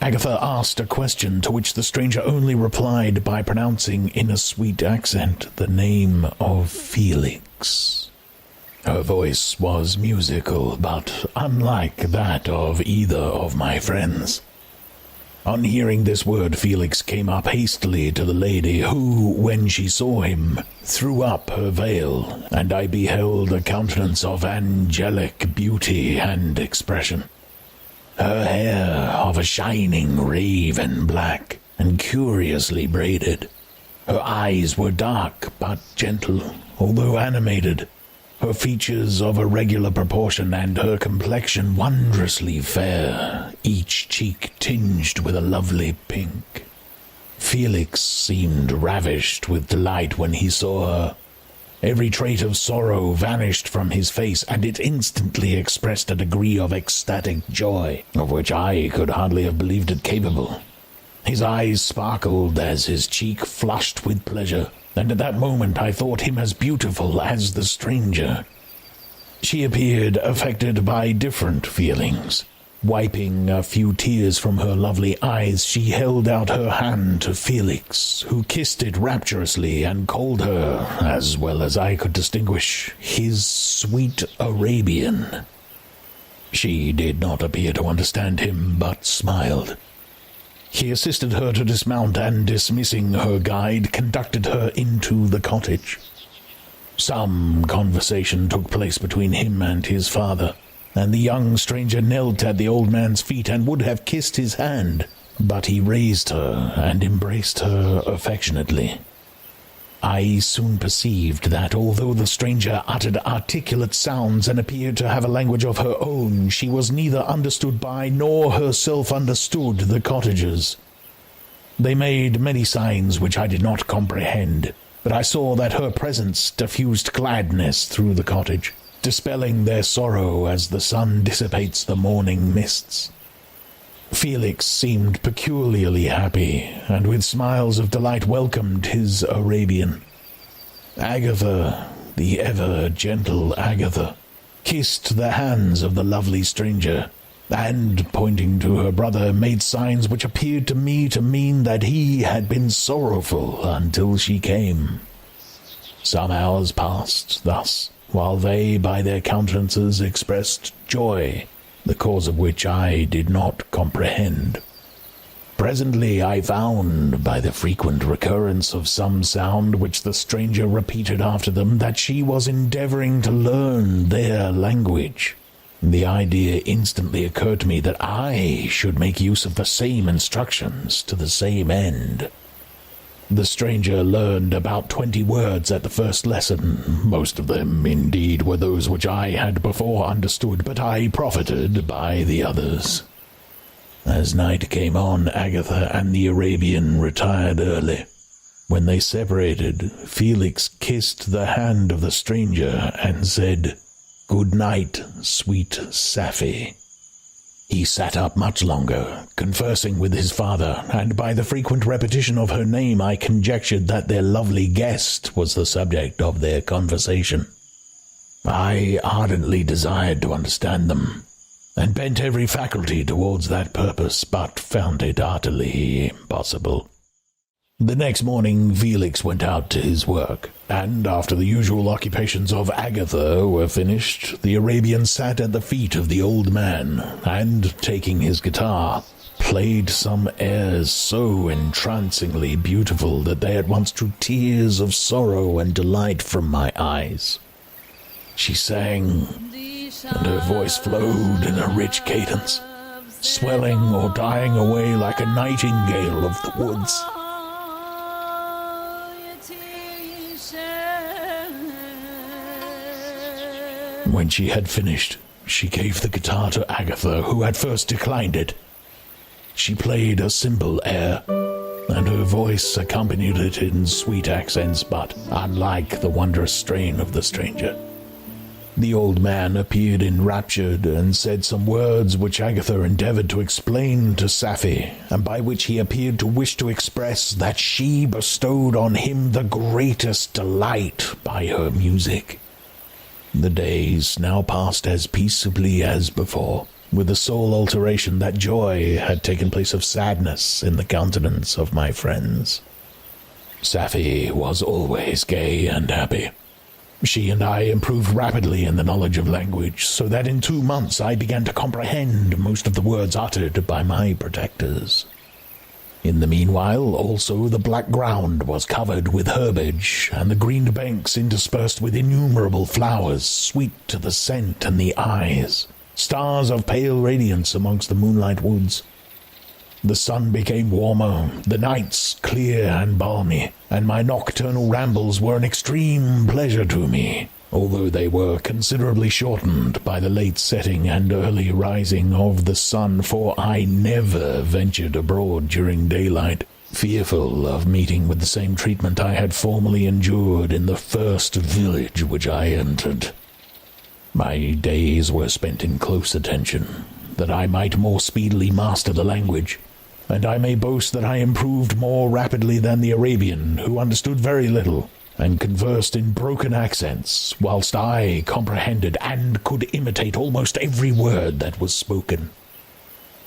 Agatha asked a question to which the stranger only replied by pronouncing in a sweet accent the name of Felix. Her voice was musical, but unlike that of either of my friends. On hearing this word, Felix came up hastily to the lady, who, when she saw him, threw up her veil, and I beheld a countenance of angelic beauty and expression. Her hair of a shining raven black, and curiously braided. Her eyes were dark but gentle, although animated. Her features of a regular proportion, and her complexion wondrously fair, each cheek tinged with a lovely pink. Felix seemed ravished with delight when he saw her. Every trait of sorrow vanished from his face, and it instantly expressed a degree of ecstatic joy, of which I could hardly have believed it capable. His eyes sparkled as his cheek flushed with pleasure, and at that moment I thought him as beautiful as the stranger. She appeared affected by different feelings. Wiping a few tears from her lovely eyes, she held out her hand to Felix, who kissed it rapturously and called her, as well as I could distinguish, his sweet Arabian. She did not appear to understand him, but smiled. He assisted her to dismount and, dismissing her guide, conducted her into the cottage. Some conversation took place between him and his father, and the young stranger knelt at the old man's feet and would have kissed his hand, but he raised her and embraced her affectionately. I soon perceived that although the stranger uttered articulate sounds and appeared to have a language of her own, she was neither understood by nor herself understood the cottagers. They made many signs which I did not comprehend, but I saw that her presence diffused gladness through the cottage, dispelling their sorrow as the sun dissipates the morning mists. Felix seemed peculiarly happy, and with smiles of delight welcomed his Arabian. Agatha, the ever-gentle Agatha, kissed the hands of the lovely stranger, and, pointing to her brother, made signs which appeared to me to mean that he had been sorrowful until she came. Some hours passed thus, while they by their countenances expressed joy, the cause of which I did not comprehend. Presently I found, by the frequent recurrence of some sound which the stranger repeated after them, that she was endeavouring to learn their language. The idea instantly occurred to me that I should make use of the same instructions to the same end. The stranger learned about 20 words at the first lesson. Most of them, indeed, were those which I had before understood, but I profited by the others. As night came on, Agatha and the Arabian retired early. When they separated, Felix kissed the hand of the stranger and said, "Good night, sweet Safie." He sat up much longer, conversing with his father, and by the frequent repetition of her name I conjectured that their lovely guest was the subject of their conversation. I ardently desired to understand them, and bent every faculty towards that purpose, but found it utterly impossible. The next morning Felix went out to his work, and after the usual occupations of Agatha were finished, the Arabian sat at the feet of the old man, and, taking his guitar, played some airs so entrancingly beautiful that they at once drew tears of sorrow and delight from my eyes. She sang, and her voice flowed in a rich cadence, swelling or dying away like a nightingale of the woods. When she had finished, she gave the guitar to Agatha, who at first declined it. She played a simple air, and her voice accompanied it in sweet accents, but unlike the wondrous strain of the stranger. The old man appeared enraptured and said some words which Agatha endeavoured to explain to Safie, and by which he appeared to wish to express that she bestowed on him the greatest delight by her music. The days now passed as peaceably as before, with the sole alteration that joy had taken place of sadness in the countenance of my friends. Safie was always gay and happy. She and I improved rapidly in the knowledge of language, so that in 2 months I began to comprehend most of the words uttered by my protectors. In the meanwhile, also, the black ground was covered with herbage, and the green banks interspersed with innumerable flowers, sweet to the scent and the eyes, stars of pale radiance amongst the moonlight woods. The sun became warmer, the nights clear and balmy, and my nocturnal rambles were an extreme pleasure to me, although they were considerably shortened by the late setting and early rising of the sun, for I never ventured abroad during daylight, fearful of meeting with the same treatment I had formerly endured in the first village which I entered. My days were spent in close attention, that I might more speedily master the language, and I may boast that I improved more rapidly than the Arabian, who understood very little, and conversed in broken accents, whilst I comprehended and could imitate almost every word that was spoken.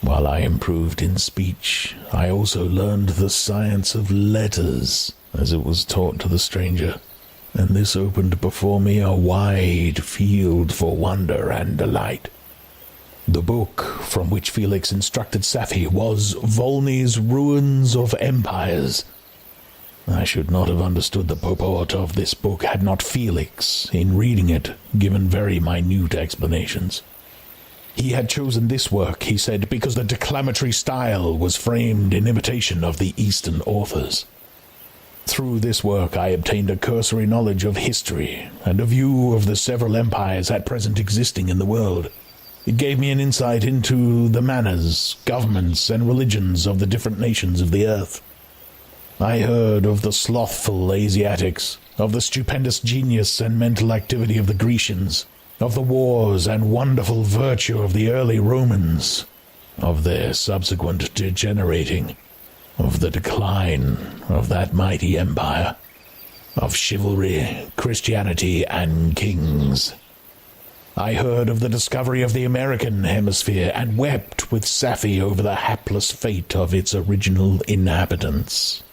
While I improved in speech, I also learned the science of letters, as it was taught to the stranger, and this opened before me a wide field for wonder and delight. The book from which Felix instructed Safie was Volney's Ruins of Empires. I should not have understood the purport of this book had not Felix, in reading it, given very minute explanations. He had chosen this work, he said, because the declamatory style was framed in imitation of the Eastern authors. Through this work I obtained a cursory knowledge of history and a view of the several empires at present existing in the world. It gave me an insight into the manners, governments, and religions of the different nations of the earth. I heard of the slothful Asiatics, of the stupendous genius and mental activity of the Grecians, of the wars and wonderful virtue of the early Romans, of their subsequent degenerating, of the decline of that mighty empire, of chivalry, Christianity, and kings. I heard of the discovery of the American hemisphere and wept with Safie over the hapless fate of its original inhabitants.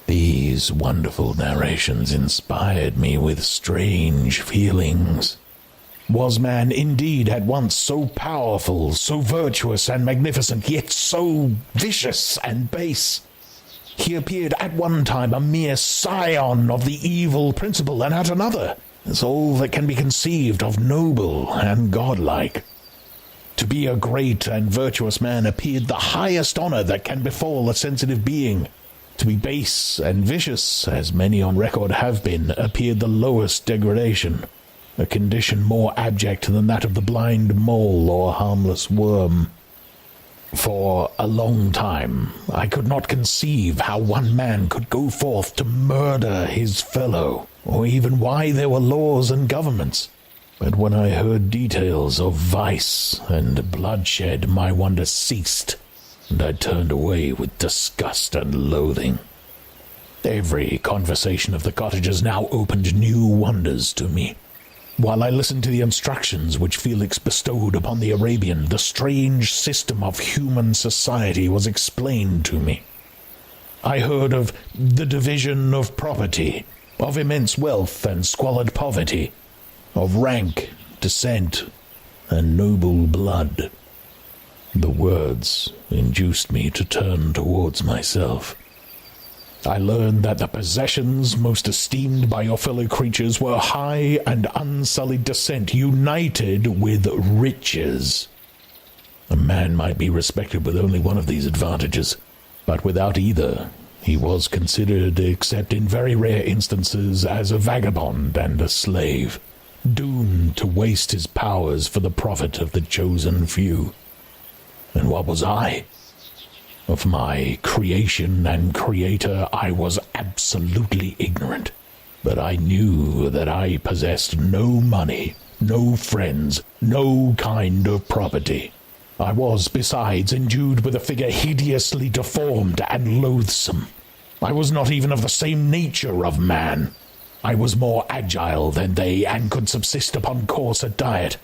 These wonderful narrations inspired me with strange feelings. Was man indeed at once so powerful, so virtuous and magnificent, yet so vicious and base? He appeared at one time a mere scion of the evil principle, and at another as all that can be conceived of noble and godlike. To be a great and virtuous man appeared the highest honor that can befall a sensitive being. To be base and vicious, as many on record have been, appeared the lowest degradation, a condition more abject than that of the blind mole or harmless worm. For a long time I could not conceive how one man could go forth to murder his fellow, or even why there were laws and governments. But when I heard details of vice and bloodshed, my wonder ceased, and I turned away with disgust and loathing. Every conversation of the cottagers now opened new wonders to me. While I listened to the instructions which Felix bestowed upon the Arabian, the strange system of human society was explained to me. I heard of the division of property, of immense wealth and squalid poverty, of rank, descent, and noble blood. The words induced me to turn towards myself. I learned that the possessions most esteemed by your fellow creatures were high and unsullied descent united with riches. A man might be respected with only one of these advantages, but without either he was considered, except in very rare instances, as a vagabond and a slave, doomed to waste his powers for the profit of the chosen few. And what was I? Of my creation and creator I was absolutely ignorant, but I knew that I possessed no money, no friends, no kind of property. I was, besides, endued with a figure hideously deformed and loathsome. I was not even of the same nature of man. I was more agile than they, and could subsist upon coarser diet.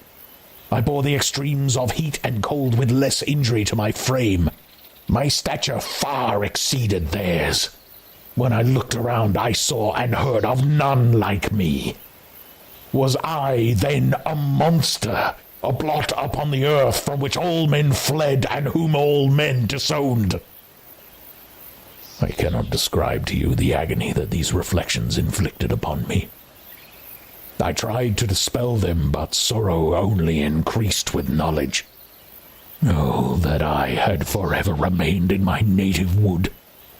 I bore the extremes of heat and cold with less injury to my frame. My stature far exceeded theirs. When I looked around, I saw and heard of none like me. Was I, then, a monster, a blot upon the earth from which all men fled and whom all men disowned? I cannot describe to you the agony that these reflections inflicted upon me. I tried to dispel them, but sorrow only increased with knowledge. Oh, that I had forever remained in my native wood,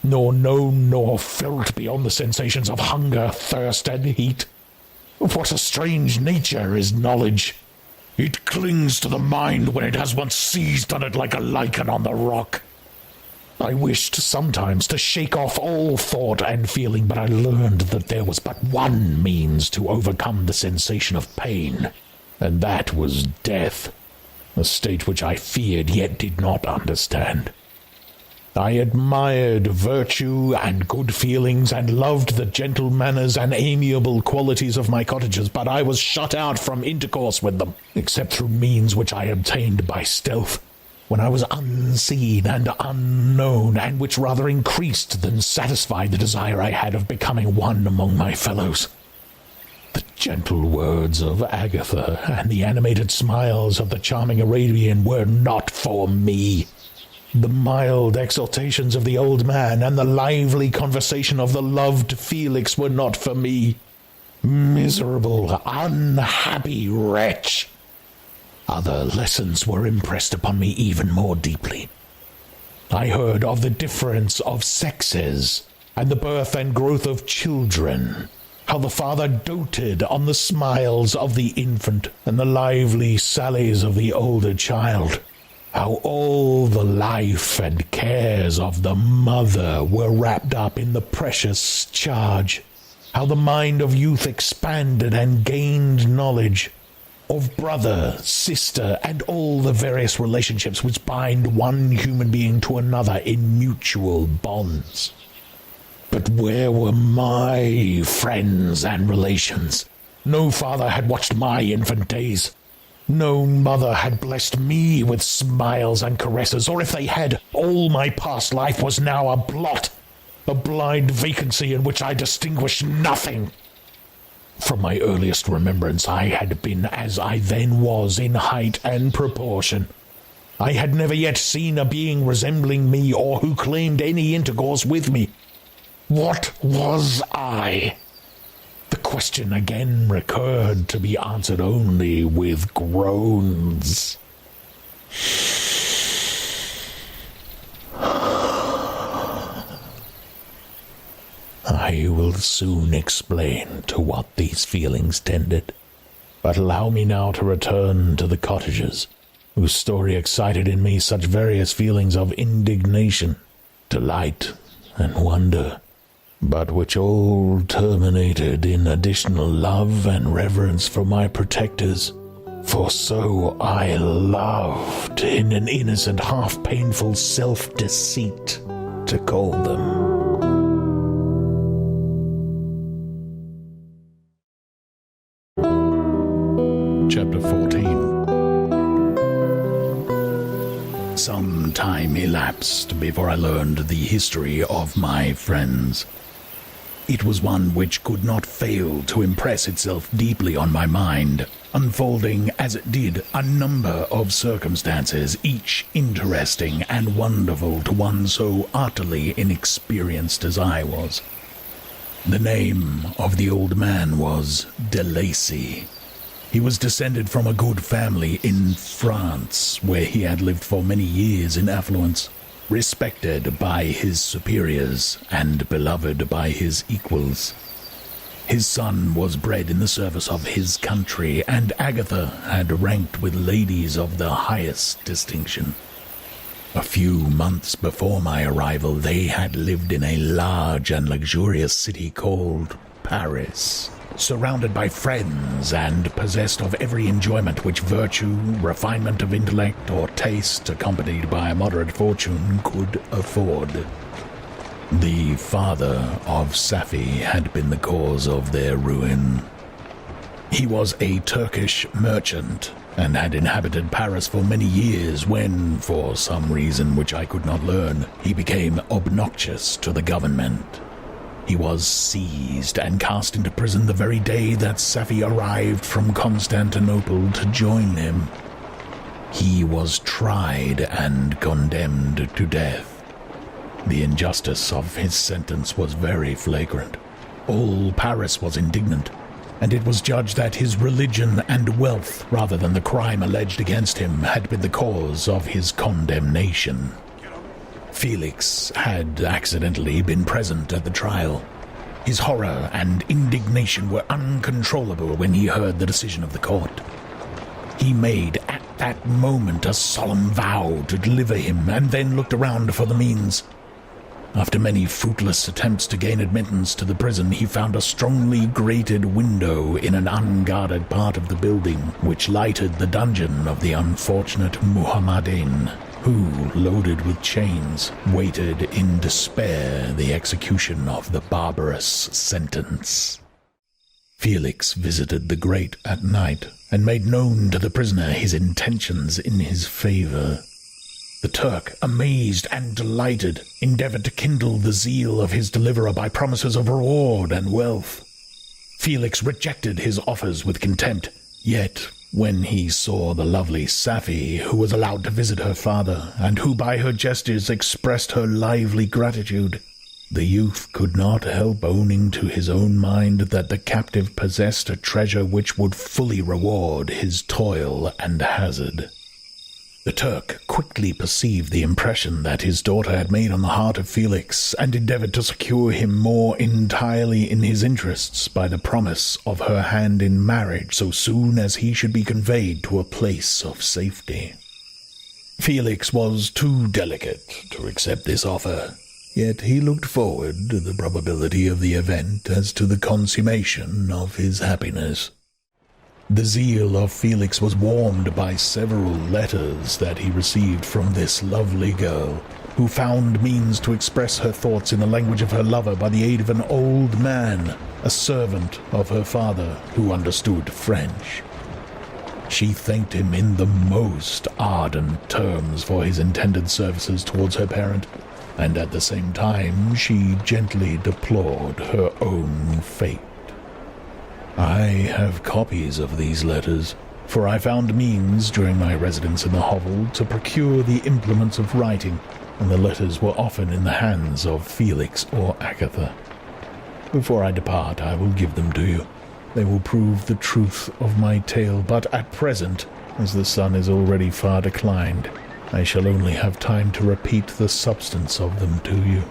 nor known nor felt beyond the sensations of hunger, thirst, and heat. What a strange nature is knowledge! It clings to the mind when it has once seized on it like a lichen on the rock. I wished sometimes to shake off all thought and feeling, but I learned that there was but one means to overcome the sensation of pain, and that was death, a state which I feared yet did not understand. I admired virtue and good feelings, and loved the gentle manners and amiable qualities of my cottagers, but I was shut out from intercourse with them, except through means which I obtained by stealth, when I was unseen and unknown, and which rather increased than satisfied the desire I had of becoming one among my fellows. The gentle words of Agatha and the animated smiles of the charming Arabian were not for me. The mild exultations of the old man and the lively conversation of the loved Felix were not for me. Miserable, unhappy wretch! Other lessons were impressed upon me even more deeply. I heard of the difference of sexes, and the birth and growth of children, how the father doted on the smiles of the infant and the lively sallies of the older child, how all the life and cares of the mother were wrapped up in the precious charge, how the mind of youth expanded and gained knowledge of brother, sister, and all the various relationships which bind one human being to another in mutual bonds. But where were my friends and relations? No father had watched my infant days. No mother had blessed me with smiles and caresses, or if they had, all my past life was now a blot, a blind vacancy in which I distinguished nothing. From my earliest remembrance I had been as I then was in height and proportion. I had never yet seen a being resembling me or who claimed any intercourse with me. What was I? The question again recurred, to be answered only with groans. I will soon explain to what these feelings tended, but allow me now to return to the cottagers, whose story excited in me such various feelings of indignation, delight, and wonder, but which all terminated in additional love and reverence for my protectors, for so I loved, in an innocent, half-painful self-deceit, to call them. Chapter 14. Some time elapsed before I learned the history of my friends. It was one which could not fail to impress itself deeply on my mind, unfolding as it did a number of circumstances, each interesting and wonderful to one so utterly inexperienced as I was. The name of the old man was de Lacy. He was descended from a good family in France, where he had lived for many years in affluence, respected by his superiors and beloved by his equals. His son was bred in the service of his country, and Agatha had ranked with ladies of the highest distinction. A few months before my arrival, they had lived in a large and luxurious city called Paris, surrounded by friends and possessed of every enjoyment which virtue, refinement of intellect, or taste, accompanied by a moderate fortune, could afford. The father of Safi had been the cause of their ruin. He was a Turkish merchant, and had inhabited Paris for many years when, for some reason which I could not learn, he became obnoxious to the government. He was seized and cast into prison the very day that Safi arrived from Constantinople to join him. He was tried and condemned to death. The injustice of his sentence was very flagrant. All Paris was indignant, and it was judged that his religion and wealth, rather than the crime alleged against him, had been the cause of his condemnation. Felix had accidentally been present at the trial. His horror and indignation were uncontrollable when he heard the decision of the court. He made at that moment a solemn vow to deliver him, and then looked around for the means. After many fruitless attempts to gain admittance to the prison, he found a strongly grated window in an unguarded part of the building, which lighted the dungeon of the unfortunate Muhammadin, who, loaded with chains, waited in despair the execution of the barbarous sentence. Felix visited the grate at night, and made known to the prisoner his intentions in his favor. The Turk, amazed and delighted, endeavored to kindle the zeal of his deliverer by promises of reward and wealth. Felix rejected his offers with contempt, yet when he saw the lovely Safi, who was allowed to visit her father, and who by her gestures expressed her lively gratitude, the youth could not help owning to his own mind that the captive possessed a treasure which would fully reward his toil and hazard. The Turk quickly perceived the impression that his daughter had made on the heart of Felix, and endeavored to secure him more entirely in his interests by the promise of her hand in marriage so soon as he should be conveyed to a place of safety. Felix was too delicate to accept this offer, yet he looked forward to the probability of the event as to the consummation of his happiness. The zeal of Felix was warmed by several letters that he received from this lovely girl, who found means to express her thoughts in the language of her lover by the aid of an old man, a servant of her father, who understood French. She thanked him in the most ardent terms for his intended services towards her parent, and at the same time she gently deplored her own fate. I have copies of these letters, for I found means during my residence in the hovel to procure the implements of writing, and the letters were often in the hands of Felix or Agatha. Before I depart, I will give them to you. They will prove the truth of my tale, but at present, as the sun is already far declined, I shall only have time to repeat the substance of them to you.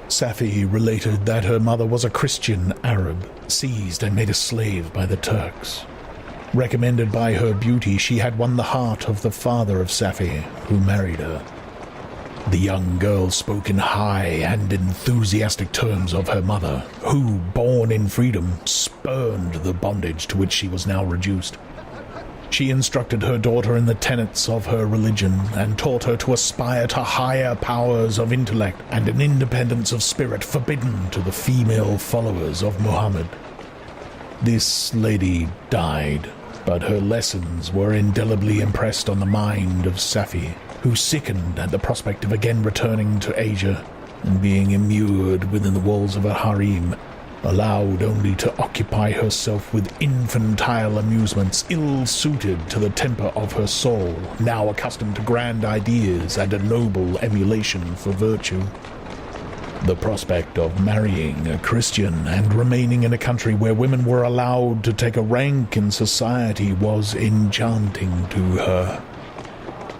Safi related that her mother was a Christian Arab, seized and made a slave by the Turks. Recommended by her beauty, she had won the heart of the father of Safi, who married her. The young girl spoke in high and enthusiastic terms of her mother, who, born in freedom, spurned the bondage to which she was now reduced. She instructed her daughter in the tenets of her religion, and taught her to aspire to higher powers of intellect and an independence of spirit forbidden to the female followers of Muhammad. This lady died, but her lessons were indelibly impressed on the mind of Safi, who sickened at the prospect of again returning to Asia, and being immured within the walls of a harem, allowed only to occupy herself with infantile amusements ill-suited to the temper of her soul, now accustomed to grand ideas and a noble emulation for virtue. The prospect of marrying a Christian and remaining in a country where women were allowed to take a rank in society was enchanting to her.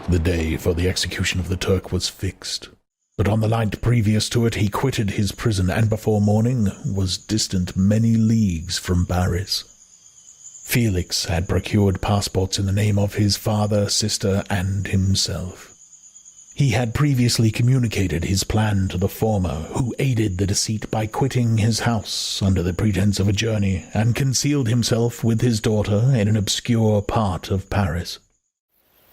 The day for the execution of the Turk was fixed, but on the night previous to it he quitted his prison, and before morning was distant many leagues from Paris. Felix had procured passports in the name of his father, sister, and himself. He had previously communicated his plan to the former, who aided the deceit by quitting his house under the pretense of a journey, and concealed himself with his daughter in an obscure part of Paris.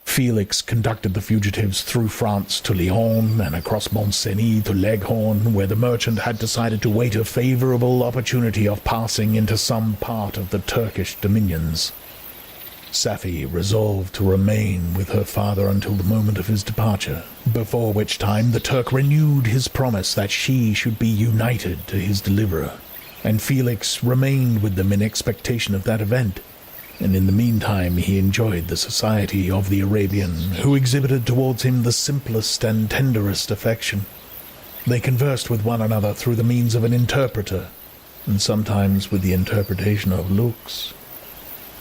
Felix conducted the fugitives through France to Lyon and across Mont-Cenis to Leghorn, where the merchant had decided to wait a favorable opportunity of passing into some part of the Turkish dominions. Safi resolved to remain with her father until the moment of his departure, before which time the Turk renewed his promise that she should be united to his deliverer, and Felix remained with them in expectation of that event. And in the meantime he enjoyed the society of the Arabian, who exhibited towards him the simplest and tenderest affection. They conversed with one another through the means of an interpreter, and sometimes with the interpretation of looks,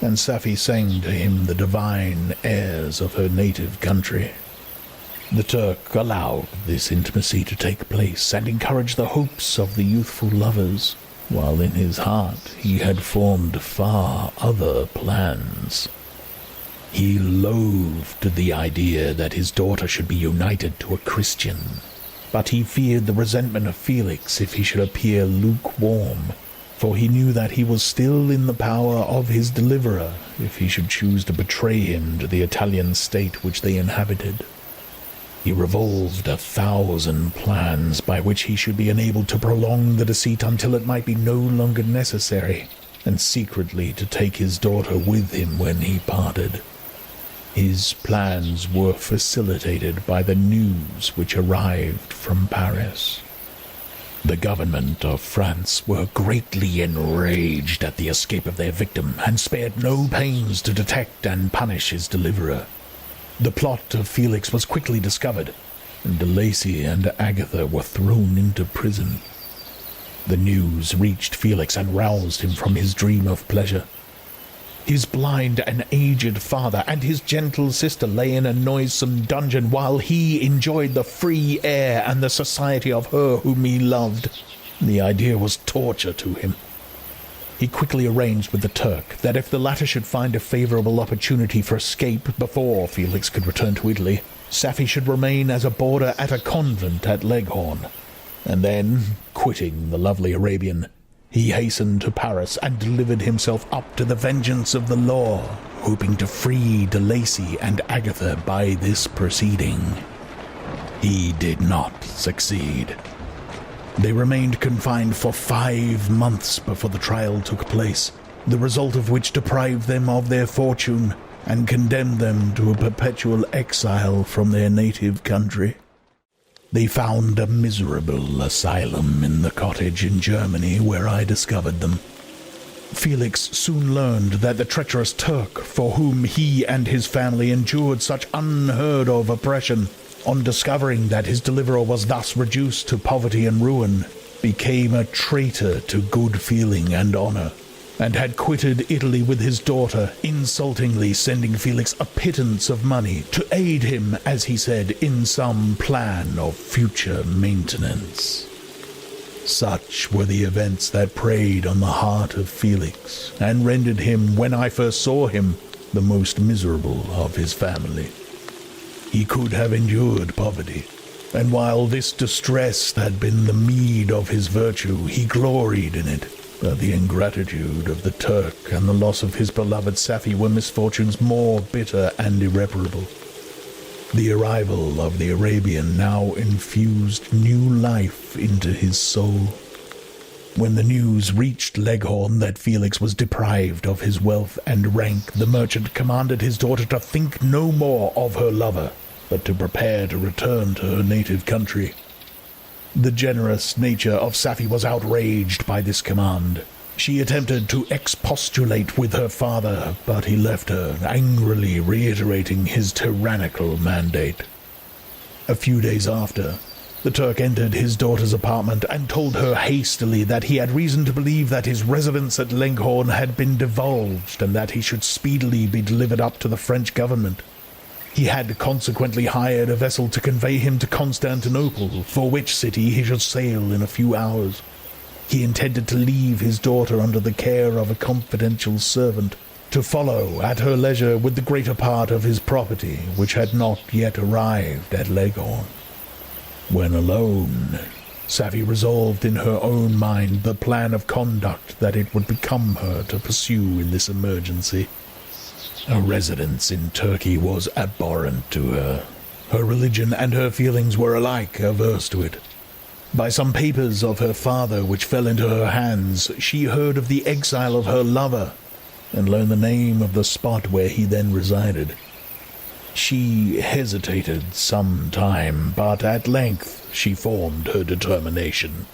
and Safi sang to him the divine airs of her native country. The Turk allowed this intimacy to take place, and encouraged the hopes of the youthful lovers, while in his heart he had formed far other plans. He loathed the idea that his daughter should be united to a Christian, but he feared the resentment of Felix if he should appear lukewarm, for he knew that he was still in the power of his deliverer if he should choose to betray him to the Italian state which they inhabited. He revolved 1,000 plans by which he should be enabled to prolong the deceit until it might be no longer necessary, and secretly to take his daughter with him when he parted. His plans were facilitated by the news which arrived from Paris. The government of France were greatly enraged at the escape of their victim, and spared no pains to detect and punish his deliverer. The plot of Felix was quickly discovered, and de Lacy and Agatha were thrown into prison. The news reached Felix and roused him from his dream of pleasure. His blind and aged father and his gentle sister lay in a noisome dungeon, while he enjoyed the free air and the society of her whom he loved. The idea was torture to him. He quickly arranged with the Turk that if the latter should find a favorable opportunity for escape before Felix could return to Italy, Safie should remain as a boarder at a convent at Leghorn, and then, quitting the lovely Arabian, he hastened to Paris and delivered himself up to the vengeance of the law, hoping to free de Lacy and Agatha by this proceeding. He did not succeed. They remained confined for 5 months before the trial took place, the result of which deprived them of their fortune and condemned them to a perpetual exile from their native country. They found a miserable asylum in the cottage in Germany where I discovered them. Felix soon learned that the treacherous Turk, for whom he and his family endured such unheard-of oppression, on discovering that his deliverer was thus reduced to poverty and ruin, became a traitor to good feeling and honor, and had quitted Italy with his daughter, insultingly sending Felix a pittance of money to aid him, as he said, in some plan of future maintenance. Such were the events that preyed on the heart of Felix, and rendered him, when I first saw him, the most miserable of his family. He could have endured poverty, and while this distress had been the meed of his virtue, he gloried in it. But the ingratitude of the Turk and the loss of his beloved Safie were misfortunes more bitter and irreparable. The arrival of the Arabian now infused new life into his soul. When the news reached Leghorn that Felix was deprived of his wealth and rank, the merchant commanded his daughter to think no more of her lover, but to prepare to return to her native country. The generous nature of Safie was outraged by this command. She attempted to expostulate with her father, but he left her, angrily reiterating his tyrannical mandate. A few days after, the Turk entered his daughter's apartment and told her hastily that he had reason to believe that his residence at Leghorn had been divulged, and that he should speedily be delivered up to the French government. He had consequently hired a vessel to convey him to Constantinople, for which city he should sail in a few hours. He intended to leave his daughter under the care of a confidential servant, to follow at her leisure with the greater part of his property, which had not yet arrived at Leghorn. When alone, Safie resolved in her own mind the plan of conduct that it would become her to pursue in this emergency. A residence in Turkey was abhorrent to her. Her religion and her feelings were alike averse to it. By some papers of her father which fell into her hands, she heard of the exile of her lover, and learned the name of the spot where he then resided. She hesitated some time, but at length she formed her determination.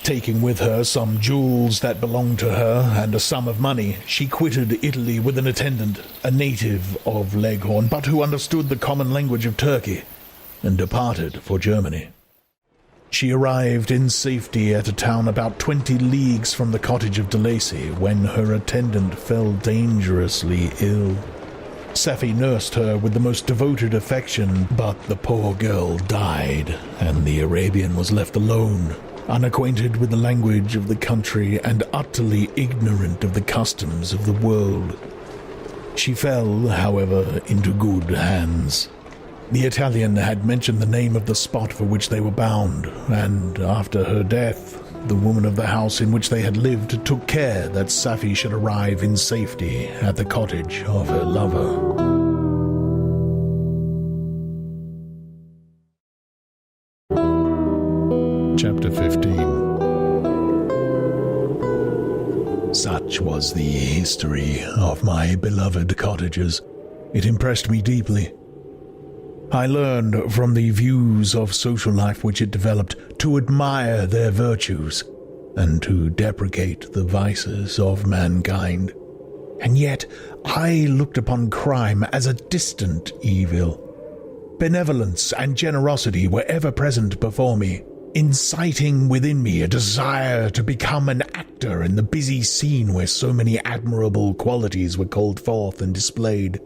Taking with her some jewels that belonged to her and a sum of money, she quitted Italy with an attendant, a native of Leghorn, but who understood the common language of Turkey, and departed for Germany. She arrived in safety at a town about 20 leagues from the cottage of de Lacy when her attendant fell dangerously ill. Safie nursed her with the most devoted affection, but the poor girl died, and the Arabian was left alone, unacquainted with the language of the country and utterly ignorant of the customs of the world. She fell, however, into good hands. The Italian had mentioned the name of the spot for which they were bound, and after her death, the woman of the house in which they had lived took care that Safi should arrive in safety at the cottage of her lover. Chapter 15. Such was the history of my beloved cottagers. It impressed me deeply. I learned from the views of social life which it developed to admire their virtues and to deprecate the vices of mankind. And yet I looked upon crime as a distant evil. Benevolence and generosity were ever present before me, inciting within me a desire to become an actor in the busy scene where so many admirable qualities were called forth and displayed.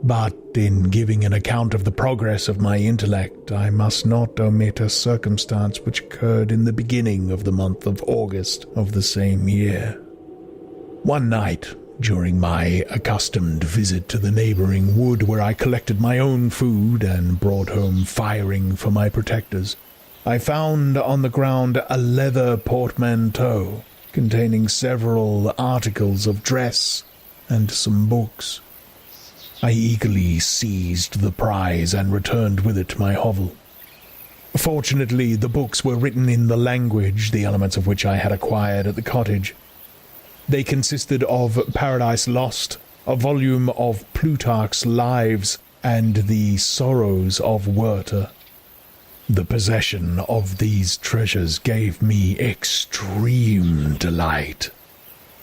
But in giving an account of the progress of my intellect, I must not omit a circumstance which occurred in the beginning of the month of August of the same year. One night, during my accustomed visit to the neighboring wood where I collected my own food and brought home firing for my protectors, I found on the ground a leather portmanteau containing several articles of dress and some books. I eagerly seized the prize and returned with it to my hovel. Fortunately, the books were written in the language, the elements of which I had acquired at the cottage. They consisted of Paradise Lost, a volume of Plutarch's Lives, and the Sorrows of Werther. The possession of these treasures gave me extreme delight.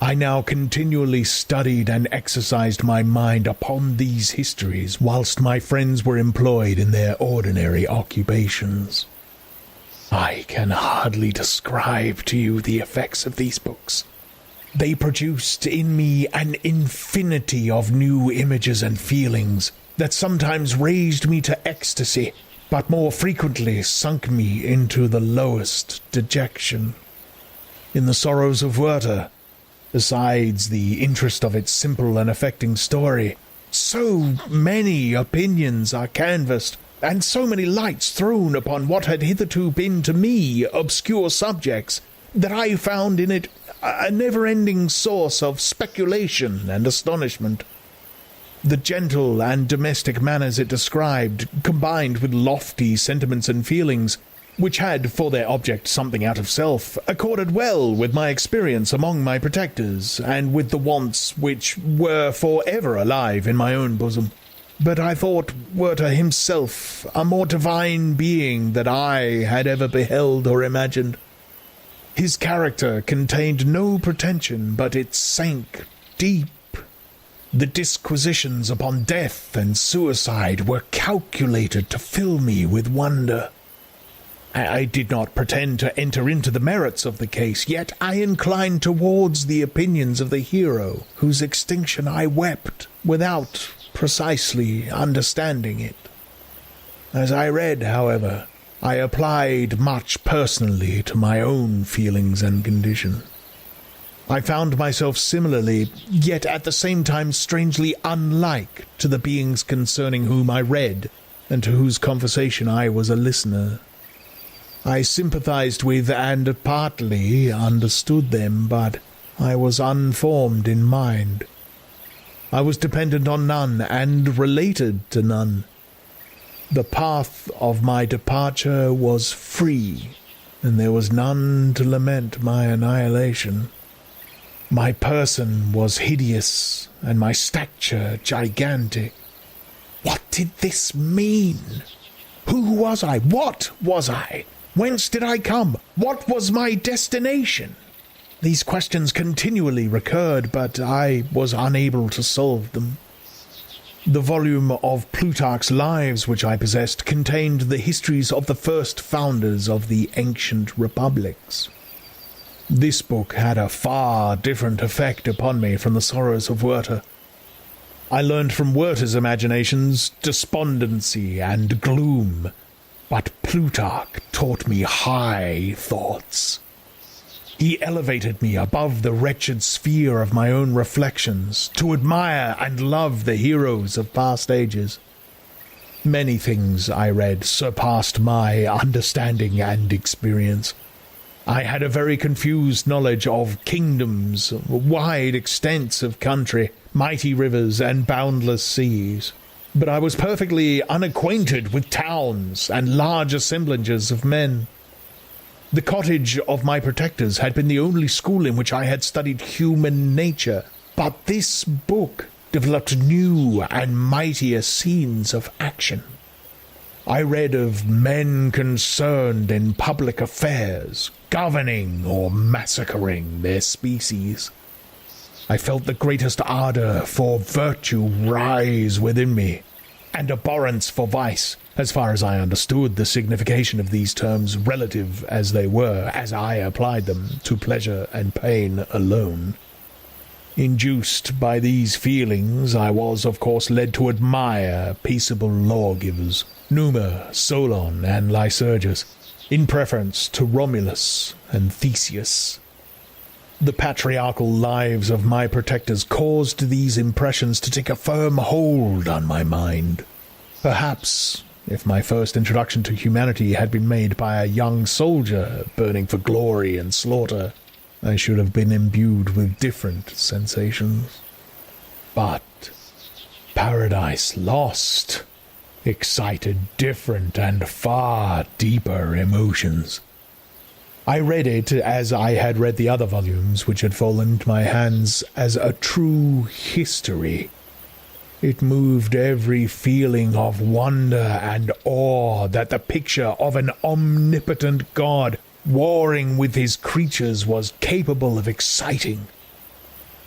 I now continually studied and exercised my mind upon these histories, whilst my friends were employed in their ordinary occupations. I can hardly describe to you the effects of these books. They produced in me an infinity of new images and feelings that sometimes raised me to ecstasy, but more frequently sunk me into the lowest dejection. In the Sorrows of Werther, besides the interest of its simple and affecting story, so many opinions are canvassed, and so many lights thrown upon what had hitherto been to me obscure subjects, that I found in it a never-ending source of speculation and astonishment. The gentle and domestic manners it described, combined with lofty sentiments and feelings, which had for their object something out of self, accorded well with my experience among my protectors, and with the wants which were for ever alive in my own bosom. But I thought Werther himself a more divine being than I had ever beheld or imagined. His character contained no pretension, but it sank deep. The disquisitions upon death and suicide were calculated to fill me with wonder. I did not pretend to enter into the merits of the case, yet I inclined towards the opinions of the hero, whose extinction I wept, without precisely understanding it. As I read, however, I applied much personally to my own feelings and condition. I found myself similarly, yet at the same time strangely unlike, to the beings concerning whom I read, and to whose conversation I was a listener. I sympathized with and partly understood them, but I was unformed in mind. I was dependent on none, and related to none. The path of my departure was free, and there was none to lament my annihilation. My person was hideous, and my stature gigantic. What did this mean? Who was I? What was I? Whence did I come? What was my destination? These questions continually recurred, but I was unable to solve them. The volume of Plutarch's Lives which I possessed contained the histories of the first founders of the ancient republics. This book had a far different effect upon me from the Sorrows of Werther. I learned from Werther's imaginations despondency and gloom, but Plutarch taught me high thoughts. He elevated me above the wretched sphere of my own reflections to admire and love the heroes of past ages. Many things I read surpassed my understanding and experience. I had a very confused knowledge of kingdoms, wide extents of country, mighty rivers, and boundless seas. But I was perfectly unacquainted with towns and large assemblages of men. The cottage of my protectors had been the only school in which I had studied human nature, but this book developed new and mightier scenes of action. I read of men concerned in public affairs, governing or massacring their species. I felt the greatest ardor for virtue rise within me, and abhorrence for vice, as far as I understood the signification of these terms, relative as they were, as I applied them to pleasure and pain alone. Induced by these feelings, I was, of course, led to admire peaceable lawgivers, Numa, Solon, and Lycurgus, in preference to Romulus and Theseus. The patriarchal lives of my protectors caused these impressions to take a firm hold on my mind. Perhaps, if my first introduction to humanity had been made by a young soldier burning for glory and slaughter, I should have been imbued with different sensations. But Paradise Lost excited different and far deeper emotions. I read it as I had read the other volumes which had fallen into my hands, as a true history. It moved every feeling of wonder and awe that the picture of an omnipotent God warring with his creatures was capable of exciting.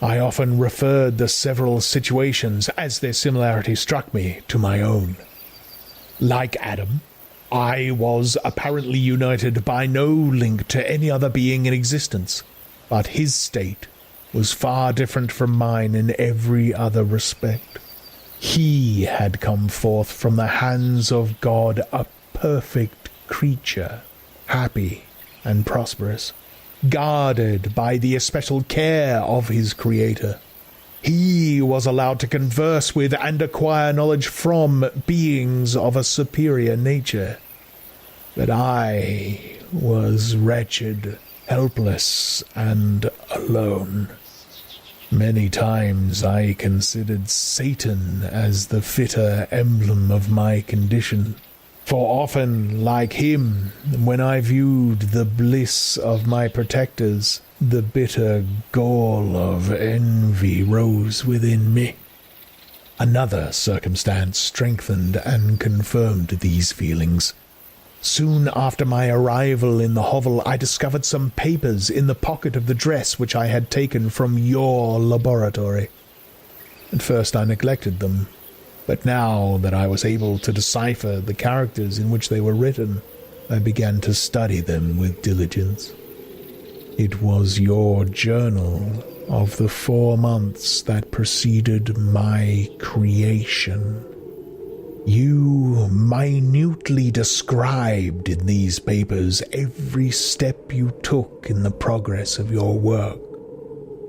I often referred the several situations, as their similarity struck me, to my own. Like Adam, I was apparently united by no link to any other being in existence, but his state was far different from mine in every other respect. He had come forth from the hands of God a perfect creature, happy and prosperous, guarded by the especial care of his Creator. He was allowed to converse with and acquire knowledge from beings of a superior nature. But I was wretched, helpless, and alone. Many times I considered Satan as the fitter emblem of my condition, for often, like him, when I viewed the bliss of my protectors, the bitter gall of envy rose within me. Another circumstance strengthened and confirmed these feelings. Soon after my arrival in the hovel, I discovered some papers in the pocket of the dress which I had taken from your laboratory. At first I neglected them, but now that I was able to decipher the characters in which they were written, I began to study them with diligence. It was your journal of the 4 months that preceded my creation. You minutely described in these papers every step you took in the progress of your work.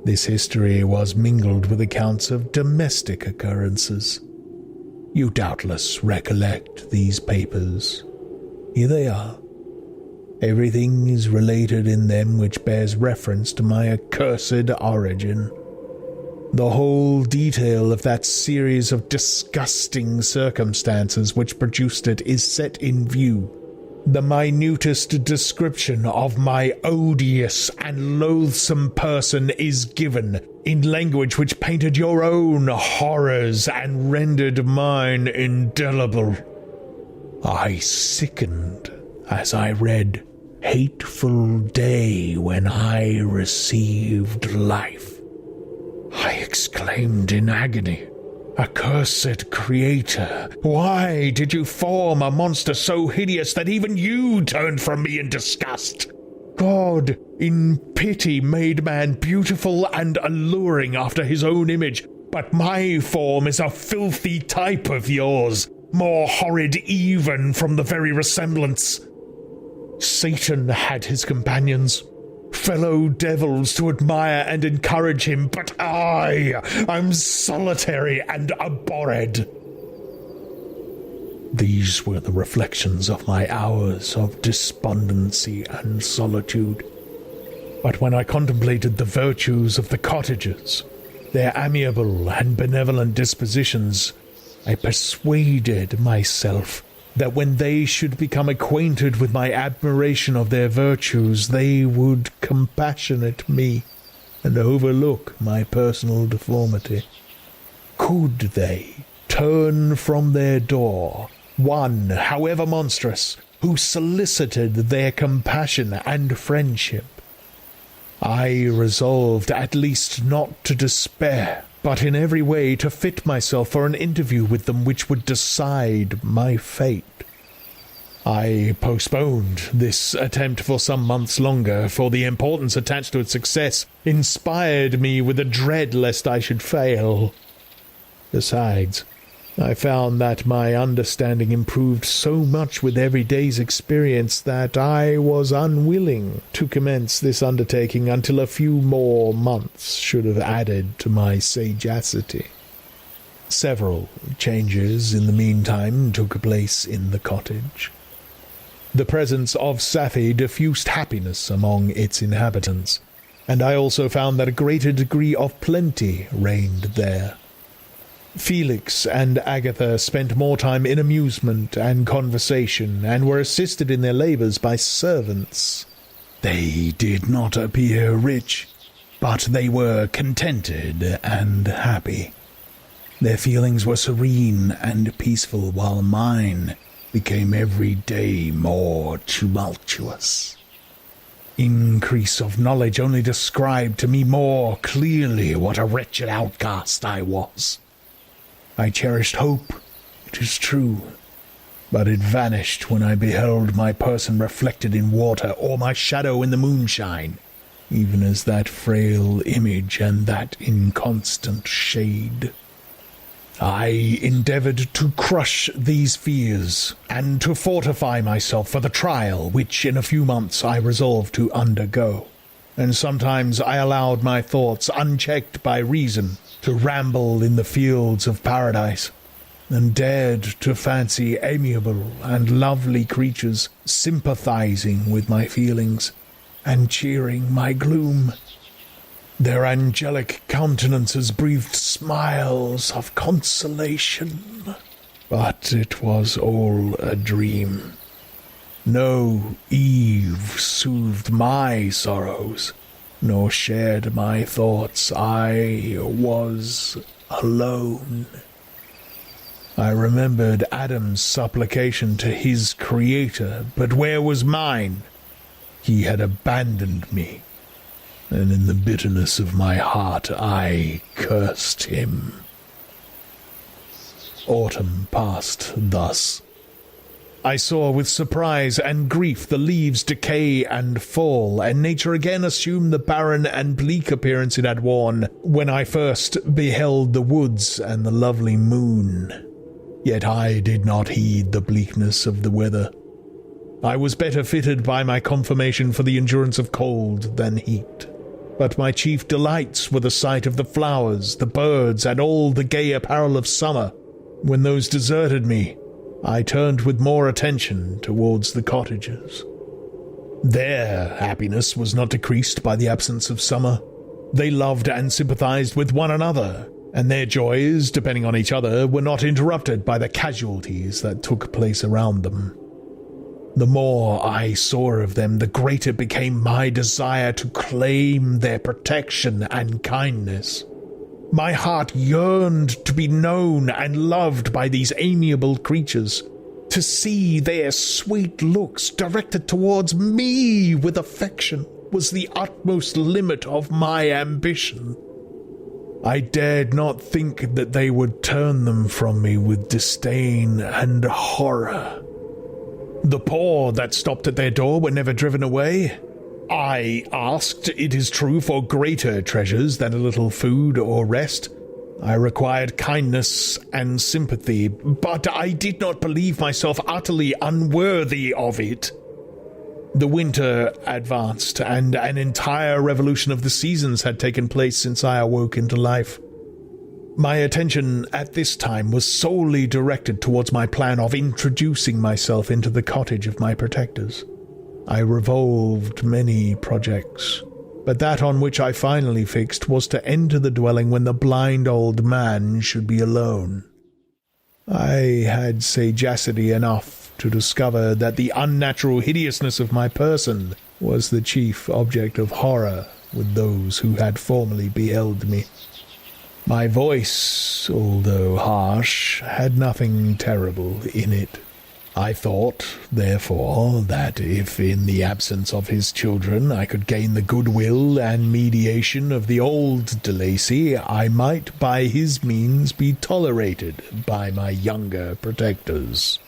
This history was mingled with accounts of domestic occurrences. You doubtless recollect these papers. Here they are. Everything is related in them which bears reference to my accursed origin. The whole detail of that series of disgusting circumstances which produced it is set in view. The minutest description of my odious and loathsome person is given in language which painted your own horrors and rendered mine indelible. I sickened as I read, "Hateful day when I received life." I exclaimed in agony, "Accursed Creator, why did you form a monster so hideous that even you turned from me in disgust? God, in pity, made man beautiful and alluring after his own image, but my form is a filthy type of yours, more horrid even from the very resemblance. Satan had his companions. fellow devils to admire and encourage him, but I'm solitary and abhorred. These were the reflections of my hours of despondency and solitude. But when I contemplated the virtues of the cottagers, their amiable and benevolent dispositions, I persuaded myself that when they should become acquainted with my admiration of their virtues, they would compassionate me and overlook my personal deformity. Could they turn from their door one, however monstrous, who solicited their compassion and friendship? I resolved at least not to despair, but in every way to fit myself for an interview with them which would decide my fate. I postponed this attempt for some months longer, for the importance attached to its success inspired me with a dread lest I should fail. Besides, I found that my understanding improved so much with every day's experience that I was unwilling to commence this undertaking until a few more months should have added to my sagacity. Several changes in the meantime took place in the cottage. The presence of Safie diffused happiness among its inhabitants, and I also found that a greater degree of plenty reigned there. Felix and Agatha spent more time in amusement and conversation, and were assisted in their labours by servants. They did not appear rich, but they were contented and happy. Their feelings were serene and peaceful, while mine became every day more tumultuous. Increase of knowledge only described to me more clearly what a wretched outcast I was. I cherished hope, it is true, but it vanished when I beheld my person reflected in water, or my shadow in the moonshine, even as that frail image and that inconstant shade. I endeavoured to crush these fears, and to fortify myself for the trial which in a few months I resolved to undergo. And sometimes I allowed my thoughts, unchecked by reason, to ramble in the fields of paradise, and dared to fancy amiable and lovely creatures sympathizing with my feelings and cheering my gloom. Their angelic countenances breathed smiles of consolation, but it was all a dream. No Eve soothed my sorrows, nor shared my thoughts. I was alone. I remembered Adam's supplication to his Creator, but where was mine? He had abandoned me, and in the bitterness of my heart I cursed him. Autumn passed thus. I saw with surprise and grief the leaves decay and fall, and nature again assumed the barren and bleak appearance it had worn when I first beheld the woods and the lovely moon. Yet I did not heed the bleakness of the weather. I was better fitted by my conformation for the endurance of cold than heat. But my chief delights were the sight of the flowers, the birds, and all the gay apparel of summer. When those deserted me, I turned with more attention towards the cottagers. Their happiness was not decreased by the absence of summer. They loved and sympathized with one another, and their joys, depending on each other, were not interrupted by the casualties that took place around them. The more I saw of them, the greater became my desire to claim their protection and kindness. My heart yearned to be known and loved by these amiable creatures, to see their sweet looks directed towards me with affection was the utmost limit of my ambition. I dared not think that they would turn them from me with disdain and horror. The poor that stopped at their door were never driven away. I asked, it is true, for greater treasures than a little food or rest. I required kindness and sympathy, but I did not believe myself utterly unworthy of it. The winter advanced, and an entire revolution of the seasons had taken place since I awoke into life. My attention at this time was solely directed towards my plan of introducing myself into the cottage of my protectors. I revolved many projects, but that on which I finally fixed was to enter the dwelling when the blind old man should be alone. I had sagacity enough to discover that the unnatural hideousness of my person was the chief object of horror with those who had formerly beheld me. My voice, although harsh, had nothing terrible in it. I thought, therefore, that if in the absence of his children I could gain the goodwill and mediation of the old de Lacy, I might by his means be tolerated by my younger protectors.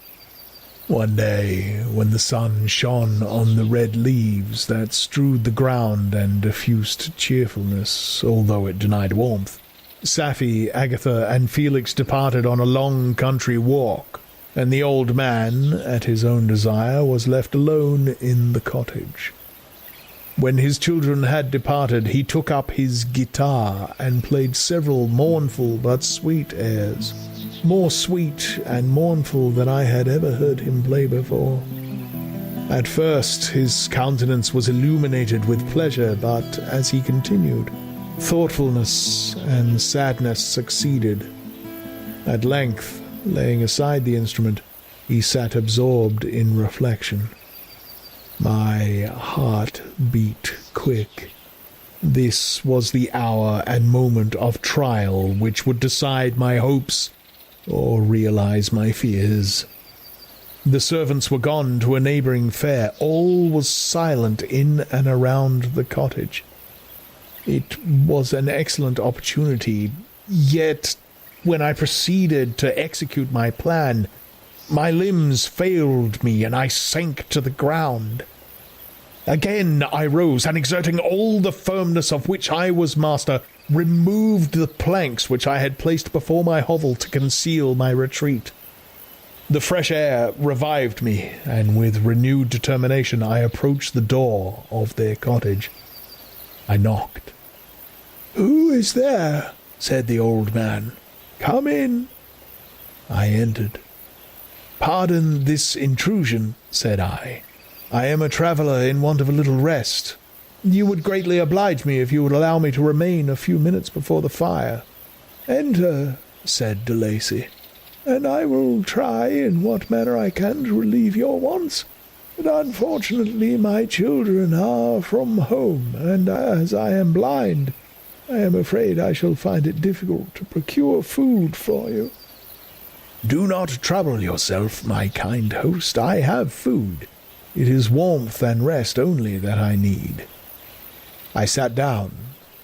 One day, when the sun shone on the red leaves that strewed the ground and diffused cheerfulness, although it denied warmth, Safie, Agatha, and Felix departed on a long country walk, and the old man, at his own desire, was left alone in the cottage. When his children had departed, he took up his guitar and played several mournful but sweet airs, more sweet and mournful than I had ever heard him play before. At first his countenance was illuminated with pleasure, but as he continued, thoughtfulness and sadness succeeded. At length, laying aside the instrument, he sat absorbed in reflection. My heart beat quick. This was the hour and moment of trial which would decide my hopes or realize my fears. The servants were gone to a neighboring fair. All was silent in and around the cottage. It was an excellent opportunity, yet when I proceeded to execute my plan, my limbs failed me and I sank to the ground. Again I rose, and exerting all the firmness of which I was master, removed the planks which I had placed before my hovel to conceal my retreat. The fresh air revived me, and with renewed determination I approached the door of their cottage. I knocked. "Who is there?" said the old man. "Come in." I entered. "Pardon this intrusion," said I. "I am a traveller in want of a little rest. You would greatly oblige me if you would allow me to remain a few minutes before the fire." "Enter," said de Lacy, "and I will try in what manner I can to relieve your wants. But unfortunately my children are from home, and as I am blind, I am afraid I shall find it difficult to procure food for you." "Do not trouble yourself, my kind host. I have food. It is warmth and rest only that I need." I sat down,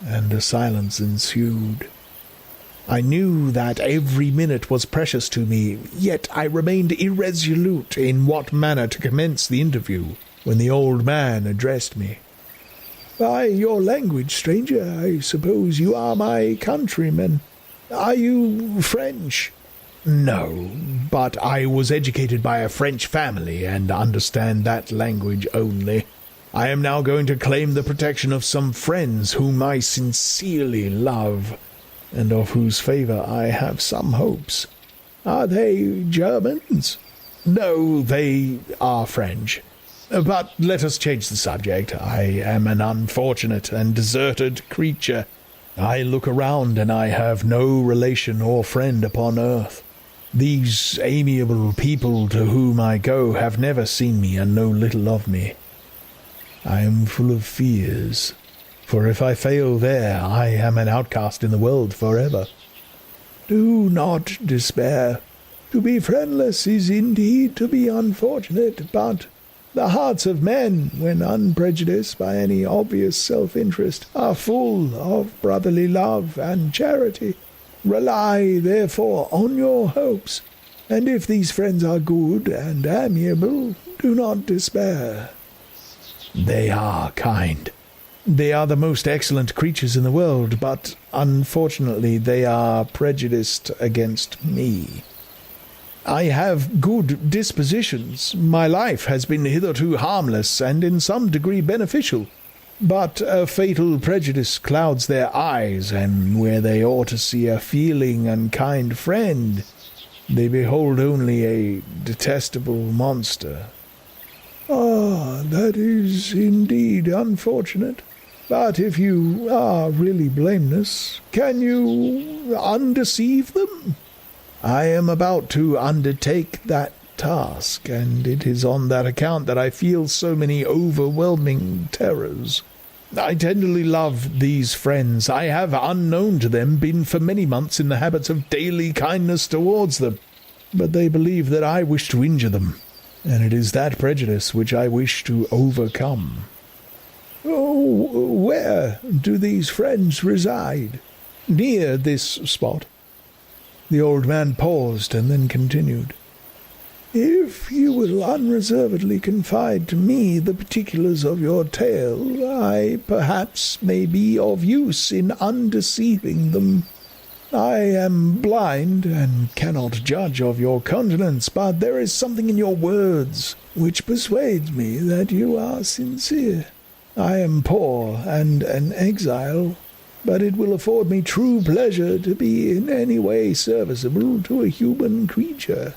and a silence ensued. I knew that every minute was precious to me, yet I remained irresolute in what manner to commence the interview, when the old man addressed me. "By your language, stranger, I suppose you are my countrymen. Are you French?" "No, but I was educated by a French family, and understand that language only. I am now going to claim the protection of some friends whom I sincerely love, and of whose favour I have some hopes." "Are they Germans?" "No, they are French. But let us change the subject. I am an unfortunate and deserted creature. I look around, and I have no relation or friend upon earth. These amiable people to whom I go have never seen me and know little of me. I am full of fears, for if I fail there, I am an outcast in the world forever." "Do not despair. To be friendless is indeed to be unfortunate, but the hearts of men, when unprejudiced by any obvious self-interest, are full of brotherly love and charity. Rely, therefore, on your hopes, and if these friends are good and amiable, do not despair." "They are kind. They are the most excellent creatures in the world, but unfortunately they are prejudiced against me." I have good dispositions. My life has been hitherto harmless and in some degree beneficial. But a fatal prejudice clouds their eyes, and where they ought to see a feeling and kind friend, they behold only a detestable monster. Ah, that is indeed unfortunate. But if you are really blameless, can you undeceive them? I am about to undertake that task, and it is on that account that I feel so many overwhelming terrors. I tenderly love these friends. I have, unknown to them, been for many months in the habits of daily kindness towards them, but they believe that I wish to injure them, and it is that prejudice which I wish to overcome. Oh, where do these friends reside? Near this spot. The old man paused and then continued. If you will unreservedly confide to me the particulars of your tale, I perhaps may be of use in undeceiving them. I am blind and cannot judge of your countenance, but there is something in your words which persuades me that you are sincere. I am poor and an exile, but it will afford me true pleasure to be in any way serviceable to a human creature.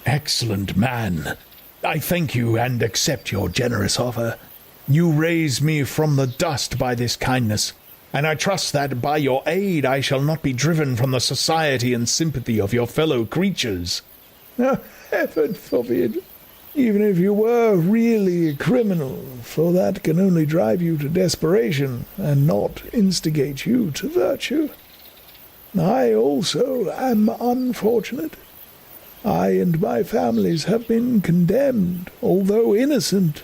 Excellent man. I thank you and accept your generous offer. You raise me from the dust by this kindness, and I trust that by your aid I shall not be driven from the society and sympathy of your fellow creatures. Heaven forbid! Even if you were really a criminal, for that can only drive you to desperation and not instigate you to virtue. I also am unfortunate. I and my families have been condemned, although innocent.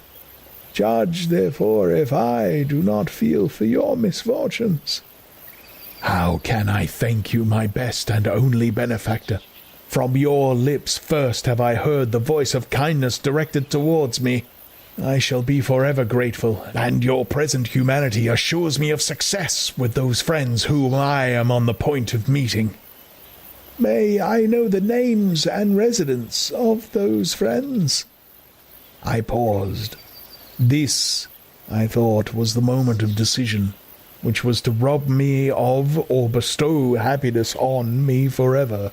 Judge, therefore, if I do not feel for your misfortunes. How can I thank you, my best and only benefactor? From your lips first have I heard the voice of kindness directed towards me. I shall be forever grateful, and your present humanity assures me of success with those friends whom I am on the point of meeting. May I know the names and residence of those friends? I paused. This, I thought, was the moment of decision, which was to rob me of or bestow happiness on me forever.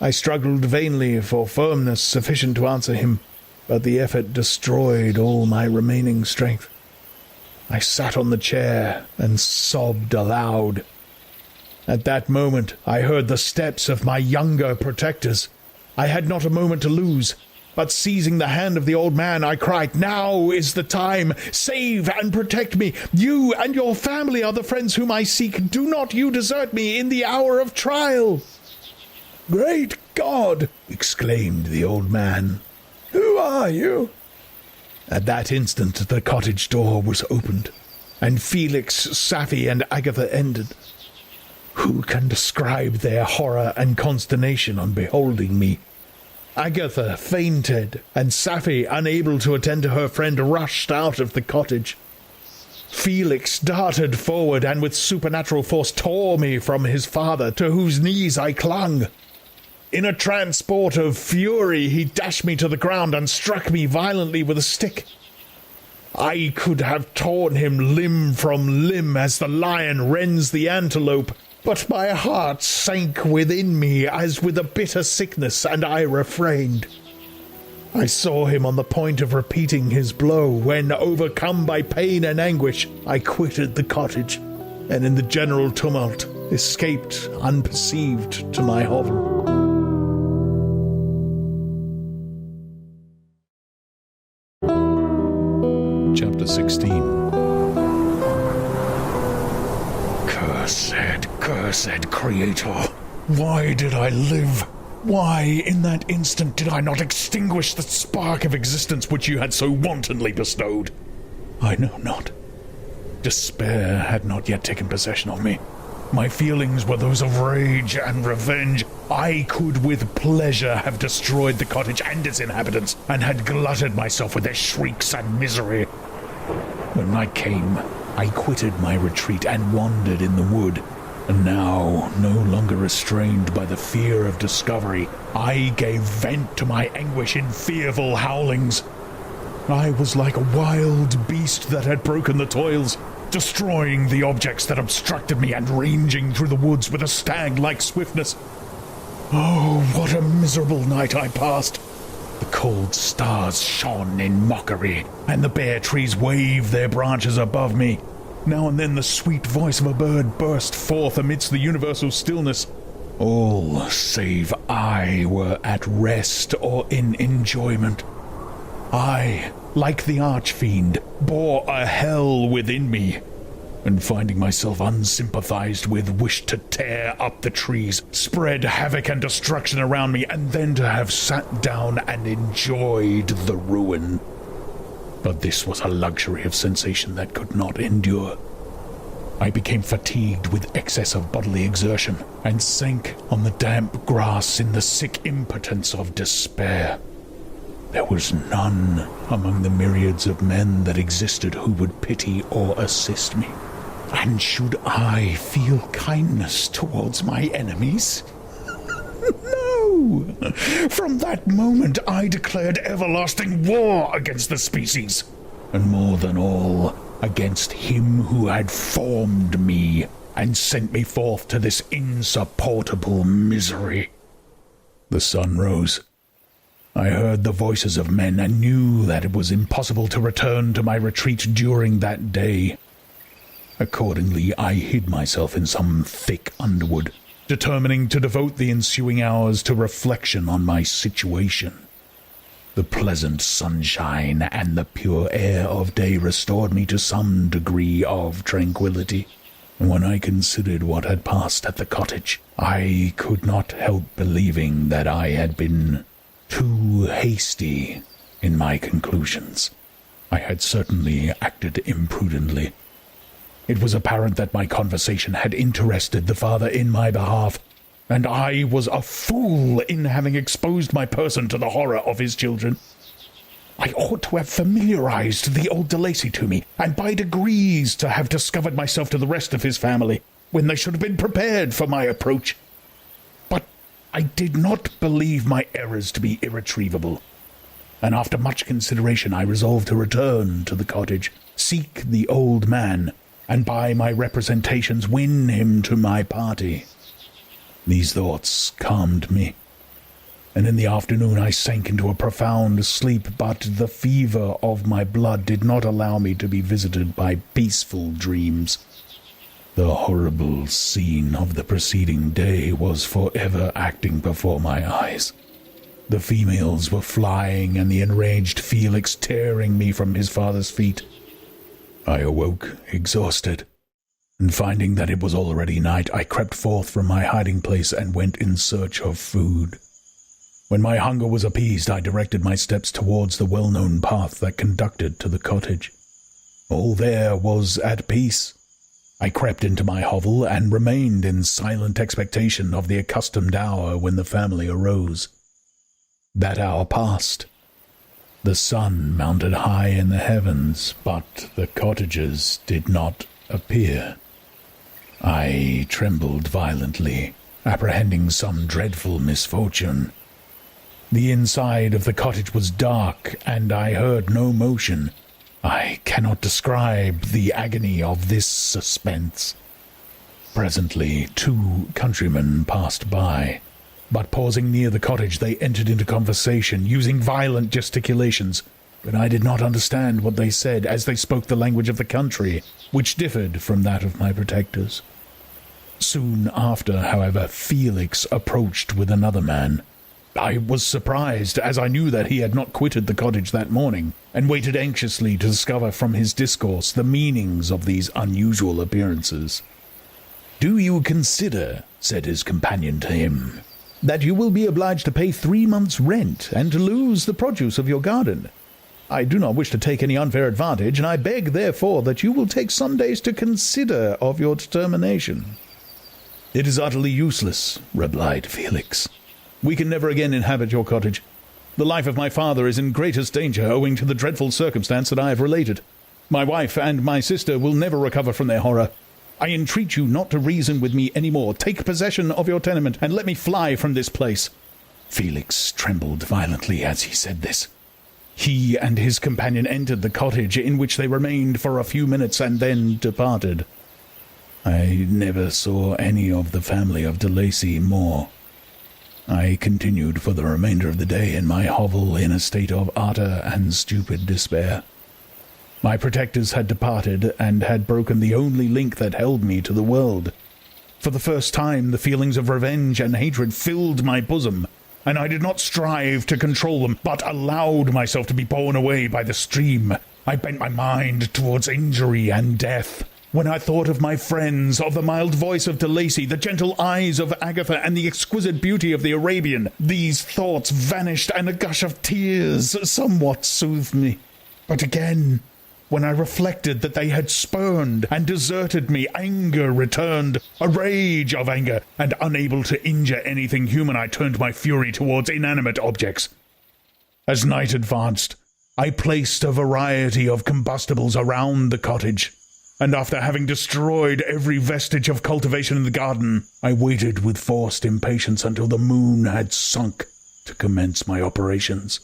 I struggled vainly for firmness sufficient to answer him, but the effort destroyed all my remaining strength. I sat on the chair and sobbed aloud. At that moment I heard the steps of my younger protectors. I had not a moment to lose, but seizing the hand of the old man, I cried, "Now is the time! Save and protect me! You and your family are the friends whom I seek. Do not you desert me in the hour of trial!" "Great God!" exclaimed the old man. "Who are you?" At that instant the cottage door was opened, and Felix, Safie, and Agatha entered. Who can describe their horror and consternation on beholding me? Agatha fainted, and Safie, unable to attend to her friend, rushed out of the cottage. Felix darted forward, and with supernatural force tore me from his father, to whose knees I clung. In a transport of fury, he dashed me to the ground and struck me violently with a stick. I could have torn him limb from limb as the lion rends the antelope, but my heart sank within me as with a bitter sickness, and I refrained. I saw him on the point of repeating his blow, when, overcome by pain and anguish, I quitted the cottage, and in the general tumult escaped unperceived to my hovel. Chapter 16. Cursed Creator! Why did I live? Why, in that instant, did I not extinguish the spark of existence which you had so wantonly bestowed? I know not. Despair had not yet taken possession of me. My feelings were those of rage and revenge. I could with pleasure have destroyed the cottage and its inhabitants, and had glutted myself with their shrieks and misery. When night came, I quitted my retreat and wandered in the wood. And now, no longer restrained by the fear of discovery, I gave vent to my anguish in fearful howlings. I was like a wild beast that had broken the toils, destroying the objects that obstructed me and ranging through the woods with a stag-like swiftness. Oh, what a miserable night I passed! The cold stars shone in mockery, and the bare trees waved their branches above me. Now and then the sweet voice of a bird burst forth amidst the universal stillness. All save I were at rest or in enjoyment. I, like the archfiend, bore a hell within me, and finding myself unsympathized with, wished to tear up the trees, spread havoc and destruction around me, and then to have sat down and enjoyed the ruin. But this was a luxury of sensation that could not endure. I became fatigued with excess of bodily exertion, and sank on the damp grass in the sick impotence of despair. There was none among the myriads of men that existed who would pity or assist me. And should I feel kindness towards my enemies? No! From that moment I declared everlasting war against the species, and more than all, against him who had formed me and sent me forth to this insupportable misery. The sun rose. I heard the voices of men and knew that it was impossible to return to my retreat during that day. Accordingly, I hid myself in some thick underwood, determining to devote the ensuing hours to reflection on my situation. The pleasant sunshine and the pure air of day restored me to some degree of tranquillity, and when I considered what had passed at the cottage, I could not help believing that I had been too hasty in my conclusions. I had certainly acted imprudently. It was apparent that my conversation had interested the father in my behalf, and I was a fool in having exposed my person to the horror of his children. I ought to have familiarized the old De Lacy to me, and by degrees to have discovered myself to the rest of his family, when they should have been prepared for my approach. But I did not believe my errors to be irretrievable, and after much consideration I resolved to return to the cottage, seek the old man, and by my representations win him to my party. These thoughts calmed me, and in the afternoon I sank into a profound sleep, but the fever of my blood did not allow me to be visited by peaceful dreams. The horrible scene of the preceding day was forever acting before my eyes. The females were flying, and the enraged Felix tearing me from his father's feet. I awoke, exhausted, and finding that it was already night, I crept forth from my hiding place and went in search of food. When my hunger was appeased, I directed my steps towards the well-known path that conducted to the cottage. All there was at peace. I crept into my hovel and remained in silent expectation of the accustomed hour when the family arose. That hour passed. The sun mounted high in the heavens, but the cottagers did not appear. I trembled violently, apprehending some dreadful misfortune. The inside of the cottage was dark, and I heard no motion. I cannot describe the agony of this suspense. Presently 2 countrymen passed by, but pausing near the cottage they entered into conversation, using violent gesticulations, but I did not understand what they said, as they spoke the language of the country, which differed from that of my protectors. Soon after, however, Felix approached with another man. I was surprised, as I knew that he had not quitted the cottage that morning, and waited anxiously to discover from his discourse the meanings of these unusual appearances. "Do you consider," said his companion to him, "that you will be obliged to pay 3 months' rent, and to lose the produce of your garden? I do not wish to take any unfair advantage, and I beg, therefore, that you will take some days to consider of your determination." "It is utterly useless," replied Felix. "We can never again inhabit your cottage. The life of my father is in greatest danger owing to the dreadful circumstance that I have related. My wife and my sister will never recover from their horror. I entreat you not to reason with me any more. Take possession of your tenement, and let me fly from this place." Felix trembled violently as he said this. He and his companion entered the cottage, in which they remained for a few minutes and then departed. I never saw any of the family of de Lacy more. I continued for the remainder of the day in my hovel in a state of utter and stupid despair. My protectors had departed and had broken the only link that held me to the world. For the first time, the feelings of revenge and hatred filled my bosom, and I did not strive to control them, but allowed myself to be borne away by the stream. I bent my mind towards injury and death. When I thought of my friends, of the mild voice of de Lacy, the gentle eyes of Agatha, and the exquisite beauty of the Arabian, these thoughts vanished, and a gush of tears somewhat soothed me. But again, when I reflected that they had spurned and deserted me, anger returned, a rage of anger, and unable to injure anything human, I turned my fury towards inanimate objects. As night advanced, I placed a variety of combustibles around the cottage, and after having destroyed every vestige of cultivation in the garden, I waited with forced impatience until the moon had sunk to commence my operations.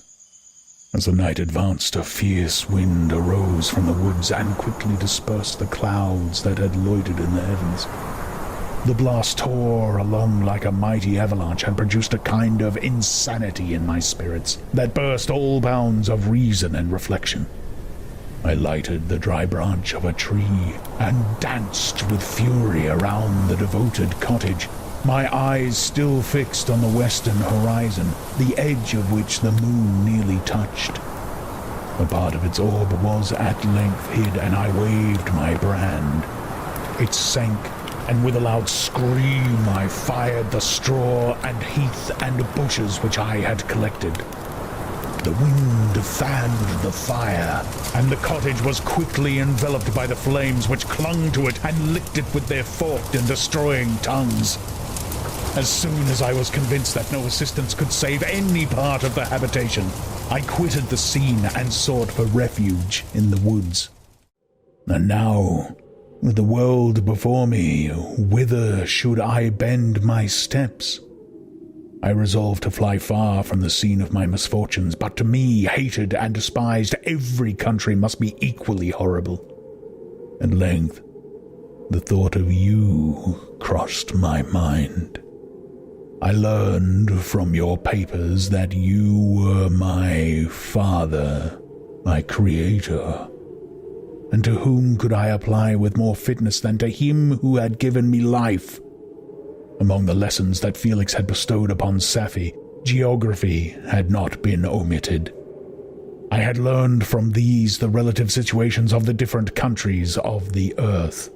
As the night advanced, a fierce wind arose from the woods and quickly dispersed the clouds that had loitered in the heavens. The blast tore along like a mighty avalanche and produced a kind of insanity in my spirits that burst all bounds of reason and reflection. I lighted the dry branch of a tree and danced with fury around the devoted cottage, my eyes still fixed on the western horizon, the edge of which the moon nearly touched. A part of its orb was at length hid, and I waved my brand. It sank, and with a loud scream I fired the straw and heath and bushes which I had collected. The wind fanned the fire, and the cottage was quickly enveloped by the flames which clung to it and licked it with their forked and destroying tongues. As soon as I was convinced that no assistance could save any part of the habitation, I quitted the scene and sought for refuge in the woods. And now, with the world before me, whither should I bend my steps? I resolved to fly far from the scene of my misfortunes, but to me, hated and despised, every country must be equally horrible. At length, the thought of you crossed my mind. I learned from your papers that you were my father, my creator. And to whom could I apply with more fitness than to him who had given me life? Among the lessons that Felix had bestowed upon Safie, geography had not been omitted. I had learned from these the relative situations of the different countries of the earth.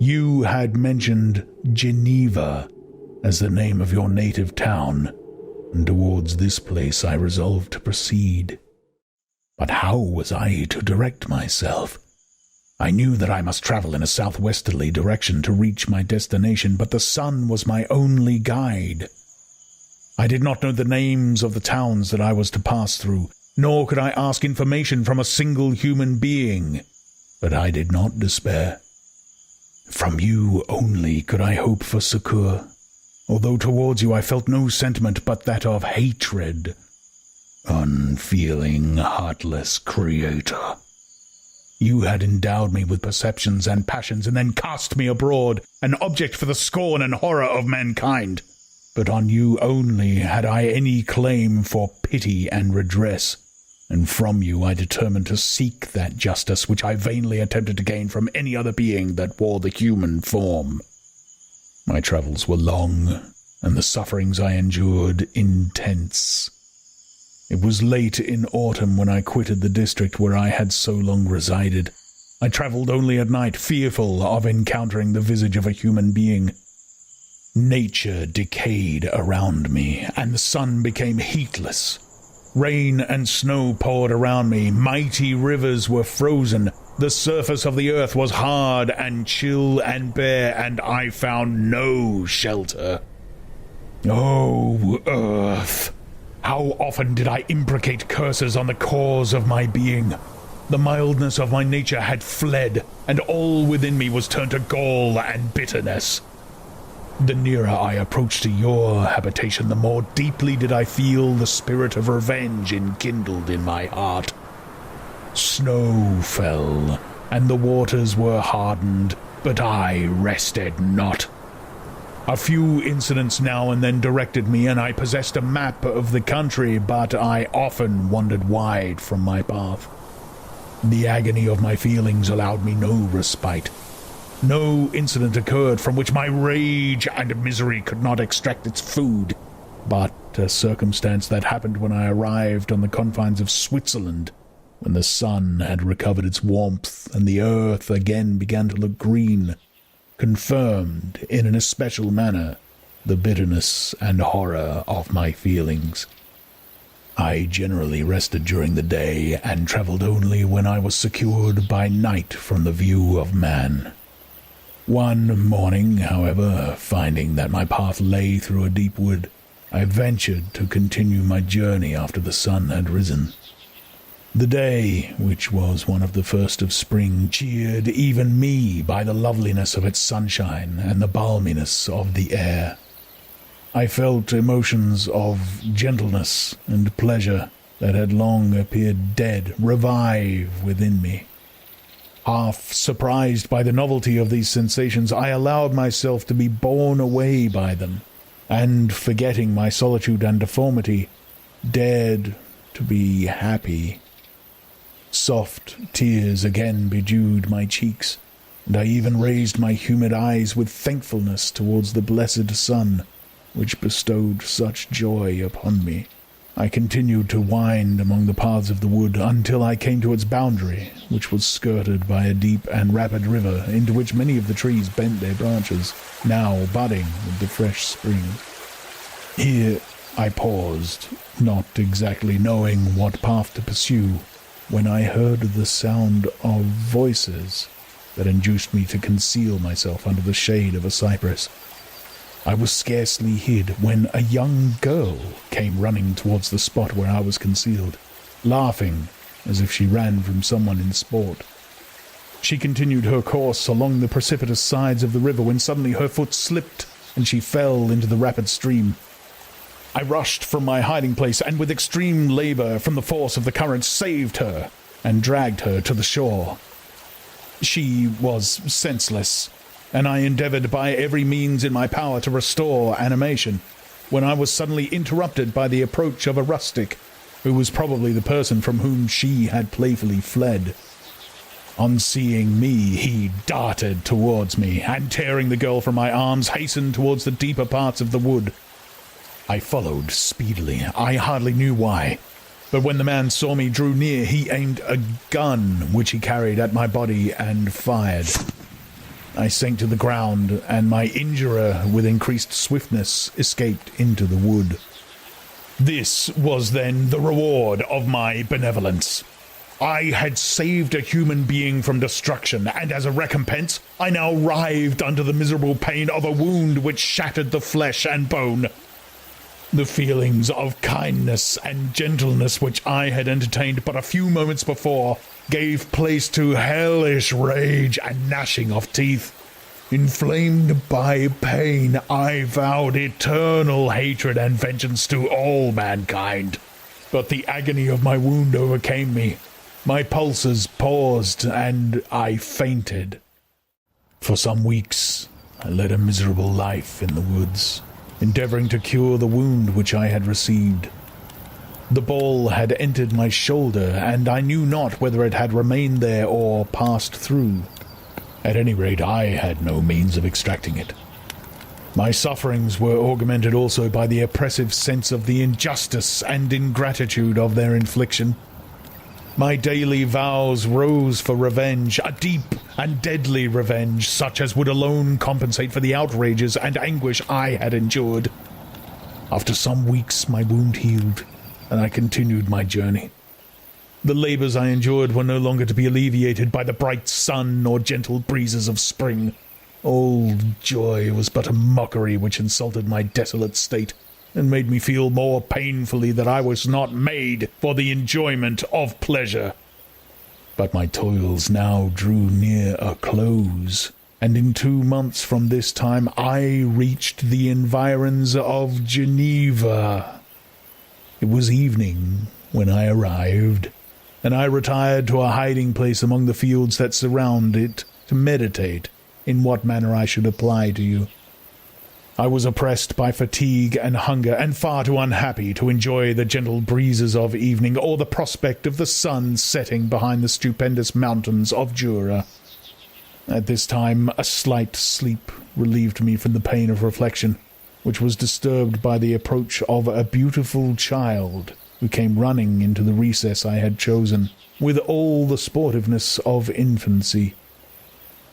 You had mentioned Geneva as the name of your native town, and towards this place I resolved to proceed. But how was I to direct myself? I knew that I must travel in a southwesterly direction to reach my destination, but the sun was my only guide. I did not know the names of the towns that I was to pass through, nor could I ask information from a single human being. But I did not despair. From you only could I hope for succor, although towards you I felt no sentiment but that of hatred. Unfeeling, heartless creator. You had endowed me with perceptions and passions, and then cast me abroad, an object for the scorn and horror of mankind. But on you only had I any claim for pity and redress, and from you I determined to seek that justice which I vainly attempted to gain from any other being that wore the human form. My travels were long, and the sufferings I endured intense. It was late in autumn when I quitted the district where I had so long resided. I travelled only at night, fearful of encountering the visage of a human being. Nature decayed around me, and the sun became heatless. Rain and snow poured around me, mighty rivers were frozen, the surface of the earth was hard and chill and bare, and I found no shelter. Oh, earth! How often did I imprecate curses on the cause of my being? The mildness of my nature had fled, and all within me was turned to gall and bitterness. The nearer I approached to your habitation, the more deeply did I feel the spirit of revenge enkindled in my heart. Snow fell, and the waters were hardened, but I rested not. A few incidents now and then directed me, and I possessed a map of the country, but I often wandered wide from my path. The agony of my feelings allowed me no respite. No incident occurred from which my rage and misery could not extract its food, but a circumstance that happened when I arrived on the confines of Switzerland, when the sun had recovered its warmth and the earth again began to look green, confirmed in an especial manner the bitterness and horror of my feelings. I generally rested during the day and travelled only when I was secured by night from the view of man. One morning, however, finding that my path lay through a deep wood, I ventured to continue my journey after the sun had risen. The day, which was one of the first of spring, cheered even me by the loveliness of its sunshine and the balminess of the air. I felt emotions of gentleness and pleasure that had long appeared dead revive within me. Half surprised by the novelty of these sensations, I allowed myself to be borne away by them, and, forgetting my solitude and deformity, dared to be happy. Soft tears again bedewed my cheeks, and I even raised my humid eyes with thankfulness towards the blessed sun, which bestowed such joy upon me. I continued to wind among the paths of the wood until I came to its boundary, which was skirted by a deep and rapid river into which many of the trees bent their branches, now budding with the fresh spring. Here I paused, not exactly knowing what path to pursue, when I heard the sound of voices that induced me to conceal myself under the shade of a cypress. I was scarcely hid when a young girl came running towards the spot where I was concealed, laughing as if she ran from someone in sport. She continued her course along the precipitous sides of the river when suddenly her foot slipped and she fell into the rapid stream. I rushed from my hiding place and with extreme labor from the force of the current saved her and dragged her to the shore. She was senseless, and I endeavored by every means in my power to restore animation, when I was suddenly interrupted by the approach of a rustic, who was probably the person from whom she had playfully fled. On seeing me, he darted towards me, and tearing the girl from my arms, hastened towards the deeper parts of the wood. I followed speedily. I hardly knew why, but when the man saw me drew near, he aimed a gun which he carried at my body and fired. I sank to the ground, and my injurer, with increased swiftness, escaped into the wood. This was then the reward of my benevolence. I had saved a human being from destruction, and as a recompense, I now writhed under the miserable pain of a wound which shattered the flesh and bone. The feelings of kindness and gentleness which I had entertained but a few moments before gave place to hellish rage and gnashing of teeth. Inflamed by pain, I vowed eternal hatred and vengeance to all mankind. But the agony of my wound overcame me. My pulses paused, and I fainted. For some weeks, I led a miserable life in the woods, endeavoring to cure the wound which I had received. The ball had entered my shoulder, and I knew not whether it had remained there or passed through. At any rate, I had no means of extracting it. My sufferings were augmented also by the oppressive sense of the injustice and ingratitude of their infliction. My daily vows rose for revenge, a deep and deadly revenge, such as would alone compensate for the outrages and anguish I had endured. After some weeks, my wound healed, and I continued my journey. The labors I endured were no longer to be alleviated by the bright sun or gentle breezes of spring. Old joy was but a mockery which insulted my desolate state, and made me feel more painfully that I was not made for the enjoyment of pleasure. But my toils now drew near a close, and in 2 months from this time I reached the environs of Geneva. It was evening when I arrived, and I retired to a hiding place among the fields that surround it to meditate in what manner I should apply to you. I was oppressed by fatigue and hunger, and far too unhappy to enjoy the gentle breezes of evening, or the prospect of the sun setting behind the stupendous mountains of Jura. At this time a slight sleep relieved me from the pain of reflection, which was disturbed by the approach of a beautiful child, who came running into the recess I had chosen, with all the sportiveness of infancy.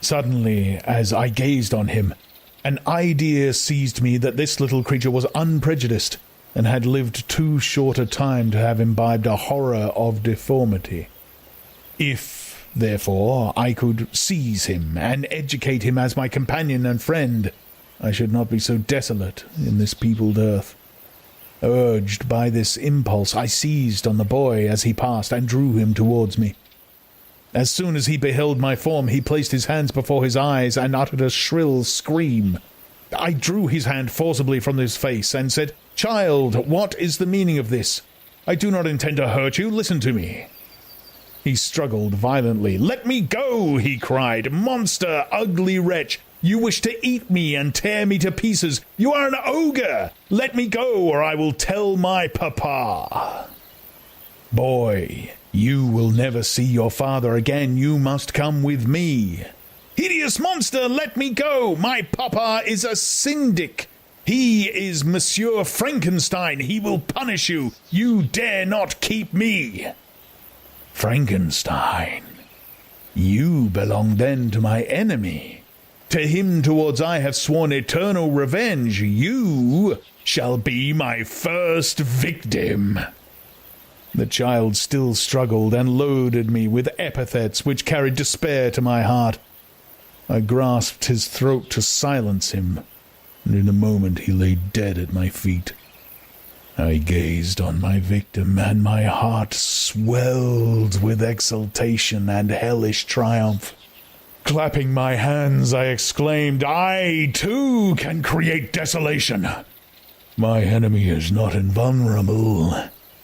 Suddenly, as I gazed on him, an idea seized me that this little creature was unprejudiced, and had lived too short a time to have imbibed a horror of deformity. If, therefore, I could seize him, and educate him as my companion and friend, I should not be so desolate in this peopled earth. Urged by this impulse, I seized on the boy as he passed, and drew him towards me. As soon as he beheld my form, he placed his hands before his eyes and uttered a shrill scream. I drew his hand forcibly from his face and said, "Child, what is the meaning of this? I do not intend to hurt you. Listen to me." He struggled violently. "Let me go," he cried. "Monster, ugly wretch! You wish to eat me and tear me to pieces. You are an ogre! Let me go, or I will tell my papa." "Boy, you will never see your father again. You must come with me." "Hideous monster, let me go! My papa is a syndic. He is Monsieur Frankenstein. He will punish you. You dare not keep me." "Frankenstein? You belong then to my enemy. To him towards I have sworn eternal revenge. You shall be my first victim." The child still struggled and loaded me with epithets which carried despair to my heart. I grasped his throat to silence him, and in a moment he lay dead at my feet. I gazed on my victim, and my heart swelled with exultation and hellish triumph. Clapping my hands, I exclaimed, "I, too, can create desolation. My enemy is not invulnerable.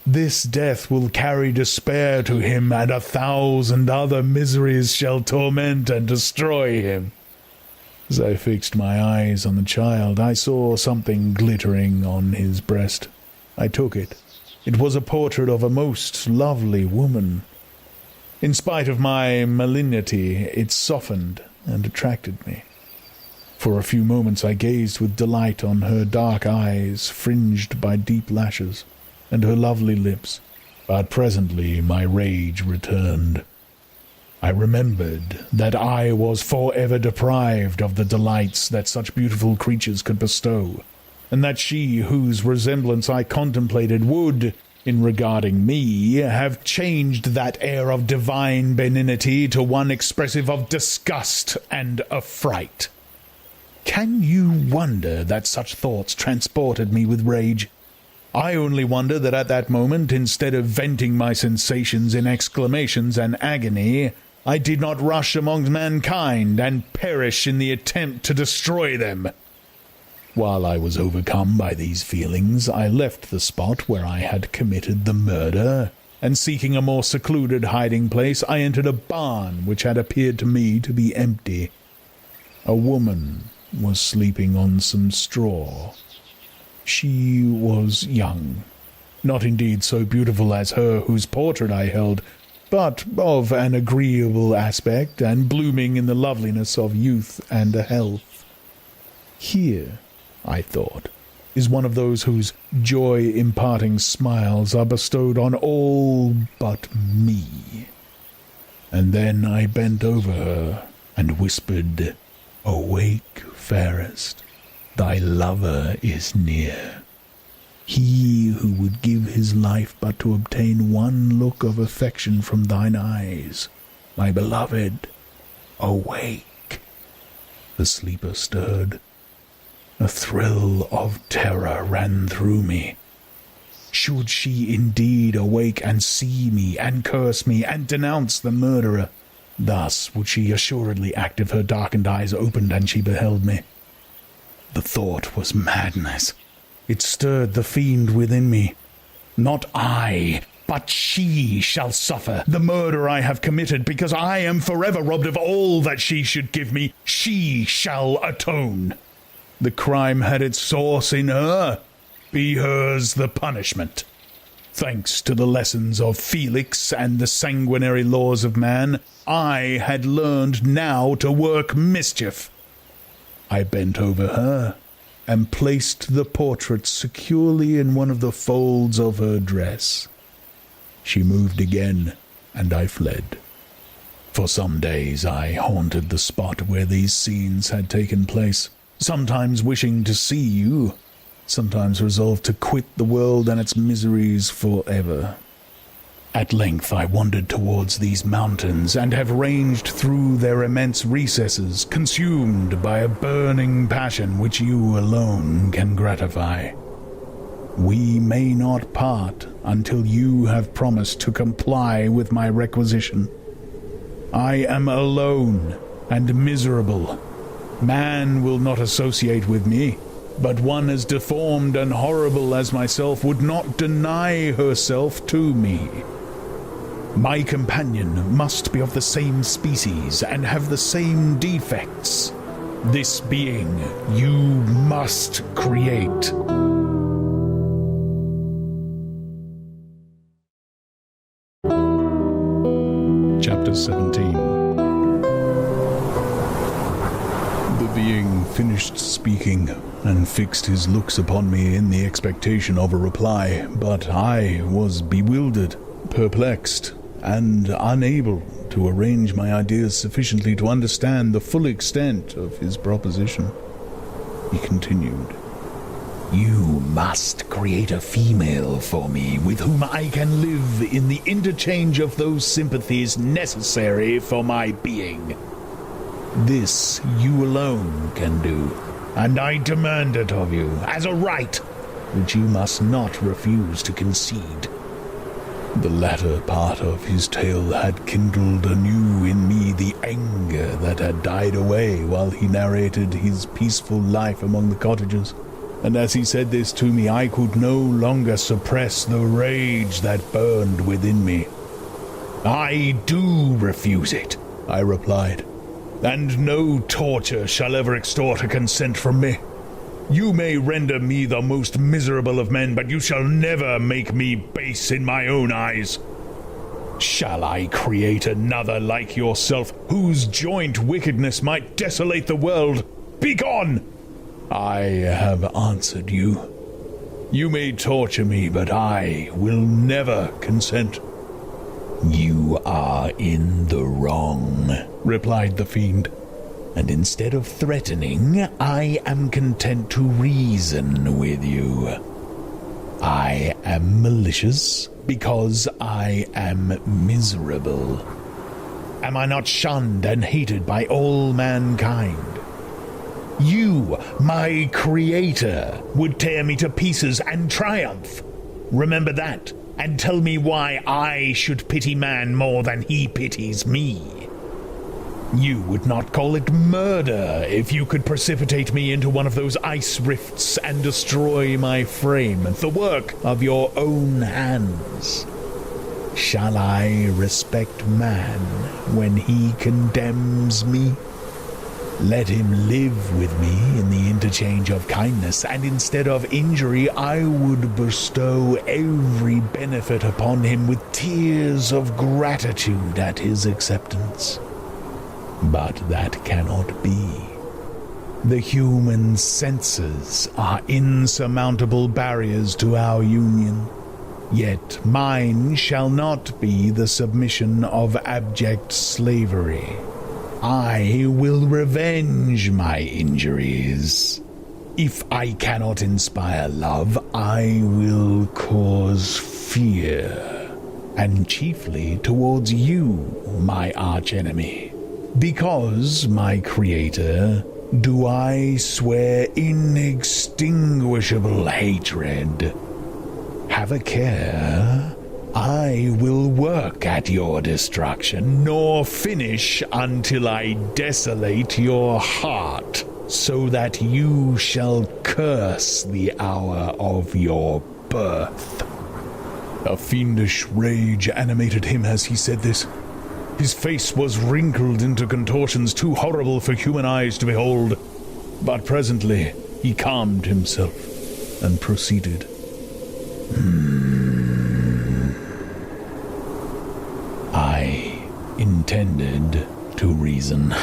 This death will carry despair to him, and 1,000 other miseries shall torment and destroy him." As I fixed my eyes on the child, I saw something glittering on his breast. I took it. It was a portrait of a most lovely woman. In spite of my malignity, it softened and attracted me. For a few moments I gazed with delight on her dark eyes, fringed by deep lashes, and her lovely lips, but presently my rage returned. I remembered that I was forever deprived of the delights that such beautiful creatures could bestow, and that she whose resemblance I contemplated would, in regarding me, have changed that air of divine benignity to one expressive of disgust and affright. Can you wonder that such thoughts transported me with rage? I only wonder that at that moment, instead of venting my sensations in exclamations and agony, I did not rush among mankind and perish in the attempt to destroy them. While I was overcome by these feelings, I left the spot where I had committed the murder, and seeking a more secluded hiding place, I entered a barn which had appeared to me to be empty. A woman was sleeping on some straw. She was young, not indeed so beautiful as her whose portrait I held, but of an agreeable aspect, and blooming in the loveliness of youth and health. Here, I thought, is one of those whose joy-imparting smiles are bestowed on all but me. And then I bent over her and whispered, "Awake, fairest, thy lover is near. He who would give his life but to obtain one look of affection from thine eyes. My beloved, awake." The sleeper stirred. A thrill of terror ran through me. should she indeed awake and see me and curse me and denounce the murderer. Thus would she assuredly act if her darkened eyes opened and she beheld me. The thought was madness. It stirred the fiend within me. Not I, but she shall suffer the murder I have committed, because I am forever robbed of all that she should give me. She shall atone. The crime had its source in her. Be hers the punishment. Thanks to the lessons of Felix and the sanguinary laws of man, I had learned now to work mischief. I bent over her and placed the portrait securely in one of the folds of her dress. She moved again, and I fled. For some days I haunted the spot where these scenes had taken place, sometimes wishing to see you, sometimes resolved to quit the world and its miseries forever. At length I wandered towards these mountains, and have ranged through their immense recesses, consumed by a burning passion which you alone can gratify. We may not part until you have promised to comply with my requisition. I am alone and miserable. Man will not associate with me, but one as deformed and horrible as myself would not deny herself to me. My companion must be of the same species and have the same defects. This being you must create. Chapter 17. The being finished speaking and fixed his looks upon me in the expectation of a reply, but I was bewildered, perplexed, and unable to arrange my ideas sufficiently to understand the full extent of his proposition. He continued, You must create a female for me with whom I can live in the interchange of those sympathies necessary for my being. This you alone can do, and I demand it of you as a right which you must not refuse to concede. The latter part of his tale had kindled anew in me the anger that had died away while he narrated his peaceful life among the cottagers, and as he said this to me I could no longer suppress the rage that burned within me. I do refuse it, I replied, and no torture shall ever extort a consent from me. You may render me the most miserable of men, but you shall never make me base in my own eyes. Shall I create another like yourself, whose joint wickedness might desolate the world? Begone! I have answered you. You may torture me, but I will never consent. You are in the wrong, replied the fiend. And instead of threatening, I am content to reason with you. I am malicious because I am miserable. Am I not shunned and hated by all mankind? You, my creator, would tear me to pieces and triumph. Remember that, and tell me why I should pity man more than he pities me. You would not call it murder if you could precipitate me into one of those ice rifts and destroy my frame, the work of your own hands. Shall I respect man when he condemns me? Let him live with me in the interchange of kindness, and instead of injury I would bestow every benefit upon him with tears of gratitude at his acceptance. But that cannot be. The human senses are insurmountable barriers to our union. Yet mine shall not be the submission of abject slavery. I will revenge my injuries. If I cannot inspire love, I will cause fear, and chiefly towards you, my archenemy. Because, my creator, do I swear inextinguishable hatred. have a care. I will work at your destruction, nor finish until I desolate your heart, so that you shall curse the hour of your birth." A fiendish rage animated him as he said this. His face was wrinkled into contortions too horrible for human eyes to behold. But presently he calmed himself and proceeded. I intended to reason.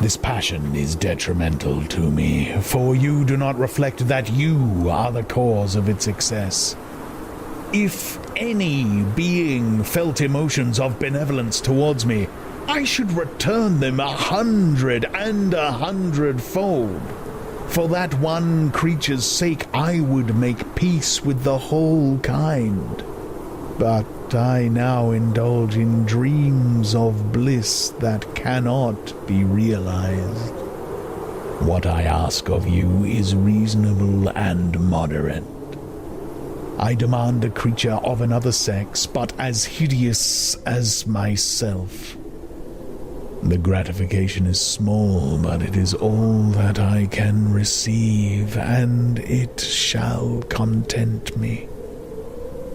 This passion is detrimental to me, for you do not reflect that you are the cause of its excess. If any being felt emotions of benevolence towards me, I should return them 100 and 100-fold. For that one creature's sake, I would make peace with the whole kind. But I now indulge in dreams of bliss that cannot be realized. What I ask of you is reasonable and moderate. I demand a creature of another sex, but as hideous as myself. The gratification is small, but it is all that I can receive, and it shall content me.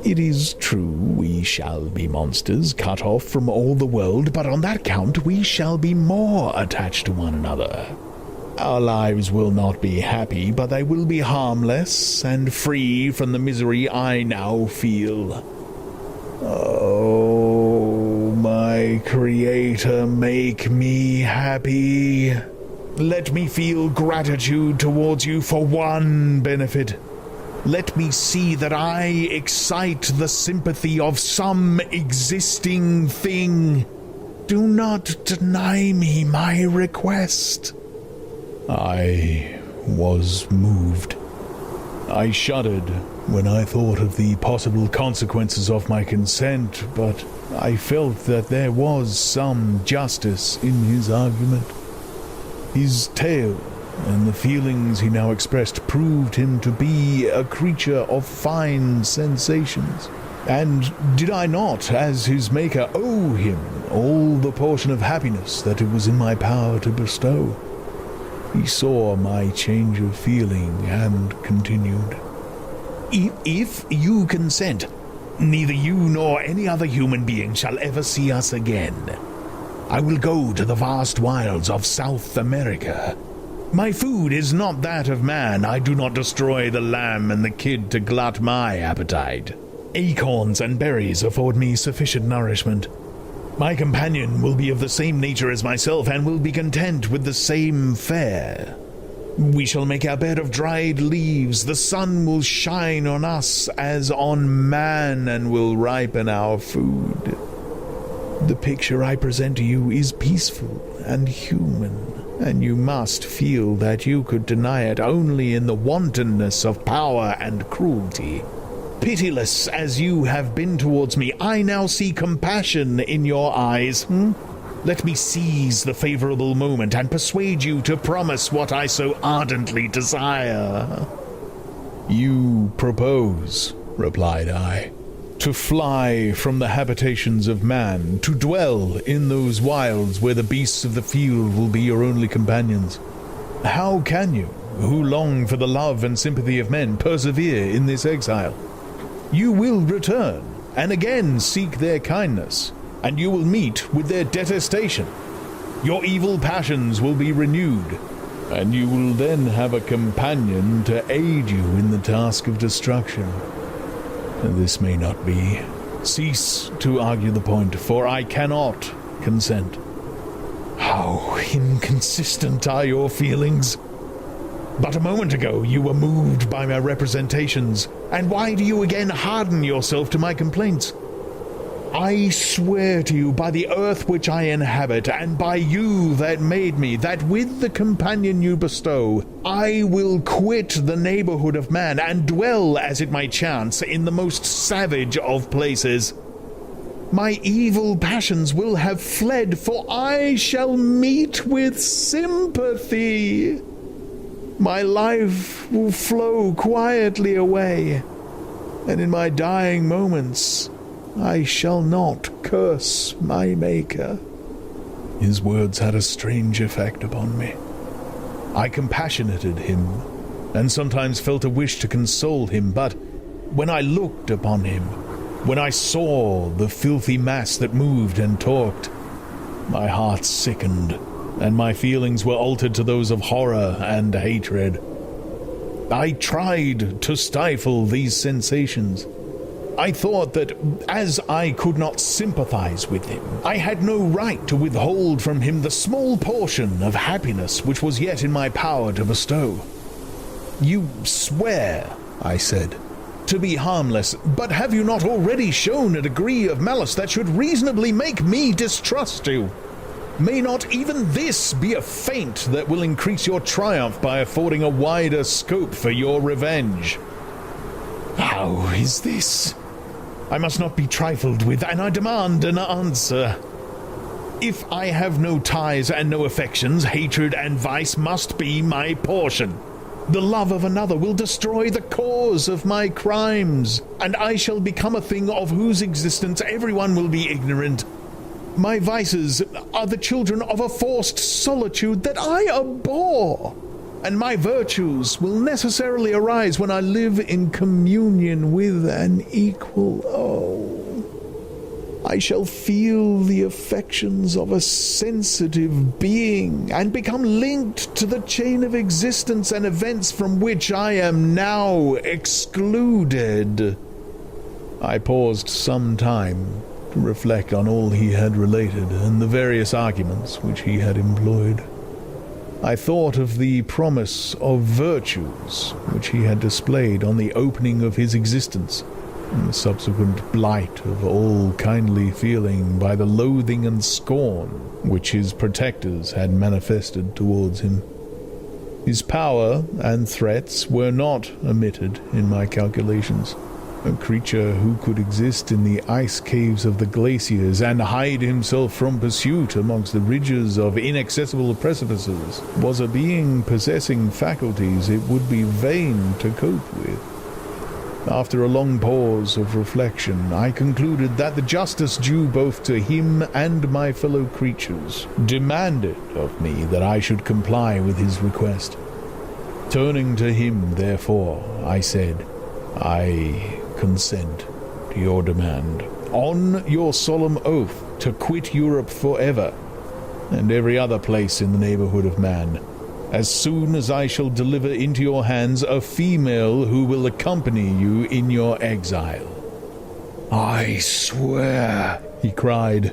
It is true we shall be monsters, cut off from all the world, but on that count we shall be more attached to one another. Our lives will not be happy, but they will be harmless and free from the misery I now feel. Oh, my Creator, make me happy. Let me feel gratitude towards you for one benefit. Let me see that I excite the sympathy of some existing thing. Do not deny me my request. I was moved. I shuddered when I thought of the possible consequences of my consent, but I felt that there was some justice in his argument. His tale and the feelings he now expressed proved him to be a creature of fine sensations. And did I not, as his maker, owe him all the portion of happiness that it was in my power to bestow? He saw my change of feeling and continued, "If you consent, neither you nor any other human being shall ever see us again. I will go to the vast wilds of South America. My food is not that of man. I do not destroy the lamb and the kid to glut my appetite. Acorns and berries afford me sufficient nourishment. My companion will be of the same nature as myself and will be content with the same fare. We shall make our bed of dried leaves. The sun will shine on us as on man and will ripen our food. The picture I present to you is peaceful and human, and you must feel that you could deny it only in the wantonness of power and cruelty. Pitiless as you have been towards me, I now see compassion in your eyes. Let me seize the favorable moment and persuade you to promise what I so ardently desire." "You propose," replied I, "to fly from the habitations of man, to dwell in those wilds where the beasts of the field will be your only companions. How can you, who long for the love and sympathy of men, persevere in this exile? You will return, and again seek their kindness, and you will meet with their detestation. Your evil passions will be renewed, and you will then have a companion to aid you in the task of destruction. This may not be. Cease to argue the point, for I cannot consent." "How inconsistent are your feelings! But a moment ago you were moved by my representations, and why do you again harden yourself to my complaints? I swear to you by the earth which I inhabit, and by you that made me, that with the companion you bestow, I will quit the neighborhood of man, and dwell, as it might chance, in the most savage of places. My evil passions will have fled, for I shall meet with sympathy. My life will flow quietly away, and in my dying moments I shall not curse my Maker." His words had a strange effect upon me. I compassionated him, and sometimes felt a wish to console him, but when I looked upon him, when I saw the filthy mass that moved and talked, my heart sickened, and my feelings were altered to those of horror and hatred. I tried to stifle these sensations. I thought that as I could not sympathize with him, I had no right to withhold from him the small portion of happiness which was yet in my power to bestow. "You swear," I said, "to be harmless, but have you not already shown a degree of malice that should reasonably make me distrust you? May not even this be a feint that will increase your triumph by affording a wider scope for your revenge?" "How is this? I must not be trifled with, and I demand an answer. If I have no ties and no affections, hatred and vice must be my portion. The love of another will destroy the cause of my crimes, and I shall become a thing of whose existence everyone will be ignorant. My vices are the children of a forced solitude that I abhor, and my virtues will necessarily arise when I live in communion with an equal. I shall feel the affections of a sensitive being, and become linked to the chain of existence and events from which I am now excluded." I paused some time to reflect on all he had related and the various arguments which he had employed. I thought of the promise of virtues which he had displayed on the opening of his existence, and the subsequent blight of all kindly feeling by the loathing and scorn which his protectors had manifested towards him. His power and threats were not omitted in my calculations. A creature who could exist in the ice caves of the glaciers and hide himself from pursuit amongst the ridges of inaccessible precipices was a being possessing faculties it would be vain to cope with. After a long pause of reflection, I concluded that the justice due both to him and my fellow creatures demanded of me that I should comply with his request. Turning to him, therefore, I said, "I consent to your demand, on your solemn oath to quit Europe forever, and every other place in the neighborhood of man, as soon as I shall deliver into your hands a female who will accompany you in your exile." "I swear," he cried,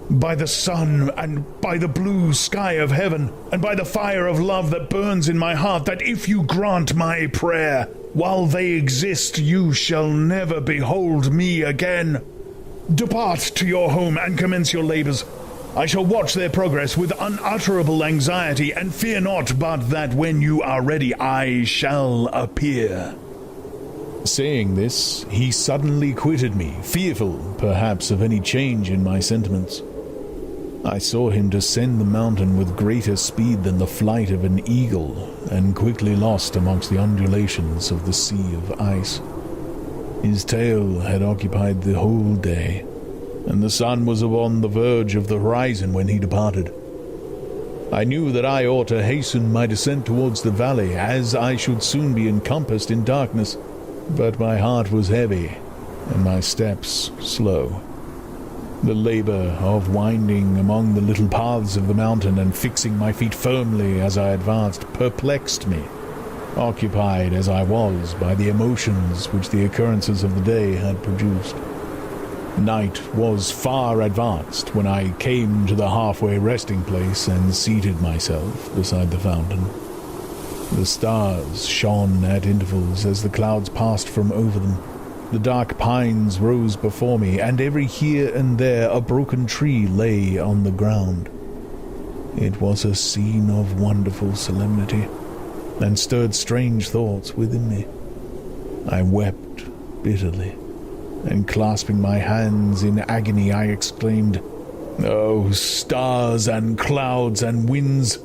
"by the sun and by the blue sky of heaven, and by the fire of love that burns in my heart, that if you grant my prayer, while they exist, you shall never behold me again. Depart to your home and commence your labors. I shall watch their progress with unutterable anxiety, and fear not but that when you are ready I shall appear." Saying this, he suddenly quitted me, fearful, perhaps, of any change in my sentiments. I saw him descend the mountain with greater speed than the flight of an eagle, and quickly lost amongst the undulations of the sea of ice. His tale had occupied the whole day, and the sun was upon the verge of the horizon when he departed. I knew that I ought to hasten my descent towards the valley, as I should soon be encompassed in darkness, but my heart was heavy, and my steps slow. The labor of winding among the little paths of the mountain and fixing my feet firmly as I advanced perplexed me, occupied as I was by the emotions which the occurrences of the day had produced. Night was far advanced when I came to the halfway resting place and seated myself beside the fountain. The stars shone at intervals as the clouds passed from over them. The dark pines rose before me, and every here and there a broken tree lay on the ground. It was a scene of wonderful solemnity, and stirred strange thoughts within me. I wept bitterly, and clasping my hands in agony, I exclaimed, "O stars and clouds and winds,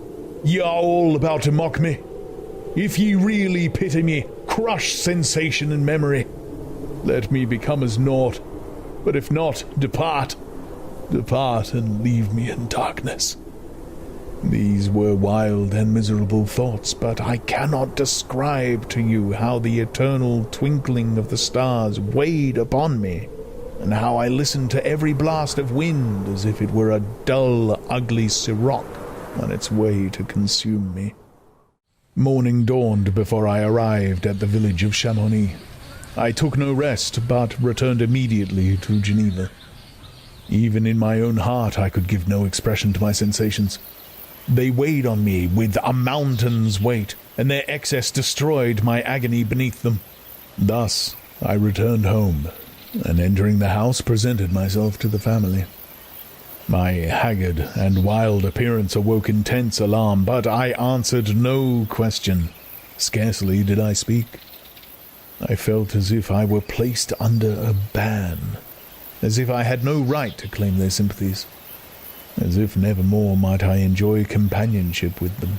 ye are all about to mock me. If ye really pity me, crush sensation and memory. let me become as naught. But if not, depart. Depart and leave me in darkness. These were wild and miserable thoughts, but I cannot describe to you how the eternal twinkling of the stars weighed upon me, and how I listened to every blast of wind as if it were a dull, ugly siroc on its way to consume me. Morning dawned before I arrived at the village of Chamonix. I took no rest, but returned immediately to Geneva. Even in my own heart I could give no expression to my sensations. They weighed on me with a mountain's weight, and their excess destroyed my agony beneath them. Thus I returned home, and entering the house presented myself to the family. My haggard and wild appearance awoke intense alarm, but I answered no question. Scarcely did I speak. I felt as if I were placed under a ban, as if I had no right to claim their sympathies, as if nevermore might I enjoy companionship with them.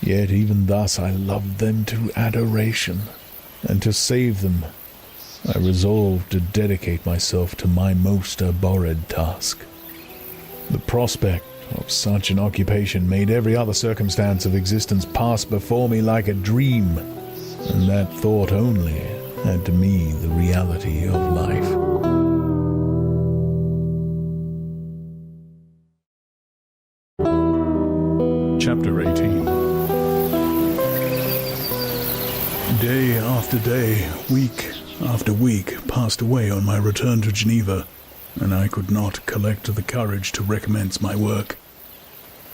Yet even thus I loved them to adoration, and to save them I resolved to dedicate myself to my most abhorred task. The prospect of such an occupation made every other circumstance of existence pass before me like a dream, and that thought only had to me the reality of life. Chapter 18. Day after day, week after week, passed away on my return to Geneva, and I could not collect the courage to recommence my work.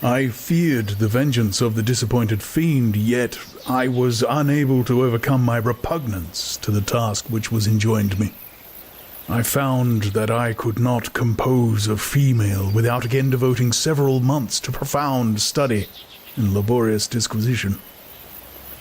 I feared the vengeance of the disappointed fiend, yet I was unable to overcome my repugnance to the task which was enjoined me. I found that I could not compose a female without again devoting several months to profound study and laborious disquisition.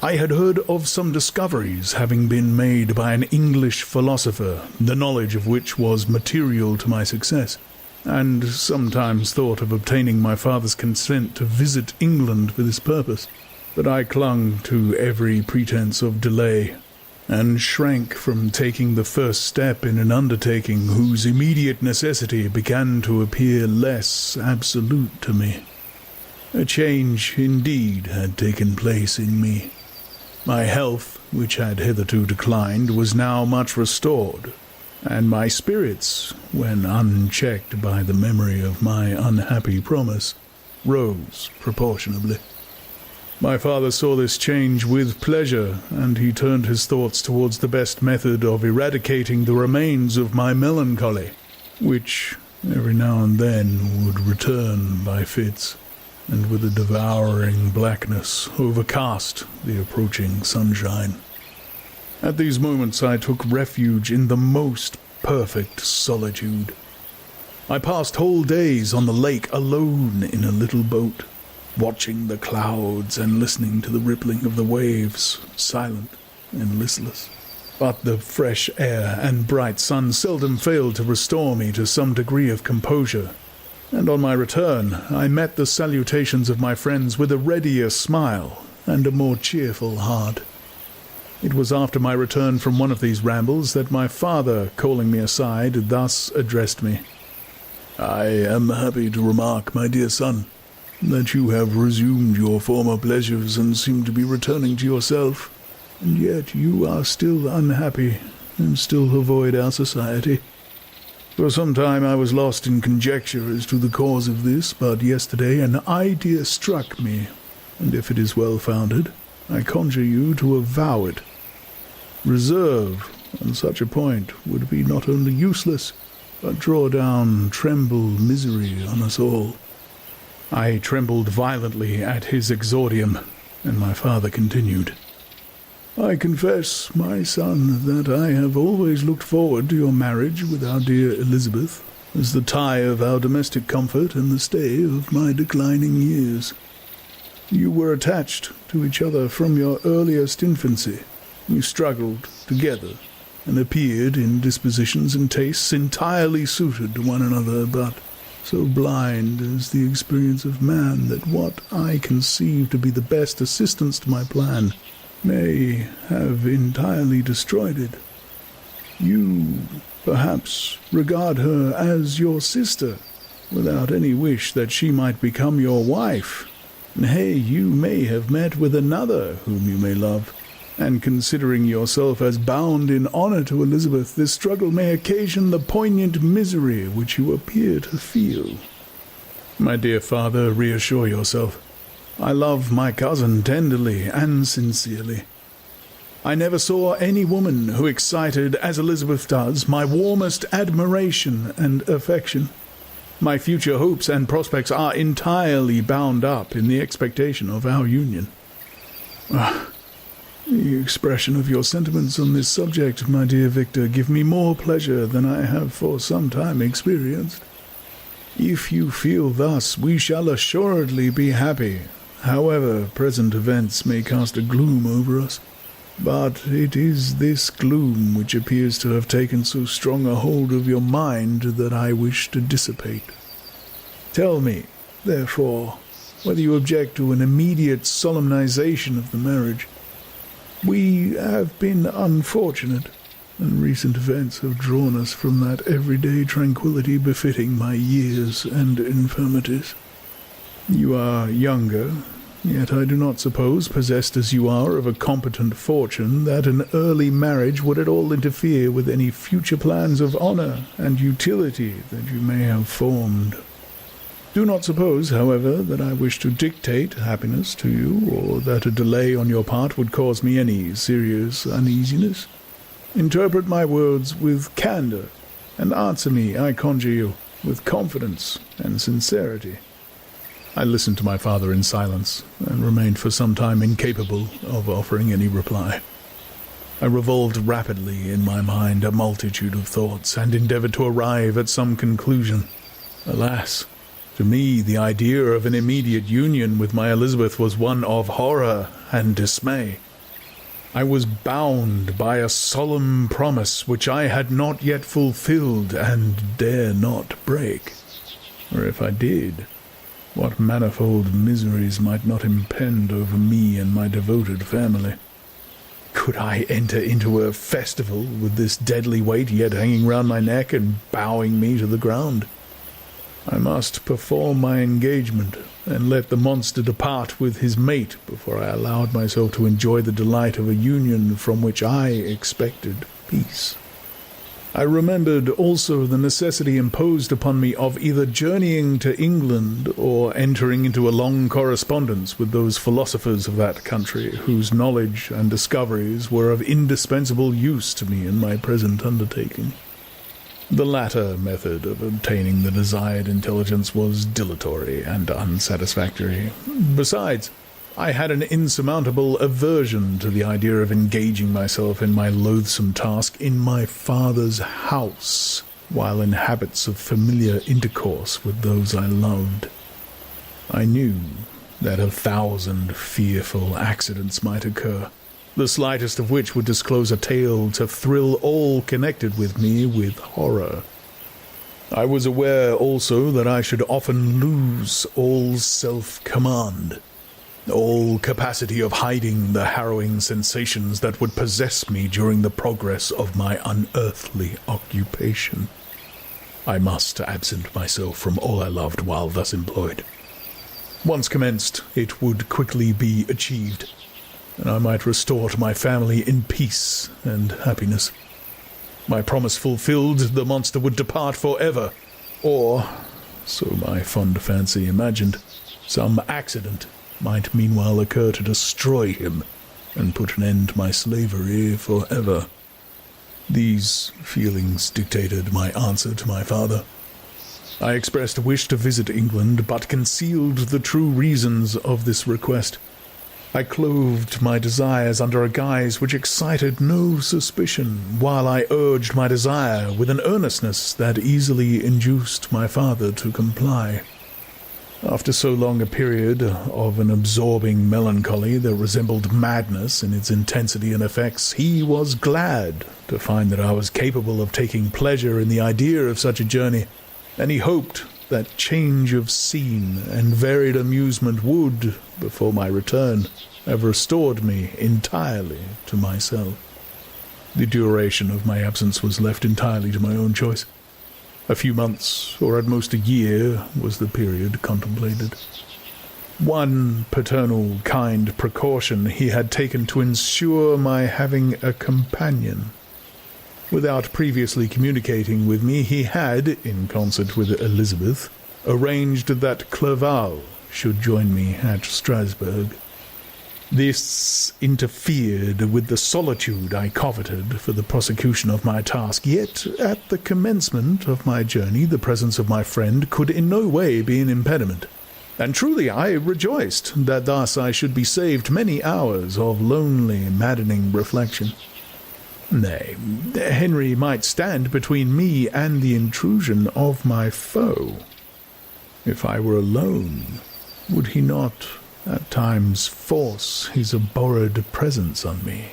I had heard of some discoveries having been made by an English philosopher, the knowledge of which was material to my success, and sometimes thought of obtaining my father's consent to visit England for this purpose, but I clung to every pretense of delay, and shrank from taking the first step in an undertaking whose immediate necessity began to appear less absolute to me. A change, indeed, had taken place in me. My health, which had hitherto declined, was now much restored, and my spirits, when unchecked by the memory of my unhappy promise, rose proportionably. My father saw this change with pleasure, and he turned his thoughts towards the best method of eradicating the remains of my melancholy, which every now and then would return by fits, and with a devouring blackness overcast the approaching sunshine. At these moments I took refuge in the most perfect solitude. I passed whole days on the lake alone in a little boat, watching the clouds and listening to the rippling of the waves, silent and listless. But the fresh air and bright sun seldom failed to restore me to some degree of composure, and on my return I met the salutations of my friends with a readier smile and a more cheerful heart. It was after my return from one of these rambles that my father, calling me aside, thus addressed me. "I am happy to remark, my dear son, that you have resumed your former pleasures and seem to be returning to yourself, and yet you are still unhappy and still avoid our society. For some time I was lost in conjecture as to the cause of this, but yesterday an idea struck me, and if it is well-founded, I conjure you to avow it. Reserve on such a point would be not only useless, but draw down tremble misery on us all." I trembled violently at his exordium, and my father continued, "I confess, my son, that I have always looked forward to your marriage with our dear Elizabeth as the tie of our domestic comfort and the stay of my declining years. You were attached to each other from your earliest infancy. You struggled together, and appeared in dispositions and tastes entirely suited to one another, but so blind is the experience of man that what I conceive to be the best assistance to my plan may have entirely destroyed it. You, perhaps, regard her as your sister, without any wish that she might become your wife. Nay, you may have met with another whom you may love, and considering yourself as bound in honour to Elizabeth, this struggle may occasion the poignant misery which you appear to feel. My dear father, reassure yourself. I love my cousin tenderly and sincerely. I never saw any woman who excited, as Elizabeth does, my warmest admiration and affection. My future hopes and prospects are entirely bound up in the expectation of our union. The expression of your sentiments on this subject, my dear Victor, give me more pleasure than I have for some time experienced. If you feel thus, we shall assuredly be happy, however present events may cast a gloom over us. But it is this gloom which appears to have taken so strong a hold of your mind that I wish to dissipate. Tell me, therefore, whether you object to an immediate solemnization of the marriage. We have been unfortunate, and recent events have drawn us from that everyday tranquillity befitting my years and infirmities. You are younger, yet I do not suppose, possessed as you are of a competent fortune, that an early marriage would at all interfere with any future plans of honour and utility that you may have formed. Do not suppose, however, that I wish to dictate happiness to you, or that a delay on your part would cause me any serious uneasiness. Interpret my words with candour, and answer me, I conjure you, with confidence and sincerity. I listened to my father in silence, and remained for some time incapable of offering any reply. I revolved rapidly in my mind a multitude of thoughts, and endeavoured to arrive at some conclusion. Alas! To me, the idea of an immediate union with my Elizabeth was one of horror and dismay. I was bound by a solemn promise which I had not yet fulfilled and dare not break. Or if I did, what manifold miseries might not impend over me and my devoted family? Could I enter into a festival with this deadly weight yet hanging round my neck and bowing me to the ground? I must perform my engagement, and let the monster depart with his mate before I allowed myself to enjoy the delight of a union from which I expected peace. I remembered also the necessity imposed upon me of either journeying to England or entering into a long correspondence with those philosophers of that country whose knowledge and discoveries were of indispensable use to me in my present undertaking. The latter method of obtaining the desired intelligence was dilatory and unsatisfactory. Besides, I had an insurmountable aversion to the idea of engaging myself in my loathsome task in my father's house, while in habits of familiar intercourse with those I loved. I knew that 1,000 fearful accidents might occur, the slightest of which would disclose a tale to thrill all connected with me with horror. I was aware also that I should often lose all self-command, all capacity of hiding the harrowing sensations that would possess me during the progress of my unearthly occupation. I must absent myself from all I loved while thus employed. Once commenced, it would quickly be achieved, and I might restore to my family in peace and happiness. My promise fulfilled, the monster would depart forever, or, so my fond fancy imagined, some accident might meanwhile occur to destroy him and put an end to my slavery forever. These feelings dictated my answer to my father. I expressed a wish to visit England, but concealed the true reasons of this request. I clothed my desires under a guise which excited no suspicion, while I urged my desire with an earnestness that easily induced my father to comply. After so long a period of an absorbing melancholy that resembled madness in its intensity and effects, he was glad to find that I was capable of taking pleasure in the idea of such a journey, and he hoped that change of scene and varied amusement would, before my return, have restored me entirely to myself. The duration of my absence was left entirely to my own choice. A few months, or at most a year, was the period contemplated. One paternal kind precaution he had taken to ensure my having a companion. Without previously communicating with me, he had, in concert with Elizabeth, arranged that Clerval should join me at Strasbourg. This interfered with the solitude I coveted for the prosecution of my task, yet at the commencement of my journey the presence of my friend could in no way be an impediment, and truly I rejoiced that thus I should be saved many hours of lonely, maddening reflection. Nay, Henry might stand between me and the intrusion of my foe. If I were alone, would he not at times force his abhorred presence on me,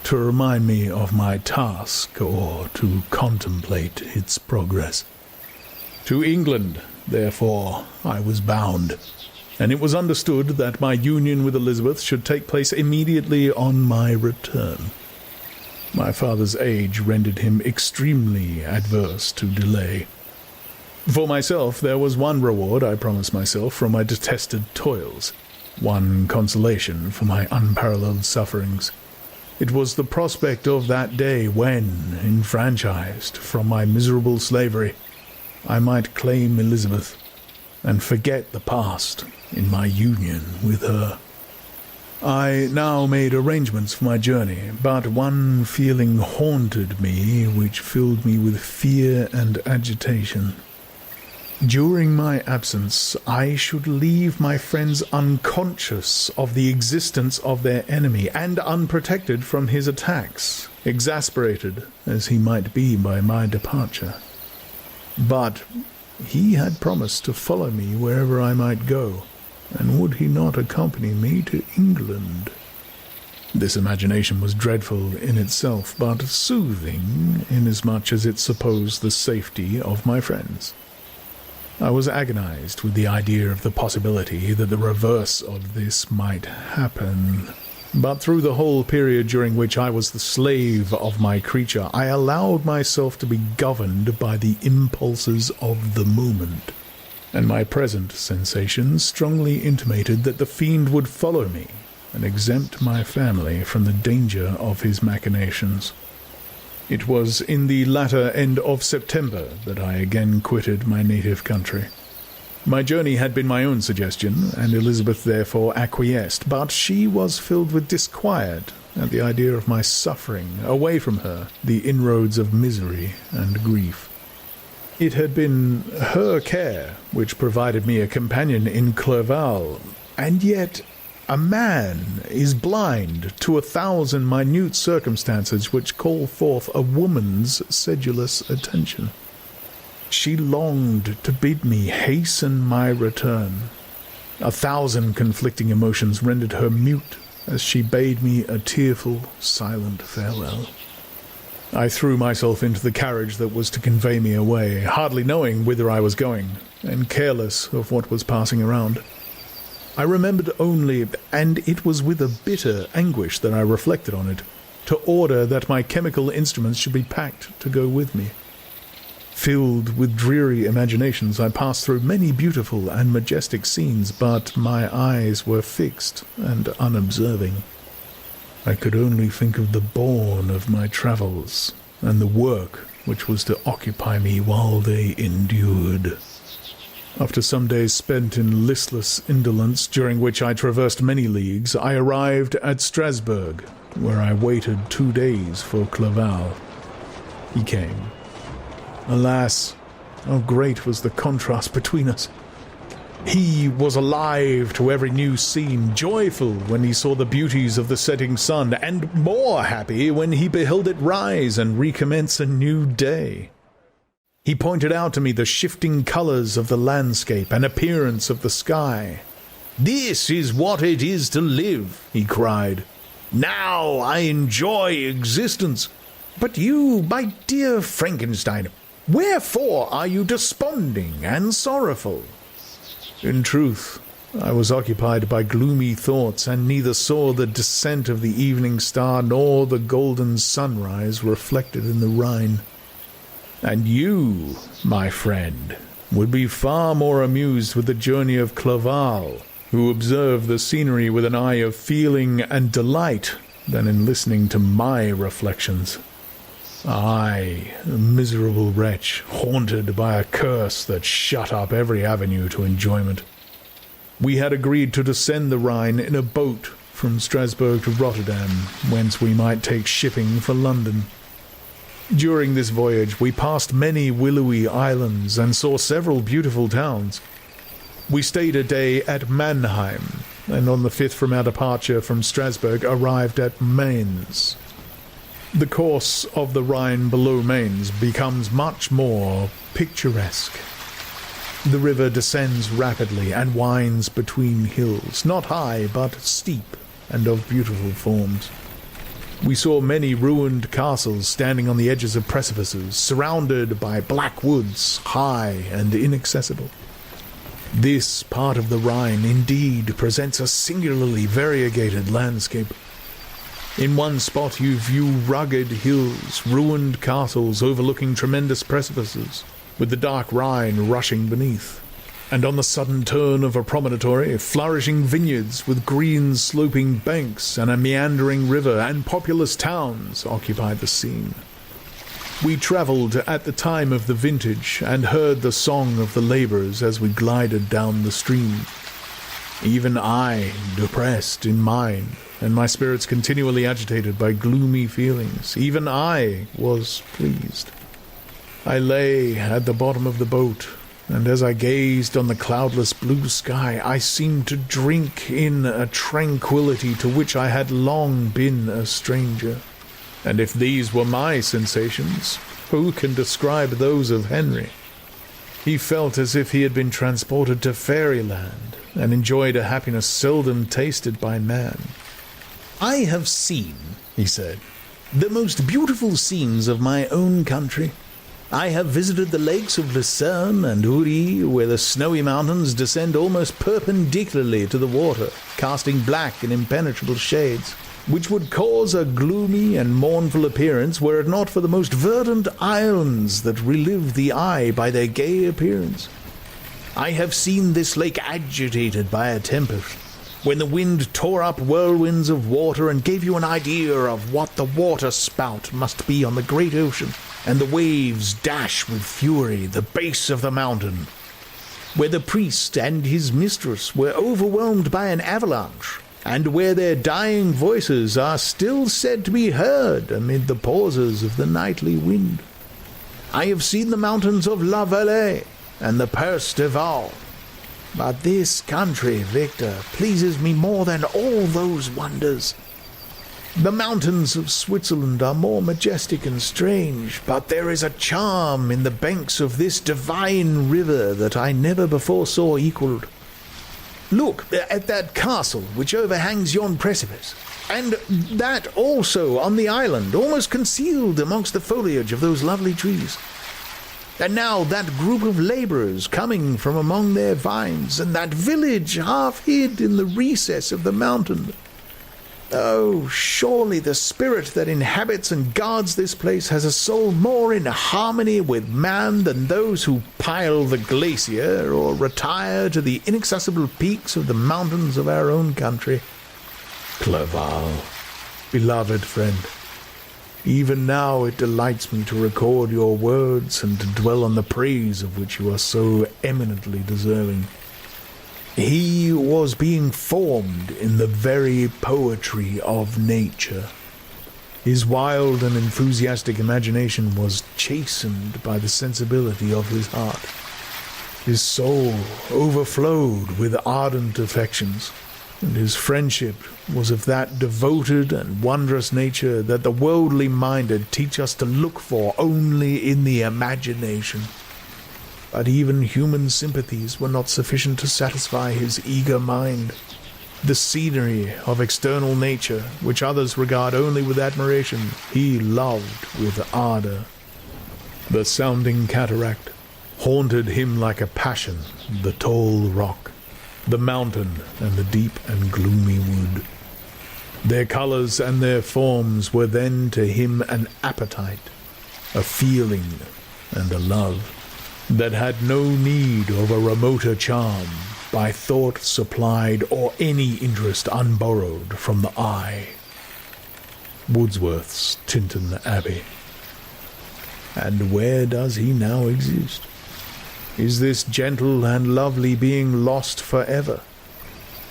to remind me of my task or to contemplate its progress? To England, therefore, I was bound, and it was understood that my union with Elizabeth should take place immediately on my return. My father's age rendered him extremely adverse to delay. For myself, there was one reward I promised myself from my detested toils, one consolation for my unparalleled sufferings. It was the prospect of that day when, enfranchised from my miserable slavery, I might claim Elizabeth and forget the past in my union with her. I now made arrangements for my journey, but one feeling haunted me which filled me with fear and agitation. During my absence, I should leave my friends unconscious of the existence of their enemy and unprotected from his attacks, exasperated as he might be by my departure. But he had promised to follow me wherever I might go, and would he not accompany me to England? This imagination was dreadful in itself, but soothing inasmuch as it supposed the safety of my friends. I was agonized with the idea of the possibility that the reverse of this might happen. But through the whole period during which I was the slave of my creature, I allowed myself to be governed by the impulses of the moment, and my present sensations strongly intimated that the fiend would follow me and exempt my family from the danger of his machinations. It was in the latter end of September that I again quitted my native country. My journey had been my own suggestion, and Elizabeth therefore acquiesced, but she was filled with disquiet at the idea of my suffering, away from her, the inroads of misery and grief. It had been her care which provided me a companion in Clerval, and yet a man is blind to 1,000 minute circumstances which call forth a woman's sedulous attention. She longed to bid me hasten my return. 1,000 conflicting emotions rendered her mute as she bade me a tearful, silent farewell. I threw myself into the carriage that was to convey me away, hardly knowing whither I was going, and careless of what was passing around. I remembered only, and it was with a bitter anguish that I reflected on it, to order that my chemical instruments should be packed to go with me. Filled with dreary imaginations, I passed through many beautiful and majestic scenes, but my eyes were fixed and unobserving. I could only think of the bourne of my travels, and the work which was to occupy me while they endured. After some days spent in listless indolence, during which I traversed many leagues, I arrived at Strasbourg, where I waited 2 days for Clerval. He came. Alas, how great was the contrast between us! He was alive to every new scene, joyful when he saw the beauties of the setting sun, and more happy when he beheld it rise and recommence a new day. He pointed out to me the shifting colors of the landscape and appearance of the sky. "This is what it is to live," he cried. "Now I enjoy existence. But you, my dear Frankenstein, wherefore are you desponding and sorrowful?" In truth, I was occupied by gloomy thoughts, and neither saw the descent of the evening star nor the golden sunrise reflected in the Rhine. And you, my friend, would be far more amused with the journey of Clerval, who observed the scenery with an eye of feeling and delight, than in listening to my reflections. I, a miserable wretch, haunted by a curse that shut up every avenue to enjoyment. We had agreed to descend the Rhine in a boat from Strasbourg to Rotterdam, whence we might take shipping for London. During this voyage we passed many willowy islands and saw several beautiful towns. We stayed a day at Mannheim, and on the 5th from our departure from Strasbourg arrived at Mainz. The course of the Rhine below Mainz becomes much more picturesque. The river descends rapidly and winds between hills, not high but steep and of beautiful forms. We saw many ruined castles standing on the edges of precipices, surrounded by black woods, high and inaccessible. This part of the Rhine indeed presents a singularly variegated landscape. In one spot you view rugged hills, ruined castles overlooking tremendous precipices, with the dark Rhine rushing beneath, and on the sudden turn of a promontory, flourishing vineyards with green sloping banks and a meandering river and populous towns occupied the scene. We travelled at the time of the vintage and heard the song of the labourers as we glided down the stream. Even I, depressed in mind, and my spirits continually agitated by gloomy feelings, even I was pleased. I lay at the bottom of the boat, and as I gazed on the cloudless blue sky, I seemed to drink in a tranquillity to which I had long been a stranger. And if these were my sensations, who can describe those of Henry? He felt as if he had been transported to fairyland, and enjoyed a happiness seldom tasted by man. "I have seen," he said, "the most beautiful scenes of my own country. I have visited the lakes of Lucerne and Uri, where the snowy mountains descend almost perpendicularly to the water, casting black and impenetrable shades, which would cause a gloomy and mournful appearance were it not for the most verdant islands that relive the eye by their gay appearance. I have seen this lake agitated by a tempest, when the wind tore up whirlwinds of water and gave you an idea of what the water spout must be on the great ocean, and the waves dash with fury the base of the mountain, where the priest and his mistress were overwhelmed by an avalanche, and where their dying voices are still said to be heard amid the pauses of the nightly wind. I have seen the mountains of La Valais and the Perce de Val. But this country, Victor, pleases me more than all those wonders. The mountains of Switzerland are more majestic and strange, but there is a charm in the banks of this divine river that I never before saw equalled. Look at that castle which overhangs yon precipice, and that also on the island, almost concealed amongst the foliage of those lovely trees. And now that group of labourers coming from among their vines, and that village half hid in the recess of the mountain. Oh, surely the spirit that inhabits and guards this place has a soul more in harmony with man than those who pile the glacier or retire to the inaccessible peaks of the mountains of our own country. Clerval, beloved friend, even now it delights me to record your words and to dwell on the praise of which you are so eminently deserving. He was being formed in the very poetry of nature. His wild and enthusiastic imagination was chastened by the sensibility of his heart. His soul overflowed with ardent affections, and his friendship was of that devoted and wondrous nature that the worldly minded teach us to look for only in the imagination. But even human sympathies were not sufficient to satisfy his eager mind. The scenery of external nature, which others regard only with admiration, he loved with ardour. The sounding cataract haunted him like a passion, the tall rock, the mountain and the deep and gloomy wood. Their colours and their forms were then to him an appetite, a feeling, and a love that had no need of a remoter charm, by thought supplied or any interest unborrowed from the eye. Wordsworth's Tintern Abbey. And where does he now exist? Is this gentle and lovely being lost forever?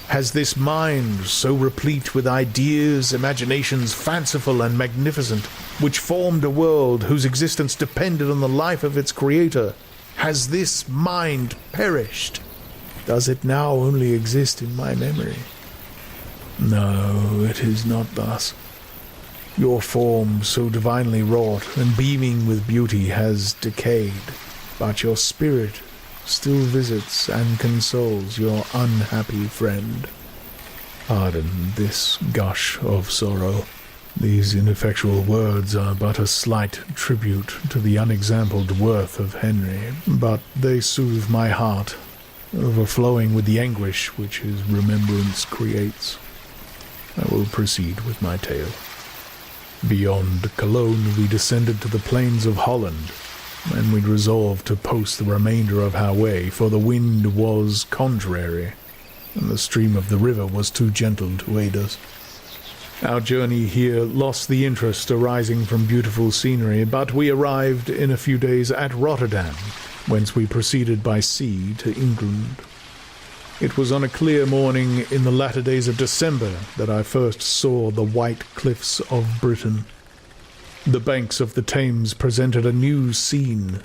Has this mind, so replete with ideas, imaginations fanciful and magnificent, which formed a world whose existence depended on the life of its creator, has this mind perished? Does it now only exist in my memory? No, it is not thus. Your form, so divinely wrought and beaming with beauty, has decayed, but your spirit still visits and consoles your unhappy friend. Pardon this gush of sorrow. These ineffectual words are but a slight tribute to the unexampled worth of Henry, but they soothe my heart, overflowing with the anguish which his remembrance creates. I will proceed with my tale. Beyond Cologne we descended to the plains of Holland, and we resolved to post the remainder of our way, for the wind was contrary, and the stream of the river was too gentle to aid us. Our journey here lost the interest arising from beautiful scenery, but we arrived in a few days at Rotterdam, whence we proceeded by sea to England. It was on a clear morning in the latter days of December that I first saw the white cliffs of Britain. The banks of the Thames presented a new scene.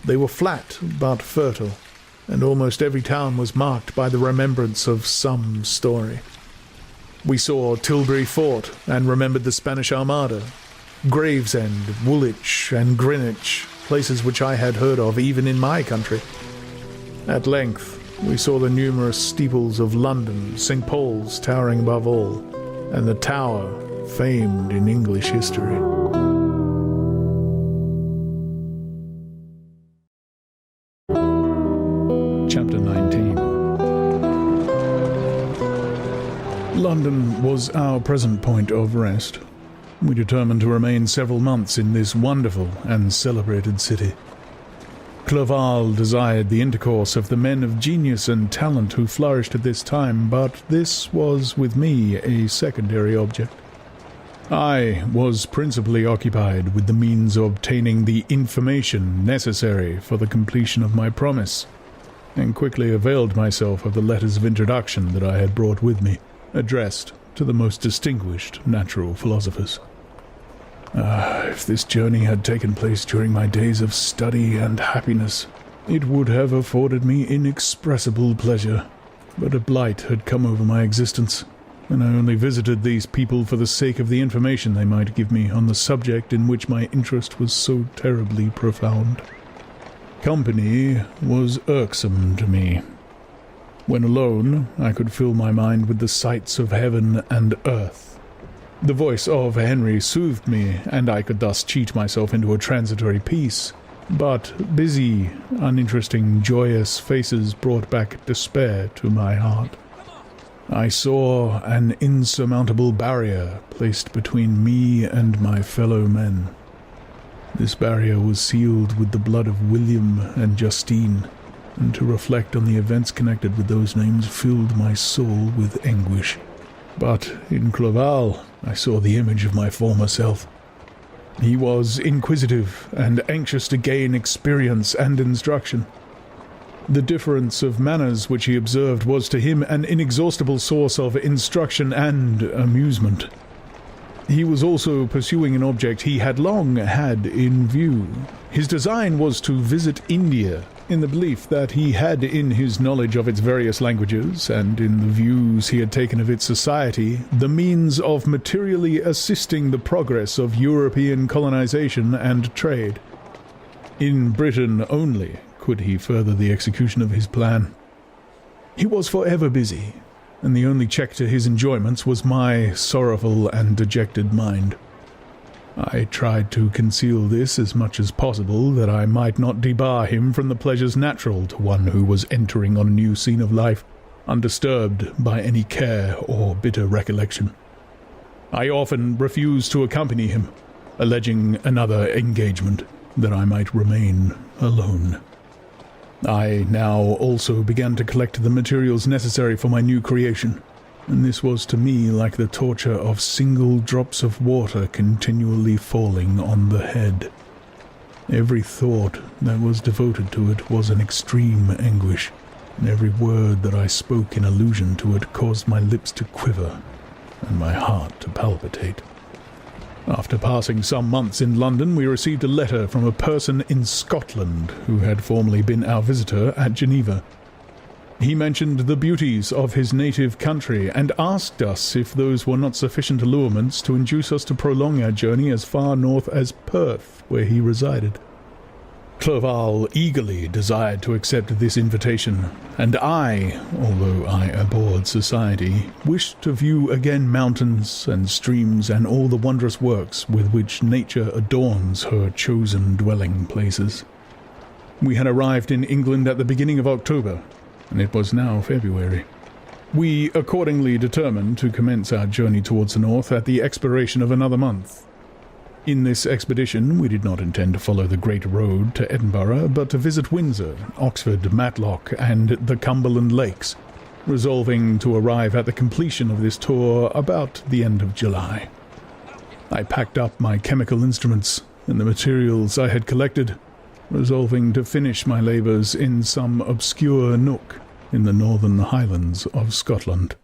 They were flat but fertile, and almost every town was marked by the remembrance of some story. We saw Tilbury Fort and remembered the Spanish Armada, Gravesend, Woolwich, and Greenwich, places which I had heard of even in my country. At length, we saw the numerous steeples of London, St. Paul's towering above all, and the Tower, famed in English history. Chapter 19. London was our present point of rest. We determined to remain several months in this wonderful and celebrated city. Clerval desired the intercourse of the men of genius and talent who flourished at this time, but this was with me a secondary object. I was principally occupied with the means of obtaining the information necessary for the completion of my promise, and quickly availed myself of the letters of introduction that I had brought with me, addressed to the most distinguished natural philosophers. If this journey had taken place during my days of study and happiness, it would have afforded me inexpressible pleasure, but a blight had come over my existence, and I only visited these people for the sake of the information they might give me on the subject in which my interest was so terribly profound. Company was irksome to me. When alone, I could fill my mind with the sights of heaven and earth. The voice of Henry soothed me, and I could thus cheat myself into a transitory peace. But busy, uninteresting, joyous faces brought back despair to my heart. I saw an insurmountable barrier placed between me and my fellow men. This barrier was sealed with the blood of William and Justine, and to reflect on the events connected with those names filled my soul with anguish. But in Clerval I saw the image of my former self. He was inquisitive and anxious to gain experience and instruction. The difference of manners which he observed was to him an inexhaustible source of instruction and amusement. He was also pursuing an object he had long had in view. His design was to visit India, in the belief that he had in his knowledge of its various languages, and in the views he had taken of its society, the means of materially assisting the progress of European colonization and trade. In Britain only could he further the execution of his plan. He was forever busy, and the only check to his enjoyments was my sorrowful and dejected mind. I tried to conceal this as much as possible, that I might not debar him from the pleasures natural to one who was entering on a new scene of life. undisturbed by any care or bitter recollection. I often refused to accompany him, alleging another engagement, that I might remain alone. I now also began to collect the materials necessary for my new creation, and this was to me like the torture of single drops of water continually falling on the head. Every thought that was devoted to it was an extreme anguish, and every word that I spoke in allusion to it caused my lips to quiver and my heart to palpitate. After passing some months in London, we received a letter from a person in Scotland who had formerly been our visitor at Geneva. He mentioned the beauties of his native country and asked us if those were not sufficient allurements to induce us to prolong our journey as far north as Perth, where he resided. Clerval eagerly desired to accept this invitation, and I, although I abhorred society, wished to view again mountains and streams and all the wondrous works with which nature adorns her chosen dwelling places. We had arrived in England at the beginning of October, and it was now February. We accordingly determined to commence our journey towards the north at the expiration of another month. In this expedition we did not intend to follow the great road to Edinburgh, but to visit Windsor, Oxford, Matlock, and the Cumberland Lakes, resolving to arrive at the completion of this tour about the end of July. I packed up my chemical instruments and the materials I had collected, resolving to finish my labours in some obscure nook in the northern highlands of Scotland.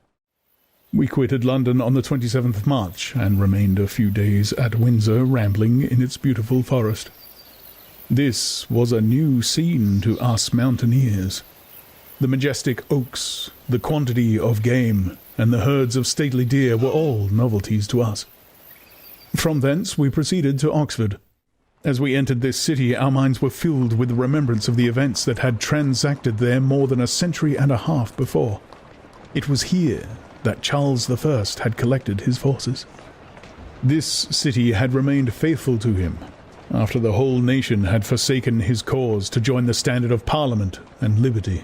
We quitted London on the 27th of March, and remained a few days at Windsor, rambling in its beautiful forest. This was a new scene to us mountaineers. The majestic oaks, the quantity of game, and the herds of stately deer were all novelties to us. From thence we proceeded to Oxford. As we entered this city, our minds were filled with the remembrance of the events that had transacted there more than a century and a half before. It was here that Charles I had collected his forces. This city had remained faithful to him, after the whole nation had forsaken his cause to join the standard of Parliament and liberty.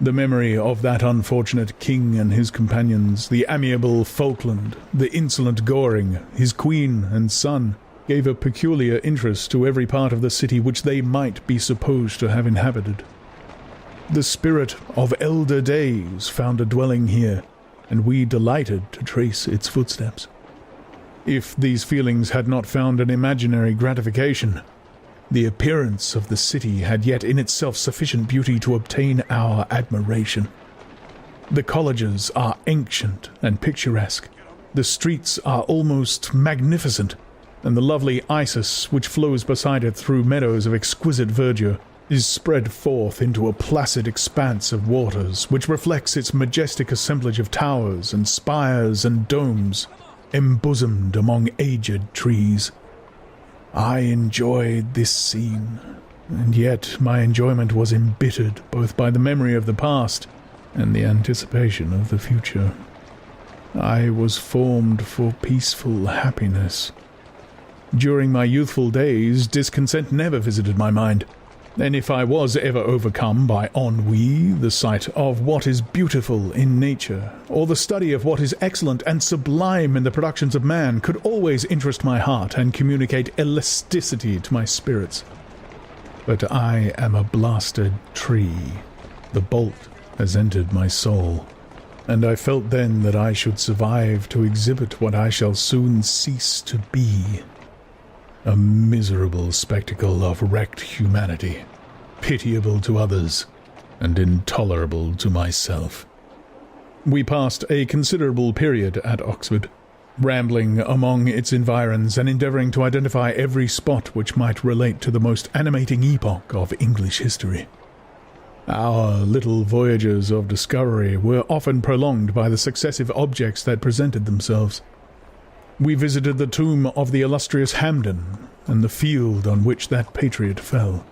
The memory of that unfortunate king and his companions, the amiable Falkland, the insolent Goring, his queen and son, gave a peculiar interest to every part of the city which they might be supposed to have inhabited. The spirit of elder days found a dwelling here, and we delighted to trace its footsteps. If these feelings had not found an imaginary gratification, the appearance of the city had yet in itself sufficient beauty to obtain our admiration. The colleges are ancient and picturesque, the streets are almost magnificent, and the lovely Isis, which flows beside it through meadows of exquisite verdure, is spread forth into a placid expanse of waters, which reflects its majestic assemblage of towers and spires and domes, embosomed among aged trees. I enjoyed this scene, and yet my enjoyment was embittered both by the memory of the past and the anticipation of the future. I was formed for peaceful happiness. During my youthful days, discontent never visited my mind, and if I was ever overcome by ennui, the sight of what is beautiful in nature, or the study of what is excellent and sublime in the productions of man, could always interest my heart and communicate elasticity to my spirits. But I am a blasted tree. The bolt has entered my soul, and I felt then that I should survive to exhibit what I shall soon cease to be. A miserable spectacle of wrecked humanity, pitiable to others, and intolerable to myself. We passed a considerable period at Oxford, rambling among its environs and endeavouring to identify every spot which might relate to the most animating epoch of English history. Our little voyages of discovery were often prolonged by the successive objects that presented themselves. We visited the tomb of the illustrious Hampden, and the field on which that patriot fell.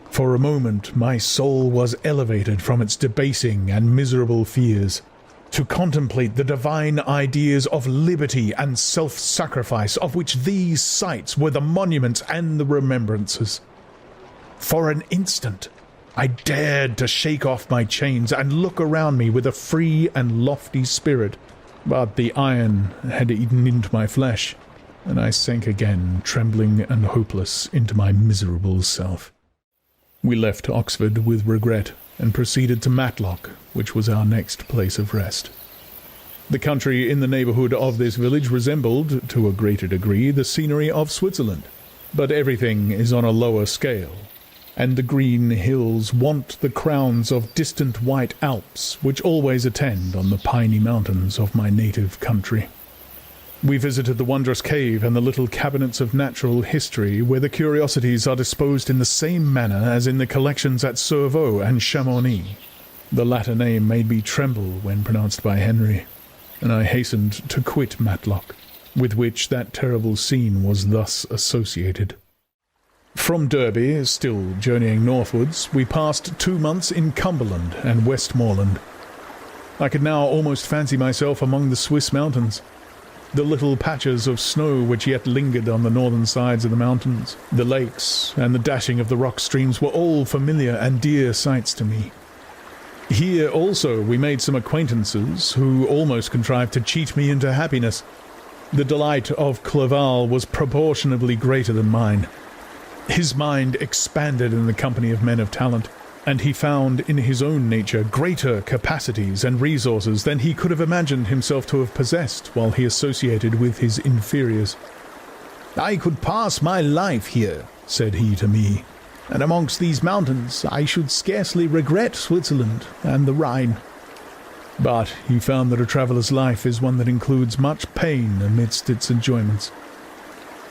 For a moment my soul was elevated from its debasing and miserable fears, to contemplate the divine ideas of liberty and self-sacrifice of which these sites were the monuments and the remembrances. For an instant I dared to shake off my chains and look around me with a free and lofty spirit, but the iron had eaten into my flesh, and I sank again, trembling and hopeless, into my miserable self. We left Oxford with regret, and proceeded to Matlock, which was our next place of rest. The country in the neighbourhood of this village resembled, to a greater degree, the scenery of Switzerland, but everything is on a lower scale, and the green hills want the crowns of distant white Alps which always attend on the piny mountains of my native country. We visited the wondrous cave and the little cabinets of natural history, where the curiosities are disposed in the same manner as in the collections at Cerveau and Chamonix. The latter name made me tremble when pronounced by Henry, and I hastened to quit Matlock, with which that terrible scene was thus associated. From Derby, still journeying northwards, we passed 2 months in Cumberland and Westmoreland. I could now almost fancy myself among the Swiss mountains. The little patches of snow which yet lingered on the northern sides of the mountains, the lakes, and the dashing of the rock streams were all familiar and dear sights to me. Here also we made some acquaintances who almost contrived to cheat me into happiness. The delight of Clerval was proportionably greater than mine. His mind expanded in the company of men of talent, and he found in his own nature greater capacities and resources than he could have imagined himself to have possessed while he associated with his inferiors. "I could pass my life here," said he to me, "and amongst these mountains I should scarcely regret Switzerland and the Rhine." But he found that a traveller's life is one that includes much pain amidst its enjoyments.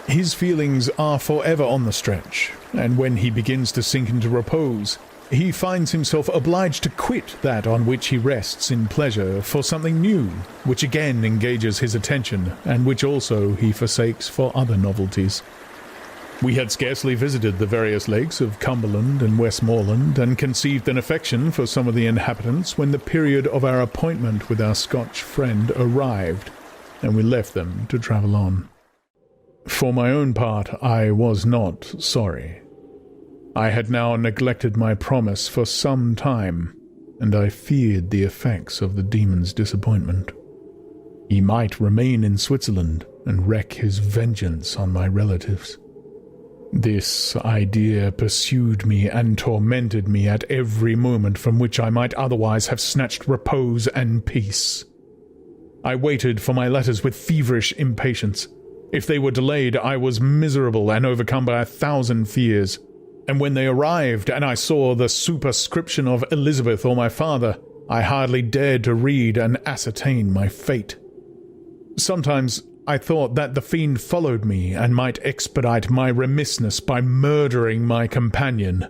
His feelings are forever on the stretch, and when he begins to sink into repose, he finds himself obliged to quit that on which he rests in pleasure for something new, which again engages his attention, and which also he forsakes for other novelties. We had scarcely visited the various lakes of Cumberland and Westmoreland, and conceived an affection for some of the inhabitants, when the period of our appointment with our Scotch friend arrived, and we left them to travel on. For my own part, I was not sorry. I had now neglected my promise for some time, and I feared the effects of the demon's disappointment. He might remain in Switzerland and wreak his vengeance on my relatives. This idea pursued me and tormented me at every moment from which I might otherwise have snatched repose and peace. I waited for my letters with feverish impatience. If they were delayed, I was miserable and overcome by 1,000 fears. And when they arrived, and I saw the superscription of Elizabeth or my father, I hardly dared to read and ascertain my fate. Sometimes I thought that the fiend followed me and might expedite my remissness by murdering my companion.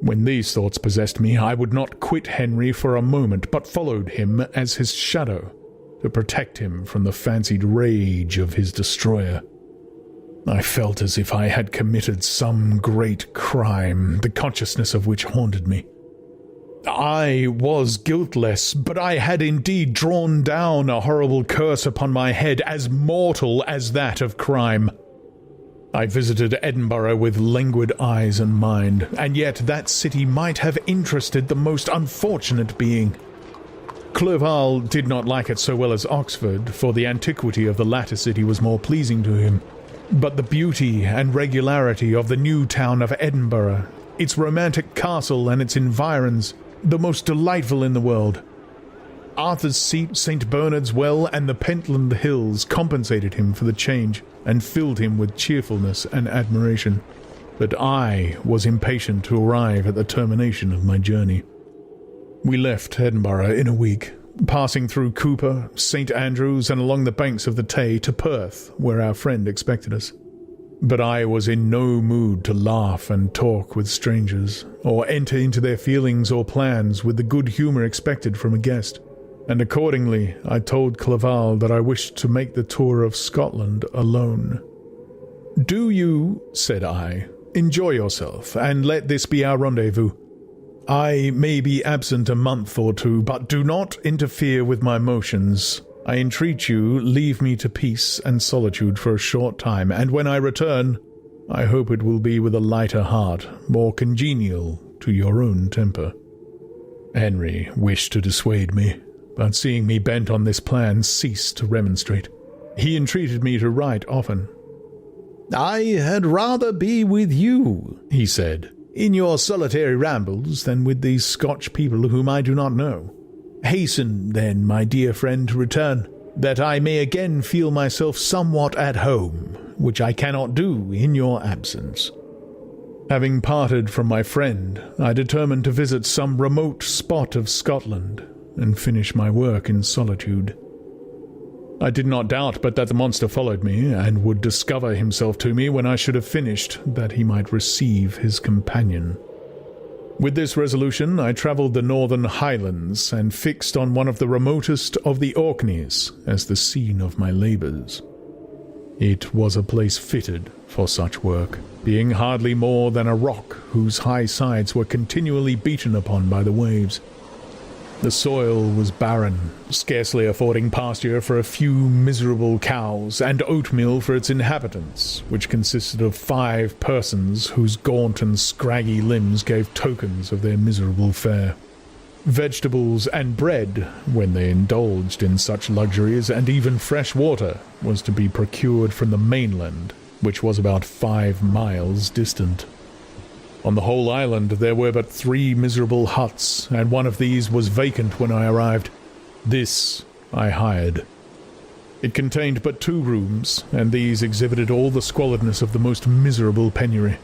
When these thoughts possessed me, I would not quit Henry for a moment, but followed him as his shadow, to protect him from the fancied rage of his destroyer. I felt as if I had committed some great crime, the consciousness of which haunted me. I was guiltless, but I had indeed drawn down a horrible curse upon my head as mortal as that of crime. I visited Edinburgh with languid eyes and mind, and yet that city might have interested the most unfortunate being. Clerval did not like it so well as Oxford, for the antiquity of the latter city was more pleasing to him. But the beauty and regularity of the new town of Edinburgh, its romantic castle and its environs, the most delightful in the world. Arthur's Seat, St. Bernard's Well, and the Pentland Hills compensated him for the change, and filled him with cheerfulness and admiration. But I was impatient to arrive at the termination of my journey. We left Edinburgh in a week, passing through Cooper, St. Andrews, and along the banks of the Tay to Perth, where our friend expected us. But I was in no mood to laugh and talk with strangers, or enter into their feelings or plans with the good humour expected from a guest, and accordingly I told Clerval that I wished to make the tour of Scotland alone. "Do you," said I, "enjoy yourself, and let this be our rendezvous. I may be absent a month or two, but do not interfere with my motions. I entreat you, leave me to peace and solitude for a short time, and when I return, I hope it will be with a lighter heart, more congenial to your own temper." Henry wished to dissuade me, but seeing me bent on this plan, ceased to remonstrate. He entreated me to write often. "I had rather be with you," he said, "in your solitary rambles than with these Scotch people whom I do not know. Hasten, then, my dear friend, to return, that I may again feel myself somewhat at home, which I cannot do in your absence." Having parted from my friend, I determined to visit some remote spot of Scotland and finish my work in solitude. I did not doubt but that the monster followed me, and would discover himself to me when I should have finished, that he might receive his companion. With this resolution, I travelled the northern highlands, and fixed on one of the remotest of the Orkneys as the scene of my labours. It was a place fitted for such work, being hardly more than a rock whose high sides were continually beaten upon by the waves. The soil was barren, scarcely affording pasture for a few miserable cows, and oatmeal for its inhabitants, which consisted of 5 persons whose gaunt and scraggy limbs gave tokens of their miserable fare. Vegetables and bread, when they indulged in such luxuries, and even fresh water, was to be procured from the mainland, which was about 5 miles distant. On the whole island there were but 3 miserable huts, and one of these was vacant when I arrived. This I hired. It contained but 2 rooms, and these exhibited all the squalidness of the most miserable penury.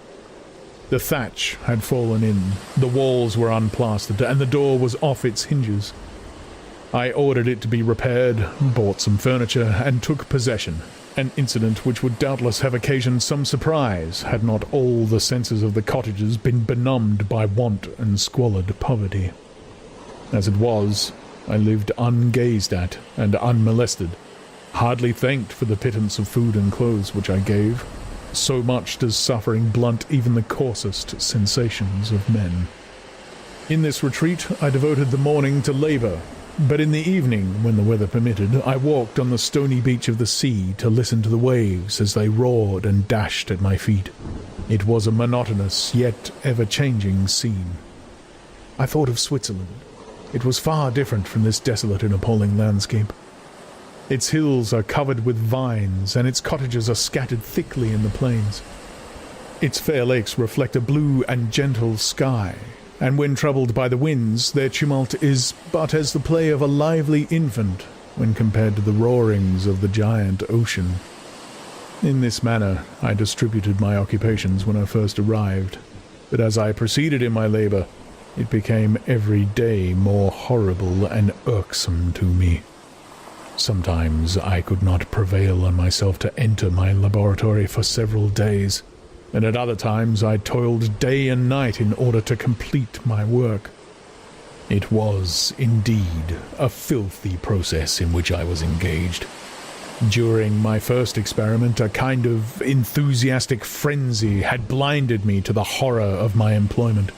The thatch had fallen in, the walls were unplastered, and the door was off its hinges. I ordered it to be repaired, bought some furniture, and took possession, an incident which would doubtless have occasioned some surprise had not all the senses of the cottagers been benumbed by want and squalid poverty. As it was, I lived ungazed at and unmolested, hardly thanked for the pittance of food and clothes which I gave. So much does suffering blunt even the coarsest sensations of men. In this retreat I devoted the morning to labour, but in the evening, when the weather permitted, I walked on the stony beach of the sea to listen to the waves as they roared and dashed at my feet. It was a monotonous, yet ever-changing scene. I thought of Switzerland. It was far different from this desolate and appalling landscape. Its hills are covered with vines, and its cottages are scattered thickly in the plains. Its fair lakes reflect a blue and gentle sky, and when troubled by the winds, their tumult is but as the play of a lively infant when compared to the roarings of the giant ocean. In this manner I distributed my occupations when I first arrived, but as I proceeded in my labour, it became every day more horrible and irksome to me. Sometimes I could not prevail on myself to enter my laboratory for several days, and at other times I toiled day and night in order to complete my work. It was, indeed, a filthy process in which I was engaged. During my first experiment, a kind of enthusiastic frenzy had blinded me to the horror of my employment.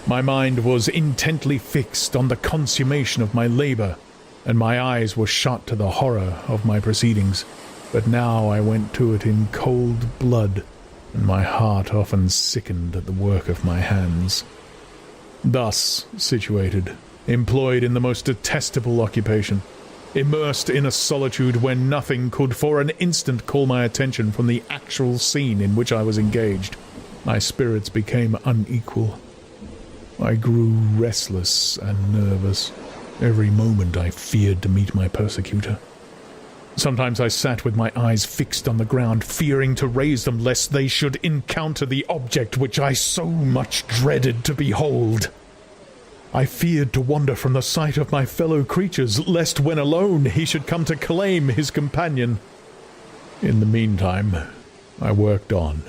My mind was intently fixed on the consummation of my labour, and my eyes were shut to the horror of my proceedings. But now I went to it in cold blood, and my heart often sickened at the work of my hands. Thus situated, employed in the most detestable occupation, immersed in a solitude where nothing could for an instant call my attention from the actual scene in which I was engaged, my spirits became unequal. I grew restless and nervous. Every moment I feared to meet my persecutor. Sometimes I sat with my eyes fixed on the ground, fearing to raise them lest they should encounter the object which I so much dreaded to behold. I feared to wander from the sight of my fellow creatures, lest when alone he should come to claim his companion. In the meantime, I worked on,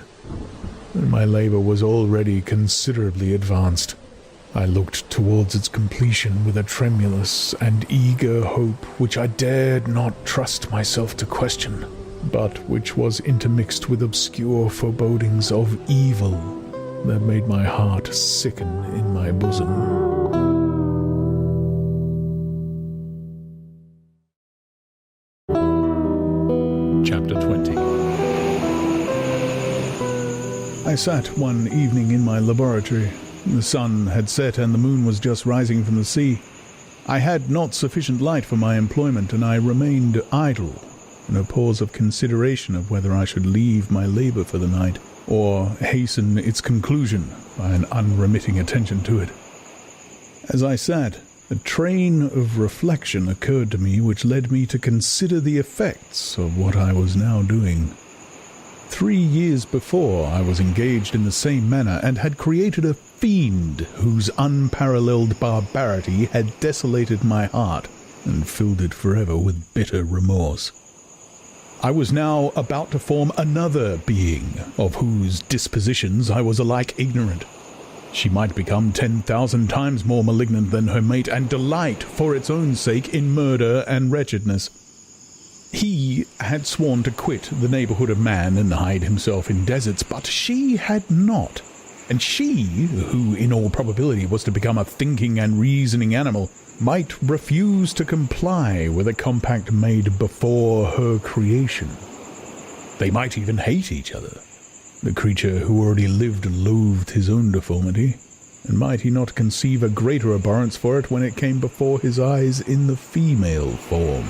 and my labour was already considerably advanced. I looked towards its completion with a tremulous and eager hope which I dared not trust myself to question, but which was intermixed with obscure forebodings of evil that made my heart sicken in my bosom. Chapter 20. I sat one evening in my laboratory, The sun had set and the moon was just rising from the sea. I had not sufficient light for my employment, and I remained idle, in a pause of consideration of whether I should leave my labour for the night, or hasten its conclusion by an unremitting attention to it. As I sat, a train of reflection occurred to me which led me to consider the effects of what I was now doing. 3 years before, I was engaged in the same manner, and had created a fiend whose unparalleled barbarity had desolated my heart and filled it forever with bitter remorse. I was now about to form another being, of whose dispositions I was alike ignorant. She might become 10,000 times more malignant than her mate, and delight, for its own sake, in murder and wretchedness. He had sworn to quit the neighbourhood of man and hide himself in deserts, but she had not. And she, who in all probability was to become a thinking and reasoning animal, might refuse to comply with a compact made before her creation. They might even hate each other. The creature who already lived loathed his own deformity, and might he not conceive a greater abhorrence for it when it came before his eyes in the female form?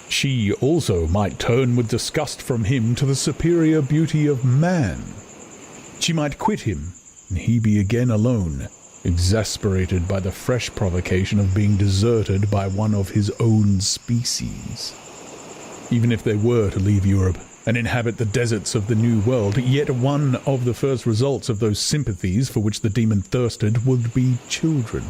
She also might turn with disgust from him to the superior beauty of man. She might quit him, and he be again alone, exasperated by the fresh provocation of being deserted by one of his own species. Even if they were to leave Europe and inhabit the deserts of the New World, yet one of the first results of those sympathies for which the demon thirsted would be children,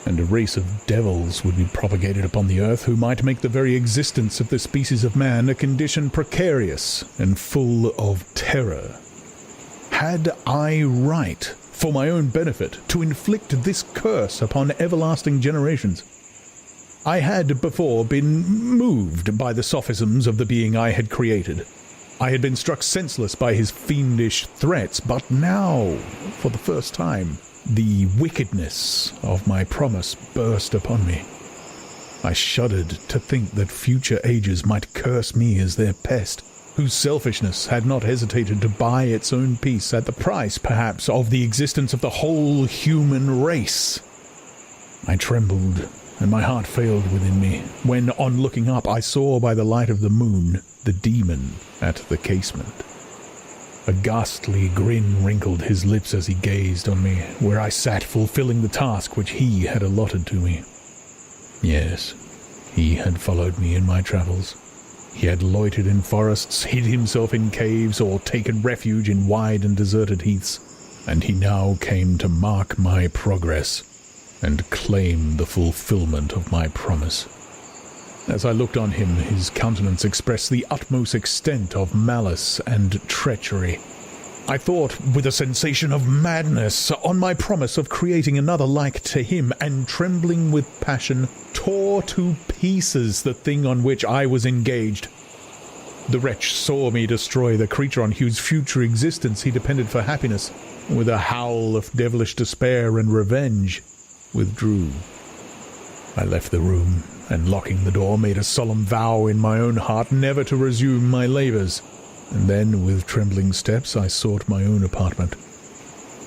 and a race of devils would be propagated upon the earth who might make the very existence of the species of man a condition precarious and full of terror. Had I right, for my own benefit, to inflict this curse upon everlasting generations? I had before been moved by the sophisms of the being I had created. I had been struck senseless by his fiendish threats, but now, for the first time, the wickedness of my promise burst upon me. I shuddered to think that future ages might curse me as their pest, whose selfishness had not hesitated to buy its own peace at the price, perhaps, of the existence of the whole human race. I trembled, and my heart failed within me, when, on looking up, I saw by the light of the moon the demon at the casement. A ghastly grin wrinkled his lips as he gazed on me, where I sat fulfilling the task which he had allotted to me. Yes, he had followed me in my travels. He had loitered in forests, hid himself in caves, or taken refuge in wide and deserted heaths, and he now came to mark my progress and claim the fulfillment of my promise. As I looked on him, his countenance expressed the utmost extent of malice and treachery. I thought, with a sensation of madness, on my promise of creating another like to him, and trembling with passion, tore to pieces the thing on which I was engaged. The wretch saw me destroy the creature on whose future existence he depended for happiness, and with a howl of devilish despair and revenge, withdrew. I left the room, and locking the door, made a solemn vow in my own heart never to resume my labours, and then, with trembling steps, I sought my own apartment.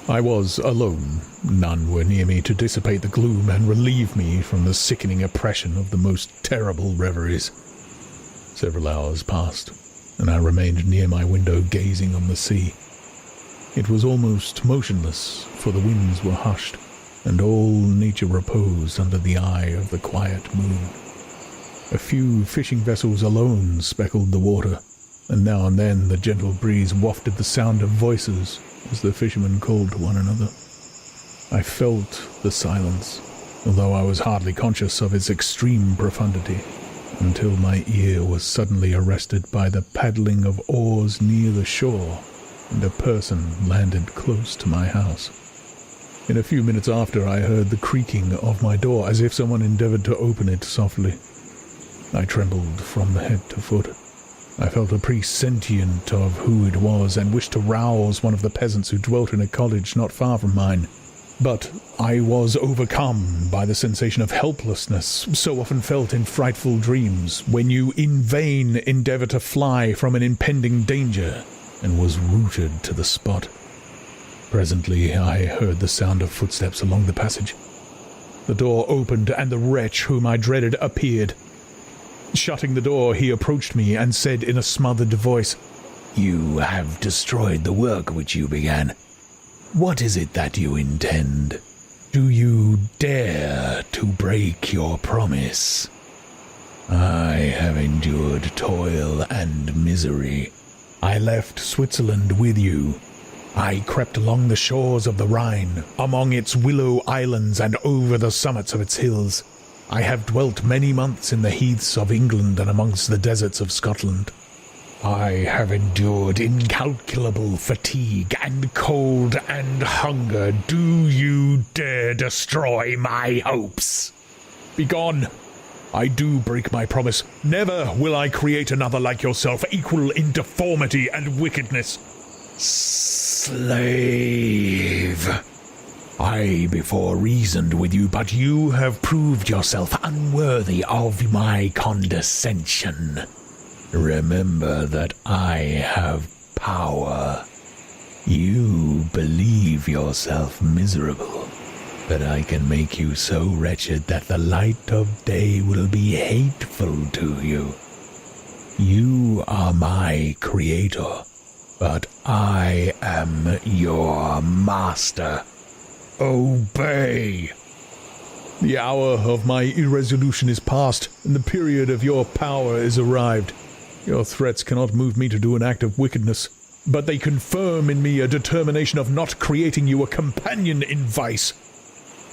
I was alone. None were near me to dissipate the gloom and relieve me from the sickening oppression of the most terrible reveries. Several hours passed, and I remained near my window gazing on the sea. It was almost motionless, for the winds were hushed, and all nature reposed under the eye of the quiet moon. A few fishing vessels alone speckled the water, and now and then the gentle breeze wafted the sound of voices as the fishermen called to one another. I felt the silence, although I was hardly conscious of its extreme profundity, until my ear was suddenly arrested by the paddling of oars near the shore, and a person landed close to my house. In a few minutes after, I heard the creaking of my door, as if someone endeavoured to open it softly. I trembled from head to foot. I felt a presentient of who it was, and wished to rouse one of the peasants who dwelt in a cottage not far from mine. But I was overcome by the sensation of helplessness so often felt in frightful dreams, when you in vain endeavour to fly from an impending danger, and was rooted to the spot. Presently I heard the sound of footsteps along the passage. The door opened, and the wretch whom I dreaded appeared. Shutting the door, he approached me and said in a smothered voice, "You have destroyed the work which you began. What is it that you intend? Do you dare to break your promise? I have endured toil and misery. I left Switzerland with you. I crept along the shores of the Rhine, among its willow islands and over the summits of its hills. I have dwelt many months in the heaths of England and amongst the deserts of Scotland. I have endured incalculable fatigue and cold and hunger. Do you dare destroy my hopes? Begone! I do break my promise. Never will I create another like yourself, equal in deformity and wickedness. Slave! I before reasoned with you, but you have proved yourself unworthy of my condescension. Remember that I have power. You believe yourself miserable, but I can make you so wretched that the light of day will be hateful to you. You are my creator, but I am your master. Obey! The hour of my irresolution is past, and the period of your power is arrived. Your threats cannot move me to do an act of wickedness, but they confirm in me a determination of not creating you a companion in vice.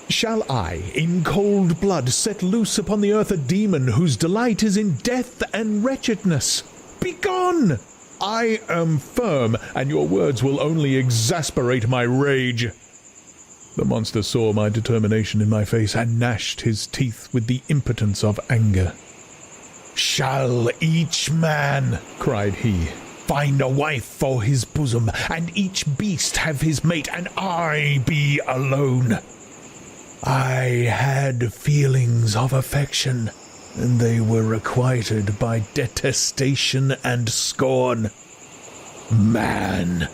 Shall I, in cold blood, set loose upon the earth a demon whose delight is in death and wretchedness? Begone! I am firm, and your words will only exasperate my rage. The monster saw my determination in my face and gnashed his teeth with the impotence of anger. "Shall each man," cried he, "find a wife for his bosom, and each beast have his mate, and I be alone? I had feelings of affection, and they were requited by detestation and scorn. Man,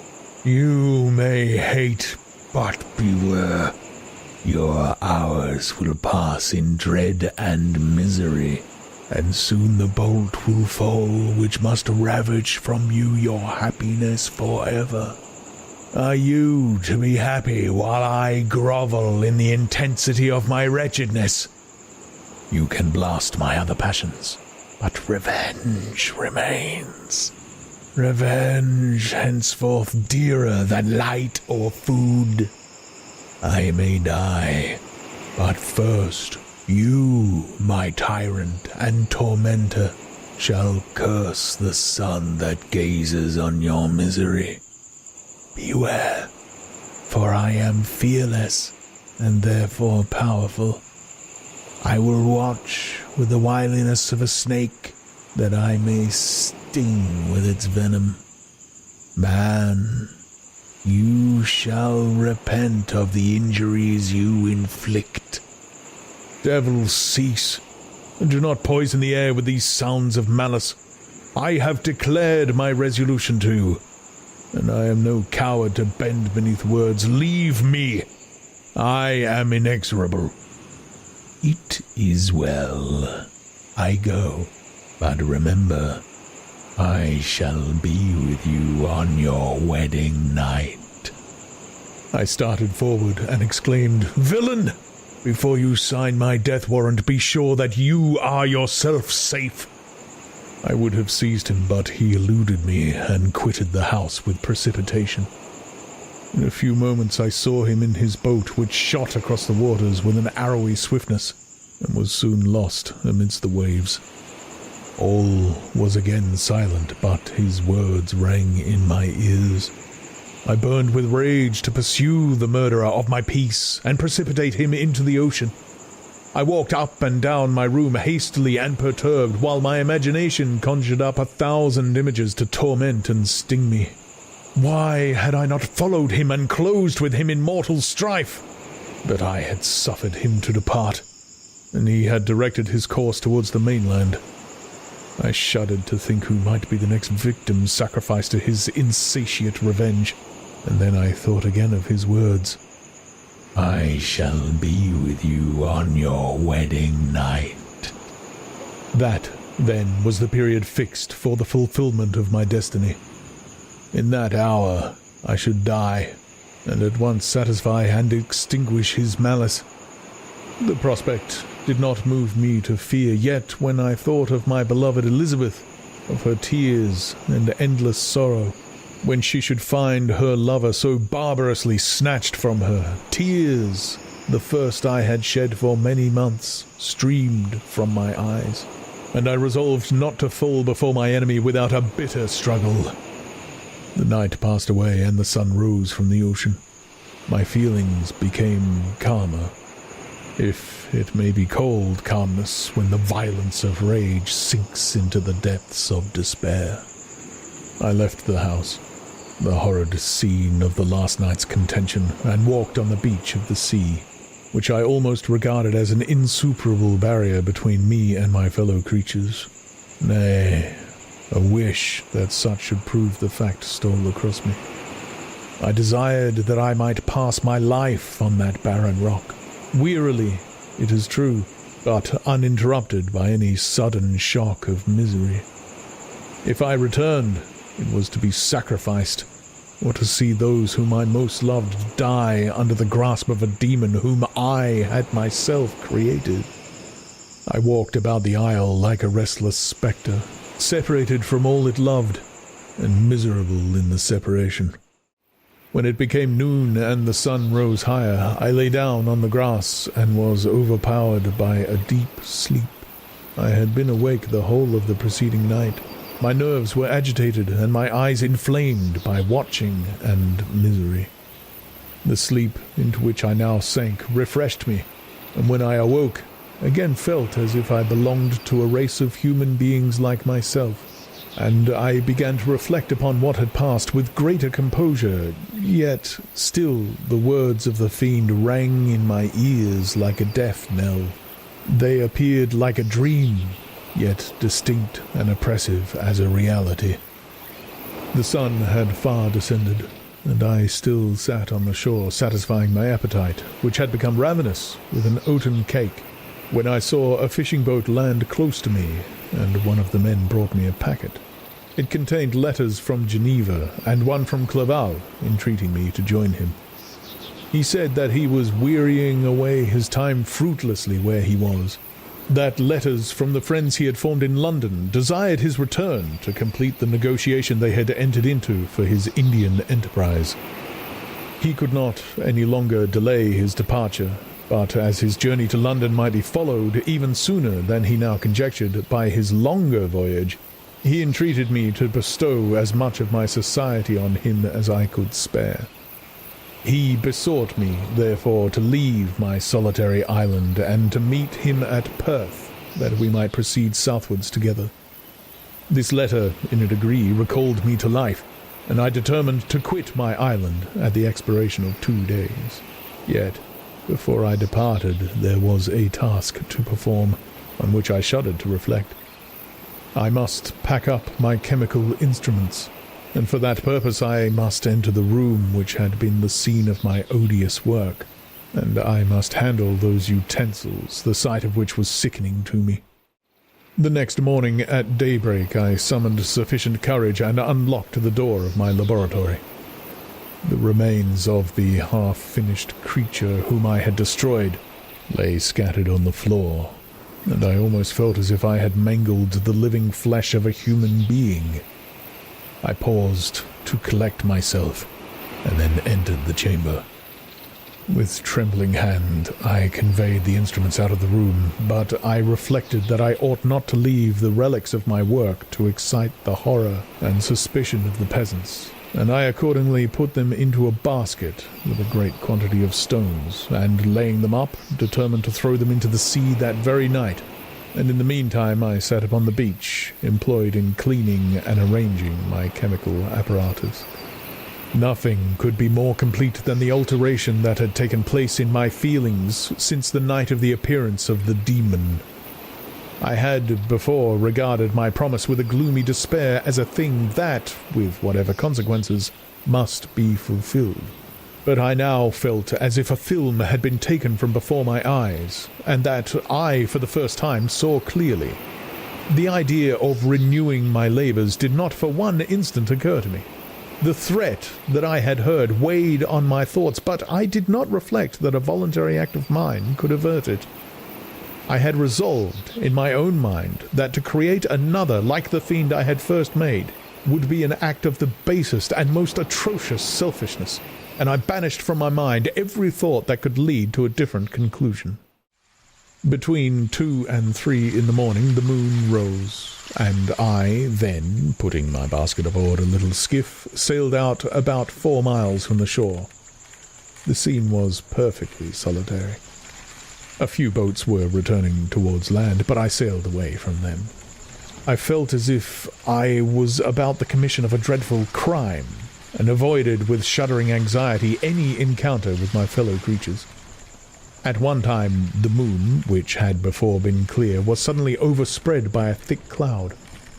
you may hate, but beware. Your hours will pass in dread and misery, and soon the bolt will fall which must ravage from you your happiness forever. Are you to be happy while I grovel in the intensity of my wretchedness? You can blast my other passions, but revenge remains. Revenge henceforth dearer than light or food. I may die, but first you, my tyrant and tormentor, shall curse the sun that gazes on your misery. Beware, for I am fearless and therefore powerful. I will watch with the wiliness of a snake, that I may sting with its venom. Man, you shall repent of the injuries you inflict. Devils, cease, and do not poison the air with these sounds of malice. I have declared my resolution to, and I am no coward to bend beneath words. Leave me. I am inexorable. It is well. I go. But remember, I shall be with you on your wedding night. I started forward and exclaimed, "Villain! Before you sign my death warrant, be sure that you are yourself safe." I would have seized him, but he eluded me and quitted the house with precipitation. In a few moments I saw him in his boat, which shot across the waters with an arrowy swiftness, and was soon lost amidst the waves. All was again silent, but his words rang in my ears. I burned with rage to pursue the murderer of my peace and precipitate him into the ocean. I walked up and down my room hastily and perturbed, while my imagination conjured up 1,000 images to torment and sting me. Why had I not followed him and closed with him in mortal strife? But I had suffered him to depart, and he had directed his course towards the mainland. I shuddered to think who might be the next victim sacrificed to his insatiate revenge. And then I thought again of his words. I shall be with you on your wedding night. That, then, was the period fixed for the fulfillment of my destiny. In that hour I should die, and at once satisfy and extinguish his malice. The prospect did not move me to fear, yet when I thought of my beloved Elizabeth, of her tears and endless sorrow, when she should find her lover so barbarously snatched from her, tears, the first I had shed for many months, streamed from my eyes, and I resolved not to fall before my enemy without a bitter struggle. The night passed away, and the sun rose from the ocean. My feelings became calmer, if it may be called calmness when the violence of rage sinks into the depths of despair. I left the house, the horrid scene of the last night's contention, and walked on the beach of the sea, which I almost regarded as an insuperable barrier between me and my fellow creatures. Nay, a wish that such should prove the fact stole across me. I desired that I might pass my life on that barren rock, wearily, it is true, but uninterrupted by any sudden shock of misery. If I returned, it was to be sacrificed, or to see those whom I most loved die under the grasp of a demon whom I had myself created. I walked about the isle like a restless spectre, separated from all it loved, and miserable in the separation. When it became noon and the sun rose higher, I lay down on the grass and was overpowered by a deep sleep. I had been awake the whole of the preceding night. My nerves were agitated and my eyes inflamed by watching and misery. The sleep into which I now sank refreshed me, and when I awoke, again felt as if I belonged to a race of human beings like myself, and I began to reflect upon what had passed with greater composure, yet still the words of the fiend rang in my ears like a death knell. They appeared like a dream, yet distinct and oppressive as a reality. The sun had far descended, and I still sat on the shore satisfying my appetite, which had become ravenous with an oaten cake, when I saw a fishing boat land close to me, and one of the men brought me a packet. It contained letters from Geneva and one from Clerval, entreating me to join him. He said that he was wearying away his time fruitlessly where he was, that letters from the friends he had formed in London desired his return to complete the negotiation they had entered into for his Indian enterprise. He could not any longer delay his departure, but as his journey to London might be followed even sooner than he now conjectured by his longer voyage, he entreated me to bestow as much of my society on him as I could spare. He besought me, therefore, to leave my solitary island and to meet him at Perth, that we might proceed southwards together. This letter, in a degree, recalled me to life, and I determined to quit my island at the expiration of 2 days. Yet, before I departed, there was a task to perform, on which I shuddered to reflect. I must pack up my chemical instruments, and for that purpose I must enter the room which had been the scene of my odious work, and I must handle those utensils, the sight of which was sickening to me. The next morning at daybreak I summoned sufficient courage and unlocked the door of my laboratory. The remains of the half-finished creature whom I had destroyed lay scattered on the floor, and I almost felt as if I had mangled the living flesh of a human being. I paused to collect myself, and then entered the chamber. With trembling hand, I conveyed the instruments out of the room, but I reflected that I ought not to leave the relics of my work to excite the horror and suspicion of the peasants, and I accordingly put them into a basket with a great quantity of stones, and laying them up, determined to throw them into the sea that very night. And in the meantime I sat upon the beach, employed in cleaning and arranging my chemical apparatus. Nothing could be more complete than the alteration that had taken place in my feelings since the night of the appearance of the demon. I had before regarded my promise with a gloomy despair as a thing that, with whatever consequences, must be fulfilled. But I now felt as if a film had been taken from before my eyes, and that I, for the first time, saw clearly. The idea of renewing my labors did not for one instant occur to me. The threat that I had heard weighed on my thoughts, but I did not reflect that a voluntary act of mine could avert it. I had resolved in my own mind that to create another like the fiend I had first made would be an act of the basest and most atrocious selfishness, and I banished from my mind every thought that could lead to a different conclusion. Between 2 and 3 in the morning the moon rose, and I then, putting my basket aboard a little skiff, sailed out about 4 miles from the shore. The scene was perfectly solitary. A few boats were returning towards land, but I sailed away from them. I felt as if I was about the commission of a dreadful crime, and avoided with shuddering anxiety any encounter with my fellow creatures. At one time the moon, which had before been clear, was suddenly overspread by a thick cloud,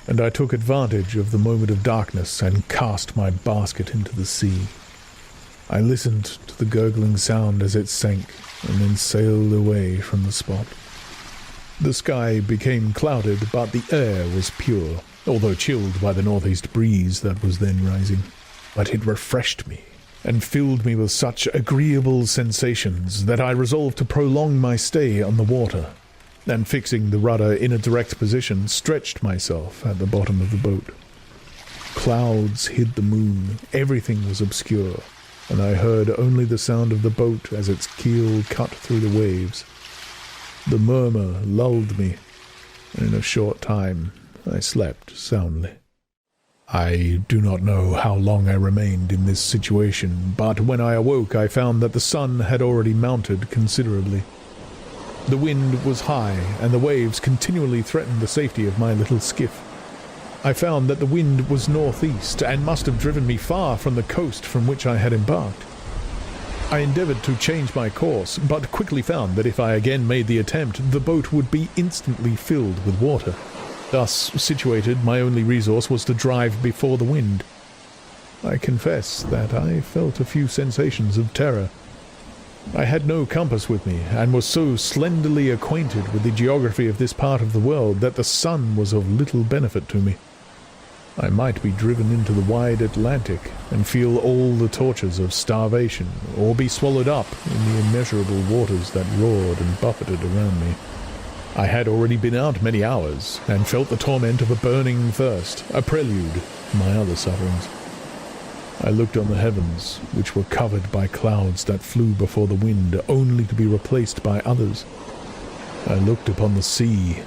and I took advantage of the moment of darkness and cast my basket into the sea. I listened to the gurgling sound as it sank, and then sailed away from the spot. The sky became clouded, but the air was pure, although chilled by the northeast breeze that was then rising. But it refreshed me, and filled me with such agreeable sensations that I resolved to prolong my stay on the water, and fixing the rudder in a direct position, stretched myself at the bottom of the boat. Clouds hid the moon, everything was obscure, and I heard only the sound of the boat as its keel cut through the waves. The murmur lulled me, and in a short time I slept soundly. I do not know how long I remained in this situation, but when I awoke I found that the sun had already mounted considerably. The wind was high, and the waves continually threatened the safety of my little skiff. I found that the wind was northeast, and must have driven me far from the coast from which I had embarked. I endeavoured to change my course, but quickly found that if I again made the attempt, the boat would be instantly filled with water. Thus situated, my only resource was to drive before the wind. I confess that I felt a few sensations of terror. I had no compass with me, and was so slenderly acquainted with the geography of this part of the world that the sun was of little benefit to me. I might be driven into the wide Atlantic, and feel all the tortures of starvation, or be swallowed up in the immeasurable waters that roared and buffeted around me. I had already been out many hours, and felt the torment of a burning thirst, a prelude to my other sufferings. I looked on the heavens, which were covered by clouds that flew before the wind, only to be replaced by others. I looked upon the sea.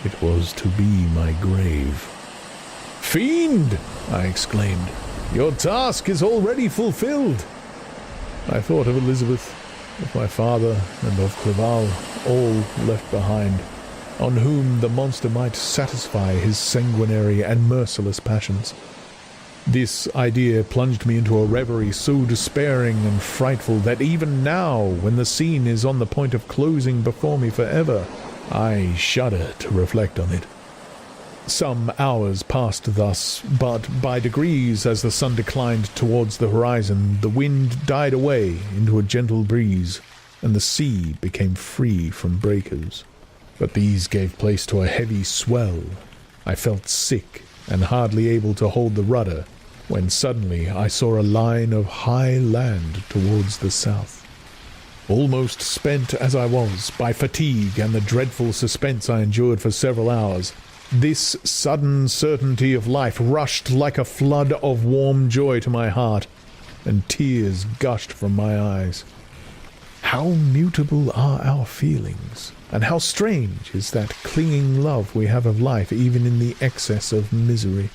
It was to be my grave. "Fiend!" I exclaimed, "your task is already fulfilled." I thought of Elizabeth, of my father, and of Clerval, all left behind, on whom the monster might satisfy his sanguinary and merciless passions. This idea plunged me into a reverie so despairing and frightful that even now, when the scene is on the point of closing before me forever, I shudder to reflect on it. Some hours passed thus, but by degrees, as the sun declined towards the horizon, the wind died away into a gentle breeze, and the sea became free from breakers. But these gave place to a heavy swell. I felt sick, and hardly able to hold the rudder, when suddenly I saw a line of high land towards the south. Almost spent as I was by fatigue and the dreadful suspense I endured for several hours, this sudden certainty of life rushed like a flood of warm joy to my heart, and tears gushed from my eyes. How mutable are our feelings, and how strange is that clinging love we have of life even in the excess of misery.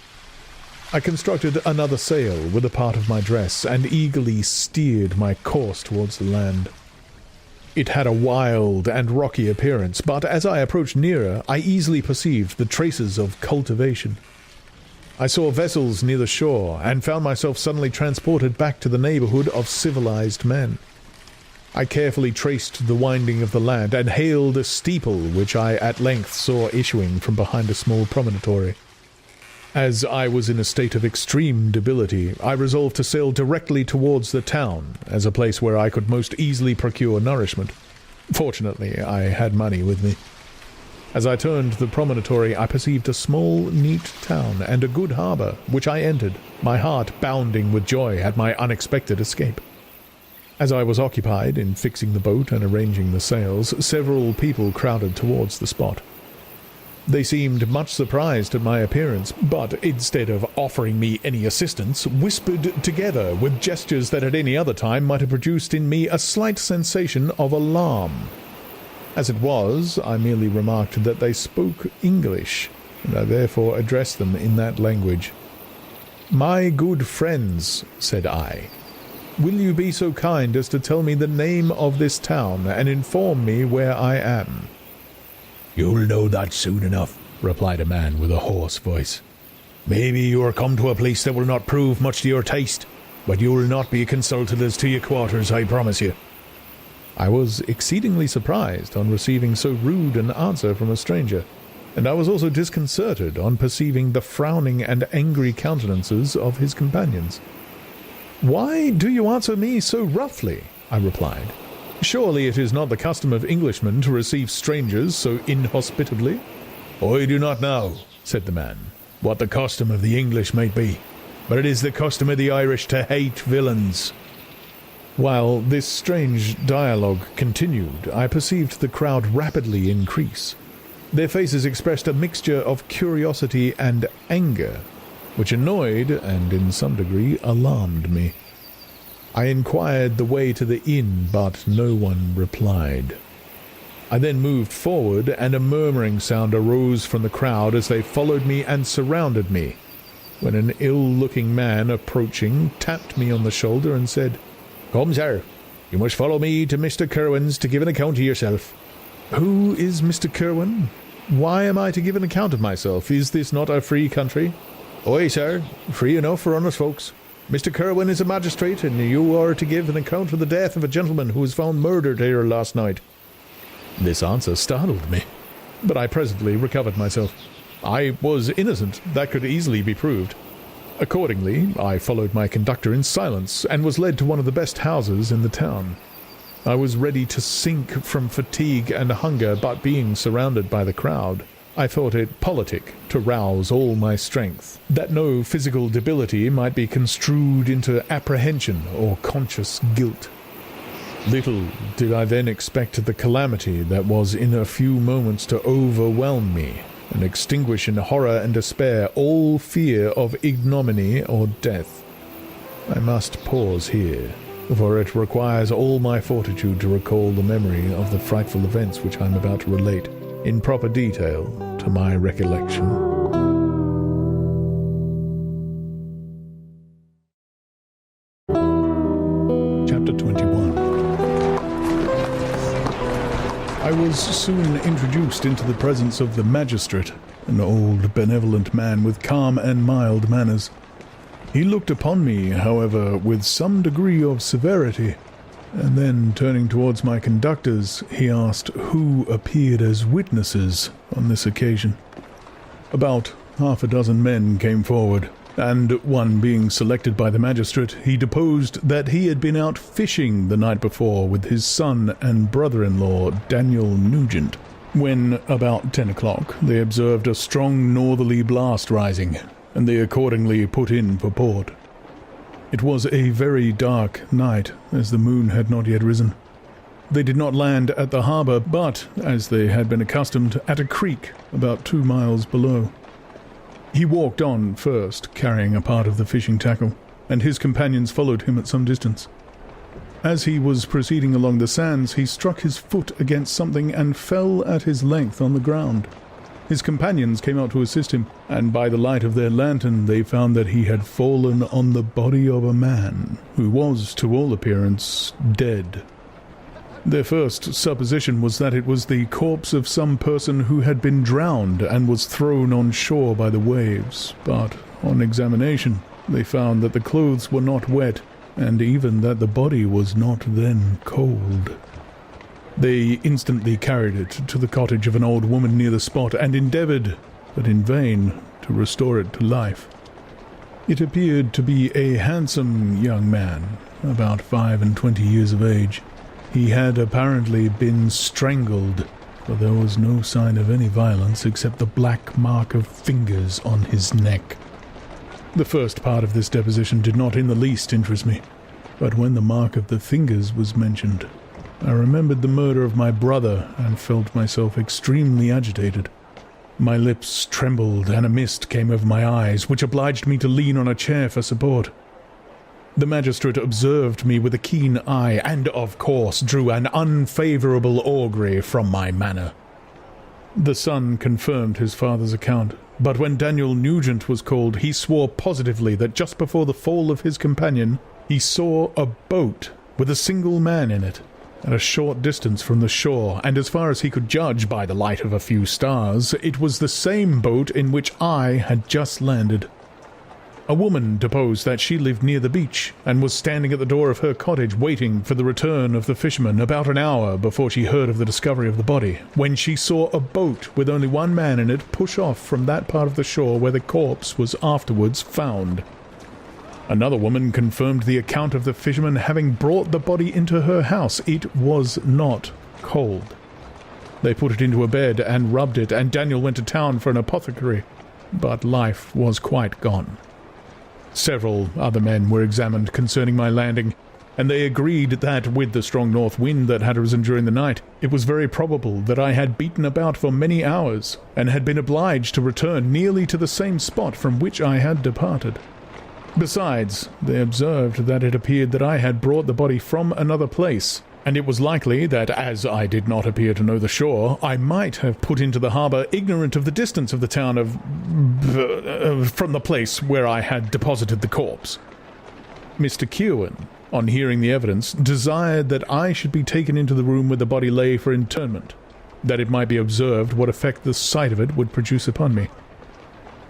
I constructed another sail with a part of my dress, and eagerly steered my course towards the land. It had a wild and rocky appearance, but as I approached nearer, I easily perceived the traces of cultivation. I saw vessels near the shore, and found myself suddenly transported back to the neighborhood of civilized men. I carefully traced the winding of the land, and hailed a steeple which I at length saw issuing from behind a small promontory. As I was in a state of extreme debility, I resolved to sail directly towards the town, as a place where I could most easily procure nourishment. Fortunately, I had money with me. As I turned the promontory, I perceived a small, neat town and a good harbour, which I entered, my heart bounding with joy at my unexpected escape. As I was occupied in fixing the boat and arranging the sails, several people crowded towards the spot. They seemed much surprised at my appearance, but instead of offering me any assistance, whispered together with gestures that at any other time might have produced in me a slight sensation of alarm. As it was, I merely remarked that they spoke English, and I therefore addressed them in that language. "My good friends," said I, "will you be so kind as to tell me the name of this town and inform me where I am?" "You'll know that soon enough," replied a man with a hoarse voice. "Maybe you are come to a place that will not prove much to your taste, but you will not be consulted as to your quarters, I promise you." I was exceedingly surprised on receiving so rude an answer from a stranger, and I was also disconcerted on perceiving the frowning and angry countenances of his companions. "Why do you answer me so roughly?" I replied. "Surely it is not the custom of Englishmen to receive strangers so inhospitably?" "I do not know," said the man, "what the custom of the English might be, but it is the custom of the Irish to hate villains." While this strange dialogue continued, I perceived the crowd rapidly increase. Their faces expressed a mixture of curiosity and anger, which annoyed and in some degree alarmed me. I inquired the way to the inn, but no one replied. I then moved forward, and a murmuring sound arose from the crowd as they followed me and surrounded me, when an ill-looking man approaching tapped me on the shoulder and said, "Come, sir, you must follow me to Mr. Kerwin's to give an account of yourself." "Who is Mr. Kerwin? Why am I to give an account of myself? Is this not a free country?" "Aye, sir, free enough for honest folks. Mr. Kerwin is a magistrate, and you are to give an account of the death of a gentleman who was found murdered here last night." This answer startled me, but I presently recovered myself. I was innocent, that could easily be proved. Accordingly, I followed my conductor in silence, and was led to one of the best houses in the town. I was ready to sink from fatigue and hunger, but being surrounded by the crowd, I thought it politic to rouse all my strength, that no physical debility might be construed into apprehension or conscious guilt. Little did I then expect the calamity that was in a few moments to overwhelm me, and extinguish in horror and despair all fear of ignominy or death. I must pause here, for it requires all my fortitude to recall the memory of the frightful events which I am about to relate, in proper detail, to my recollection. Chapter 21. I was soon introduced into the presence of the magistrate, an old benevolent man with calm and mild manners. He looked upon me, however, with some degree of severity, and then, turning towards my conductors, he asked who appeared as witnesses on this occasion. About half a dozen men came forward, and one being selected by the magistrate, he deposed that he had been out fishing the night before with his son and brother-in-law, Daniel Nugent, when, about 10 o'clock, they observed a strong northerly blast rising, and they accordingly put in for port. It was a very dark night, as the moon had not yet risen. They did not land at the harbour, but, as they had been accustomed, at a creek about 2 miles below. He walked on first, carrying a part of the fishing tackle, and his companions followed him at some distance. As he was proceeding along the sands, he struck his foot against something and fell at his length on the ground. His companions came out to assist him, and by the light of their lantern they found that he had fallen on the body of a man, who was, to all appearance, dead. Their first supposition was that it was the corpse of some person who had been drowned and was thrown on shore by the waves, but on examination they found that the clothes were not wet, and even that the body was not then cold. They instantly carried it to the cottage of an old woman near the spot, and endeavoured, but in vain, to to restore it to life. It appeared to be a handsome young man, about 25 years of age. He had apparently been strangled, for there was no sign of any violence except the black mark of fingers on his neck. The first part of this deposition did not in the least interest me, but when the mark of the fingers was mentioned, I remembered the murder of my brother and felt myself extremely agitated. My lips trembled and a mist came over my eyes, which obliged me to lean on a chair for support. The magistrate observed me with a keen eye and, of course, drew an unfavourable augury from my manner. The son confirmed his father's account, but when Daniel Nugent was called, he swore positively that just before the fall of his companion, he saw a boat with a single man in it, at a short distance from the shore, and as far as he could judge by the light of a few stars, it was the same boat in which I had just landed. A woman deposed that she lived near the beach, and was standing at the door of her cottage waiting for the return of the fisherman about an hour before she heard of the discovery of the body, when she saw a boat with only one man in it push off from that part of the shore where the corpse was afterwards found. Another woman confirmed the account of the fisherman having brought the body into her house. It was not cold. They put it into a bed and rubbed it, and Daniel went to town for an apothecary, but life was quite gone. Several other men were examined concerning my landing, and they agreed that, with the strong north wind that had arisen during the night, it was very probable that I had beaten about for many hours, and had been obliged to return nearly to the same spot from which I had departed. Besides, they observed that it appeared that I had brought the body from another place, and it was likely that, as I did not appear to know the shore, I might have put into the harbour ignorant of the distance of the town from the place where I had deposited the corpse. Mr. Keowen, on hearing the evidence, desired that I should be taken into the room where the body lay for interment, that it might be observed what effect the sight of it would produce upon me.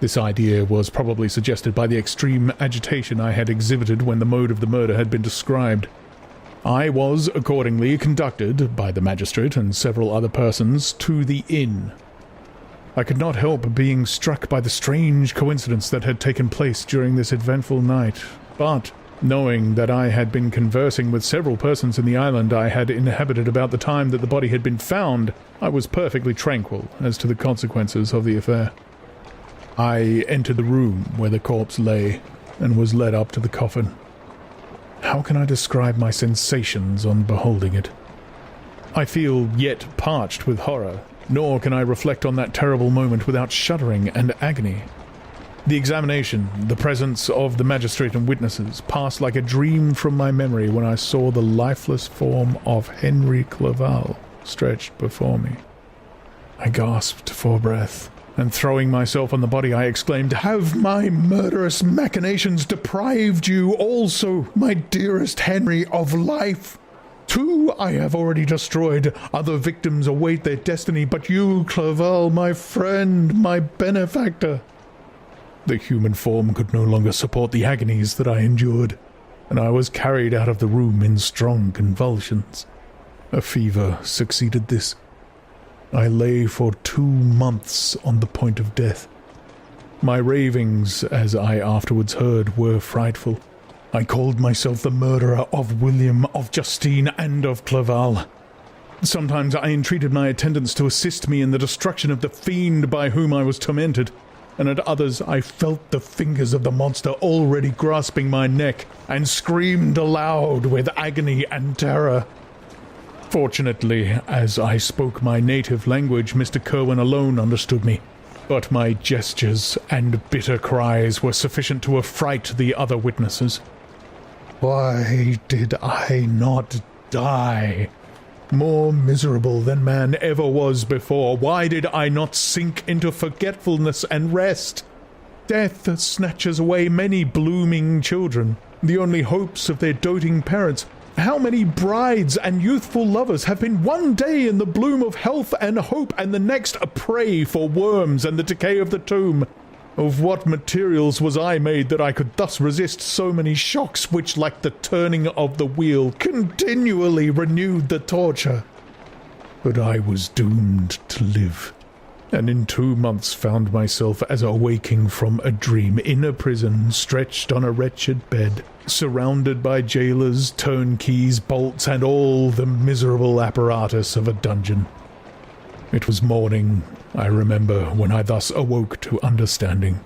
This idea was probably suggested by the extreme agitation I had exhibited when the mode of the murder had been described. I was accordingly conducted, by the magistrate and several other persons, to the inn. I could not help being struck by the strange coincidence that had taken place during this eventful night, but, knowing that I had been conversing with several persons in the island I had inhabited about the time that the body had been found, I was perfectly tranquil as to the consequences of the affair. I entered the room where the corpse lay, and was led up to the coffin. How can I describe my sensations on beholding it? I feel yet parched with horror, nor can I reflect on that terrible moment without shuddering and agony. The examination, the presence of the magistrate and witnesses, passed like a dream from my memory when I saw the lifeless form of Henry Clerval stretched before me. I gasped for breath, and throwing myself on the body, I exclaimed, "Have my murderous machinations deprived you also, my dearest Henry, of life? 2 I have already destroyed, other victims await their destiny, but you, Clerval, my friend, my benefactor." The human form could no longer support the agonies that I endured, and I was carried out of the room in strong convulsions. A fever succeeded this. I lay for 2 months on the point of death. My ravings, as I afterwards heard, were frightful. I called myself the murderer of William, of Justine, and of Clerval. Sometimes I entreated my attendants to assist me in the destruction of the fiend by whom I was tormented, and at others I felt the fingers of the monster already grasping my neck, and screamed aloud with agony and terror. Fortunately, as I spoke my native language, Mr. Kerwin alone understood me, but my gestures and bitter cries were sufficient to affright the other witnesses. Why did I not die? More miserable than man ever was before, why did I not sink into forgetfulness and rest? Death snatches away many blooming children, the only hopes of their doting parents. How many brides and youthful lovers have been one day in the bloom of health and hope, and the next a prey for worms and the decay of the tomb? Of what materials was I made that I could thus resist so many shocks which, like the turning of the wheel, continually renewed the torture? But I was doomed to live. and in 2 months found myself as awaking from a dream in a prison, stretched on a wretched bed, surrounded by jailers, turnkeys, bolts, and all the miserable apparatus of a dungeon. It was morning, I remember, when I thus awoke to understanding.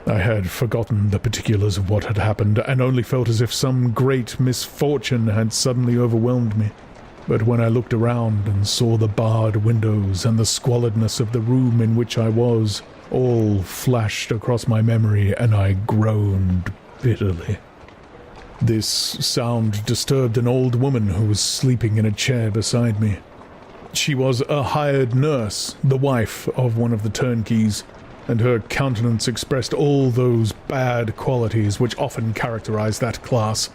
I had forgotten the particulars of what had happened, and only felt as if some great misfortune had suddenly overwhelmed me. But when I looked around and saw the barred windows and the squalidness of the room in which I was, all flashed across my memory, and I groaned bitterly. This sound disturbed an old woman who was sleeping in a chair beside me. She was a hired nurse, the wife of one of the turnkeys, and her countenance expressed all those bad qualities which often characterize that class.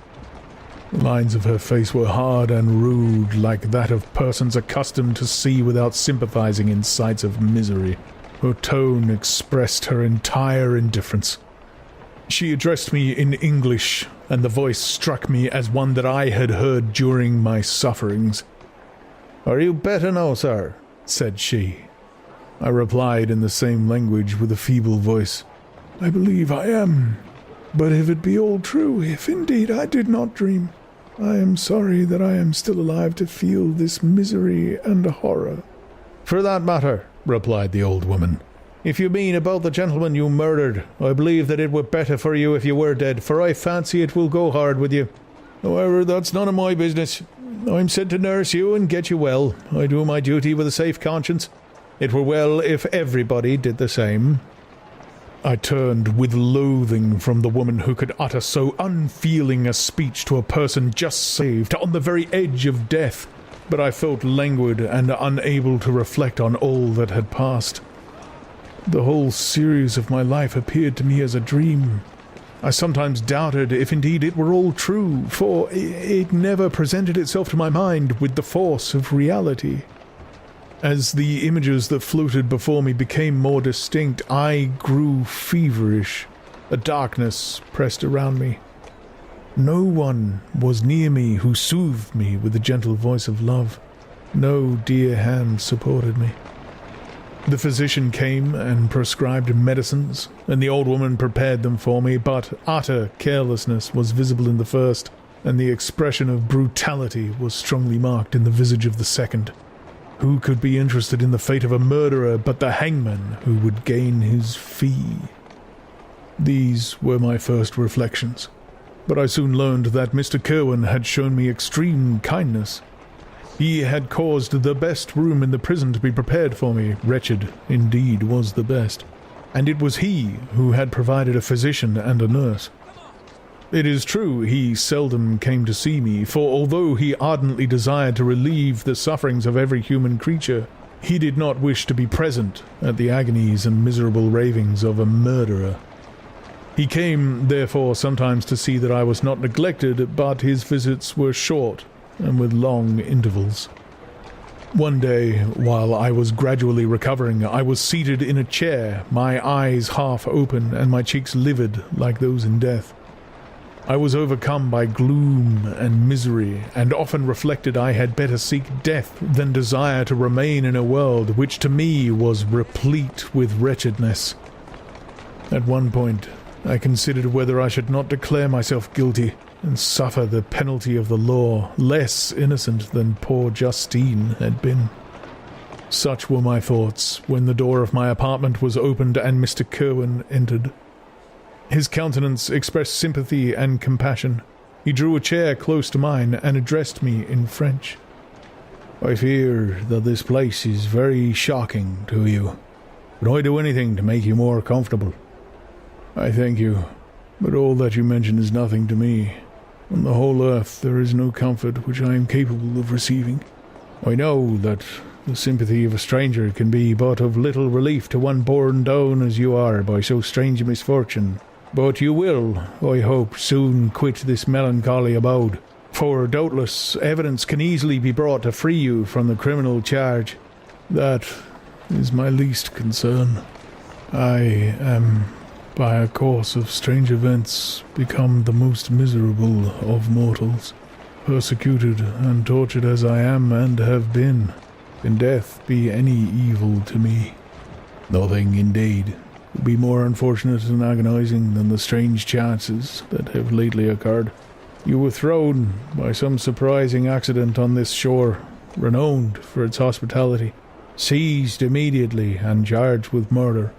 The lines of her face were hard and rude, like that of persons accustomed to see without sympathizing in sights of misery. Her tone expressed her entire indifference. She addressed me in English, and the voice struck me as one that I had heard during my sufferings. "Are you better now, sir?" said she. I replied in the same language with a feeble voice. "I believe I am. But if it be all true, if indeed I did not dream, I am sorry that I am still alive to feel this misery and horror." "For that matter," replied the old woman, "if you mean about the gentleman you murdered, I believe that it were better for you if you were dead, for I fancy it will go hard with you. However, that's none of my business. I'm sent to nurse you and get you well. I do my duty with a safe conscience. It were well if everybody did the same." I turned with loathing from the woman who could utter so unfeeling a speech to a person just saved, on the very edge of death, but I felt languid and unable to reflect on all that had passed. The whole series of my life appeared to me as a dream. I sometimes doubted if indeed it were all true, for it never presented itself to my mind with the force of reality. As the images that floated before me became more distinct, I grew feverish. A darkness pressed around me. No one was near me who soothed me with the gentle voice of love. No dear hand supported me. The physician came and prescribed medicines, and the old woman prepared them for me, but utter carelessness was visible in the first, and the expression of brutality was strongly marked in the visage of the second. Who could be interested in the fate of a murderer but the hangman who would gain his fee? These were my first reflections, but I soon learned that Mr. Kerwin had shown me extreme kindness. He had caused the best room in the prison to be prepared for me. Wretched, indeed, was the best, and it was he who had provided a physician and a nurse. It is true he seldom came to see me, for although he ardently desired to relieve the sufferings of every human creature, he did not wish to be present at the agonies and miserable ravings of a murderer. He came, therefore, sometimes to see that I was not neglected, but his visits were short and with long intervals. One day, while I was gradually recovering, I was seated in a chair, my eyes half open and my cheeks livid like those in death. I was overcome by gloom and misery, and often reflected I had better seek death than desire to remain in a world which to me was replete with wretchedness. At one point, I considered whether I should not declare myself guilty and suffer the penalty of the law, less innocent than poor Justine had been. Such were my thoughts when the door of my apartment was opened and Mr. Kerwin entered. His countenance expressed sympathy and compassion. He drew a chair close to mine and addressed me in French. "I fear that this place is very shocking to you. Could I do anything to make you more comfortable?" "I thank you, but all that you mention is nothing to me. On the whole earth there is no comfort which I am capable of receiving. I know that the sympathy of a stranger can be but of little relief to one borne down as you are by so strange a misfortune. But you will, I hope, soon quit this melancholy abode, for doubtless evidence can easily be brought to free you from the criminal charge. That is my least concern. I am, by a course of strange events, become the most miserable of mortals. Persecuted and tortured as I am and have been, can death be any evil to me? Nothing, indeed, could be more unfortunate and agonizing than the strange chances that have lately occurred. You were thrown by some surprising accident on this shore, renowned for its hospitality, seized immediately and charged with murder.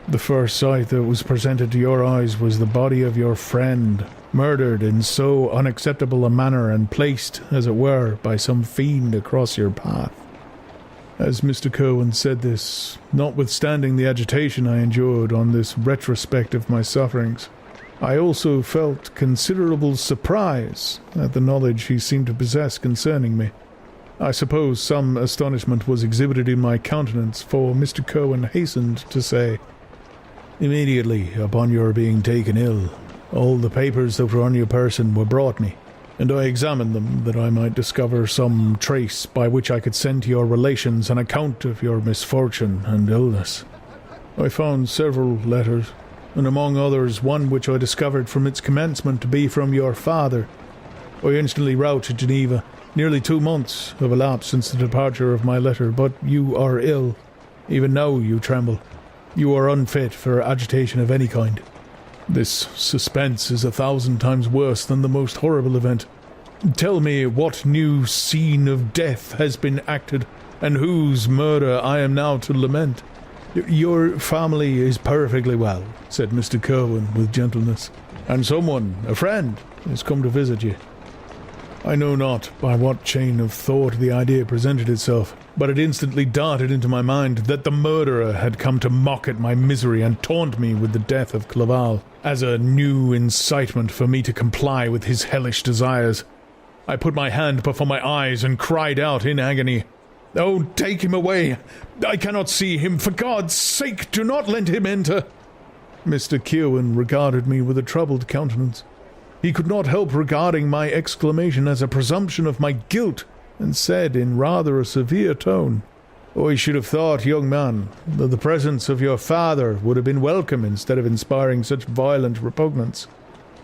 The first sight that was presented to your eyes was the body of your friend, murdered in so unacceptable a manner and placed, as it were, by some fiend across your path. As Mr. Cohen said this, notwithstanding the agitation I endured on this retrospect of my sufferings, I also felt considerable surprise at the knowledge he seemed to possess concerning me. I suppose some astonishment was exhibited in my countenance, for Mr. Cohen hastened to say, "Immediately upon your being taken ill, all the papers that were on your person were brought me, and I examined them that I might discover some trace by which I could send to your relations an account of your misfortune and illness. I found several letters, and among others one which I discovered from its commencement to be from your father. I instantly wrote to Geneva. Nearly 2 months have elapsed since the departure of my letter, but you are ill. Even now you tremble. You are unfit for agitation of any kind. This suspense is 1,000 times worse than the most horrible event. Tell me what new scene of death has been acted, and whose murder I am now to lament." "Your family is perfectly well," said Mr. Cohen with gentleness, "and someone, a friend, has come to visit you." I know not by what chain of thought the idea presented itself, but it instantly darted into my mind that the murderer had come to mock at my misery and taunt me with the death of Clerval, as a new incitement for me to comply with his hellish desires. I put my hand before my eyes and cried out in agony, "Oh, take him away! I cannot see him! For God's sake, do not let him enter!" Mr. Kirwan regarded me with a troubled countenance. He could not help regarding my exclamation as a presumption of my guilt, and said in rather a severe tone, "I should have thought, young man, that the presence of your father would have been welcome instead of inspiring such violent repugnance."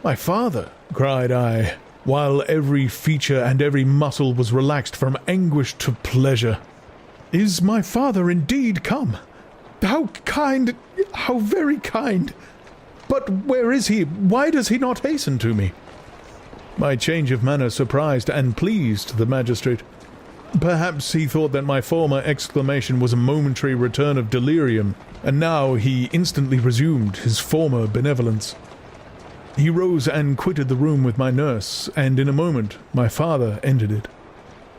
"My father!" cried I, while every feature and every muscle was relaxed from anguish to pleasure. "Is my father indeed come? How kind, how very kind! But where is he? Why does he not hasten to me?" My change of manner surprised and pleased the magistrate. Perhaps he thought that my former exclamation was a momentary return of delirium, and now he instantly resumed his former benevolence. He rose and quitted the room with my nurse, and in a moment my father entered it.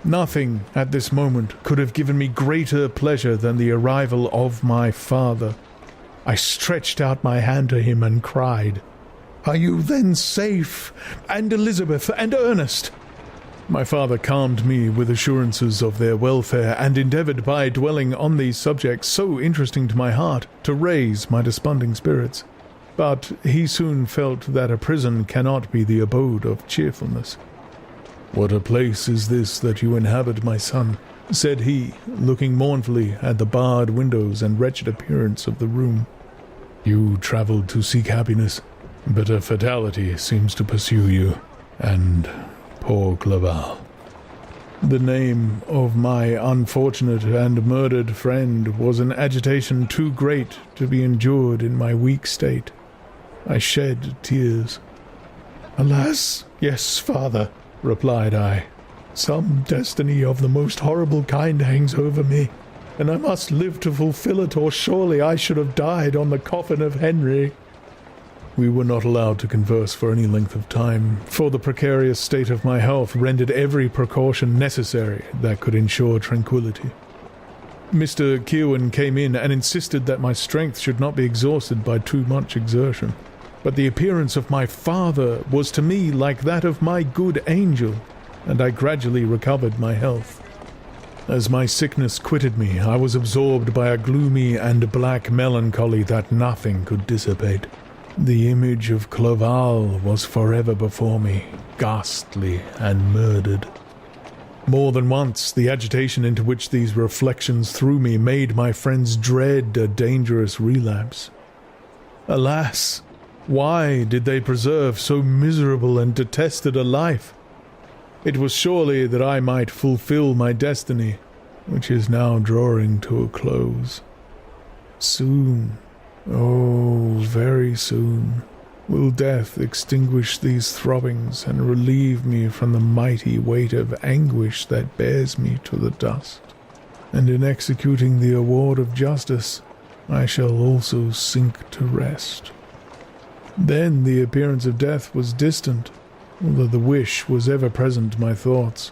Nothing at this moment could have given me greater pleasure than the arrival of my father. I stretched out my hand to him and cried, "Are you then safe? And Elizabeth and Ernest?" My father calmed me with assurances of their welfare, and endeavoured by dwelling on these subjects so interesting to my heart to raise my desponding spirits. But he soon felt that a prison cannot be the abode of cheerfulness. "What a place is this that you inhabit, my son?" said he, looking mournfully at the barred windows and wretched appearance of the room. "You travelled to seek happiness, but a fatality seems to pursue you, and poor Clerval." The name of my unfortunate and murdered friend was an agitation too great to be endured in my weak state. I shed tears. "Alas, yes, father," replied I. "Some destiny of the most horrible kind hangs over me, and I must live to fulfill it, or surely I should have died on the coffin of Henry." We were not allowed to converse for any length of time, for the precarious state of my health rendered every precaution necessary that could ensure tranquillity. Mr. Kirwan came in and insisted that my strength should not be exhausted by too much exertion. But the appearance of my father was to me like that of my good angel, and I gradually recovered my health. As my sickness quitted me, I was absorbed by a gloomy and black melancholy that nothing could dissipate. The image of Clerval was forever before me, ghastly and murdered. More than once, the agitation into which these reflections threw me made my friends dread a dangerous relapse. Alas! Why did they preserve so miserable and detested a life? It was surely that I might fulfill my destiny, which is now drawing to a close. Soon, oh, very soon, will death extinguish these throbbings and relieve me from the mighty weight of anguish that bears me to the dust. And in executing the award of justice, I shall also sink to rest. Then the appearance of death was distant, although the wish was ever present to my thoughts,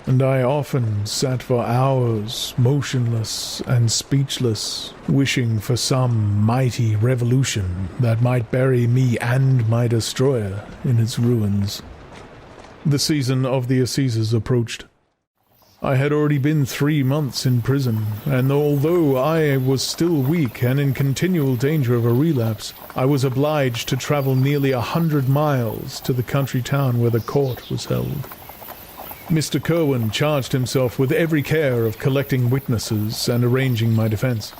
and I often sat for hours, motionless and speechless, wishing for some mighty revolution that might bury me and my destroyer in its ruins. The season of the assizes approached. I had already been 3 months in prison, and although I was still weak and in continual danger of a relapse, I was obliged to travel nearly 100 miles to the country town where the court was held. Mr. Kerwin charged himself with every care of collecting witnesses and arranging my defense.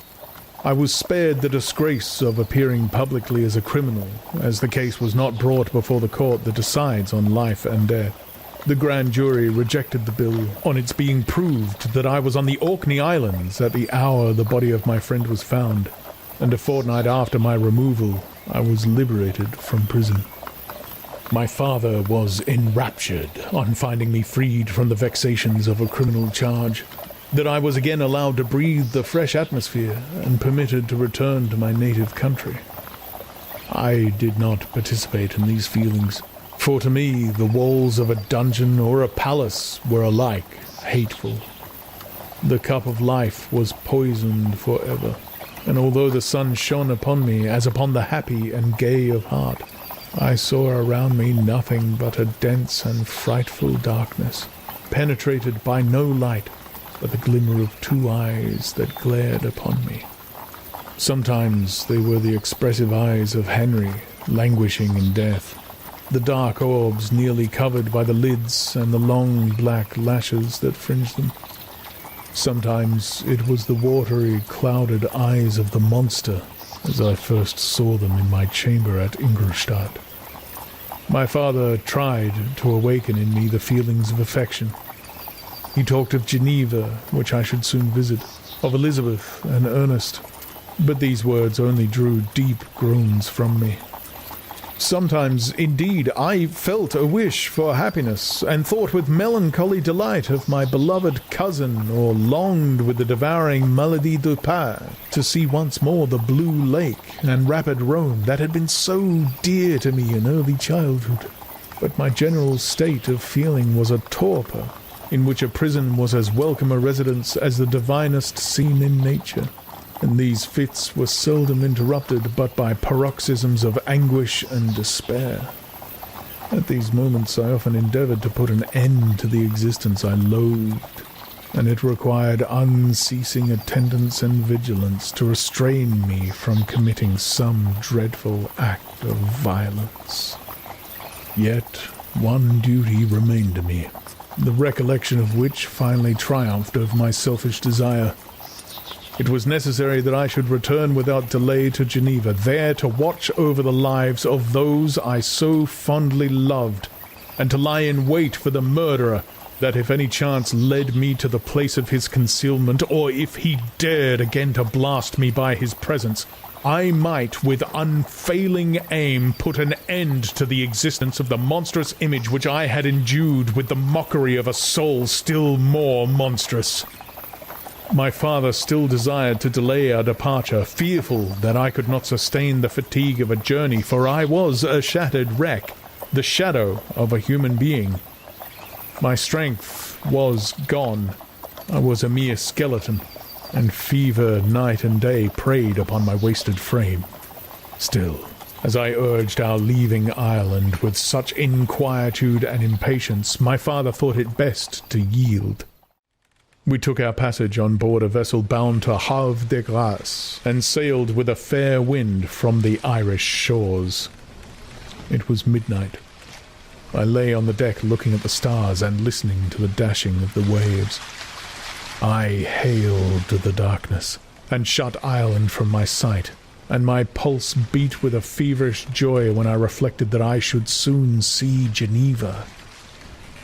I was spared the disgrace of appearing publicly as a criminal, as the case was not brought before the court that decides on life and death. The grand jury rejected the bill on its being proved that I was on the Orkney Islands at the hour the body of my friend was found, and a fortnight after my removal, I was liberated from prison. My father was enraptured on finding me freed from the vexations of a criminal charge, that I was again allowed to breathe the fresh atmosphere and permitted to return to my native country. I did not participate in these feelings, for to me the walls of a dungeon or a palace were alike hateful. The cup of life was poisoned forever, and although the sun shone upon me as upon the happy and gay of heart, I saw around me nothing but a dense and frightful darkness, penetrated by no light but the glimmer of 2 eyes that glared upon me. Sometimes they were the expressive eyes of Henry, languishing in death, the dark orbs nearly covered by the lids and the long black lashes that fringed them. Sometimes it was the watery, clouded eyes of the monster, as I first saw them in my chamber at Ingolstadt. My father tried to awaken in me the feelings of affection. He talked of Geneva, which I should soon visit, of Elizabeth and Ernest, but these words only drew deep groans from me. Sometimes, indeed, I felt a wish for happiness, and thought with melancholy delight of my beloved cousin, or longed with the devouring maladie du père to see once more the blue lake and rapid Rhone that had been so dear to me in early childhood. But my general state of feeling was a torpor, in which a prison was as welcome a residence as the divinest scene in nature, and these fits were seldom interrupted but by paroxysms of anguish and despair. At these moments I often endeavoured to put an end to the existence I loathed, and it required unceasing attendance and vigilance to restrain me from committing some dreadful act of violence. Yet one duty remained to me, the recollection of which finally triumphed over my selfish desire. It was necessary that I should return without delay to Geneva, there to watch over the lives of those I so fondly loved, and to lie in wait for the murderer, that if any chance led me to the place of his concealment, or if he dared again to blast me by his presence, I might with unfailing aim put an end to the existence of the monstrous image which I had endued with the mockery of a soul still more monstrous. My father still desired to delay our departure, fearful that I could not sustain the fatigue of a journey, for I was a shattered wreck, the shadow of a human being. My strength was gone. I was a mere skeleton, and fever night and day preyed upon my wasted frame. Still, as I urged our leaving Ireland with such inquietude and impatience, my father thought it best to yield. We took our passage on board a vessel bound to Havre de Grace, and sailed with a fair wind from the Irish shores. It was midnight. I lay on the deck looking at the stars and listening to the dashing of the waves. I hailed the darkness, and shut Ireland from my sight, and my pulse beat with a feverish joy when I reflected that I should soon see Geneva.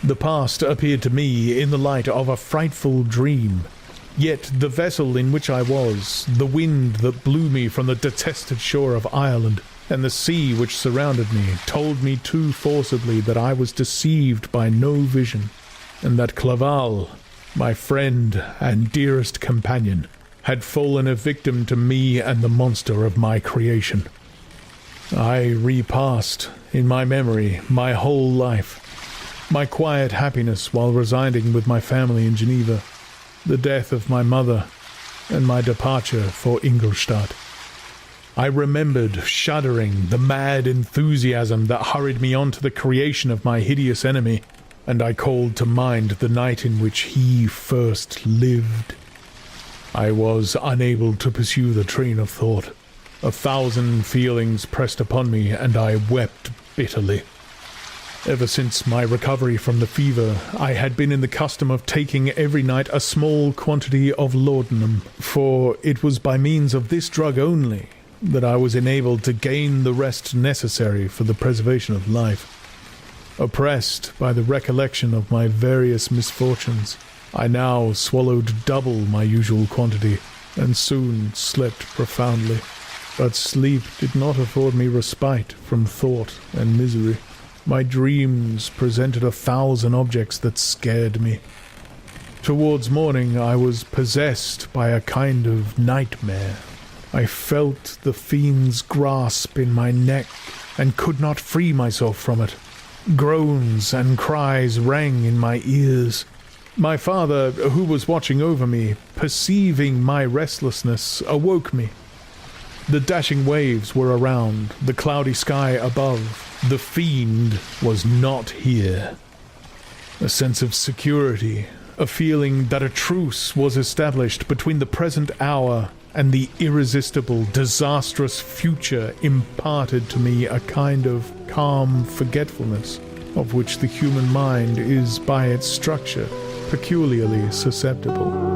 The past appeared to me in the light of a frightful dream, Yet the vessel in which I was, the wind that blew me from the detested shore of Ireland, and the sea which surrounded me, told me too forcibly that I was deceived by no vision, and that Clerval, my friend and dearest companion, had fallen a victim to me and the monster of my creation. I repassed, in my memory, my whole life, my quiet happiness while residing with my family in Geneva, the death of my mother, and my departure for Ingolstadt. I remembered, shuddering, the mad enthusiasm that hurried me on to the creation of my hideous enemy, and I called to mind the night in which he first lived. I was unable to pursue the train of thought. 1,000 feelings pressed upon me, and I wept bitterly. Ever since my recovery from the fever, I had been in the custom of taking every night a small quantity of laudanum, for it was by means of this drug only that I was enabled to gain the rest necessary for the preservation of life. Oppressed by the recollection of my various misfortunes, I now swallowed double my usual quantity, and soon slept profoundly. But sleep did not afford me respite from thought and misery. My dreams presented 1,000 objects that scared me. Towards morning I was possessed by a kind of nightmare. I felt the fiend's grasp in my neck, and could not free myself from it. Groans and cries rang in my ears. My father, who was watching over me, perceiving my restlessness, awoke me. The dashing waves were around, the cloudy sky above. The fiend was not here. A sense of security, a feeling that a truce was established between the present hour and the irresistible, disastrous future imparted to me a kind of calm forgetfulness, of which the human mind is, by its structure, peculiarly susceptible.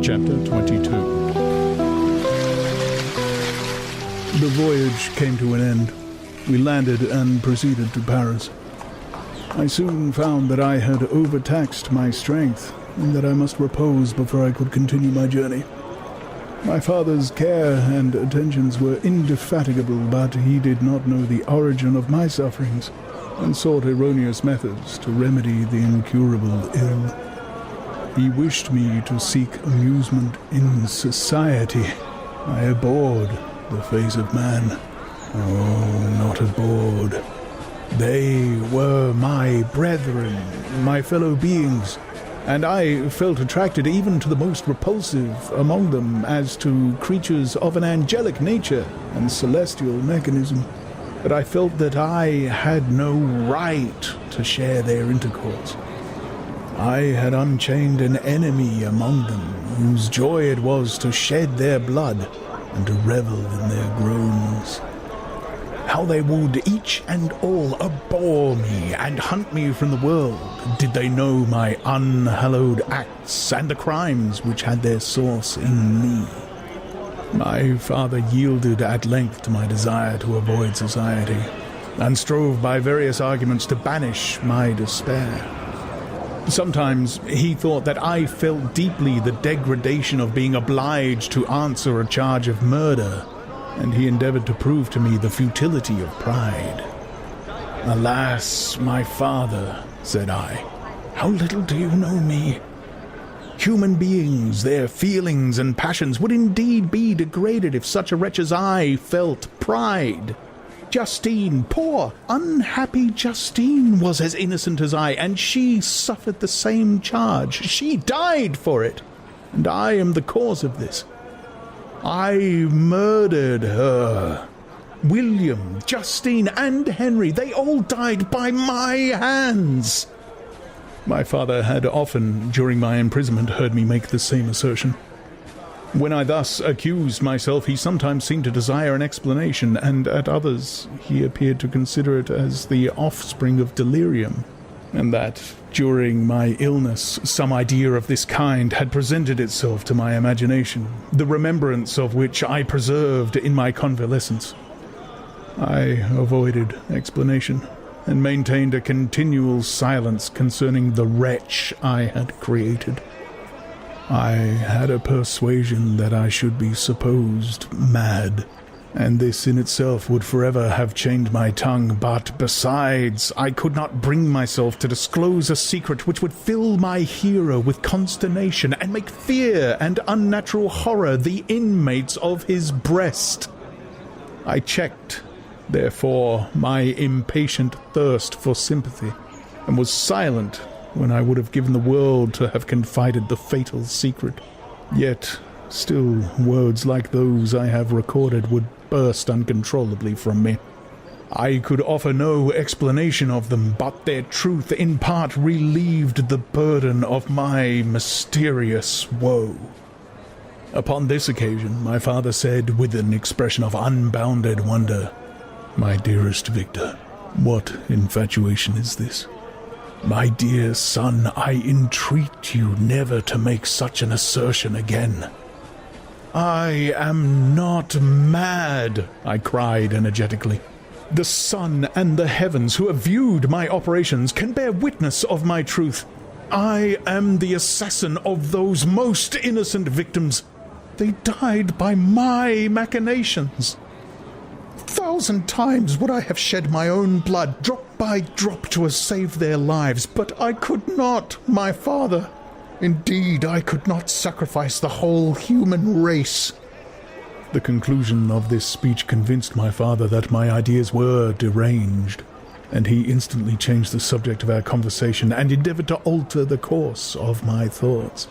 Chapter 22. The voyage came to an end. We landed and proceeded to Paris. I soon found that I had overtaxed my strength, and that I must repose before I could continue my journey. My father's care and attentions were indefatigable, but he did not know the origin of my sufferings, and sought erroneous methods to remedy the incurable ill. He wished me to seek amusement in society. I abhorred the face of man. Oh, not abhorred. They were my brethren, my fellow beings, and I felt attracted even to the most repulsive among them as to creatures of an angelic nature and celestial mechanism. But I felt that I had no right to share their intercourse. I had unchained an enemy among them, whose joy it was to shed their blood and to revel in their groans. How they would each and all abhor me and hunt me from the world, did they know my unhallowed acts and the crimes which had their source in me. My father yielded at length to my desire to avoid society, and strove by various arguments to banish my despair. Sometimes he thought that I felt deeply the degradation of being obliged to answer a charge of murder, and he endeavored to prove to me the futility of pride. "Alas, my father," said I, "how little do you know me? Human beings, their feelings and passions would indeed be degraded if such a wretch as I felt pride. Justine, poor, unhappy Justine, was as innocent as I, and she suffered the same charge. She died for it, and I am the cause of this. I murdered her. William, Justine, and Henry, they all died by my hands." My father had often, during my imprisonment, heard me make the same assertion. When I thus accused myself, he sometimes seemed to desire an explanation, and at others he appeared to consider it as the offspring of delirium, and that, during my illness, some idea of this kind had presented itself to my imagination, the remembrance of which I preserved in my convalescence. I avoided explanation and maintained a continual silence concerning the wretch I had created. I had a persuasion that I should be supposed mad, and this in itself would forever have chained my tongue, but besides, I could not bring myself to disclose a secret which would fill my hero with consternation and make fear and unnatural horror the inmates of his breast. I checked, therefore, my impatient thirst for sympathy, and was silent when I would have given the world to have confided the fatal secret. Yet, still, words like those I have recorded would burst uncontrollably from me. I could offer no explanation of them, but their truth in part relieved the burden of my mysterious woe. Upon this occasion, my father said, with an expression of unbounded wonder, "My dearest Victor, what infatuation is this? My dear son, I entreat you never to make such an assertion again." "I am not mad," I cried energetically. "The sun and the heavens who have viewed my operations can bear witness of my truth. I am the assassin of those most innocent victims. They died by my machinations. 1,000 times would I have shed my own blood, drop by drop, to have saved their lives, but I could not, my father. Indeed, I could not sacrifice the whole human race." The conclusion of this speech convinced my father that my ideas were deranged, and he instantly changed the subject of our conversation and endeavored to alter the course of my thoughts.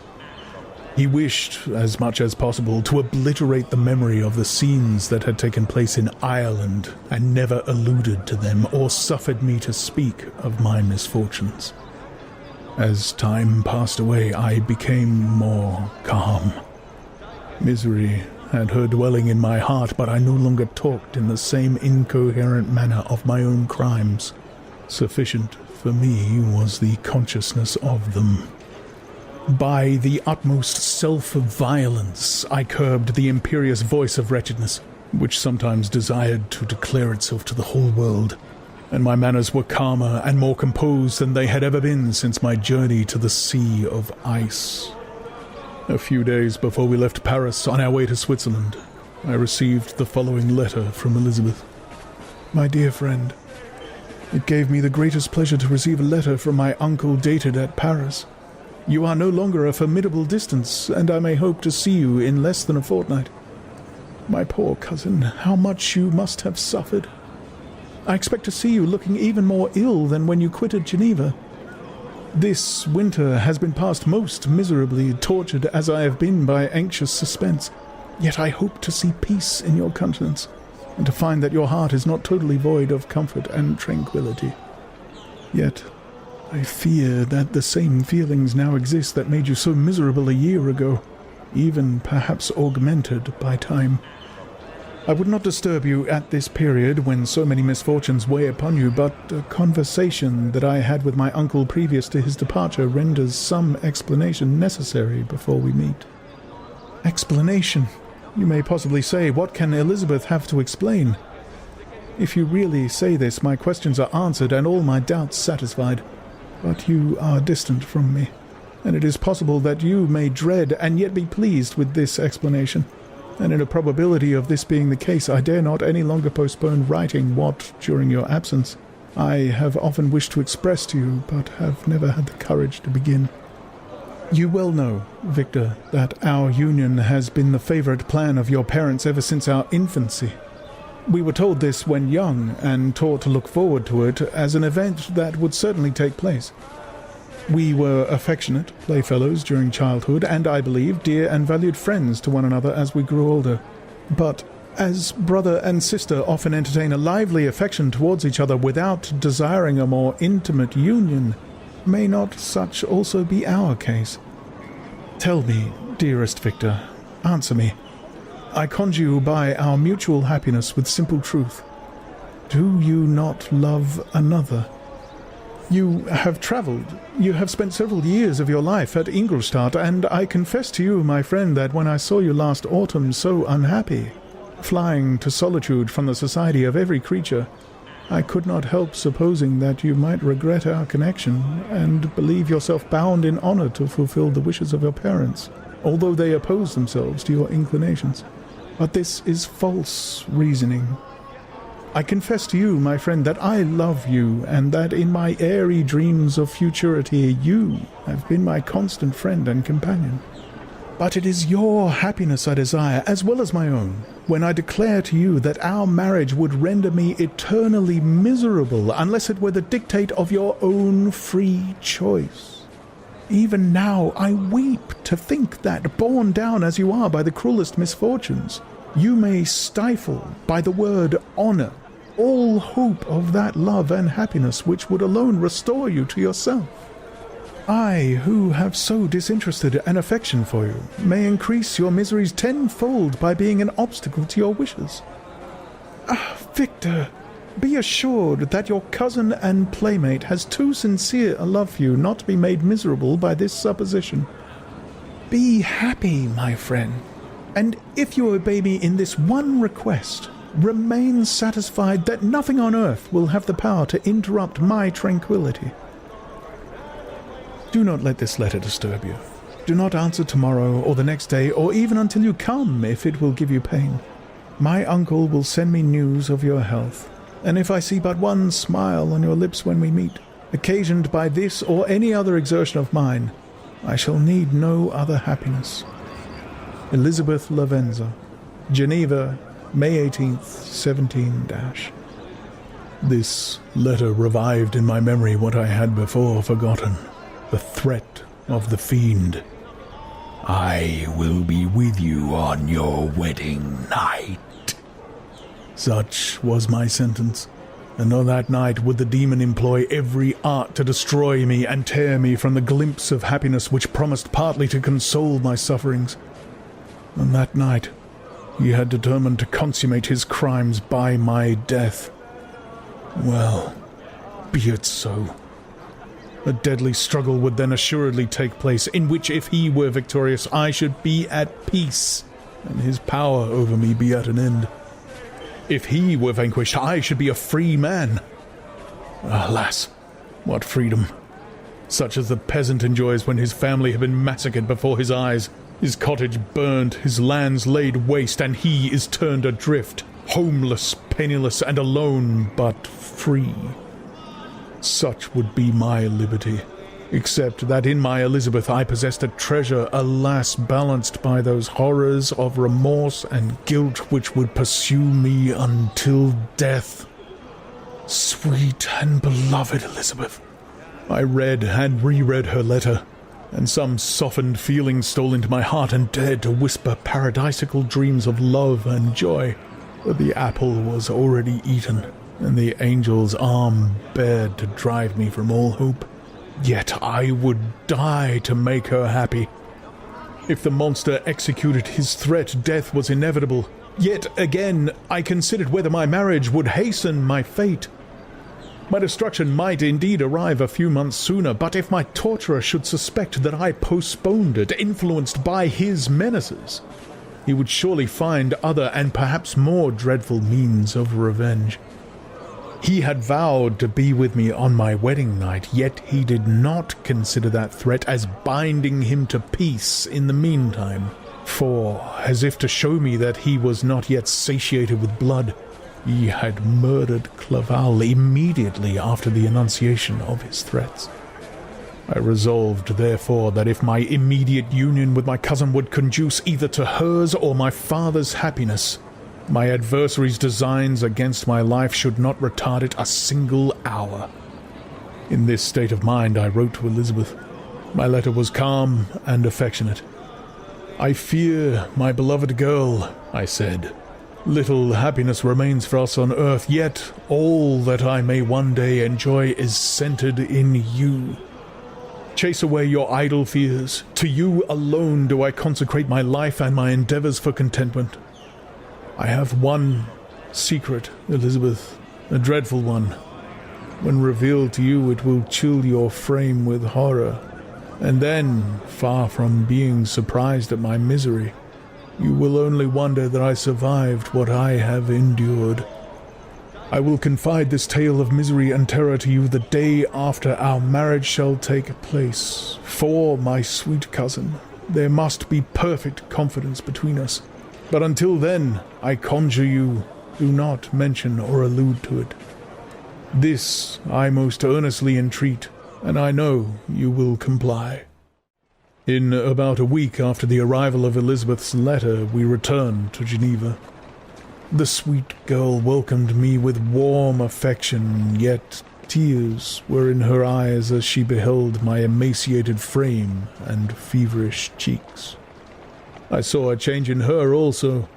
He wished, as much as possible, to obliterate the memory of the scenes that had taken place in Ireland, and never alluded to them or suffered me to speak of my misfortunes. As time passed away, I became more calm. Misery had her dwelling in my heart, but I no longer talked in the same incoherent manner of my own crimes. Sufficient for me was the consciousness of them. By the utmost self-violence, I curbed the imperious voice of wretchedness, which sometimes desired to declare itself to the whole world, and my manners were calmer and more composed than they had ever been since my journey to the Sea of Ice. A few days before we left Paris on our way to Switzerland, I received the following letter from Elizabeth. "My dear friend, it gave me the greatest pleasure to receive a letter from my uncle dated at Paris. You are no longer a formidable distance, and I may hope to see you in less than a fortnight. My poor cousin, how much you must have suffered. I expect to see you looking even more ill than when you quitted Geneva. This winter has been passed most miserably, tortured as I have been by anxious suspense. Yet I hope to see peace in your countenance, and to find that your heart is not totally void of comfort and tranquillity. Yet I fear that the same feelings now exist that made you so miserable a year ago, even perhaps augmented by time. I would not disturb you at this period when so many misfortunes weigh upon you, but a conversation that I had with my uncle previous to his departure renders some explanation necessary before we meet." "Explanation? You may possibly say, what can Elizabeth have to explain? If you really say this, my questions are answered and all my doubts satisfied. But you are distant from me, and it is possible that you may dread and yet be pleased with this explanation. And in a probability of this being the case, I dare not any longer postpone writing what, during your absence, I have often wished to express to you, but have never had the courage to begin. You well know, Victor, that our union has been the favourite plan of your parents ever since our infancy. We were told this when young, and taught to look forward to it as an event that would certainly take place. We were affectionate playfellows during childhood, and I believe dear and valued friends to one another as we grew older. But as brother and sister often entertain a lively affection towards each other without desiring a more intimate union, may not such also be our case? Tell me, dearest Victor, answer me. I conjure you by our mutual happiness with simple truth. Do you not love another? You have travelled. You have spent several years of your life at Ingolstadt, and I confess to you, my friend, that when I saw you last autumn so unhappy, flying to solitude from the society of every creature, I could not help supposing that you might regret our connection and believe yourself bound in honor to fulfill the wishes of your parents, although they oppose themselves to your inclinations. But this is false reasoning. I confess to you, my friend, that I love you, and that in my airy dreams of futurity you have been my constant friend and companion. But it is your happiness I desire, as well as my own, when I declare to you that our marriage would render me eternally miserable unless it were the dictate of your own free choice. Even now I weep to think that, borne down as you are by the cruelest misfortunes, you may stifle, by the word honor, all hope of that love and happiness which would alone restore you to yourself. I, who have so disinterested an affection for you, may increase your miseries tenfold by being an obstacle to your wishes. Ah, Victor, be assured that your cousin and playmate has too sincere a love for you not to be made miserable by this supposition. Be happy, my friend, and if you obey me in this one request, remain satisfied that nothing on earth will have the power to interrupt my tranquillity. Do not let this letter disturb you. Do not answer tomorrow or the next day, or even until you come, if it will give you pain. My uncle will send me news of your health, and if I see but one smile on your lips when we meet, occasioned by this or any other exertion of mine, I shall need no other happiness. Elizabeth Lavenza, Geneva, May 18th, 17 This letter revived in my memory what I had before forgotten. The threat of the fiend. I will be with you on your wedding night. Such was my sentence, and on that night would the demon employ every art to destroy me and tear me from the glimpse of happiness which promised partly to console my sufferings. On that night he had determined to consummate his crimes by my death. Well, be it so. A deadly struggle would then assuredly take place, in which, if he were victorious, I should be at peace, and his power over me be at an end. If he were vanquished, I should be a free man. Alas, what freedom! Such as the peasant enjoys when his family have been massacred before his eyes, his cottage burned, his lands laid waste, and he is turned adrift, homeless, penniless, and alone, but free. Such would be my liberty, except that in my Elizabeth I possessed a treasure, alas, balanced by those horrors of remorse and guilt which would pursue me until death. Sweet and beloved Elizabeth! I read and reread her letter, and some softened feeling stole into my heart and dared to whisper paradisical dreams of love and joy. But the apple was already eaten, and the angel's arm bared to drive me from all hope. Yet I would die to make her happy. If the monster executed his threat, death was inevitable. Yet again I considered whether my marriage would hasten my fate. My destruction might indeed arrive a few months sooner, but if my torturer should suspect that I postponed it, influenced by his menaces, he would surely find other and perhaps more dreadful means of revenge. He had vowed to be with me on my wedding night, yet he did not consider that threat as binding him to peace in the meantime, for, as if to show me that he was not yet satiated with blood, he had murdered Clerval immediately after the enunciation of his threats. I resolved, therefore, that if my immediate union with my cousin would conduce either to hers or my father's happiness, my adversary's designs against my life should not retard it a single hour. In this state of mind I wrote to Elizabeth. My letter was calm and affectionate. "I fear, my beloved girl," I said, "little happiness remains for us on earth, yet all that I may one day enjoy is centered in you. Chase away your idle fears. To you alone do I consecrate my life and my endeavors for contentment. I have one secret, Elizabeth, a dreadful one. When revealed to you, it will chill your frame with horror, and then, far from being surprised at my misery, You will only wonder that I survived what I have endured. I will confide this tale of misery and terror to you the day after our marriage shall take place. For, my sweet cousin, there must be perfect confidence between us. But until then, I conjure you, do not mention or allude to it. This I most earnestly entreat, and I know you will comply." In about a week after the arrival of Elizabeth's letter, we returned to Geneva. The sweet girl welcomed me with warm affection, yet tears were in her eyes as she beheld my emaciated frame and feverish cheeks. I saw a change in her also.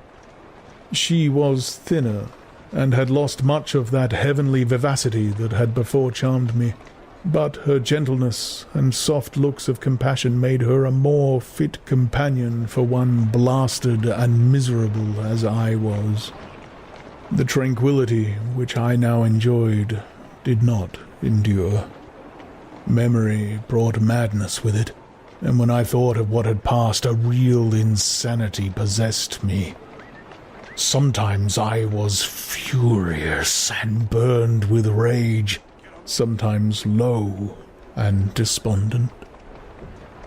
She was thinner, and had lost much of that heavenly vivacity that had before charmed me, but her gentleness and soft looks of compassion made her a more fit companion for one blasted and miserable as I was. The tranquillity which I now enjoyed did not endure. Memory brought madness with it, and when I thought of what had passed, a real insanity possessed me. Sometimes I was furious and burned with rage, sometimes low and despondent.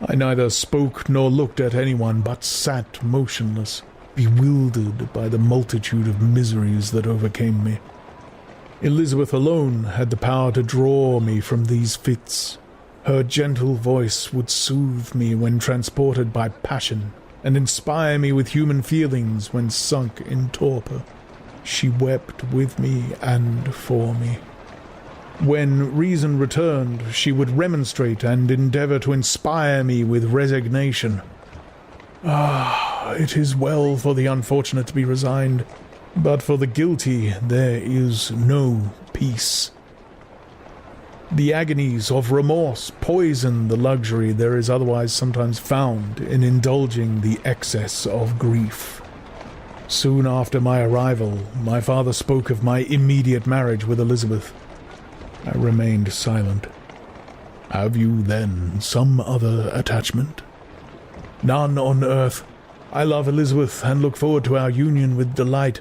I neither spoke nor looked at anyone, but sat motionless, bewildered by the multitude of miseries that overcame me. Elizabeth alone had the power to draw me from these fits. Her gentle voice would soothe me when transported by passion, and inspire me with human feelings when sunk in torpor. She wept with me and for me. When reason returned, she would remonstrate and endeavor to inspire me with resignation. It is well for the unfortunate to be resigned, but for the guilty there is no peace. The agonies of remorse poison the luxury there is otherwise sometimes found in indulging the excess of grief. Soon after my arrival, my father spoke of my immediate marriage with Elizabeth. I remained silent. "Have you, then, some other attachment?" "None on earth. I love Elizabeth and look forward to our union with delight.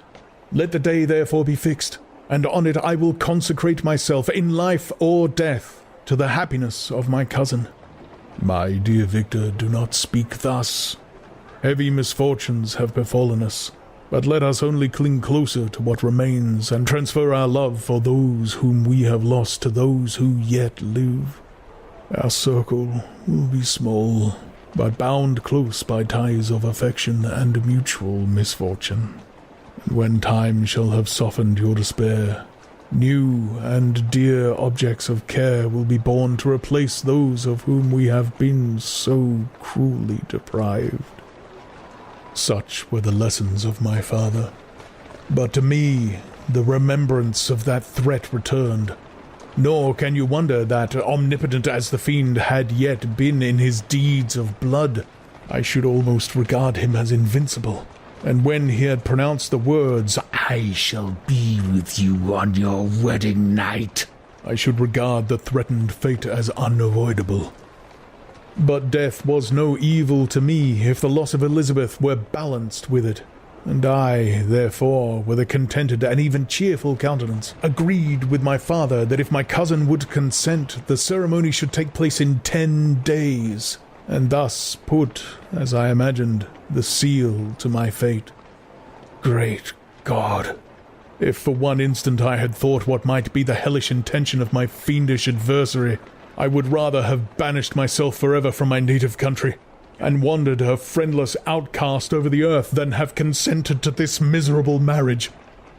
Let the day therefore be fixed, and on it I will consecrate myself, in life or death, to the happiness of my cousin." "My dear Victor, do not speak thus. Heavy misfortunes have befallen us, but let us only cling closer to what remains and transfer our love for those whom we have lost to those who yet live. Our circle will be small, but bound close by ties of affection and mutual misfortune. And when time shall have softened your despair, new and dear objects of care will be born to replace those of whom we have been so cruelly deprived." Such were the lessons of my father. But to me, the remembrance of that threat returned. Nor can you wonder that, omnipotent as the fiend had yet been in his deeds of blood, I should almost regard him as invincible. And when he had pronounced the words, "I shall be with you on your wedding night," I should regard the threatened fate as unavoidable. But death was no evil to me if the loss of Elizabeth were balanced with it, and I, therefore, with a contented and even cheerful countenance, agreed with my father that if my cousin would consent, the ceremony should take place in 10 days, and thus put, as I imagined, the seal to my fate. Great God! If for one instant I had thought what might be the hellish intention of my fiendish adversary, I would rather have banished myself forever from my native country, and wandered a friendless outcast over the earth, than have consented to this miserable marriage.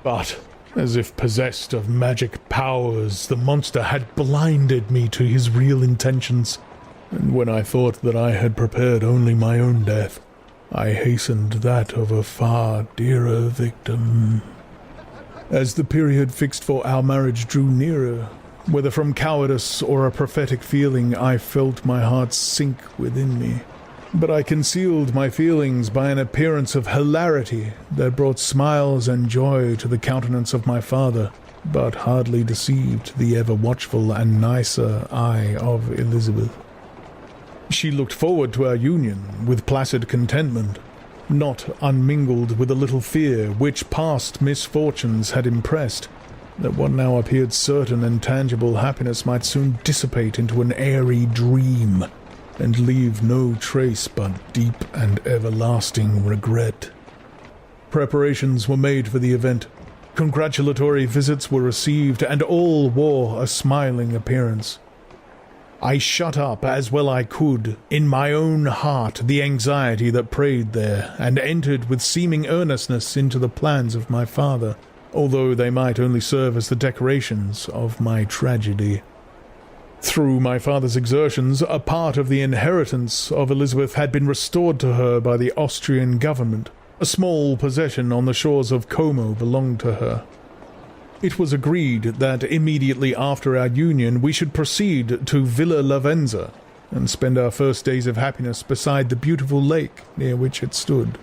But, as if possessed of magic powers, the monster had blinded me to his real intentions, and when I thought that I had prepared only my own death, I hastened that of a far dearer victim. As the period fixed for our marriage drew nearer, whether from cowardice or a prophetic feeling, I felt my heart sink within me. But I concealed my feelings by an appearance of hilarity that brought smiles and joy to the countenance of my father, but hardly deceived the ever-watchful and nicer eye of Elizabeth. She looked forward to our union with placid contentment, not unmingled with a little fear which past misfortunes had impressed, that what now appeared certain and tangible happiness might soon dissipate into an airy dream, and leave no trace but deep and everlasting regret. Preparations were made for the event. Congratulatory visits were received, and all wore a smiling appearance. I shut up, as well I could, in my own heart the anxiety that preyed there, and entered with seeming earnestness into the plans of my father, although they might only serve as the decorations of my tragedy. Through my father's exertions, a part of the inheritance of Elizabeth had been restored to her by the Austrian government. A small possession on the shores of Como belonged to her. It was agreed that immediately after our union we should proceed to Villa Lavenza and spend our first days of happiness beside the beautiful lake near which it stood.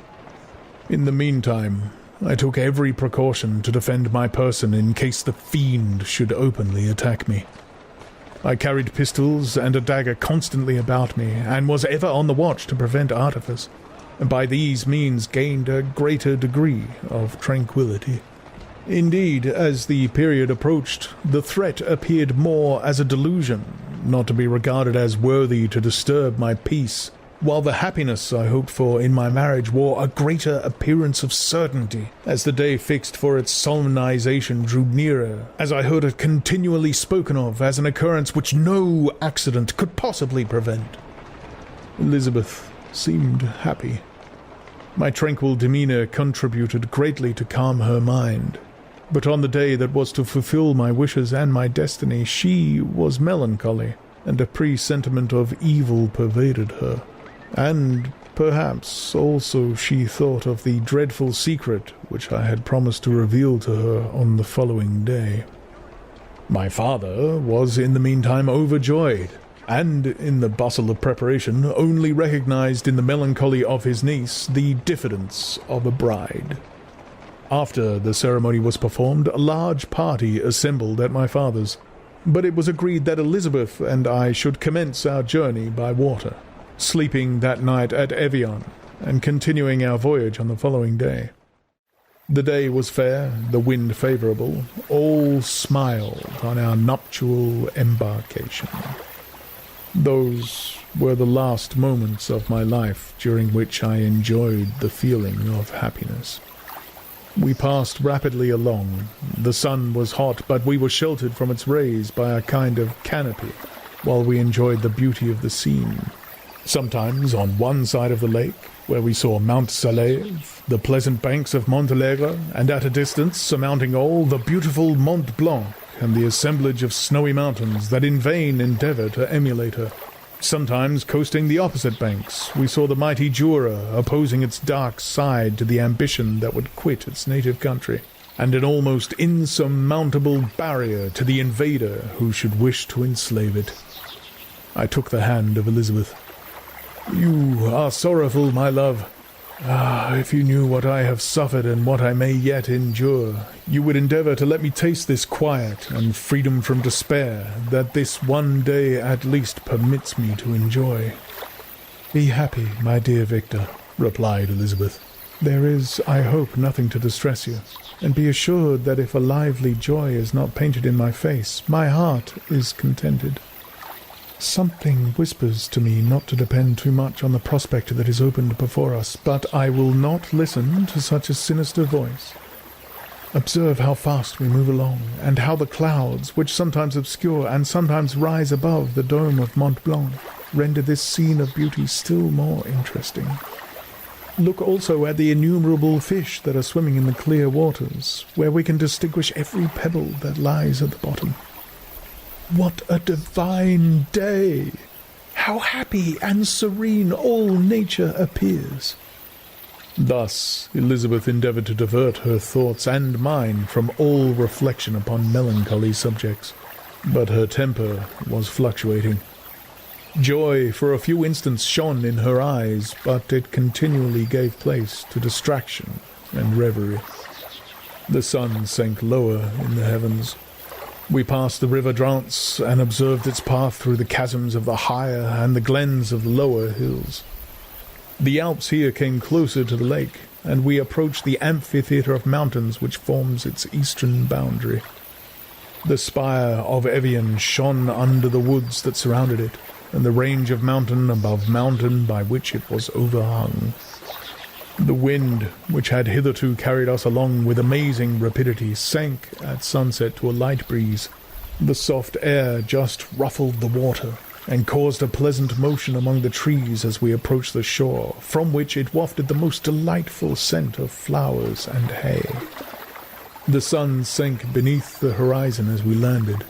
In the meantime, I took every precaution to defend my person in case the fiend should openly attack me. I carried pistols and a dagger constantly about me, and was ever on the watch to prevent artifice, and by these means gained a greater degree of tranquillity. Indeed, as the period approached, the threat appeared more as a delusion, not to be regarded as worthy to disturb my peace, while the happiness I hoped for in my marriage wore a greater appearance of certainty, as the day fixed for its solemnization drew nearer, as I heard it continually spoken of as an occurrence which no accident could possibly prevent. Elizabeth seemed happy. My tranquil demeanour contributed greatly to calm her mind. But on the day that was to fulfill my wishes and my destiny, she was melancholy, and a presentiment of evil pervaded her. And perhaps also she thought of the dreadful secret which I had promised to reveal to her on the following day. My father was in the meantime overjoyed, and in the bustle of preparation only recognized in the melancholy of his niece the diffidence of a bride. After the ceremony was performed, a large party assembled at my father's, but it was agreed that Elizabeth and I should commence our journey by water, sleeping that night at Evian, and continuing our voyage on the following day. The day was fair, the wind favourable, all smiled on our nuptial embarkation. Those were the last moments of my life during which I enjoyed the feeling of happiness. We passed rapidly along. The sun was hot, but we were sheltered from its rays by a kind of canopy, while we enjoyed the beauty of the scene. Sometimes on one side of the lake, where we saw Mount Salève, the pleasant banks of Montalegre, and at a distance, surmounting all, the beautiful Mont Blanc, and the assemblage of snowy mountains that in vain endeavour to emulate her. Sometimes, coasting the opposite banks, we saw the mighty Jura opposing its dark side to the ambition that would quit its native country, and an almost insurmountable barrier to the invader who should wish to enslave it. I took the hand of Elizabeth. "You are sorrowful, my love. Ah, if you knew what I have suffered and what I may yet endure, you would endeavour to let me taste this quiet and freedom from despair that this one day at least permits me to enjoy." "Be happy, my dear Victor," replied Elizabeth. "There is, I hope, nothing to distress you, and be assured that if a lively joy is not painted in my face, my heart is contented. Something whispers to me not to depend too much on the prospect that is opened before us, but I will not listen to such a sinister voice. Observe how fast we move along, and how the clouds, which sometimes obscure and sometimes rise above the dome of Mont Blanc, render this scene of beauty still more interesting. Look also at the innumerable fish that are swimming in the clear waters, where we can distinguish every pebble that lies at the bottom. What a divine day! How happy and serene all nature appears!" Thus Elizabeth endeavoured to divert her thoughts and mine from all reflection upon melancholy subjects, but her temper was fluctuating. Joy for a few instants shone in her eyes, but it continually gave place to distraction and reverie. The sun sank lower in the heavens. We passed the river Drance and observed its path through the chasms of the higher and the glens of the lower hills. The Alps here came closer to the lake, and we approached the amphitheatre of mountains which forms its eastern boundary. The spire of Evian shone under the woods that surrounded it, and the range of mountain above mountain by which it was overhung. The wind, which had hitherto carried us along with amazing rapidity, sank at sunset to a light breeze. The soft air just ruffled the water, and caused a pleasant motion among the trees as we approached the shore, from which it wafted the most delightful scent of flowers and hay. The sun sank beneath the horizon as we landed,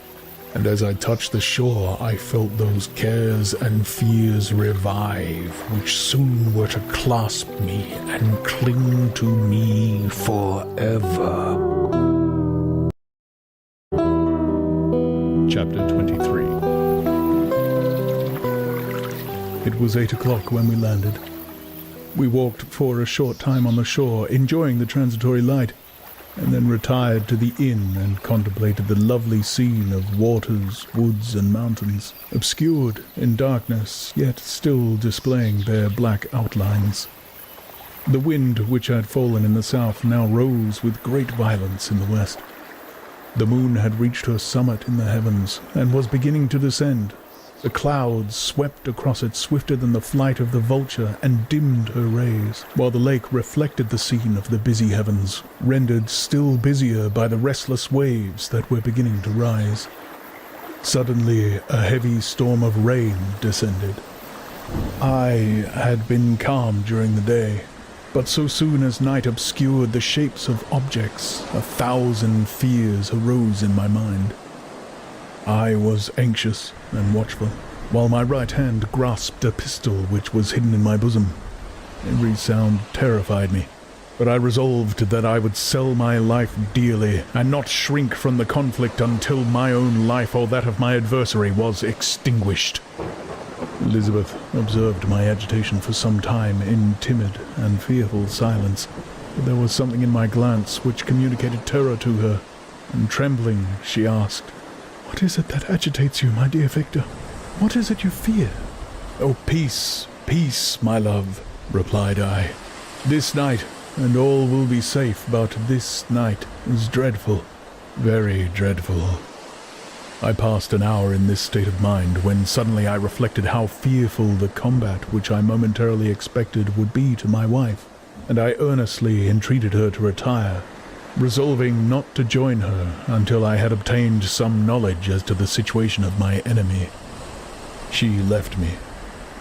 and as I touched the shore I felt those cares and fears revive, which soon were to clasp me and cling to me forever. Chapter 23. It was 8 o'clock when we landed. We walked for a short time on the shore, enjoying the transitory light, and then retired to the inn and contemplated the lovely scene of waters, woods, and mountains, obscured in darkness, yet still displaying their black outlines. The wind, which had fallen in the south, now rose with great violence in the west. The moon had reached her summit in the heavens, and was beginning to descend. The clouds swept across it swifter than the flight of the vulture, and dimmed her rays, while the lake reflected the scene of the busy heavens, rendered still busier by the restless waves that were beginning to rise. Suddenly a heavy storm of rain descended. I had been calm during the day, but so soon as night obscured the shapes of objects, 1,000 fears arose in my mind. I was anxious and watchful, while my right hand grasped a pistol which was hidden in my bosom. Every sound terrified me, but I resolved that I would sell my life dearly, and not shrink from the conflict until my own life or that of my adversary was extinguished. Elizabeth observed my agitation for some time in timid and fearful silence, but there was something in my glance which communicated terror to her, and trembling she asked, "What is it that agitates you, my dear Victor? What is it you fear?" "Oh, peace, peace, my love," replied I. "This night, and all will be safe, but this night is dreadful, very dreadful." I passed an hour in this state of mind, when suddenly I reflected how fearful the combat which I momentarily expected would be to my wife, and I earnestly entreated her to retire, resolving not to join her until I had obtained some knowledge as to the situation of my enemy. She left me,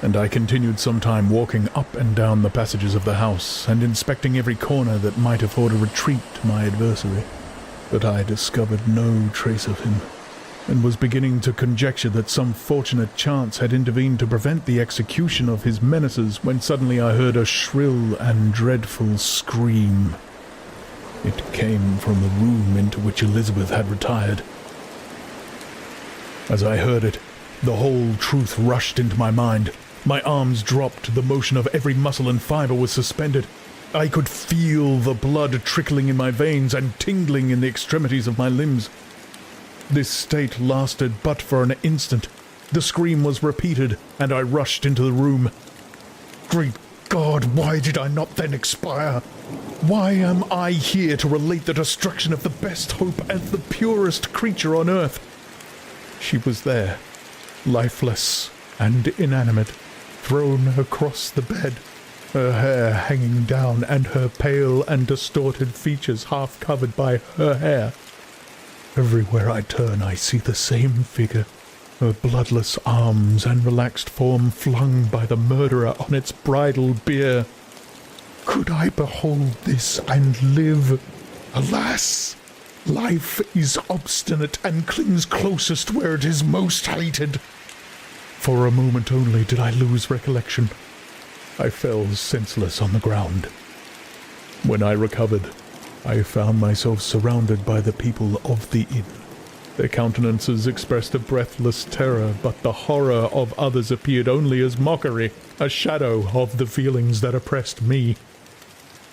and I continued some time walking up and down the passages of the house, and inspecting every corner that might afford a retreat to my adversary. But I discovered no trace of him, and was beginning to conjecture that some fortunate chance had intervened to prevent the execution of his menaces, when suddenly I heard a shrill and dreadful scream. It came from the room into which Elizabeth had retired. As I heard it, the whole truth rushed into my mind. My arms dropped, the motion of every muscle and fibre was suspended. I could feel the blood trickling in my veins and tingling in the extremities of my limbs. This state lasted but for an instant. The scream was repeated, and I rushed into the room. Great God, why did I not then expire? Why am I here to relate the destruction of the best hope and the purest creature on earth? She was there, lifeless and inanimate, thrown across the bed, her hair hanging down and her pale and distorted features half covered by her hair. Everywhere I turn I see the same figure, her bloodless arms and relaxed form flung by the murderer on its bridal bier. Could I behold this and live? Alas! Life is obstinate and clings closest where it is most hated. For a moment only did I lose recollection. I fell senseless on the ground. When I recovered, I found myself surrounded by the people of the inn. Their countenances expressed a breathless terror, but the horror of others appeared only as mockery, a shadow of the feelings that oppressed me.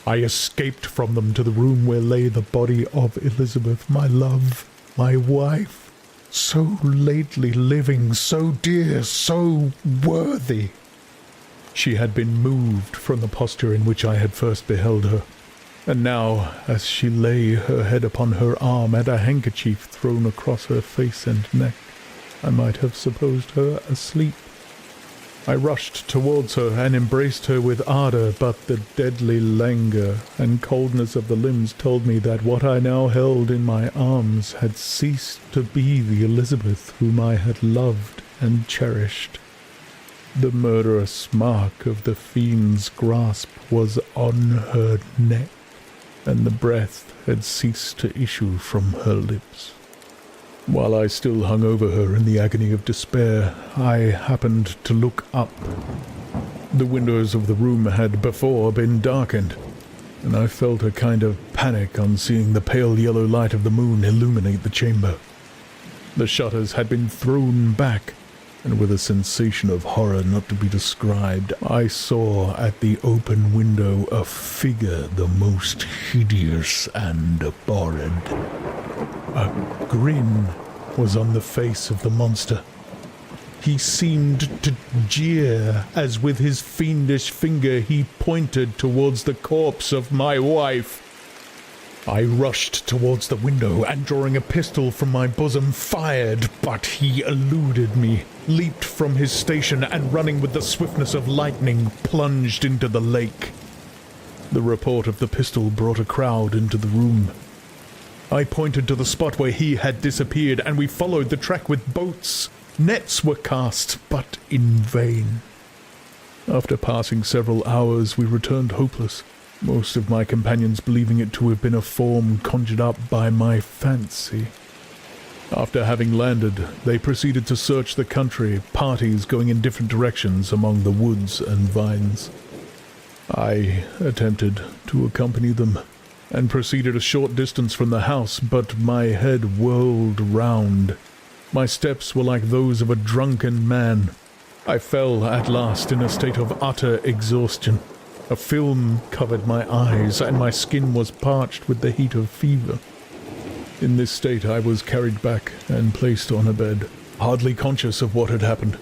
I escaped from them to the room where lay the body of Elizabeth, my love, my wife, so lately living, so dear, so worthy. She had been moved from the posture in which I had first beheld her, and now, as she lay, her head upon her arm and a handkerchief thrown across her face and neck, I might have supposed her asleep. I rushed towards her and embraced her with ardour, but the deadly languor and coldness of the limbs told me that what I now held in my arms had ceased to be the Elizabeth whom I had loved and cherished. The murderous mark of the fiend's grasp was on her neck, and the breath had ceased to issue from her lips. While I still hung over her in the agony of despair, I happened to look up. The windows of the room had before been darkened, and I felt a kind of panic on seeing the pale yellow light of the moon illuminate the chamber. The shutters had been thrown back, and with a sensation of horror not to be described, I saw at the open window a figure the most hideous and abhorrent. A grin was on the face of the monster. He seemed to jeer as with his fiendish finger he pointed towards the corpse of my wife. I rushed towards the window and, drawing a pistol from my bosom, fired, but he eluded me, leaped from his station, and running with the swiftness of lightning, plunged into the lake. The report of the pistol brought a crowd into the room. I pointed to the spot where he had disappeared, and we followed the track with boats. Nets were cast, but in vain. After passing several hours, we returned hopeless, most of my companions believing it to have been a form conjured up by my fancy. After having landed, they proceeded to search the country, parties going in different directions among the woods and vines. I attempted to accompany them, and proceeded a short distance from the house, but my head whirled round. My steps were like those of a drunken man. I fell at last in a state of utter exhaustion. A film covered my eyes, and my skin was parched with the heat of fever. In this state I was carried back and placed on a bed, hardly conscious of what had happened.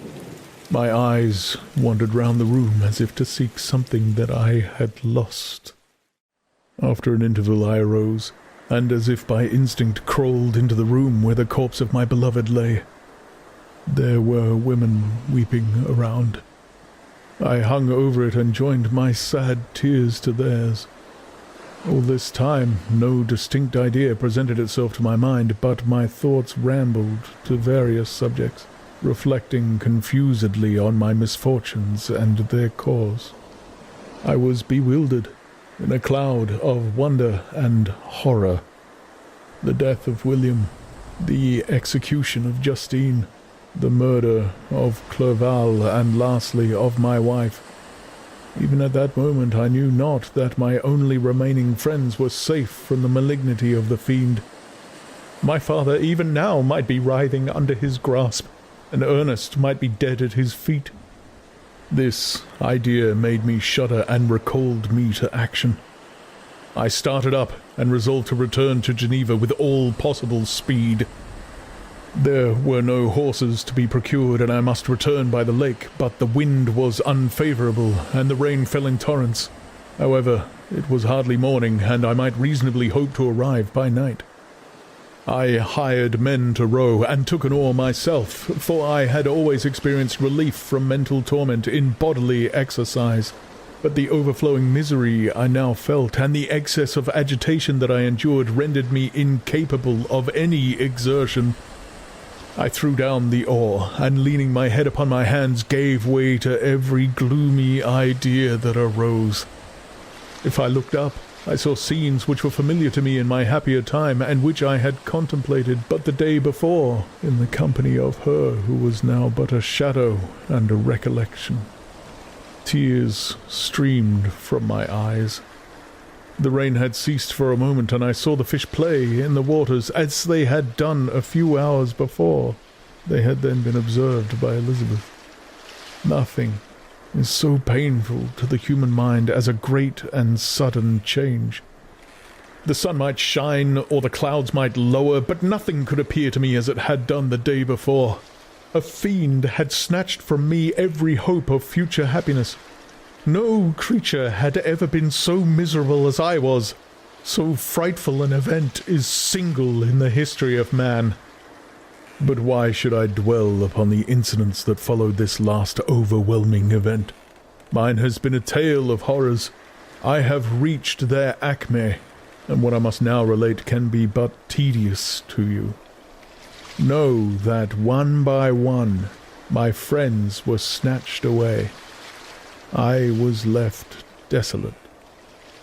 My eyes wandered round the room as if to seek something that I had lost. After an interval I arose, and as if by instinct crawled into the room where the corpse of my beloved lay. There were women weeping around. I hung over it and joined my sad tears to theirs. All this time no distinct idea presented itself to my mind, but my thoughts rambled to various subjects, reflecting confusedly on my misfortunes and their cause. I was bewildered, in a cloud of wonder and horror. The death of William, the execution of Justine, the murder of Clerval, and lastly of my wife. Even at that moment I knew not that my only remaining friends were safe from the malignity of the fiend. My father even now might be writhing under his grasp, and Ernest might be dead at his feet. This idea made me shudder and recalled me to action. I started up and resolved to return to Geneva with all possible speed. There were no horses to be procured, and I must return by the lake, but the wind was unfavourable, and the rain fell in torrents. However, it was hardly morning, and I might reasonably hope to arrive by night. I hired men to row, and took an oar myself, for I had always experienced relief from mental torment in bodily exercise. But the overflowing misery I now felt, and the excess of agitation that I endured, rendered me incapable of any exertion. I threw down the oar, and leaning my head upon my hands, gave way to every gloomy idea that arose. If I looked up, I saw scenes which were familiar to me in my happier time, and which I had contemplated but the day before, in the company of her who was now but a shadow and a recollection. Tears streamed from my eyes. The rain had ceased for a moment, and I saw the fish play in the waters as they had done a few hours before. They had then been observed by Elizabeth. Nothing is so painful to the human mind as a great and sudden change. The sun might shine, or the clouds might lower, but nothing could appear to me as it had done the day before. A fiend had snatched from me every hope of future happiness. No creature had ever been so miserable as I was. So frightful an event is single in the history of man. But why should I dwell upon the incidents that followed this last overwhelming event? Mine has been a tale of horrors. I have reached their acme, and what I must now relate can be but tedious to you. Know that one by one my friends were snatched away. I was left desolate.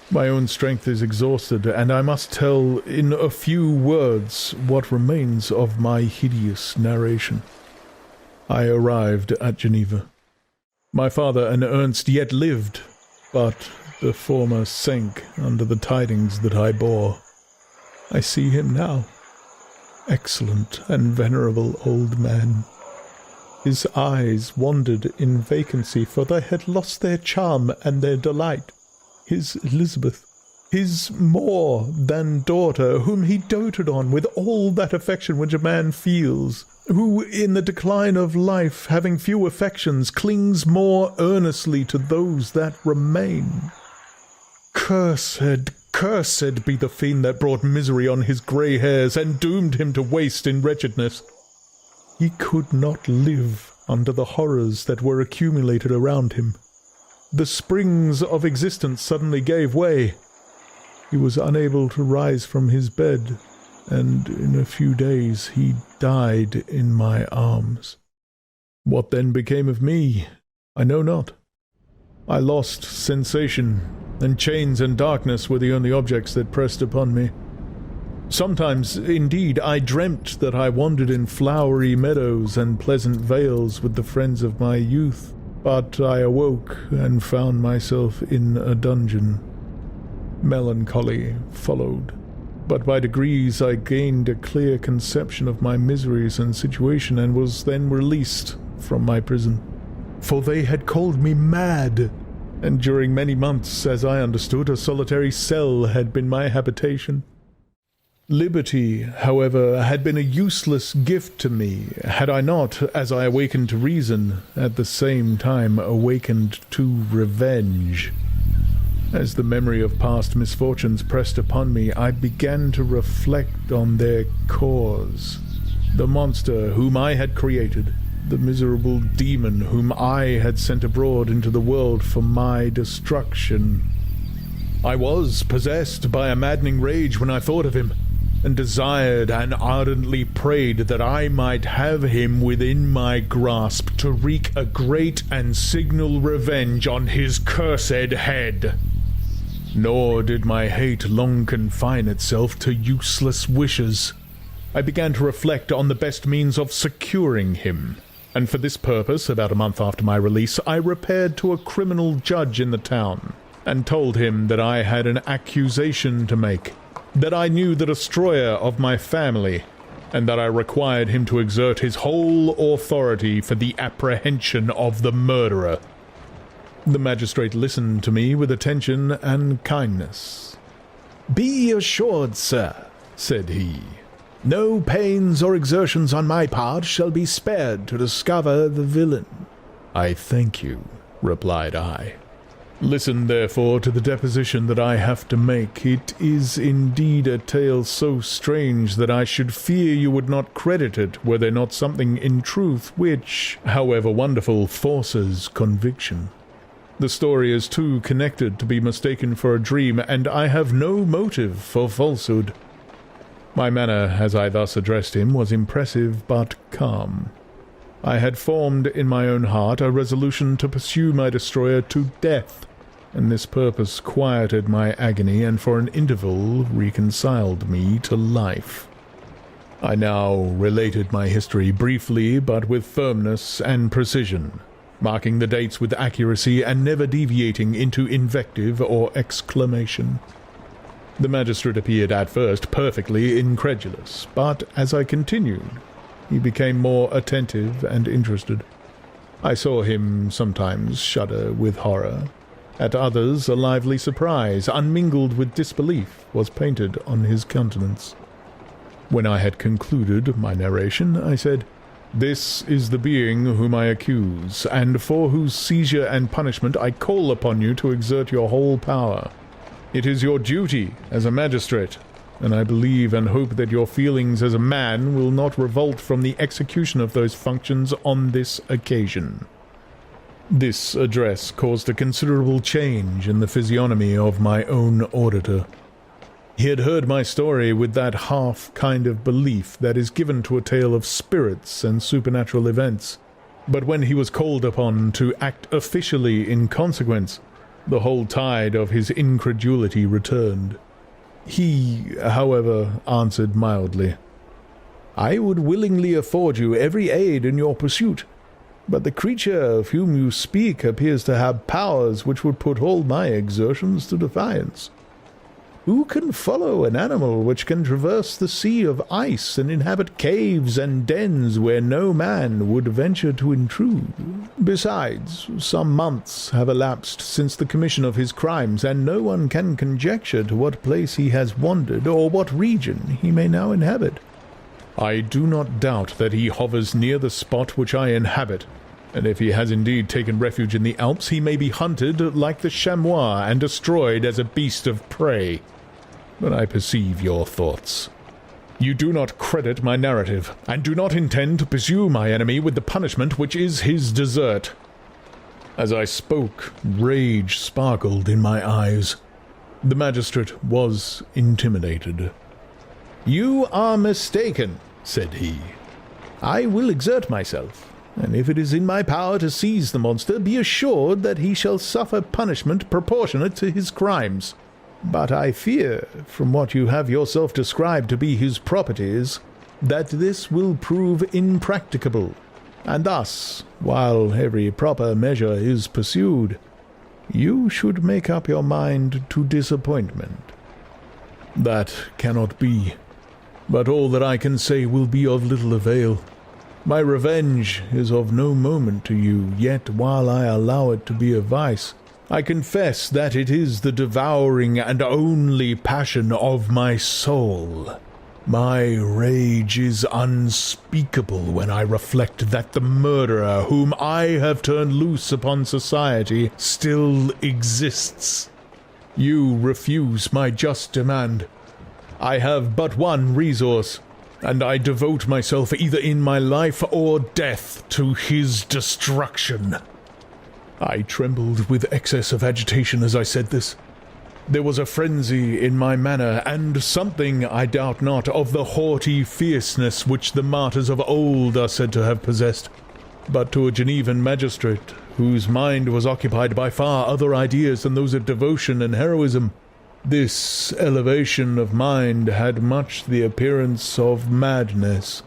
My own strength is exhausted, and I must tell in a few words what remains of my hideous narration. I arrived at Geneva. My father and Ernst yet lived, but the former sank under the tidings that I bore. I see him now, excellent and venerable old man. His eyes wandered in vacancy, for they had lost their charm and their delight. His Elizabeth, his more than daughter, whom he doted on with all that affection which a man feels, who in the decline of life, having few affections, clings more earnestly to those that remain. Cursed, cursed be the fiend that brought misery on his grey hairs, and doomed him to waste in wretchedness. He could not live under the horrors that were accumulated around him. The springs of existence suddenly gave way. He was unable to rise from his bed, and in a few days he died in my arms. What then became of me, I know not. I lost sensation, and chains and darkness were the only objects that pressed upon me. Sometimes, indeed, I dreamt that I wandered in flowery meadows and pleasant vales with the friends of my youth, but I awoke and found myself in a dungeon. Melancholy followed, but by degrees I gained a clear conception of my miseries and situation, and was then released from my prison. For they had called me mad, and during many months, as I understood, a solitary cell had been my habitation. Liberty, however, had been a useless gift to me, had I not, as I awakened to reason, at the same time awakened to revenge. As the memory of past misfortunes pressed upon me, I began to reflect on their cause. The monster whom I had created, the miserable demon whom I had sent abroad into the world for my destruction. I was possessed by a maddening rage when I thought of him, and desired and ardently prayed that I might have him within my grasp to wreak a great and signal revenge on his cursed head. Nor did my hate long confine itself to useless wishes. I began to reflect on the best means of securing him, and for this purpose, about a month after my release, I repaired to a criminal judge in the town, and told him that I had an accusation to make, that I knew the destroyer of my family, and that I required him to exert his whole authority for the apprehension of the murderer. The magistrate listened to me with attention and kindness. "Be assured, sir," said he, "no pains or exertions on my part shall be spared to discover the villain." "I thank you," replied I. "Listen, therefore, to the deposition that I have to make. It is indeed a tale so strange that I should fear you would not credit it were there not something in truth which, however wonderful, forces conviction. The story is too connected to be mistaken for a dream, and I have no motive for falsehood." My manner, as I thus addressed him, was impressive but calm. I had formed in my own heart a resolution to pursue my destroyer to death, and this purpose quieted my agony and for an interval reconciled me to life. I now related my history briefly but with firmness and precision, marking the dates with accuracy and never deviating into invective or exclamation. The magistrate appeared at first perfectly incredulous, but as I continued, he became more attentive and interested. I saw him sometimes shudder with horror. At others, a lively surprise, unmingled with disbelief, was painted on his countenance. When I had concluded my narration, I said, This is the being whom I accuse, and for whose seizure and punishment I call upon you to exert your whole power. It is your duty as a magistrate, and I believe and hope that your feelings as a man will not revolt from the execution of those functions on this occasion." This address caused a considerable change in the physiognomy of my own auditor. He had heard my story with that half kind of belief that is given to a tale of spirits and supernatural events, but when he was called upon to act officially in consequence, the whole tide of his incredulity returned. He, however, answered mildly, "I would willingly afford you every aid in your pursuit, but the creature of whom you speak appears to have powers which would put all my exertions to defiance. Who can follow an animal which can traverse the sea of ice and inhabit caves and dens where no man would venture to intrude? Besides, some months have elapsed since the commission of his crimes, and no one can conjecture to what place he has wandered or what region he may now inhabit. I do not doubt that he hovers near the spot which I inhabit, and if he has indeed taken refuge in the Alps, he may be hunted like the chamois and destroyed as a beast of prey. But I perceive your thoughts. You do not credit my narrative, and do not intend to pursue my enemy with the punishment which is his desert." As I spoke, rage sparkled in my eyes. The magistrate was intimidated. "You are mistaken," said he. "I will exert myself, and if it is in my power to seize the monster, be assured that he shall suffer punishment proportionate to his crimes. But I fear, from what you have yourself described to be his properties, that this will prove impracticable, and thus, while every proper measure is pursued, you should make up your mind to disappointment." "That cannot be, but all that I can say will be of little avail. My revenge is of no moment to you, yet while I allow it to be a vice, I confess that it is the devouring and only passion of my soul. My rage is unspeakable when I reflect that the murderer whom I have turned loose upon society still exists. You refuse my just demand. I have but one resource, and I devote myself either in my life or death to his destruction." I trembled with excess of agitation as I said this. There was a frenzy in my manner, and something, I doubt not, of the haughty fierceness which the martyrs of old are said to have possessed. But to a Genevan magistrate, whose mind was occupied by far other ideas than those of devotion and heroism, this elevation of mind had much the appearance of madness.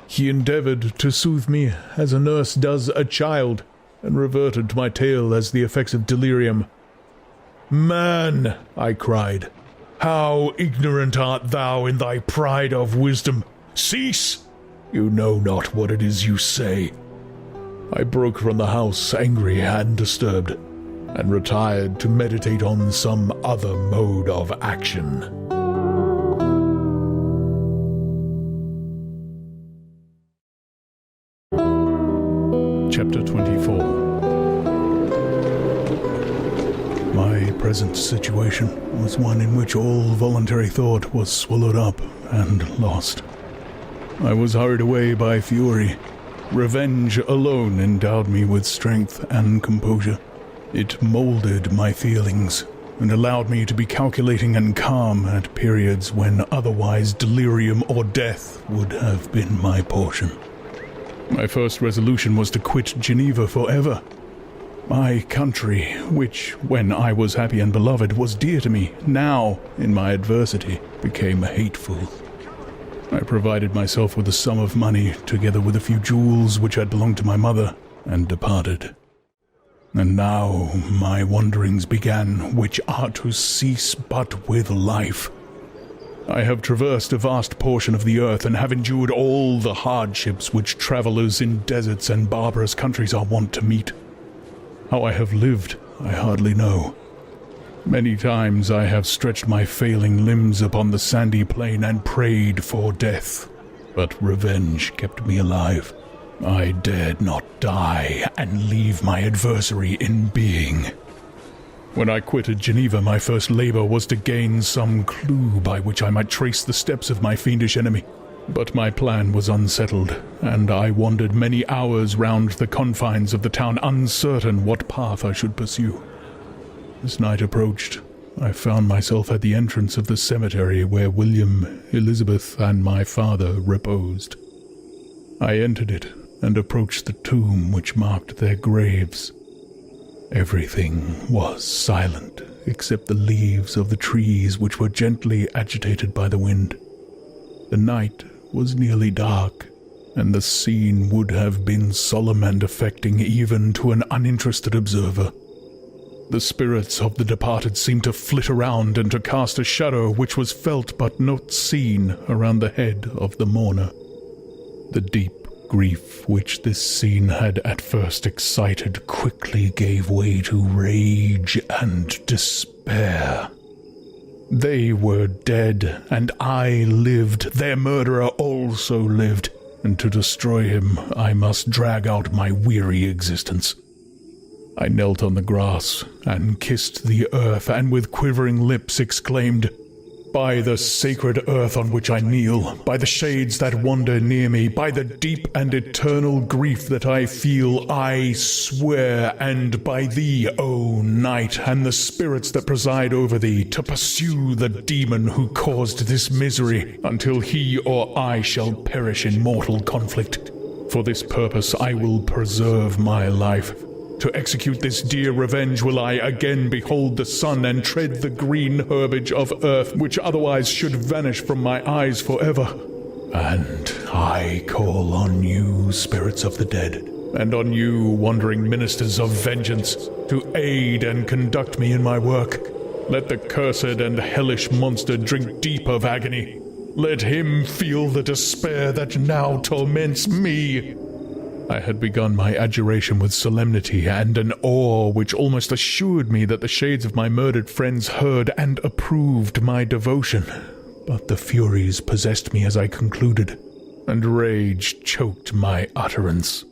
He endeavoured to soothe me as a nurse does a child, and reverted to my tale as the effects of delirium. "Man," I cried, "how ignorant art thou in thy pride of wisdom! Cease! You know not what it is you say." I broke from the house angry and disturbed, and retired to meditate on some other mode of action. Chapter 24. My present situation was one in which all voluntary thought was swallowed up and lost. I was hurried away by fury. Revenge alone endowed me with strength and composure. It molded my feelings, and allowed me to be calculating and calm at periods when otherwise delirium or death would have been my portion. My first resolution was to quit Geneva forever. My country, which, when I was happy and beloved, was dear to me, now, in my adversity, became hateful. I provided myself with a sum of money, together with a few jewels which had belonged to my mother, and departed. And now my wanderings began, which are to cease but with life. I have traversed a vast portion of the earth, and have endured all the hardships which travellers in deserts and barbarous countries are wont to meet. How I have lived, I hardly know. Many times I have stretched my failing limbs upon the sandy plain and prayed for death, but revenge kept me alive. I dared not die and leave my adversary in being. When I quitted Geneva, my first labor was to gain some clue by which I might trace the steps of my fiendish enemy. But my plan was unsettled, and I wandered many hours round the confines of the town, uncertain what path I should pursue. As night approached, I found myself at the entrance of the cemetery where William, Elizabeth, and my father reposed. I entered it and approached the tomb which marked their graves. Everything was silent, except the leaves of the trees which were gently agitated by the wind. The night was nearly dark, and the scene would have been solemn and affecting even to an uninterested observer. The spirits of the departed seemed to flit around and to cast a shadow which was felt but not seen around the head of the mourner. The deep grief which this scene had at first excited quickly gave way to rage and despair. They were dead, and I lived. Their murderer also lived, and to destroy him I must drag out my weary existence. I knelt on the grass and kissed the earth, and with quivering lips exclaimed, "By the sacred earth on which I kneel, by the shades that wander near me, by the deep and eternal grief that I feel, I swear, and by thee, O night, and the spirits that preside over thee, to pursue the demon who caused this misery, until he or I shall perish in mortal conflict. For this purpose I will preserve my life. To execute this dear revenge will I again behold the sun and tread the green herbage of earth, which otherwise should vanish from my eyes forever. And I call on you, spirits of the dead, and on you, wandering ministers of vengeance, to aid and conduct me in my work. Let the cursed and hellish monster drink deep of agony. Let him feel the despair that now torments me." I had begun my adjuration with solemnity and an awe which almost assured me that the shades of my murdered friends heard and approved my devotion. But the furies possessed me as I concluded, and rage choked my utterance.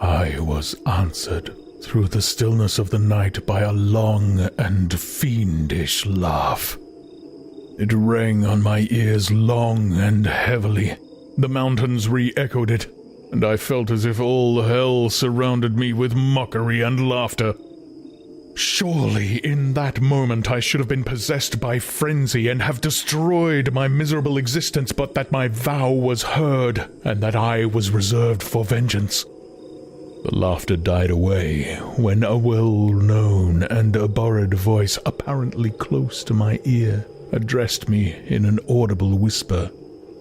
I was answered through the stillness of the night by a long and fiendish laugh. It rang on my ears long and heavily. The mountains re-echoed it, and I felt as if all hell surrounded me with mockery and laughter. Surely in that moment I should have been possessed by frenzy and have destroyed my miserable existence, but that my vow was heard, and that I was reserved for vengeance. The laughter died away when a well-known and abhorred voice, apparently close to my ear, addressed me in an audible whisper.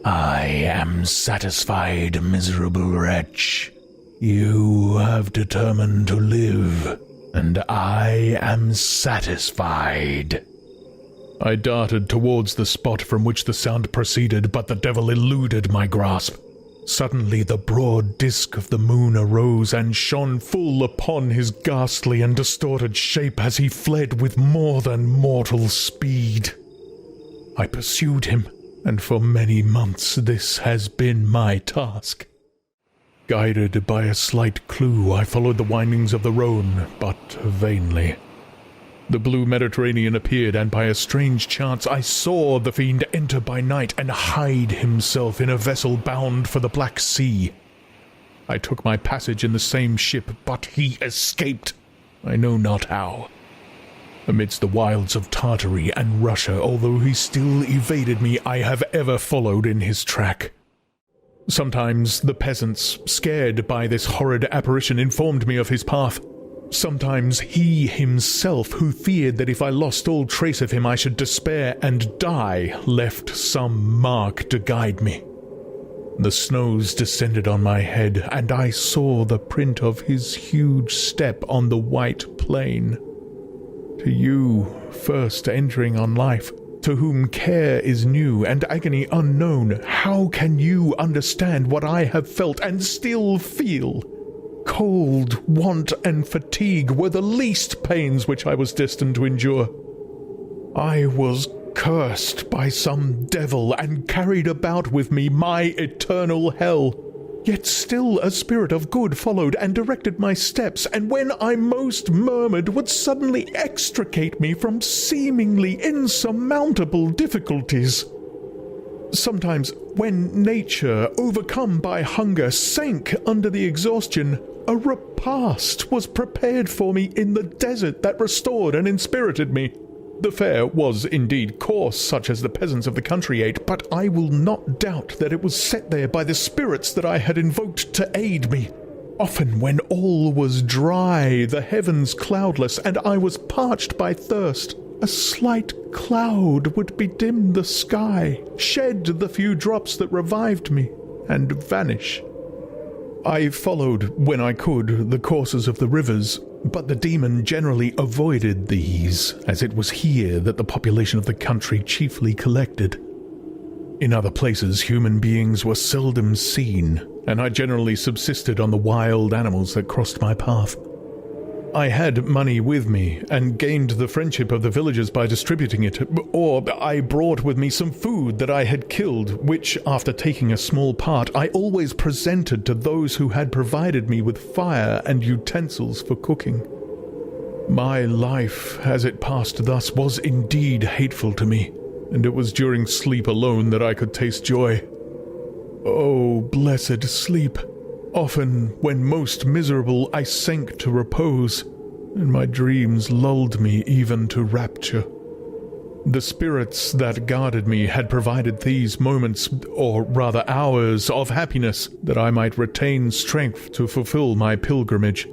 "I am satisfied, miserable wretch. You have determined to live, and I am satisfied." I darted towards the spot from which the sound proceeded, but the devil eluded my grasp. Suddenly the broad disk of the moon arose and shone full upon his ghastly and distorted shape as he fled with more than mortal speed. I pursued him, and for many months this has been my task. Guided by a slight clue, I followed the windings of the Rhone, but vainly. The blue Mediterranean appeared, and by a strange chance I saw the fiend enter by night and hide himself in a vessel bound for the Black Sea. I took my passage in the same ship, but he escaped, I know not how. Amidst the wilds of Tartary and Russia, although he still evaded me, I have ever followed in his track. Sometimes the peasants, scared by this horrid apparition, informed me of his path. Sometimes he himself, who feared that if I lost all trace of him I should despair and die, left some mark to guide me. The snows descended on my head, and I saw the print of his huge step on the white plain. To you, first entering on life, to whom care is new and agony unknown, how can you understand what I have felt and still feel? Cold, want, and fatigue were the least pains which I was destined to endure. I was cursed by some devil and carried about with me my eternal hell. Yet still a spirit of good followed and directed my steps, and when I most murmured would suddenly extricate me from seemingly insurmountable difficulties. Sometimes, when nature, overcome by hunger, sank under the exhaustion, a repast was prepared for me in the desert that restored and inspirited me. The fare was indeed coarse, such as the peasants of the country ate, but I will not doubt that it was set there by the spirits that I had invoked to aid me. Often, when all was dry, the heavens cloudless, and I was parched by thirst, a slight cloud would bedim the sky, shed the few drops that revived me, and vanish. I followed, when I could, the courses of the rivers, but the demon generally avoided these, as it was here that the population of the country chiefly collected. In other places human beings were seldom seen, and I generally subsisted on the wild animals that crossed my path. I had money with me, and gained the friendship of the villagers by distributing it, or I brought with me some food that I had killed, which, after taking a small part, I always presented to those who had provided me with fire and utensils for cooking. My life, as it passed thus, was indeed hateful to me, and it was during sleep alone that I could taste joy. Oh, blessed sleep! Often, when most miserable, I sank to repose, and my dreams lulled me even to rapture. The spirits that guarded me had provided these moments, or rather hours, of happiness, that I might retain strength to fulfill my pilgrimage.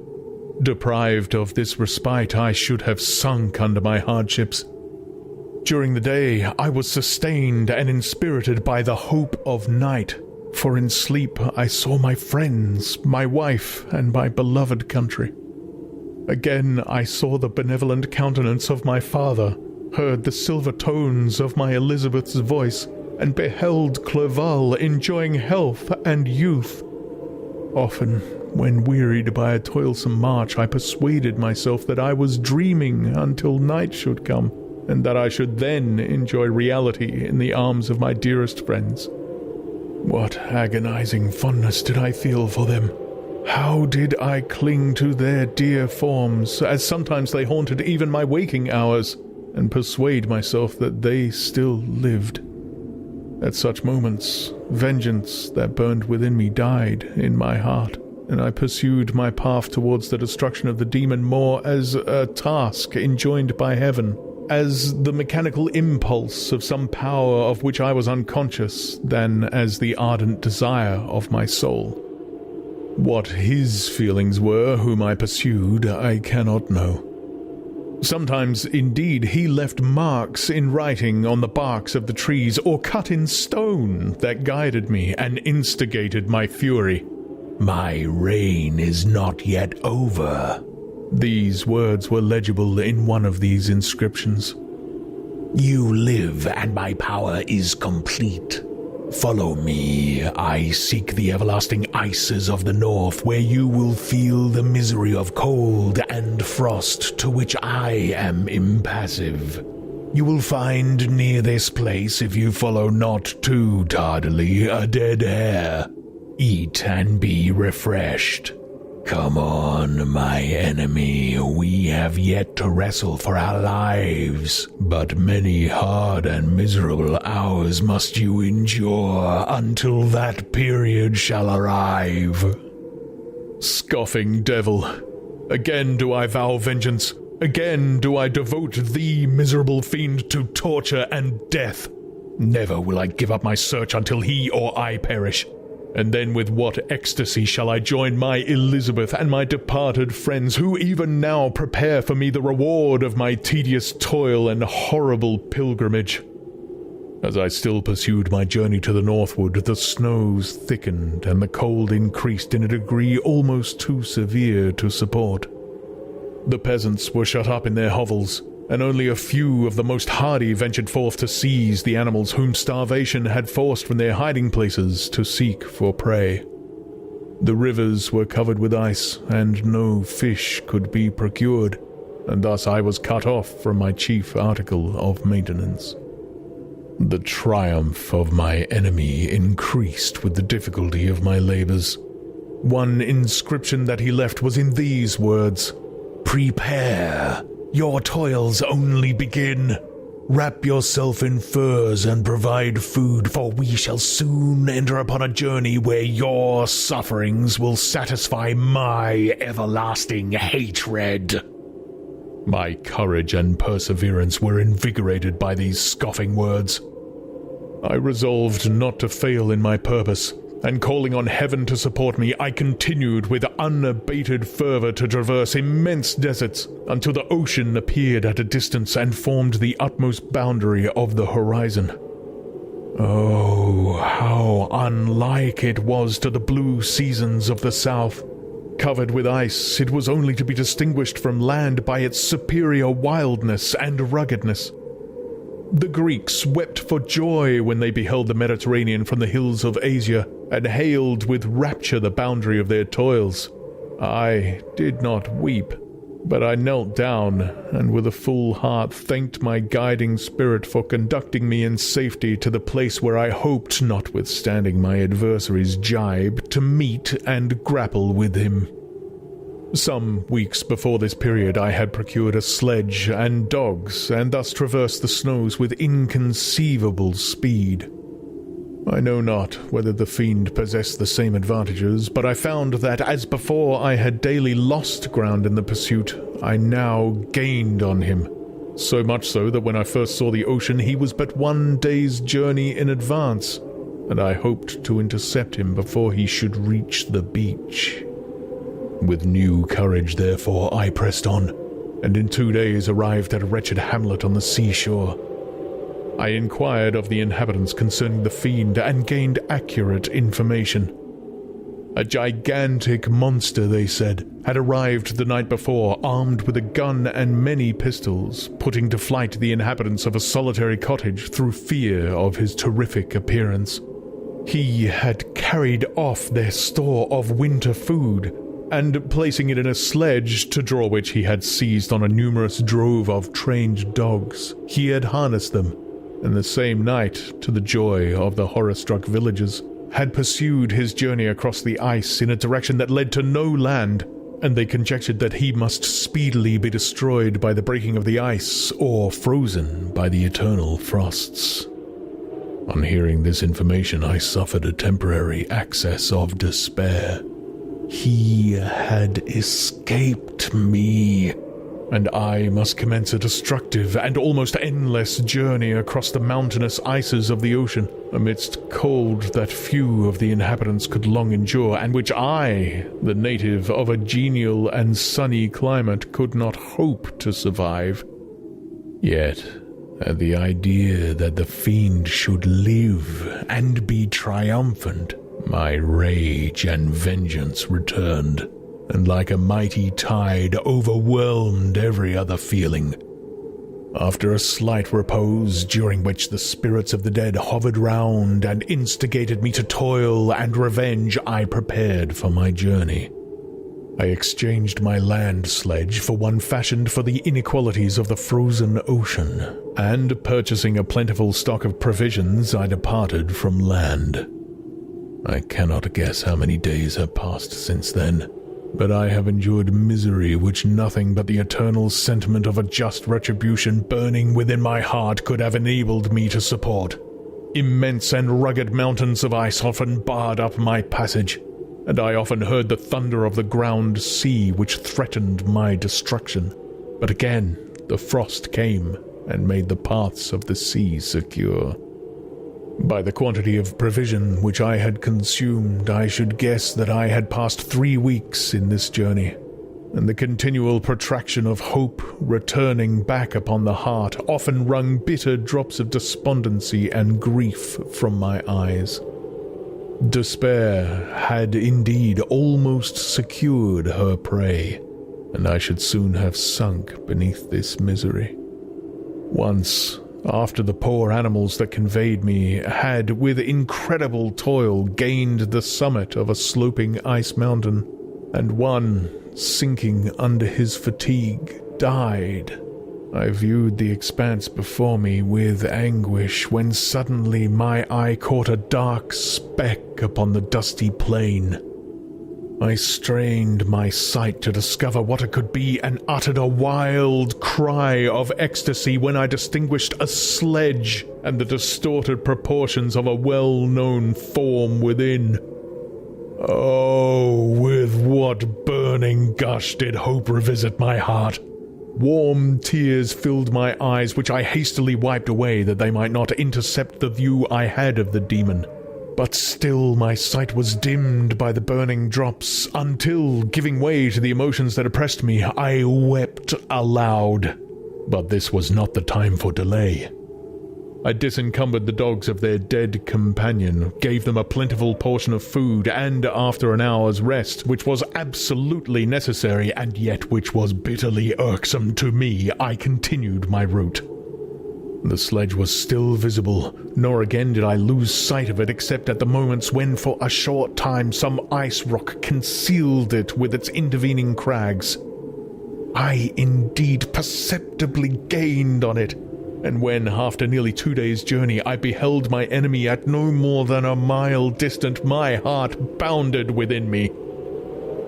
Deprived of this respite, I should have sunk under my hardships. During the day, I was sustained and inspirited by the hope of night, for in sleep I saw my friends, my wife, and my beloved country. Again I saw the benevolent countenance of my father, heard the silver tones of my Elizabeth's voice, and beheld Clerval enjoying health and youth. Often, when wearied by a toilsome march, I persuaded myself that I was dreaming until night should come, and that I should then enjoy reality in the arms of my dearest friends. What agonizing fondness did I feel for them! How did I cling to their dear forms, as sometimes they haunted even my waking hours, and persuade myself that they still lived. At such moments, vengeance that burned within me died in my heart, and I pursued my path towards the destruction of the demon more as a task enjoined by heaven, as the mechanical impulse of some power of which I was unconscious, than as the ardent desire of my soul. What his feelings were whom I pursued, I cannot know. Sometimes, indeed, he left marks in writing on the barks of the trees, or cut in stone, that guided me and instigated my fury. "My reign is not yet over." These words were legible in one of these inscriptions. "You live, and my power is complete. Follow me. I seek the everlasting ices of the north, where you will feel the misery of cold and frost, to which I am impassive. You will find near this place, if you follow not too tardily, a dead hare. Eat and be refreshed. Come on, my enemy, we have yet to wrestle for our lives, but many hard and miserable hours must you endure until that period shall arrive." Scoffing devil! Again do I vow vengeance. Again do I devote thee, miserable fiend, to torture and death. Never will I give up my search until he or I perish. And then with what ecstasy shall I join my Elizabeth and my departed friends, who even now prepare for me the reward of my tedious toil and horrible pilgrimage. As I still pursued my journey to the northward, the snows thickened and the cold increased in a degree almost too severe to support. The peasants were shut up in their hovels, and only a few of the most hardy ventured forth to seize the animals whom starvation had forced from their hiding places to seek for prey. The rivers were covered with ice, and no fish could be procured, and thus I was cut off from my chief article of maintenance. The triumph of my enemy increased with the difficulty of my labors. One inscription that he left was in these words: "Prepare, your toils only begin. Wrap yourself in furs and provide food, for we shall soon enter upon a journey where your sufferings will satisfy my everlasting hatred." My courage and perseverance were invigorated by these scoffing words. I resolved not to fail in my purpose, and calling on heaven to support me, I continued with unabated fervor to traverse immense deserts until the ocean appeared at a distance and formed the utmost boundary of the horizon. Oh, how unlike it was to the blue seasons of the south. Covered with ice, it was only to be distinguished from land by its superior wildness and ruggedness. The Greeks wept for joy when they beheld the Mediterranean from the hills of Asia, and hailed with rapture the boundary of their toils. I did not weep, but I knelt down, and with a full heart thanked my guiding spirit for conducting me in safety to the place where I hoped, notwithstanding my adversary's jibe, to meet and grapple with him. Some weeks before this period I had procured a sledge and dogs, and thus traversed the snows with inconceivable speed. I know not whether the fiend possessed the same advantages, but I found that as before I had daily lost ground in the pursuit, I now gained on him. So much so that when I first saw the ocean he was but 1 day's journey in advance, and I hoped to intercept him before he should reach the beach. With new courage, therefore, I pressed on, and in 2 days arrived at a wretched hamlet on the seashore. I inquired of the inhabitants concerning the fiend, and gained accurate information. A gigantic monster, they said, had arrived the night before, armed with a gun and many pistols, putting to flight the inhabitants of a solitary cottage through fear of his terrific appearance. He had carried off their store of winter food, and placing it in a sledge, to draw which he had seized on a numerous drove of trained dogs, he had harnessed them, and the same night, to the joy of the horror-struck villagers, had pursued his journey across the ice in a direction that led to no land, and they conjectured that he must speedily be destroyed by the breaking of the ice, or frozen by the eternal frosts. On hearing this information, I suffered a temporary access of despair. He had escaped me, and I must commence a destructive and almost endless journey across the mountainous ices of the ocean, amidst cold that few of the inhabitants could long endure, and which I, the native of a genial and sunny climate, could not hope to survive. Yet, at the idea that the fiend should live and be triumphant, my rage and vengeance returned, and like a mighty tide overwhelmed every other feeling. After a slight repose, during which the spirits of the dead hovered round and instigated me to toil and revenge, I prepared for my journey. I exchanged my land sledge for one fashioned for the inequalities of the frozen ocean, and purchasing a plentiful stock of provisions, I departed from land. I cannot guess how many days have passed since then, but I have endured misery which nothing but the eternal sentiment of a just retribution burning within my heart could have enabled me to support. Immense and rugged mountains of ice often barred up my passage, and I often heard the thunder of the ground sea which threatened my destruction. But again the frost came and made the paths of the sea secure. By the quantity of provision which I had consumed, I should guess that I had passed 3 weeks in this journey, and the continual protraction of hope returning back upon the heart often wrung bitter drops of despondency and grief from my eyes. Despair had indeed almost secured her prey, and I should soon have sunk beneath this misery. Once, after the poor animals that conveyed me had, with incredible toil, gained the summit of a sloping ice mountain, and one, sinking under his fatigue, died, I viewed the expanse before me with anguish when suddenly my eye caught a dark speck upon the dusty plain. I strained my sight to discover what it could be and uttered a wild cry of ecstasy when I distinguished a sledge and the distorted proportions of a well-known form within. Oh, with what burning gush did hope revisit my heart! Warm tears filled my eyes, which I hastily wiped away that they might not intercept the view I had of the demon. But still my sight was dimmed by the burning drops, until, giving way to the emotions that oppressed me, I wept aloud. But this was not the time for delay. I disencumbered the dogs of their dead companion, gave them a plentiful portion of food, and after an hour's rest, which was absolutely necessary, and yet which was bitterly irksome to me, I continued my route. The sledge was still visible, nor again did I lose sight of it except at the moments when for a short time some ice rock concealed it with its intervening crags. I indeed perceptibly gained on it, and when, after nearly 2 days' journey, I beheld my enemy at no more than a mile distant, my heart bounded within me.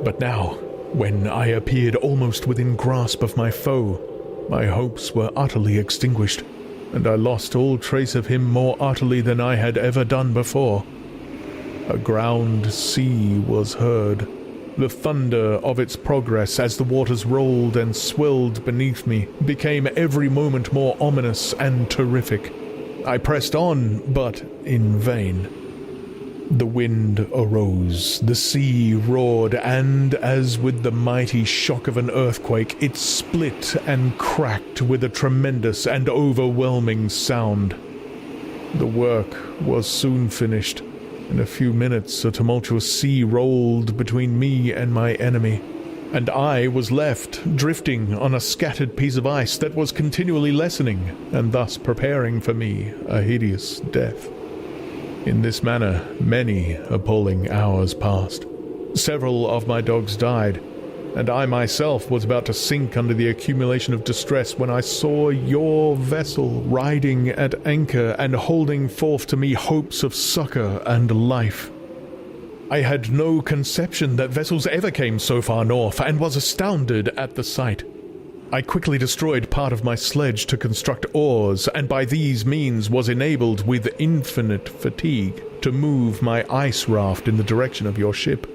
But now, when I appeared almost within grasp of my foe, my hopes were utterly extinguished, and I lost all trace of him more utterly than I had ever done before. A ground sea was heard, the thunder of its progress as the waters rolled and swelled beneath me became every moment more ominous and terrific. I pressed on, but in vain. The wind arose, the sea roared, and, as with the mighty shock of an earthquake, it split and cracked with a tremendous and overwhelming sound. The work was soon finished. In a few minutes a tumultuous sea rolled between me and my enemy, and I was left drifting on a scattered piece of ice that was continually lessening, and thus preparing for me a hideous death. In this manner many appalling hours passed. Several of my dogs died, and I myself was about to sink under the accumulation of distress when I saw your vessel riding at anchor and holding forth to me hopes of succor and life. I had no conception that vessels ever came so far north, and was astounded at the sight. I quickly destroyed part of my sledge to construct oars, and by these means was enabled, with infinite fatigue, to move my ice raft in the direction of your ship.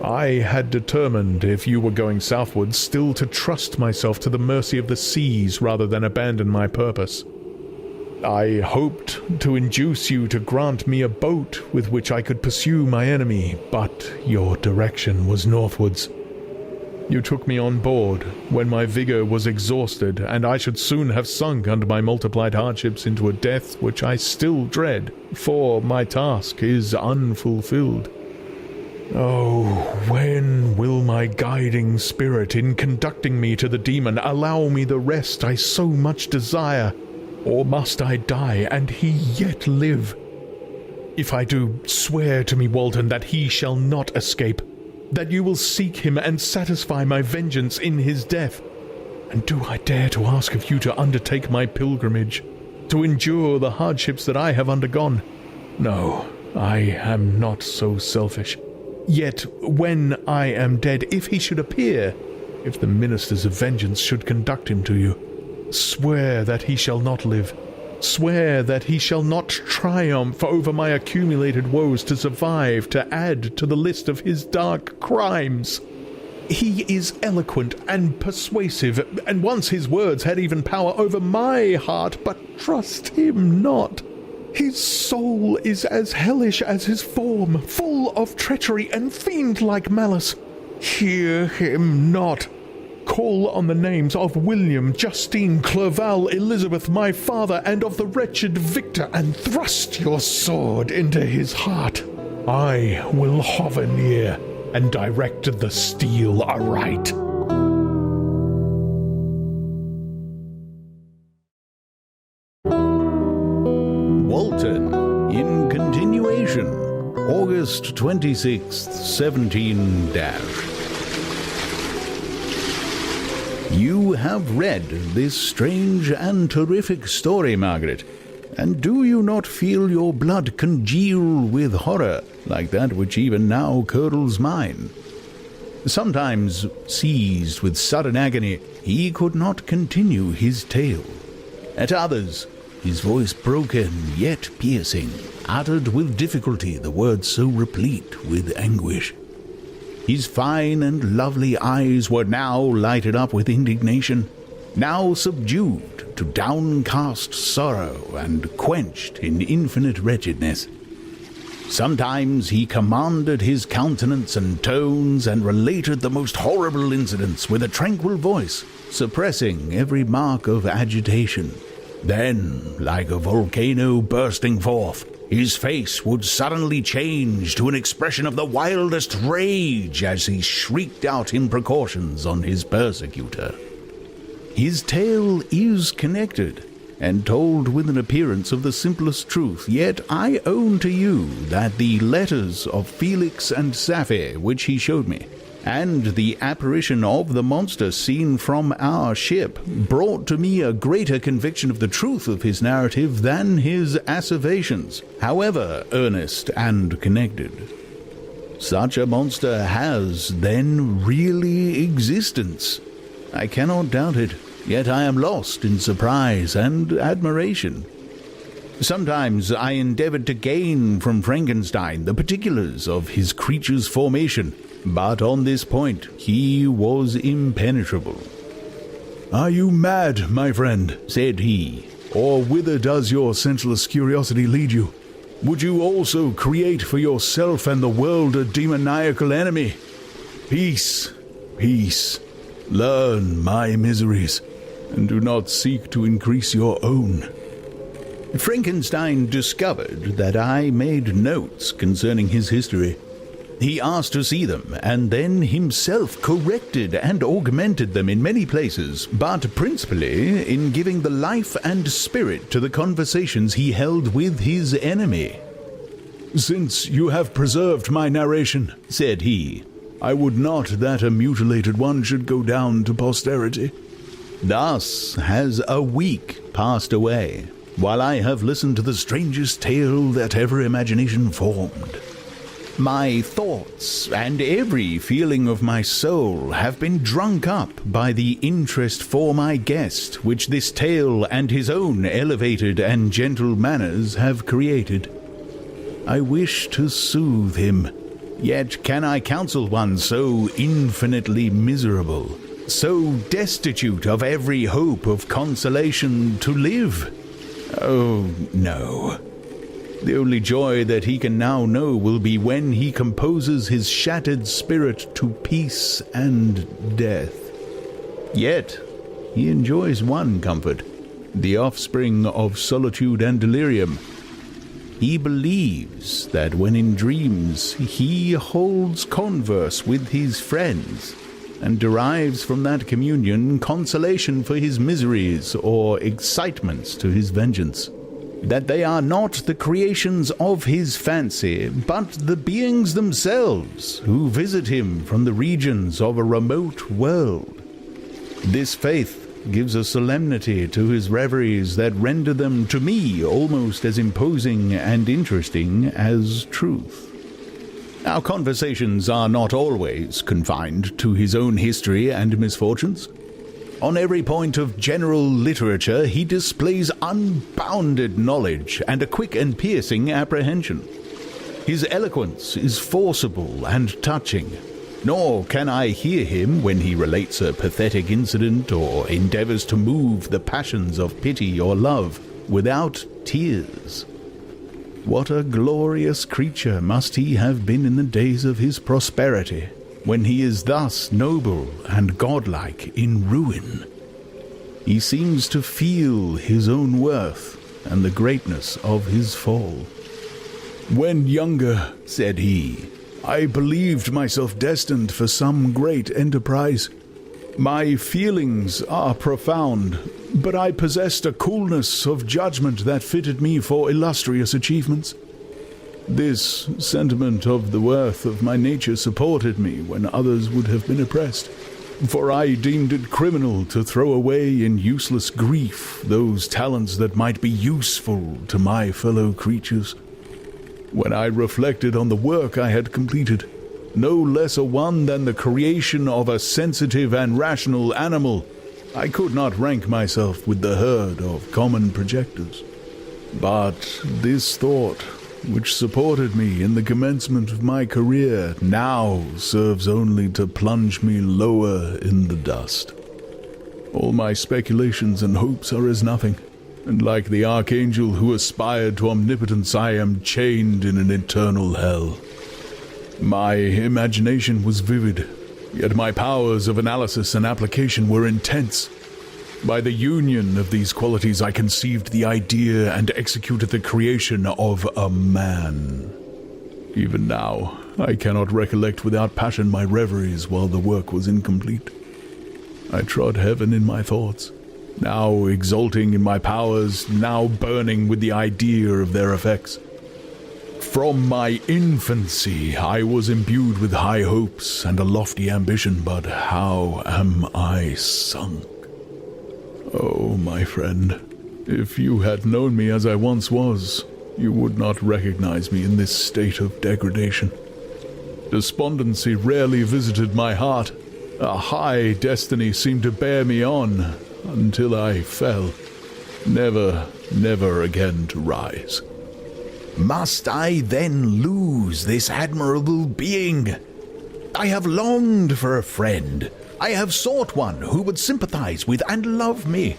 I had determined, if you were going southward, still to trust myself to the mercy of the seas rather than abandon my purpose. I hoped to induce you to grant me a boat with which I could pursue my enemy, but your direction was northwards. You took me on board when my vigor was exhausted, and I should soon have sunk under my multiplied hardships into a death which I still dread, for my task is unfulfilled. Oh, when will my guiding spirit, in conducting me to the demon, allow me the rest I so much desire? Or must I die, and he yet live? If I do, swear to me, Walden, that he shall not escape, that you will seek him and satisfy my vengeance in his death. And do I dare to ask of you to undertake my pilgrimage, to endure the hardships that I have undergone? No, I am not so selfish. Yet, when I am dead, if he should appear, if the ministers of vengeance should conduct him to you, swear that he shall not live. Swear that he shall not triumph over my accumulated woes to survive, to add to the list of his dark crimes. He is eloquent and persuasive, and once his words had even power over my heart, but trust him not. His soul is as hellish as his form, full of treachery and fiend-like malice. Hear him not. Call on the names of William, Justine, Clerval, Elizabeth, my father, and of the wretched Victor, and thrust your sword into his heart. I will hover near, and direct the steel aright. Walton, in continuation, August 26th, 17-. You have read this strange and terrific story, Margaret, and do you not feel your blood congeal with horror, like that which even now curdles mine? Sometimes, seized with sudden agony, he could not continue his tale. At others, his voice broken yet piercing, uttered with difficulty the words so replete with anguish. His fine and lovely eyes were now lighted up with indignation, now subdued to downcast sorrow and quenched in infinite wretchedness. Sometimes he commanded his countenance and tones, and related the most horrible incidents with a tranquil voice, suppressing every mark of agitation. Then, like a volcano bursting forth, his face would suddenly change to an expression of the wildest rage as he shrieked out imprecations on his persecutor. His tale is connected, and told with an appearance of the simplest truth, yet I own to you that the letters of Felix and Sapphi which he showed me, and the apparition of the monster seen from our ship, brought to me a greater conviction of the truth of his narrative than his asseverations, however earnest and connected. Such a monster has, then, really existence. I cannot doubt it, yet I am lost in surprise and admiration. Sometimes I endeavored to gain from Frankenstein the particulars of his creature's formation, but on this point he was impenetrable. "Are you mad, my friend?" said he. "Or whither does your senseless curiosity lead you? Would you also create for yourself and the world a demoniacal enemy? Peace, peace. Learn my miseries, and do not seek to increase your own." Frankenstein discovered that I made notes concerning his history. He asked to see them, and then himself corrected and augmented them in many places, but principally in giving the life and spirit to the conversations he held with his enemy. "Since you have preserved my narration," said he, "I would not that a mutilated one should go down to posterity." Thus has a week passed away, while I have listened to the strangest tale that ever imagination formed. My thoughts and every feeling of my soul have been drunk up by the interest for my guest which this tale and his own elevated and gentle manners have created. I wish to soothe him, yet can I counsel one so infinitely miserable, so destitute of every hope of consolation, to live? Oh, no. The only joy that he can now know will be when he composes his shattered spirit to peace and death. Yet he enjoys one comfort, the offspring of solitude and delirium. He believes that when in dreams he holds converse with his friends, and derives from that communion consolation for his miseries or excitements to his vengeance. That they are not the creations of his fancy, but the beings themselves who visit him from the regions of a remote world. This faith gives a solemnity to his reveries that render them to me almost as imposing and interesting as truth. Our conversations are not always confined to his own history and misfortunes. On every point of general literature he displays unbounded knowledge and a quick and piercing apprehension. His eloquence is forcible and touching, nor can I hear him when he relates a pathetic incident or endeavors to move the passions of pity or love without tears. What a glorious creature must he have been in the days of his prosperity, when he is thus noble and godlike in ruin. He seems to feel his own worth and the greatness of his fall. "When younger," said he, "I believed myself destined for some great enterprise. My feelings are profound, but I possessed a coolness of judgment that fitted me for illustrious achievements. This sentiment of the worth of my nature supported me when others would have been oppressed. for I deemed it criminal to throw away in useless grief those talents that might be useful to my fellow creatures. When I reflected on the work I had completed, no less a one than the creation of a sensitive and rational animal, I could not rank myself with the herd of common projectors. But this thought, which supported me in the commencement of my career, now serves only to plunge me lower in the dust. All my speculations and hopes are as nothing, and like the archangel who aspired to omnipotence, I am chained in an eternal hell. My imagination was vivid, yet my powers of analysis and application were intense. By the union of these qualities I conceived the idea and executed the creation of a man. Even now, I cannot recollect without passion my reveries while the work was incomplete. I trod heaven in my thoughts, now exulting in my powers, now burning with the idea of their effects. From my infancy I was imbued with high hopes and a lofty ambition, but how am I sunk? Oh, my friend, if you had known me as I once was, you would not recognize me in this state of degradation. Despondency rarely visited my heart. A high destiny seemed to bear me on until I fell, never again to rise. Must I then lose this admirable being? I have longed for a friend. I have sought one who would sympathize with and love me.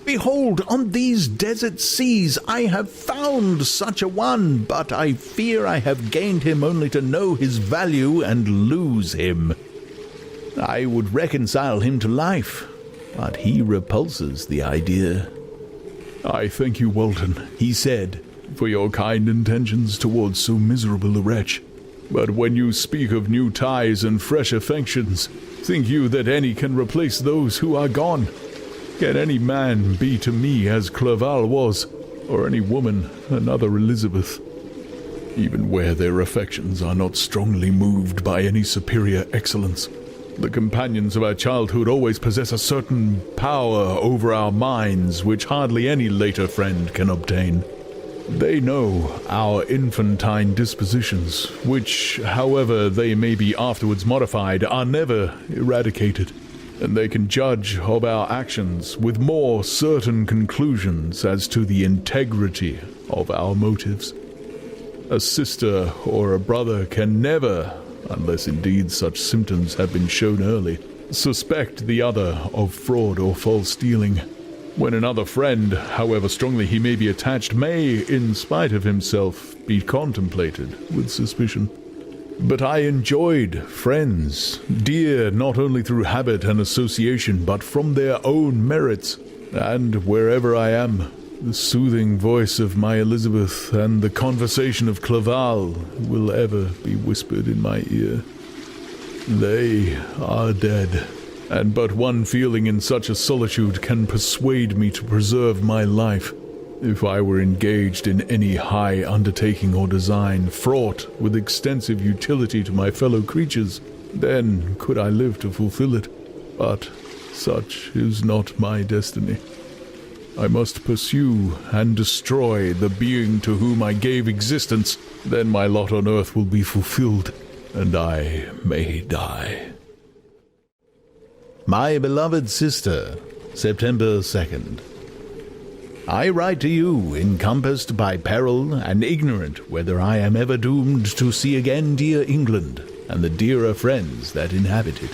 Behold, on these desert seas I have found such a one, but I fear I have gained him only to know his value and lose him. I would reconcile him to life, but he repulses the idea. I thank you, Walton, he said, for your kind intentions towards so miserable a wretch. But when you speak of new ties and fresh affections, think you that any can replace those who are gone? Can any man be to me as Clerval was, or any woman another Elizabeth? Even where their affections are not strongly moved by any superior excellence, the companions of our childhood always possess a certain power over our minds which hardly any later friend can obtain. They know our infantine dispositions, which, however they may be afterwards modified, are never eradicated, and they can judge of our actions with more certain conclusions as to the integrity of our motives. A sister or a brother can never, unless indeed such symptoms have been shown early, suspect the other of fraud or false dealing, when another friend, however strongly he may be attached, may, in spite of himself, be contemplated with suspicion. But I enjoyed friends, dear not only through habit and association, but from their own merits, and wherever I am, the soothing voice of my Elizabeth and the conversation of Clerval will ever be whispered in my ear. They are dead, and but one feeling in such a solitude can persuade me to preserve my life. If I were engaged in any high undertaking or design fraught with extensive utility to my fellow creatures, then could I live to fulfill it. But such is not my destiny. I must pursue and destroy the being to whom I gave existence. Then my lot on earth will be fulfilled, and I may die. My beloved sister, September 2nd. I write to you, encompassed by peril and ignorant whether I am ever doomed to see again dear England and the dearer friends that inhabit it.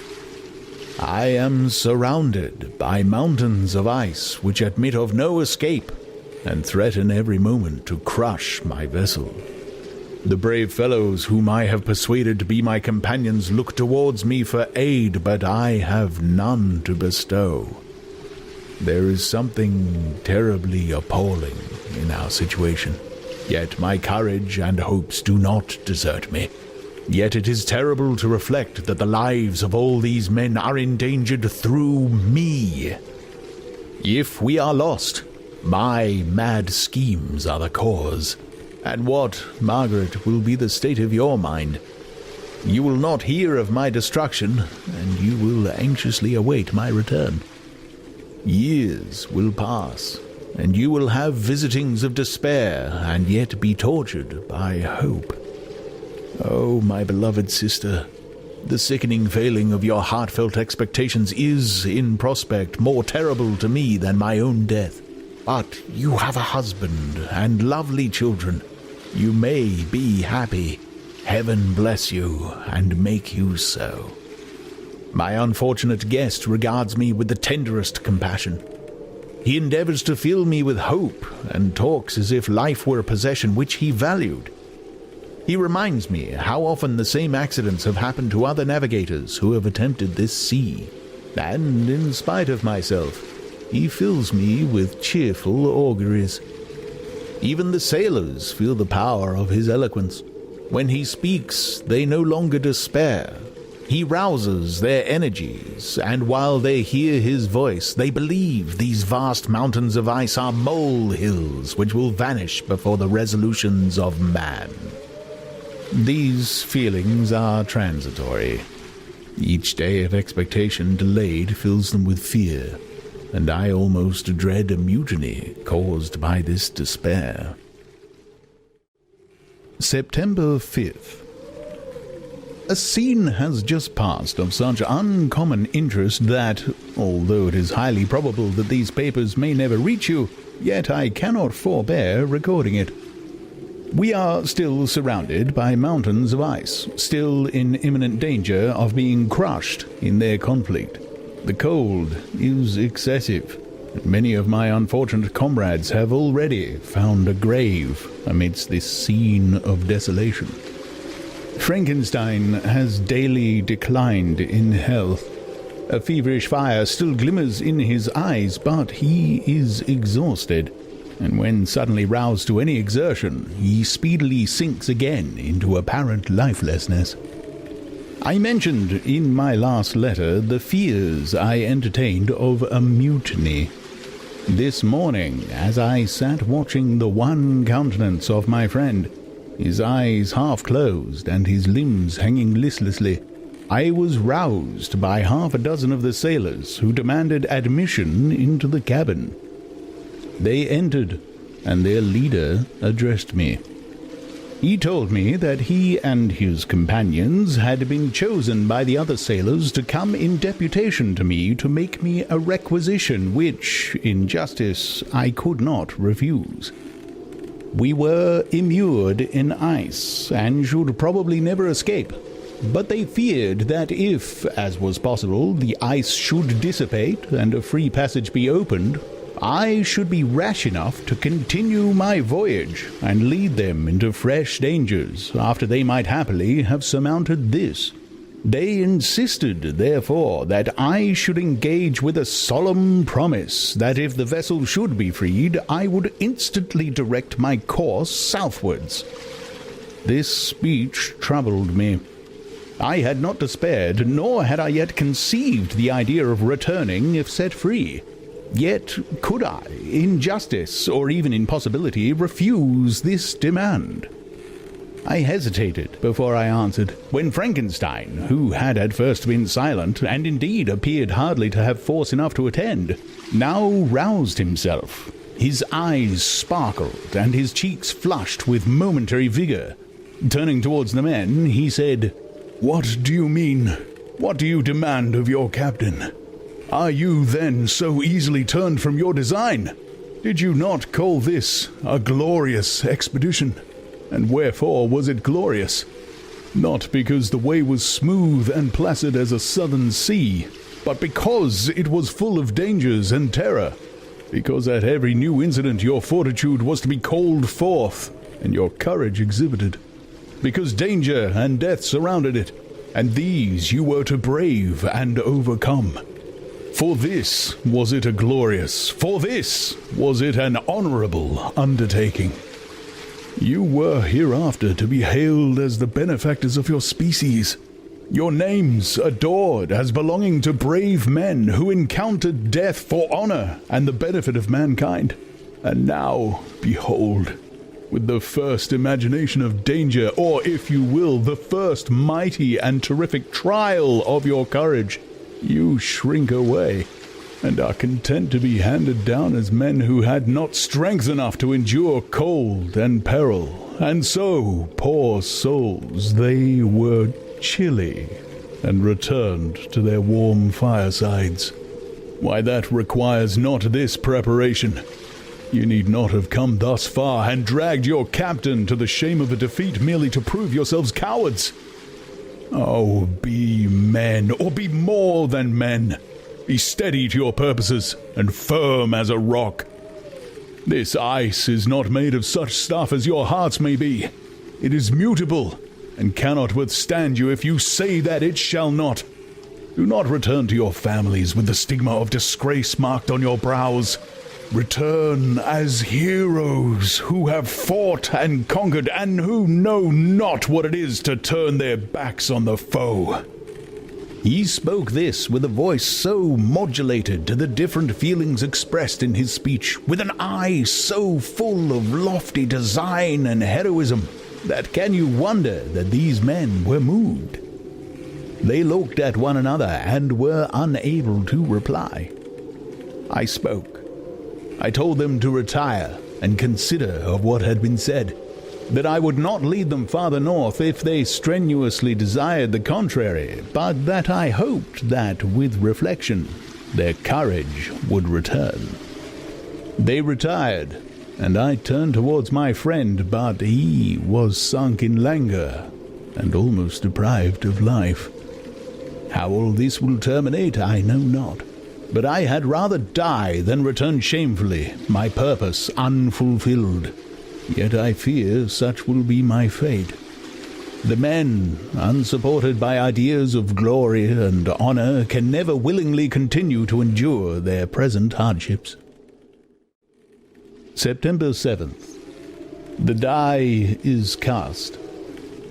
I am surrounded by mountains of ice which admit of no escape and threaten every moment to crush my vessel. The brave fellows whom I have persuaded to be my companions look towards me for aid, but I have none to bestow. There is something terribly appalling in our situation, yet my courage and hopes do not desert me. Yet it is terrible to reflect that the lives of all these men are endangered through me. If we are lost, my mad schemes are the cause. And what, Margaret, will be the state of your mind? You will not hear of my destruction, and you will anxiously await my return. Years will pass, and you will have visitings of despair, and yet be tortured by hope. Oh, my beloved sister, the sickening failing of your heartfelt expectations is, in prospect, more terrible to me than my own death. But you have a husband and lovely children. You may be happy. Heaven bless you and make you so. My unfortunate guest regards me with the tenderest compassion. He endeavors to fill me with hope and talks as if life were a possession which he valued. He reminds me how often the same accidents have happened to other navigators who have attempted this sea, and in spite of myself, he fills me with cheerful auguries. Even the sailors feel the power of his eloquence. When he speaks, they no longer despair. He rouses their energies, and while they hear his voice, they believe these vast mountains of ice are molehills which will vanish before the resolutions of man. These feelings are transitory. Each day of expectation delayed fills them with fear, and I almost dread a mutiny caused by this despair. September 5th. A scene has just passed of such uncommon interest that, although it is highly probable that these papers may never reach you, yet I cannot forbear recording it. We are still surrounded by mountains of ice, still in imminent danger of being crushed in their conflict. The cold is excessive, and many of my unfortunate comrades have already found a grave amidst this scene of desolation. Frankenstein has daily declined in health. A feverish fire still glimmers in his eyes, but he is exhausted, and when suddenly roused to any exertion, he speedily sinks again into apparent lifelessness. I mentioned in my last letter the fears I entertained of a mutiny. This morning, as I sat watching the wan countenance of my friend, his eyes half closed and his limbs hanging listlessly, I was roused by half a dozen of the sailors who demanded admission into the cabin. They entered, and their leader addressed me. He told me that he and his companions had been chosen by the other sailors to come in deputation to me to make me a requisition which, in justice, I could not refuse. We were immured in ice, and should probably never escape, but they feared that if, as was possible, the ice should dissipate and a free passage be opened, I should be rash enough to continue my voyage and lead them into fresh dangers after they might happily have surmounted this. They insisted, therefore, that I should engage with a solemn promise that if the vessel should be freed, I would instantly direct my course southwards. This speech troubled me. I had not despaired, nor had I yet conceived the idea of returning if set free. Yet could I, in justice, or even in possibility, refuse this demand? I hesitated before I answered, when Frankenstein, who had at first been silent, and indeed appeared hardly to have force enough to attend, now roused himself. His eyes sparkled, and his cheeks flushed with momentary vigor. Turning towards the men, he said, "What do you mean? What do you demand of your captain? Are you then so easily turned from your design? Did you not call this a glorious expedition? And wherefore was it glorious? Not because the way was smooth and placid as a southern sea, but because it was full of dangers and terror, because at every new incident your fortitude was to be called forth, and your courage exhibited, because danger and death surrounded it, and these you were to brave and overcome. For this was it a glorious, for this was it an honorable undertaking. You were hereafter to be hailed as the benefactors of your species, your names adored as belonging to brave men who encountered death for honor and the benefit of mankind. And now, behold, with the first imagination of danger, or, if you will, the first mighty and terrific trial of your courage, you shrink away, and are content to be handed down as men who had not strength enough to endure cold and peril, and so, poor souls, they were chilly, and returned to their warm firesides. Why, that requires not this preparation. You need not have come thus far and dragged your captain to the shame of a defeat merely to prove yourselves cowards. Oh, be men, or be more than men. Be steady to your purposes, and firm as a rock. This ice is not made of such stuff as your hearts may be. It is mutable, and cannot withstand you if you say that it shall not. Do not return to your families with the stigma of disgrace marked on your brows. Return as heroes who have fought and conquered, and who know not what it is to turn their backs on the foe." He spoke this with a voice so modulated to the different feelings expressed in his speech, with an eye so full of lofty design and heroism, that can you wonder that these men were moved? They looked at one another and were unable to reply. I spoke. I told them to retire and consider of what had been said, that I would not lead them farther north if they strenuously desired the contrary, but that I hoped that, with reflection, their courage would return. They retired, and I turned towards my friend, but he was sunk in languor, and almost deprived of life. How all this will terminate, I know not, but I had rather die than return shamefully, my purpose unfulfilled. Yet I fear such will be my fate. The men, unsupported by ideas of glory and honor, can never willingly continue to endure their present hardships. September 7th. The die is cast.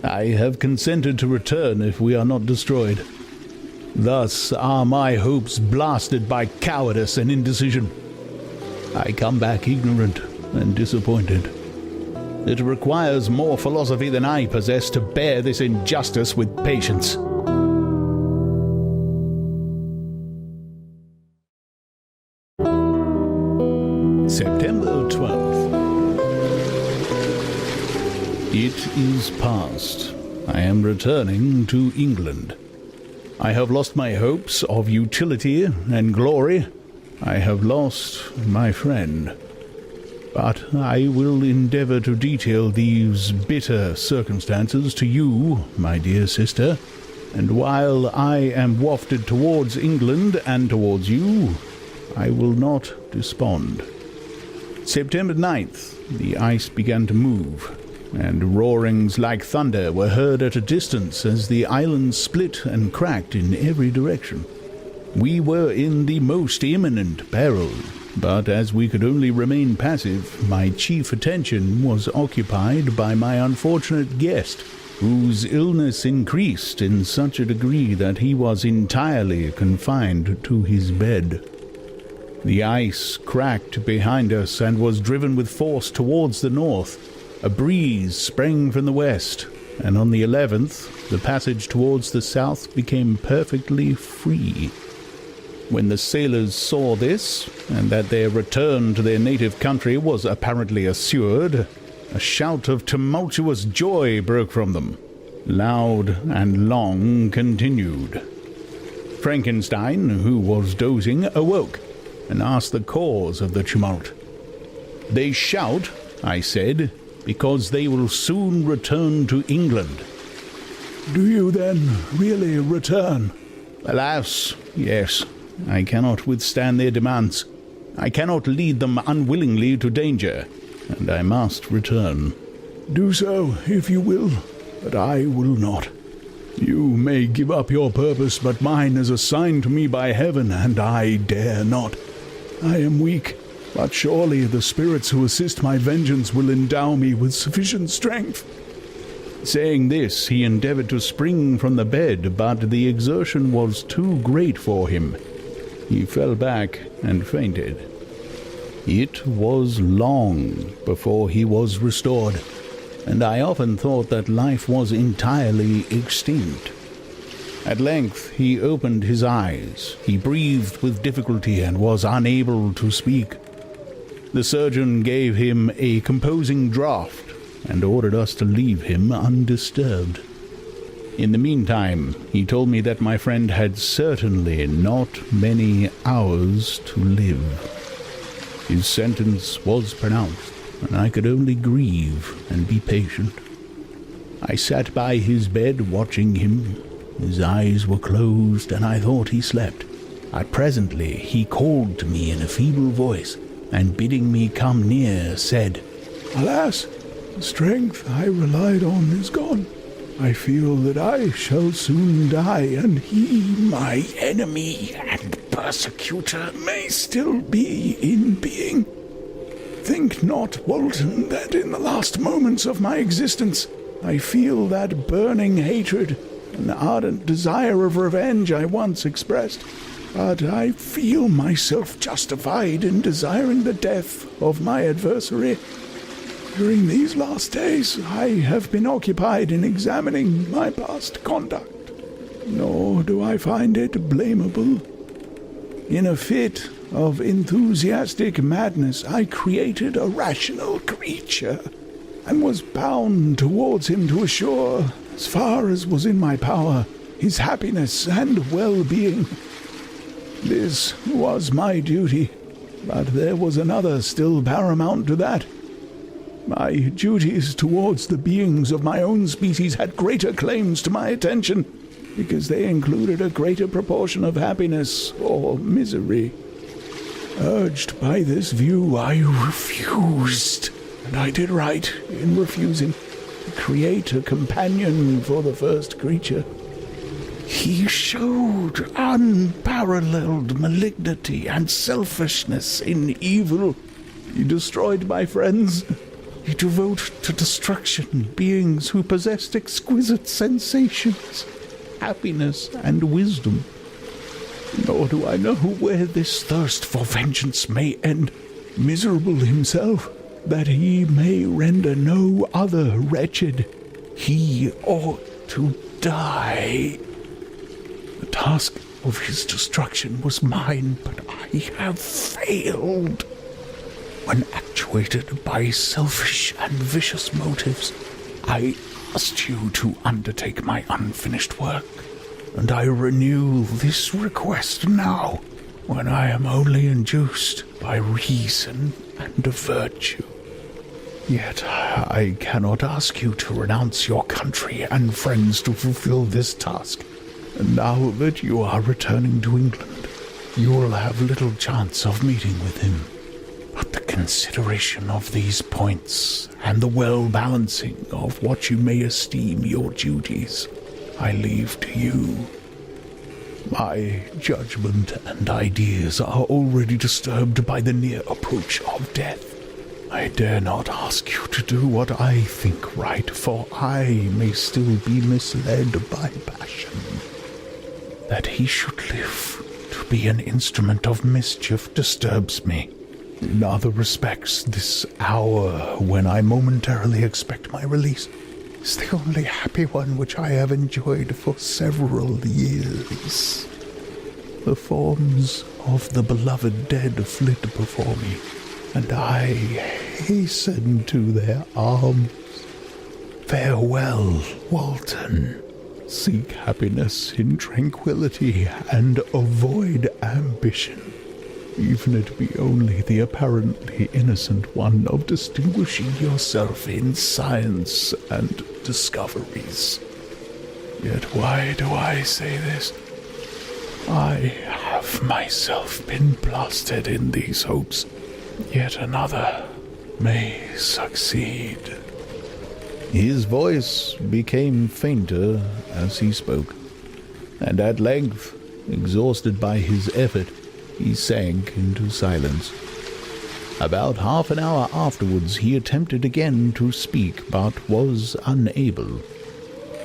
I have consented to return if we are not destroyed. Thus are my hopes blasted by cowardice and indecision. I come back ignorant and disappointed. It requires more philosophy than I possess to bear this injustice with patience. September 12th. It is past. I am returning to England. I have lost my hopes of utility and glory. I have lost my friend. But I will endeavour to detail these bitter circumstances to you, my dear sister, and while I am wafted towards England and towards you, I will not despond. September 9th, the ice began to move, and roarings like thunder were heard at a distance as the island split and cracked in every direction. We were in the most imminent peril, but as we could only remain passive, my chief attention was occupied by my unfortunate guest, whose illness increased in such a degree that he was entirely confined to his bed. The ice cracked behind us and was driven with force towards the north. A breeze sprang from the west, and on the 11th, the passage towards the south became perfectly free. When the sailors saw this, and that their return to their native country was apparently assured, a shout of tumultuous joy broke from them, loud and long continued. Frankenstein, who was dozing, awoke, and asked the cause of the tumult. "They shout," I said, "because they will soon return to England." Do you then really return? Alas, yes. I cannot withstand their demands. I cannot lead them unwillingly to danger, and I must return. Do so, if you will, but I will not. You may give up your purpose, but mine is assigned to me by heaven, and I dare not. I am weak, but surely the spirits who assist my vengeance will endow me with sufficient strength." Saying this, he endeavored to spring from the bed, but the exertion was too great for him. He fell back and fainted. It was long before he was restored, and I often thought that life was entirely extinct. At length he opened his eyes. He breathed with difficulty and was unable to speak. The surgeon gave him a composing draught and ordered us to leave him undisturbed. In the meantime, he told me that my friend had certainly not many hours to live. His sentence was pronounced, and I could only grieve and be patient. I sat by his bed watching him. His eyes were closed, and I thought he slept. But presently he called to me in a feeble voice, and bidding me come near, said, Alas, the strength I relied on is gone. I feel that I shall soon die, and he, my enemy and persecutor, may still be in being. Think not, Walton, that in the last moments of my existence I feel that burning hatred, an ardent desire of revenge I once expressed, but I feel myself justified in desiring the death of my adversary. During these last days I have been occupied in examining my past conduct, nor do I find it blamable. In a fit of enthusiastic madness I created a rational creature, and was bound towards him to assure, as far as was in my power, his happiness and well-being. This was my duty, but there was another still paramount to that. My duties towards the beings of my own species had greater claims to my attention, because they included a greater proportion of happiness or misery. Urged by this view, I refused, and I did right in refusing, to create a companion for the first creature. He showed unparalleled malignity and selfishness in evil. He destroyed my friends. He devoted to destruction beings who possessed exquisite sensations, happiness, and wisdom. Nor do I know where this thirst for vengeance may end. Miserable himself, that he may render no other wretched, he ought to die. The task of his destruction was mine, but I have failed. When actuated by selfish and vicious motives, I asked you to undertake my unfinished work, and I renew this request now, when I am only induced by reason and virtue. Yet I cannot ask you to renounce your country and friends to fulfill this task. And now that you are returning to England, you will have little chance of meeting with him. But the consideration of these points, and the well-balancing of what you may esteem your duties, I leave to you. My judgment and ideas are already disturbed by the near approach of death. I dare not ask you to do what I think right, for I may still be misled by passion. That he should live to be an instrument of mischief disturbs me. In other respects, this hour when I momentarily expect my release is the only happy one which I have enjoyed for several years. The forms of the beloved dead flit before me, and I hasten to their arms. Farewell, Walton. Seek happiness in tranquility and avoid ambition, even it be only the apparently innocent one of distinguishing yourself in science and discoveries. Yet why do I say this? I have myself been blasted in these hopes. Yet another may succeed. His voice became fainter as he spoke, and at length, exhausted by his effort, he sank into silence. About half an hour afterwards he attempted again to speak, but was unable.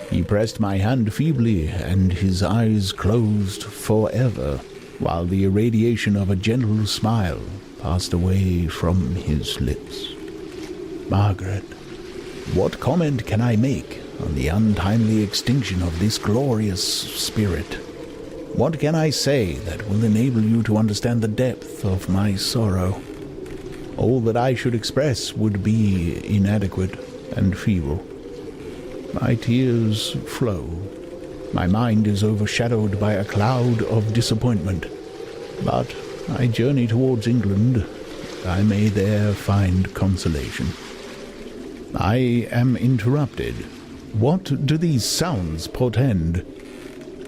He pressed my hand feebly, and his eyes closed forever, while the irradiation of a gentle smile passed away from his lips. Margaret, what comment can I make on the untimely extinction of this glorious spirit? What can I say that will enable you to understand the depth of my sorrow? All that I should express would be inadequate and feeble. My tears flow. My mind is overshadowed by a cloud of disappointment. But I journey towards England. I may there find consolation. I am interrupted. What do these sounds portend?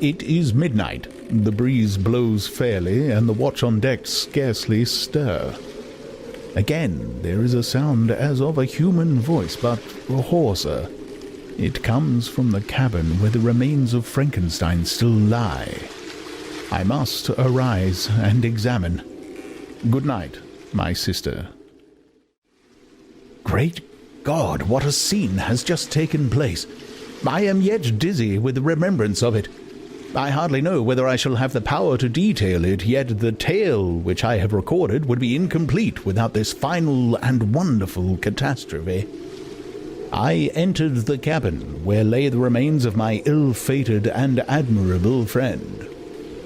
It is midnight. The breeze blows fairly, and the watch on deck scarcely stir. Again, there is a sound as of a human voice, but hoarser. It comes from the cabin where the remains of Frankenstein still lie. I must arise and examine. Good night, my sister. Great God, what a scene has just taken place! I am yet dizzy with the remembrance of it. I hardly know whether I shall have the power to detail it, yet the tale which I have recorded would be incomplete without this final and wonderful catastrophe. I entered the cabin where lay the remains of my ill-fated and admirable friend.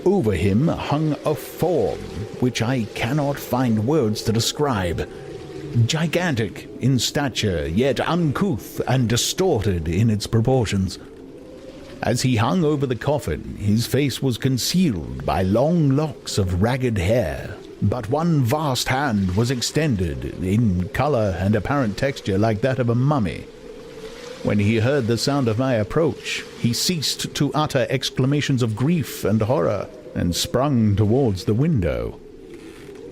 Over him hung a form which I cannot find words to describe. Gigantic in stature, yet uncouth and distorted in its proportions. As he hung over the coffin, his face was concealed by long locks of ragged hair, but one vast hand was extended, in color and apparent texture like that of a mummy. When he heard the sound of my approach, he ceased to utter exclamations of grief and horror, and sprung towards the window.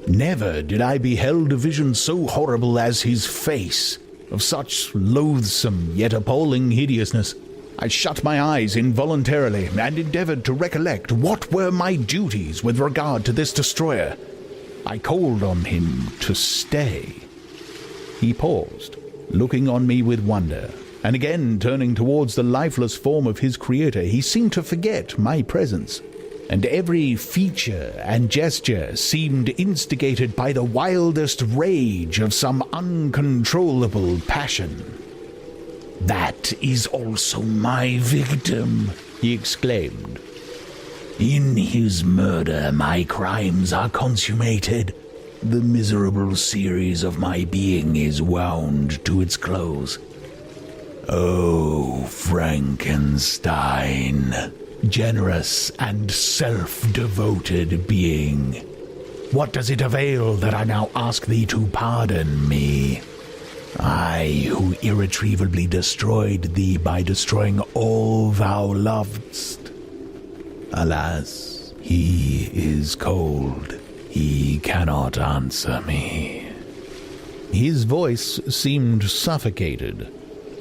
Never did I beheld a vision so horrible as his face, of such loathsome yet appalling hideousness. I shut my eyes involuntarily, and endeavored to recollect what were my duties with regard to this destroyer. I called on him to stay. He paused, looking on me with wonder, and again turning towards the lifeless form of his creator, he seemed to forget my presence, and every feature and gesture seemed instigated by the wildest rage of some uncontrollable passion. "That is also my victim," he exclaimed. "In his murder my crimes are consummated. The miserable series of my being is wound to its close. Oh, Frankenstein, generous and self-devoted being, what does it avail that I now ask thee to pardon me? I, who irretrievably destroyed thee by destroying all thou lovest. Alas, he is cold. He cannot answer me." His voice seemed suffocated,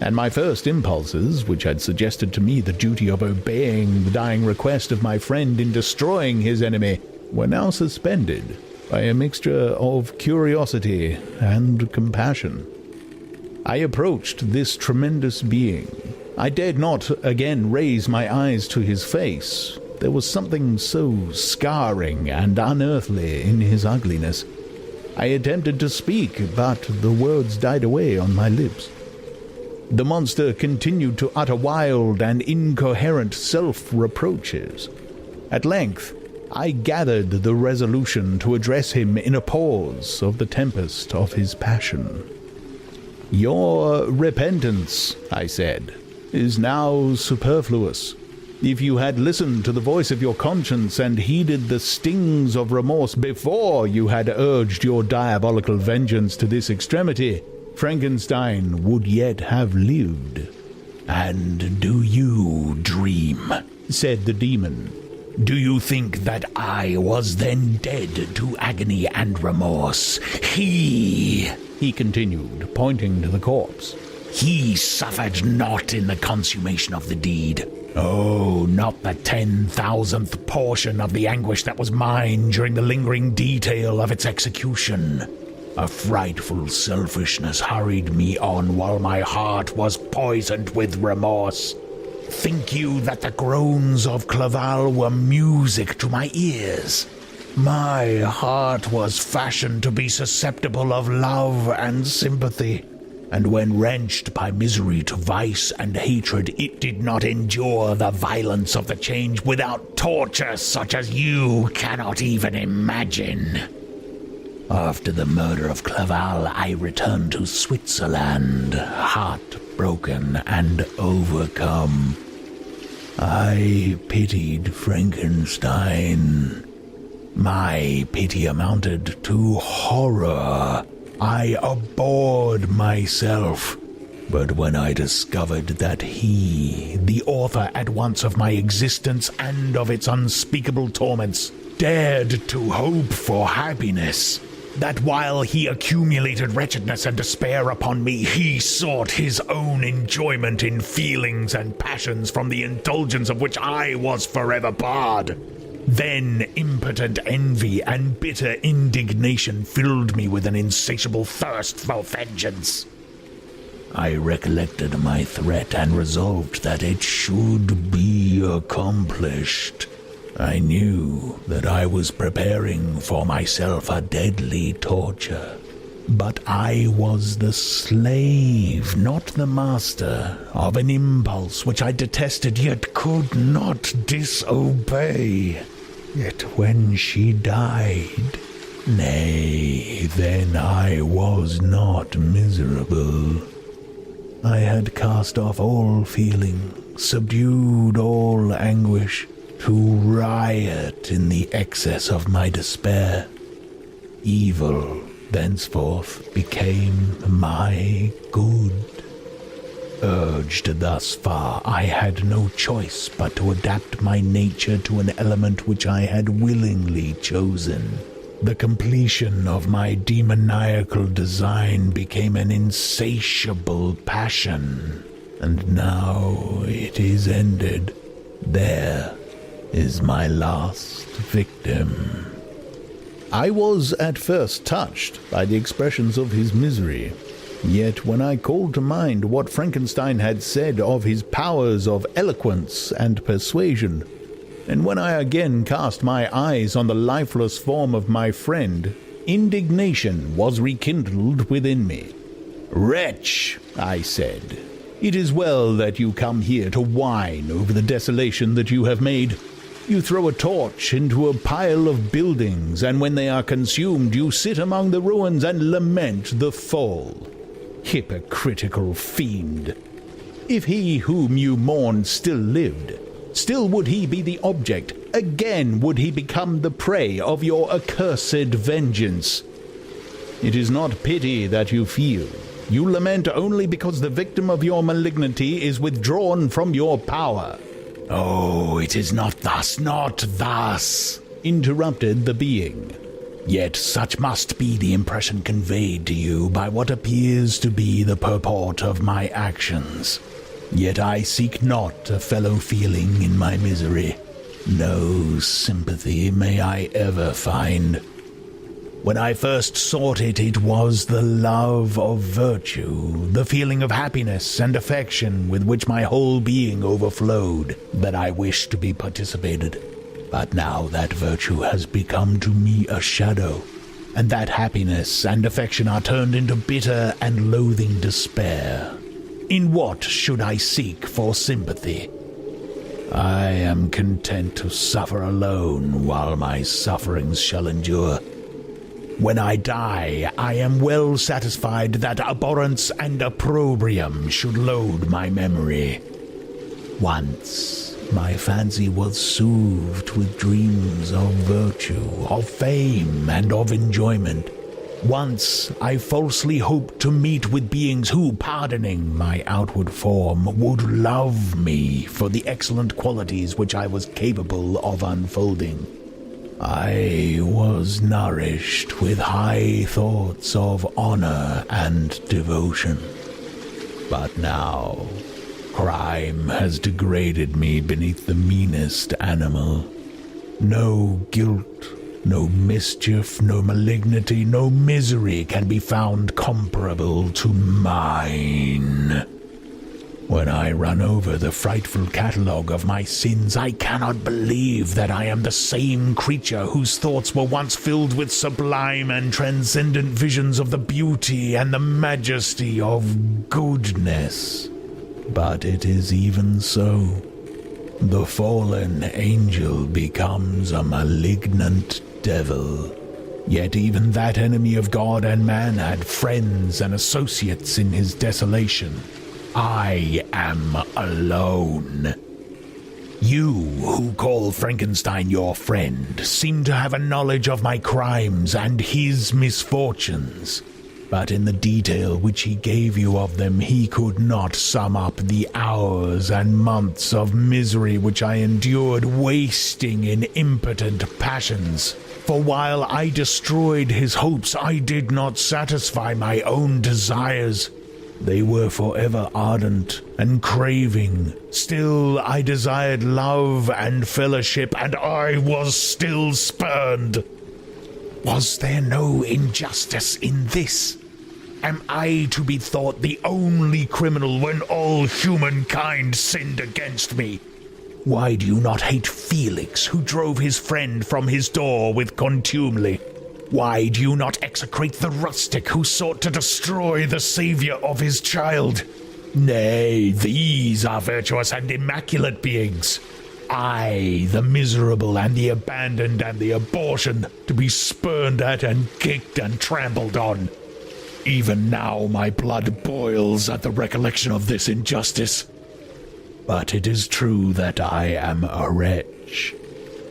and my first impulses, which had suggested to me the duty of obeying the dying request of my friend in destroying his enemy, were now suspended by a mixture of curiosity and compassion. I approached this tremendous being. I dared not again raise my eyes to his face. There was something so scarring and unearthly in his ugliness. I attempted to speak, but the words died away on my lips. The monster continued to utter wild and incoherent self-reproaches. At length, I gathered the resolution to address him in a pause of the tempest of his passion. "Your repentance," I said, "is now superfluous. If you had listened to the voice of your conscience and heeded the stings of remorse before you had urged your diabolical vengeance to this extremity, Frankenstein would yet have lived." "And do you dream?" said the demon. "Do you think that I was then dead to agony and remorse? He continued, pointing to the corpse, "he suffered not in the consummation of the deed. Oh, not the 10,000th portion of the anguish that was mine during the lingering detail of its execution. A frightful selfishness hurried me on while my heart was poisoned with remorse. Think you that the groans of Clerval were music to my ears? My heart was fashioned to be susceptible of love and sympathy, and when wrenched by misery to vice and hatred, it did not endure the violence of the change without torture such as you cannot even imagine. After the murder of Clerval, I returned to Switzerland, heartbroken and overcome. I pitied Frankenstein. My pity amounted to horror. I abhorred myself. But when I discovered that he, the author at once of my existence and of its unspeakable torments, dared to hope for happiness, that while he accumulated wretchedness and despair upon me, he sought his own enjoyment in feelings and passions from the indulgence of which I was forever barred, then impotent envy and bitter indignation filled me with an insatiable thirst for vengeance. I recollected my threat and resolved that it should be accomplished. I knew that I was preparing for myself a deadly torture, but I was the slave, not the master, of an impulse which I detested yet could not disobey. Yet when she died, nay, then I was not miserable. I had cast off all feeling, subdued all anguish, to riot in the excess of my despair. Evil thenceforth became my good. Urged thus far, I had no choice but to adapt my nature to an element which I had willingly chosen. The completion of my demoniacal design became an insatiable passion, and now it is ended. There is my last victim. I was at first touched by the expressions of his misery. Yet when I called to mind what Frankenstein had said of his powers of eloquence and persuasion, and when I again cast my eyes on the lifeless form of my friend, indignation was rekindled within me. "Wretch," I said, "it is well that you come here to whine over the desolation that you have made. You throw a torch into a pile of buildings, and when they are consumed, you sit among the ruins and lament the fall. Hypocritical fiend! If he whom you mourned still lived, still would he be the object, again would he become the prey of your accursed vengeance. It is not pity that you feel. You lament only because the victim of your malignity is withdrawn from your power." "Oh, it is not thus, interrupted the being. Yet such must be the impression conveyed to you by what appears to be the purport of my actions. Yet I seek not a fellow feeling in my misery. No sympathy may I ever find. When I first sought it, it was the love of virtue, the feeling of happiness and affection with which my whole being overflowed, that I wished to be participated. But now that virtue has become to me a shadow, and that happiness and affection are turned into bitter and loathing despair. In what should I seek for sympathy? I am content to suffer alone while my sufferings shall endure. When I die, I am well satisfied that abhorrence and opprobrium should load my memory. Once my fancy was soothed with dreams of virtue, of fame, and of enjoyment. Once I falsely hoped to meet with beings who, pardoning my outward form, would love me for the excellent qualities which I was capable of unfolding. I was nourished with high thoughts of honor and devotion. But now crime has degraded me beneath the meanest animal. No guilt, no mischief, no malignity, no misery can be found comparable to mine. When I run over the frightful catalogue of my sins, I cannot believe that I am the same creature whose thoughts were once filled with sublime and transcendent visions of the beauty and the majesty of goodness. But it is even so. The fallen angel becomes a malignant devil. Yet even that enemy of God and man had friends and associates in his desolation. I am alone. You, who call Frankenstein your friend, seem to have a knowledge of my crimes and his misfortunes. But in the detail which he gave you of them, he could not sum up the hours and months of misery which I endured wasting in impotent passions. For while I destroyed his hopes, I did not satisfy my own desires. They were forever ardent and craving. Still I desired love and fellowship, and I was still spurned. Was there no injustice in this? Am I to be thought the only criminal when all humankind sinned against me? Why do you not hate Felix, who drove his friend from his door with contumely? Why do you not execrate the rustic who sought to destroy the saviour of his child? Nay, these are virtuous and immaculate beings. I, the miserable and the abandoned and the abortion, to be spurned at and kicked and trampled on. Even now my blood boils at the recollection of this injustice. But it is true that I am a wretch.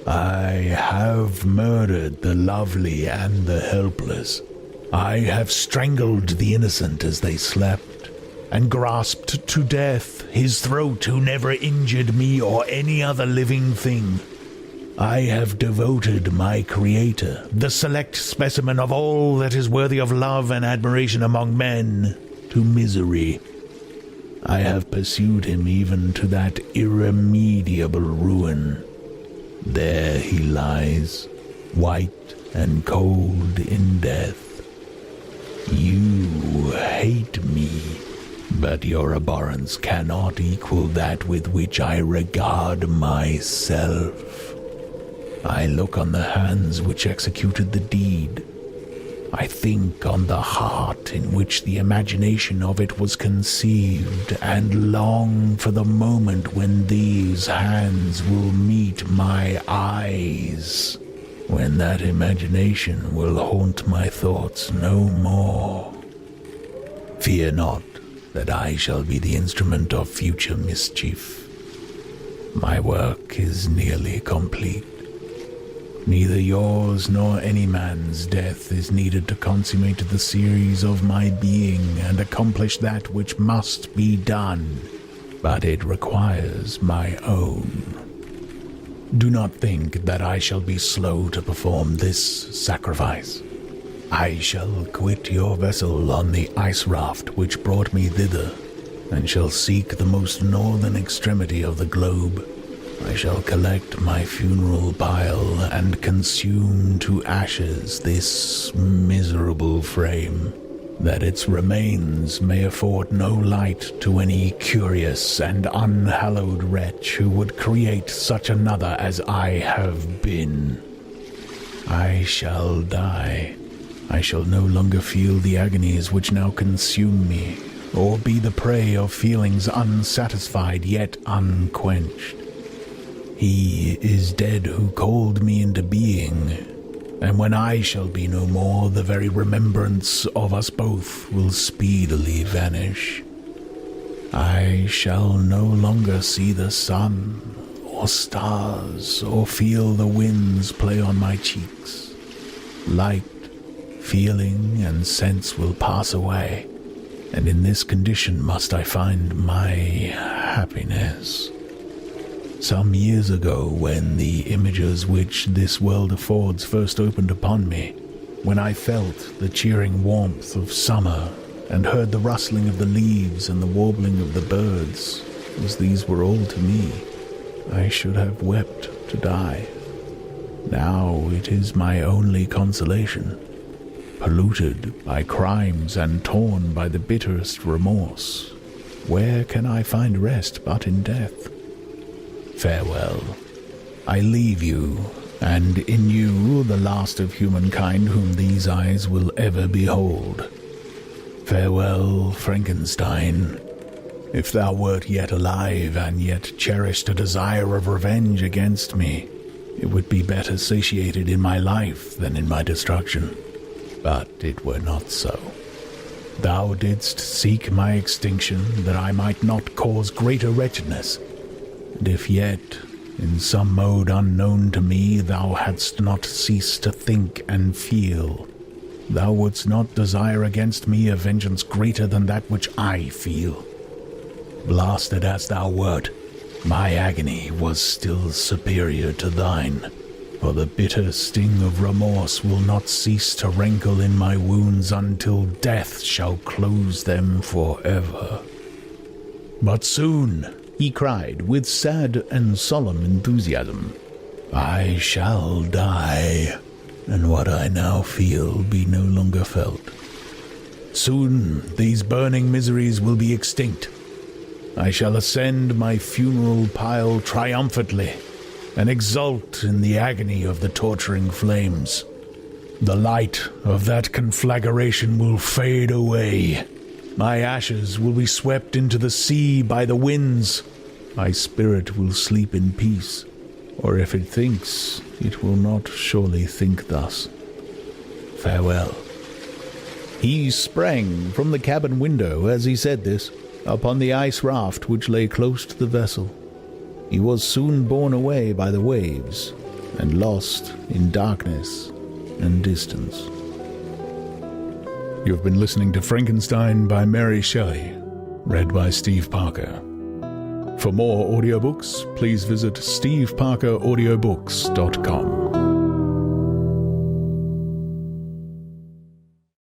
I have murdered the lovely and the helpless. I have strangled the innocent as they slept, and grasped to death his throat who never injured me or any other living thing. I have devoted my Creator, the select specimen of all that is worthy of love and admiration among men, to misery. I have pursued him even to that irremediable ruin. There he lies, white and cold in death. You hate me, but your abhorrence cannot equal that with which I regard myself. I look on the hands which executed the deed. I think on the heart in which the imagination of it was conceived, and long for the moment when these hands will meet my eyes, when that imagination will haunt my thoughts no more. Fear not that I shall be the instrument of future mischief. My work is nearly complete. Neither yours nor any man's death is needed to consummate the series of my being and accomplish that which must be done, but it requires my own. Do not think that I shall be slow to perform this sacrifice. I shall quit your vessel on the ice raft which brought me thither, and shall seek the most northern extremity of the globe. I shall collect my funeral pile and consume to ashes this miserable frame, that its remains may afford no light to any curious and unhallowed wretch who would create such another as I have been. I shall die. I shall no longer feel the agonies which now consume me, or be the prey of feelings unsatisfied yet unquenched. He is dead who called me into being, and when I shall be no more, the very remembrance of us both will speedily vanish. I shall no longer see the sun, or stars, or feel the winds play on my cheeks. Light, feeling, and sense will pass away, and in this condition must I find my happiness. Some years ago, when the images which this world affords first opened upon me, when I felt the cheering warmth of summer, and heard the rustling of the leaves and the warbling of the birds, as these were all to me, I should have wept to die. Now it is my only consolation. Polluted by crimes and torn by the bitterest remorse, where can I find rest but in death? Farewell. I leave you, and in you the last of humankind whom these eyes will ever behold. Farewell, Frankenstein. If thou wert yet alive, and yet cherished a desire of revenge against me, it would be better satiated in my life than in my destruction. But it were not so. Thou didst seek my extinction, that I might not cause greater wretchedness. And if yet, in some mode unknown to me, thou hadst not ceased to think and feel, thou wouldst not desire against me a vengeance greater than that which I feel. Blasted as thou wert, my agony was still superior to thine, for the bitter sting of remorse will not cease to rankle in my wounds until death shall close them forever. But soon, he cried with sad and solemn enthusiasm, I shall die, and what I now feel be no longer felt. Soon these burning miseries will be extinct. I shall ascend my funeral pile triumphantly, and exult in the agony of the torturing flames. The light of that conflagration will fade away. My ashes will be swept into the sea by the winds. My spirit will sleep in peace, or if it thinks, it will not surely think thus. Farewell. He sprang from the cabin window as he said this, upon the ice raft which lay close to the vessel. He was soon borne away by the waves, and lost in darkness and distance. You have been listening to Frankenstein by Mary Shelley, read by Steve Parker. For more audiobooks, please visit steveparkeraudiobooks.com.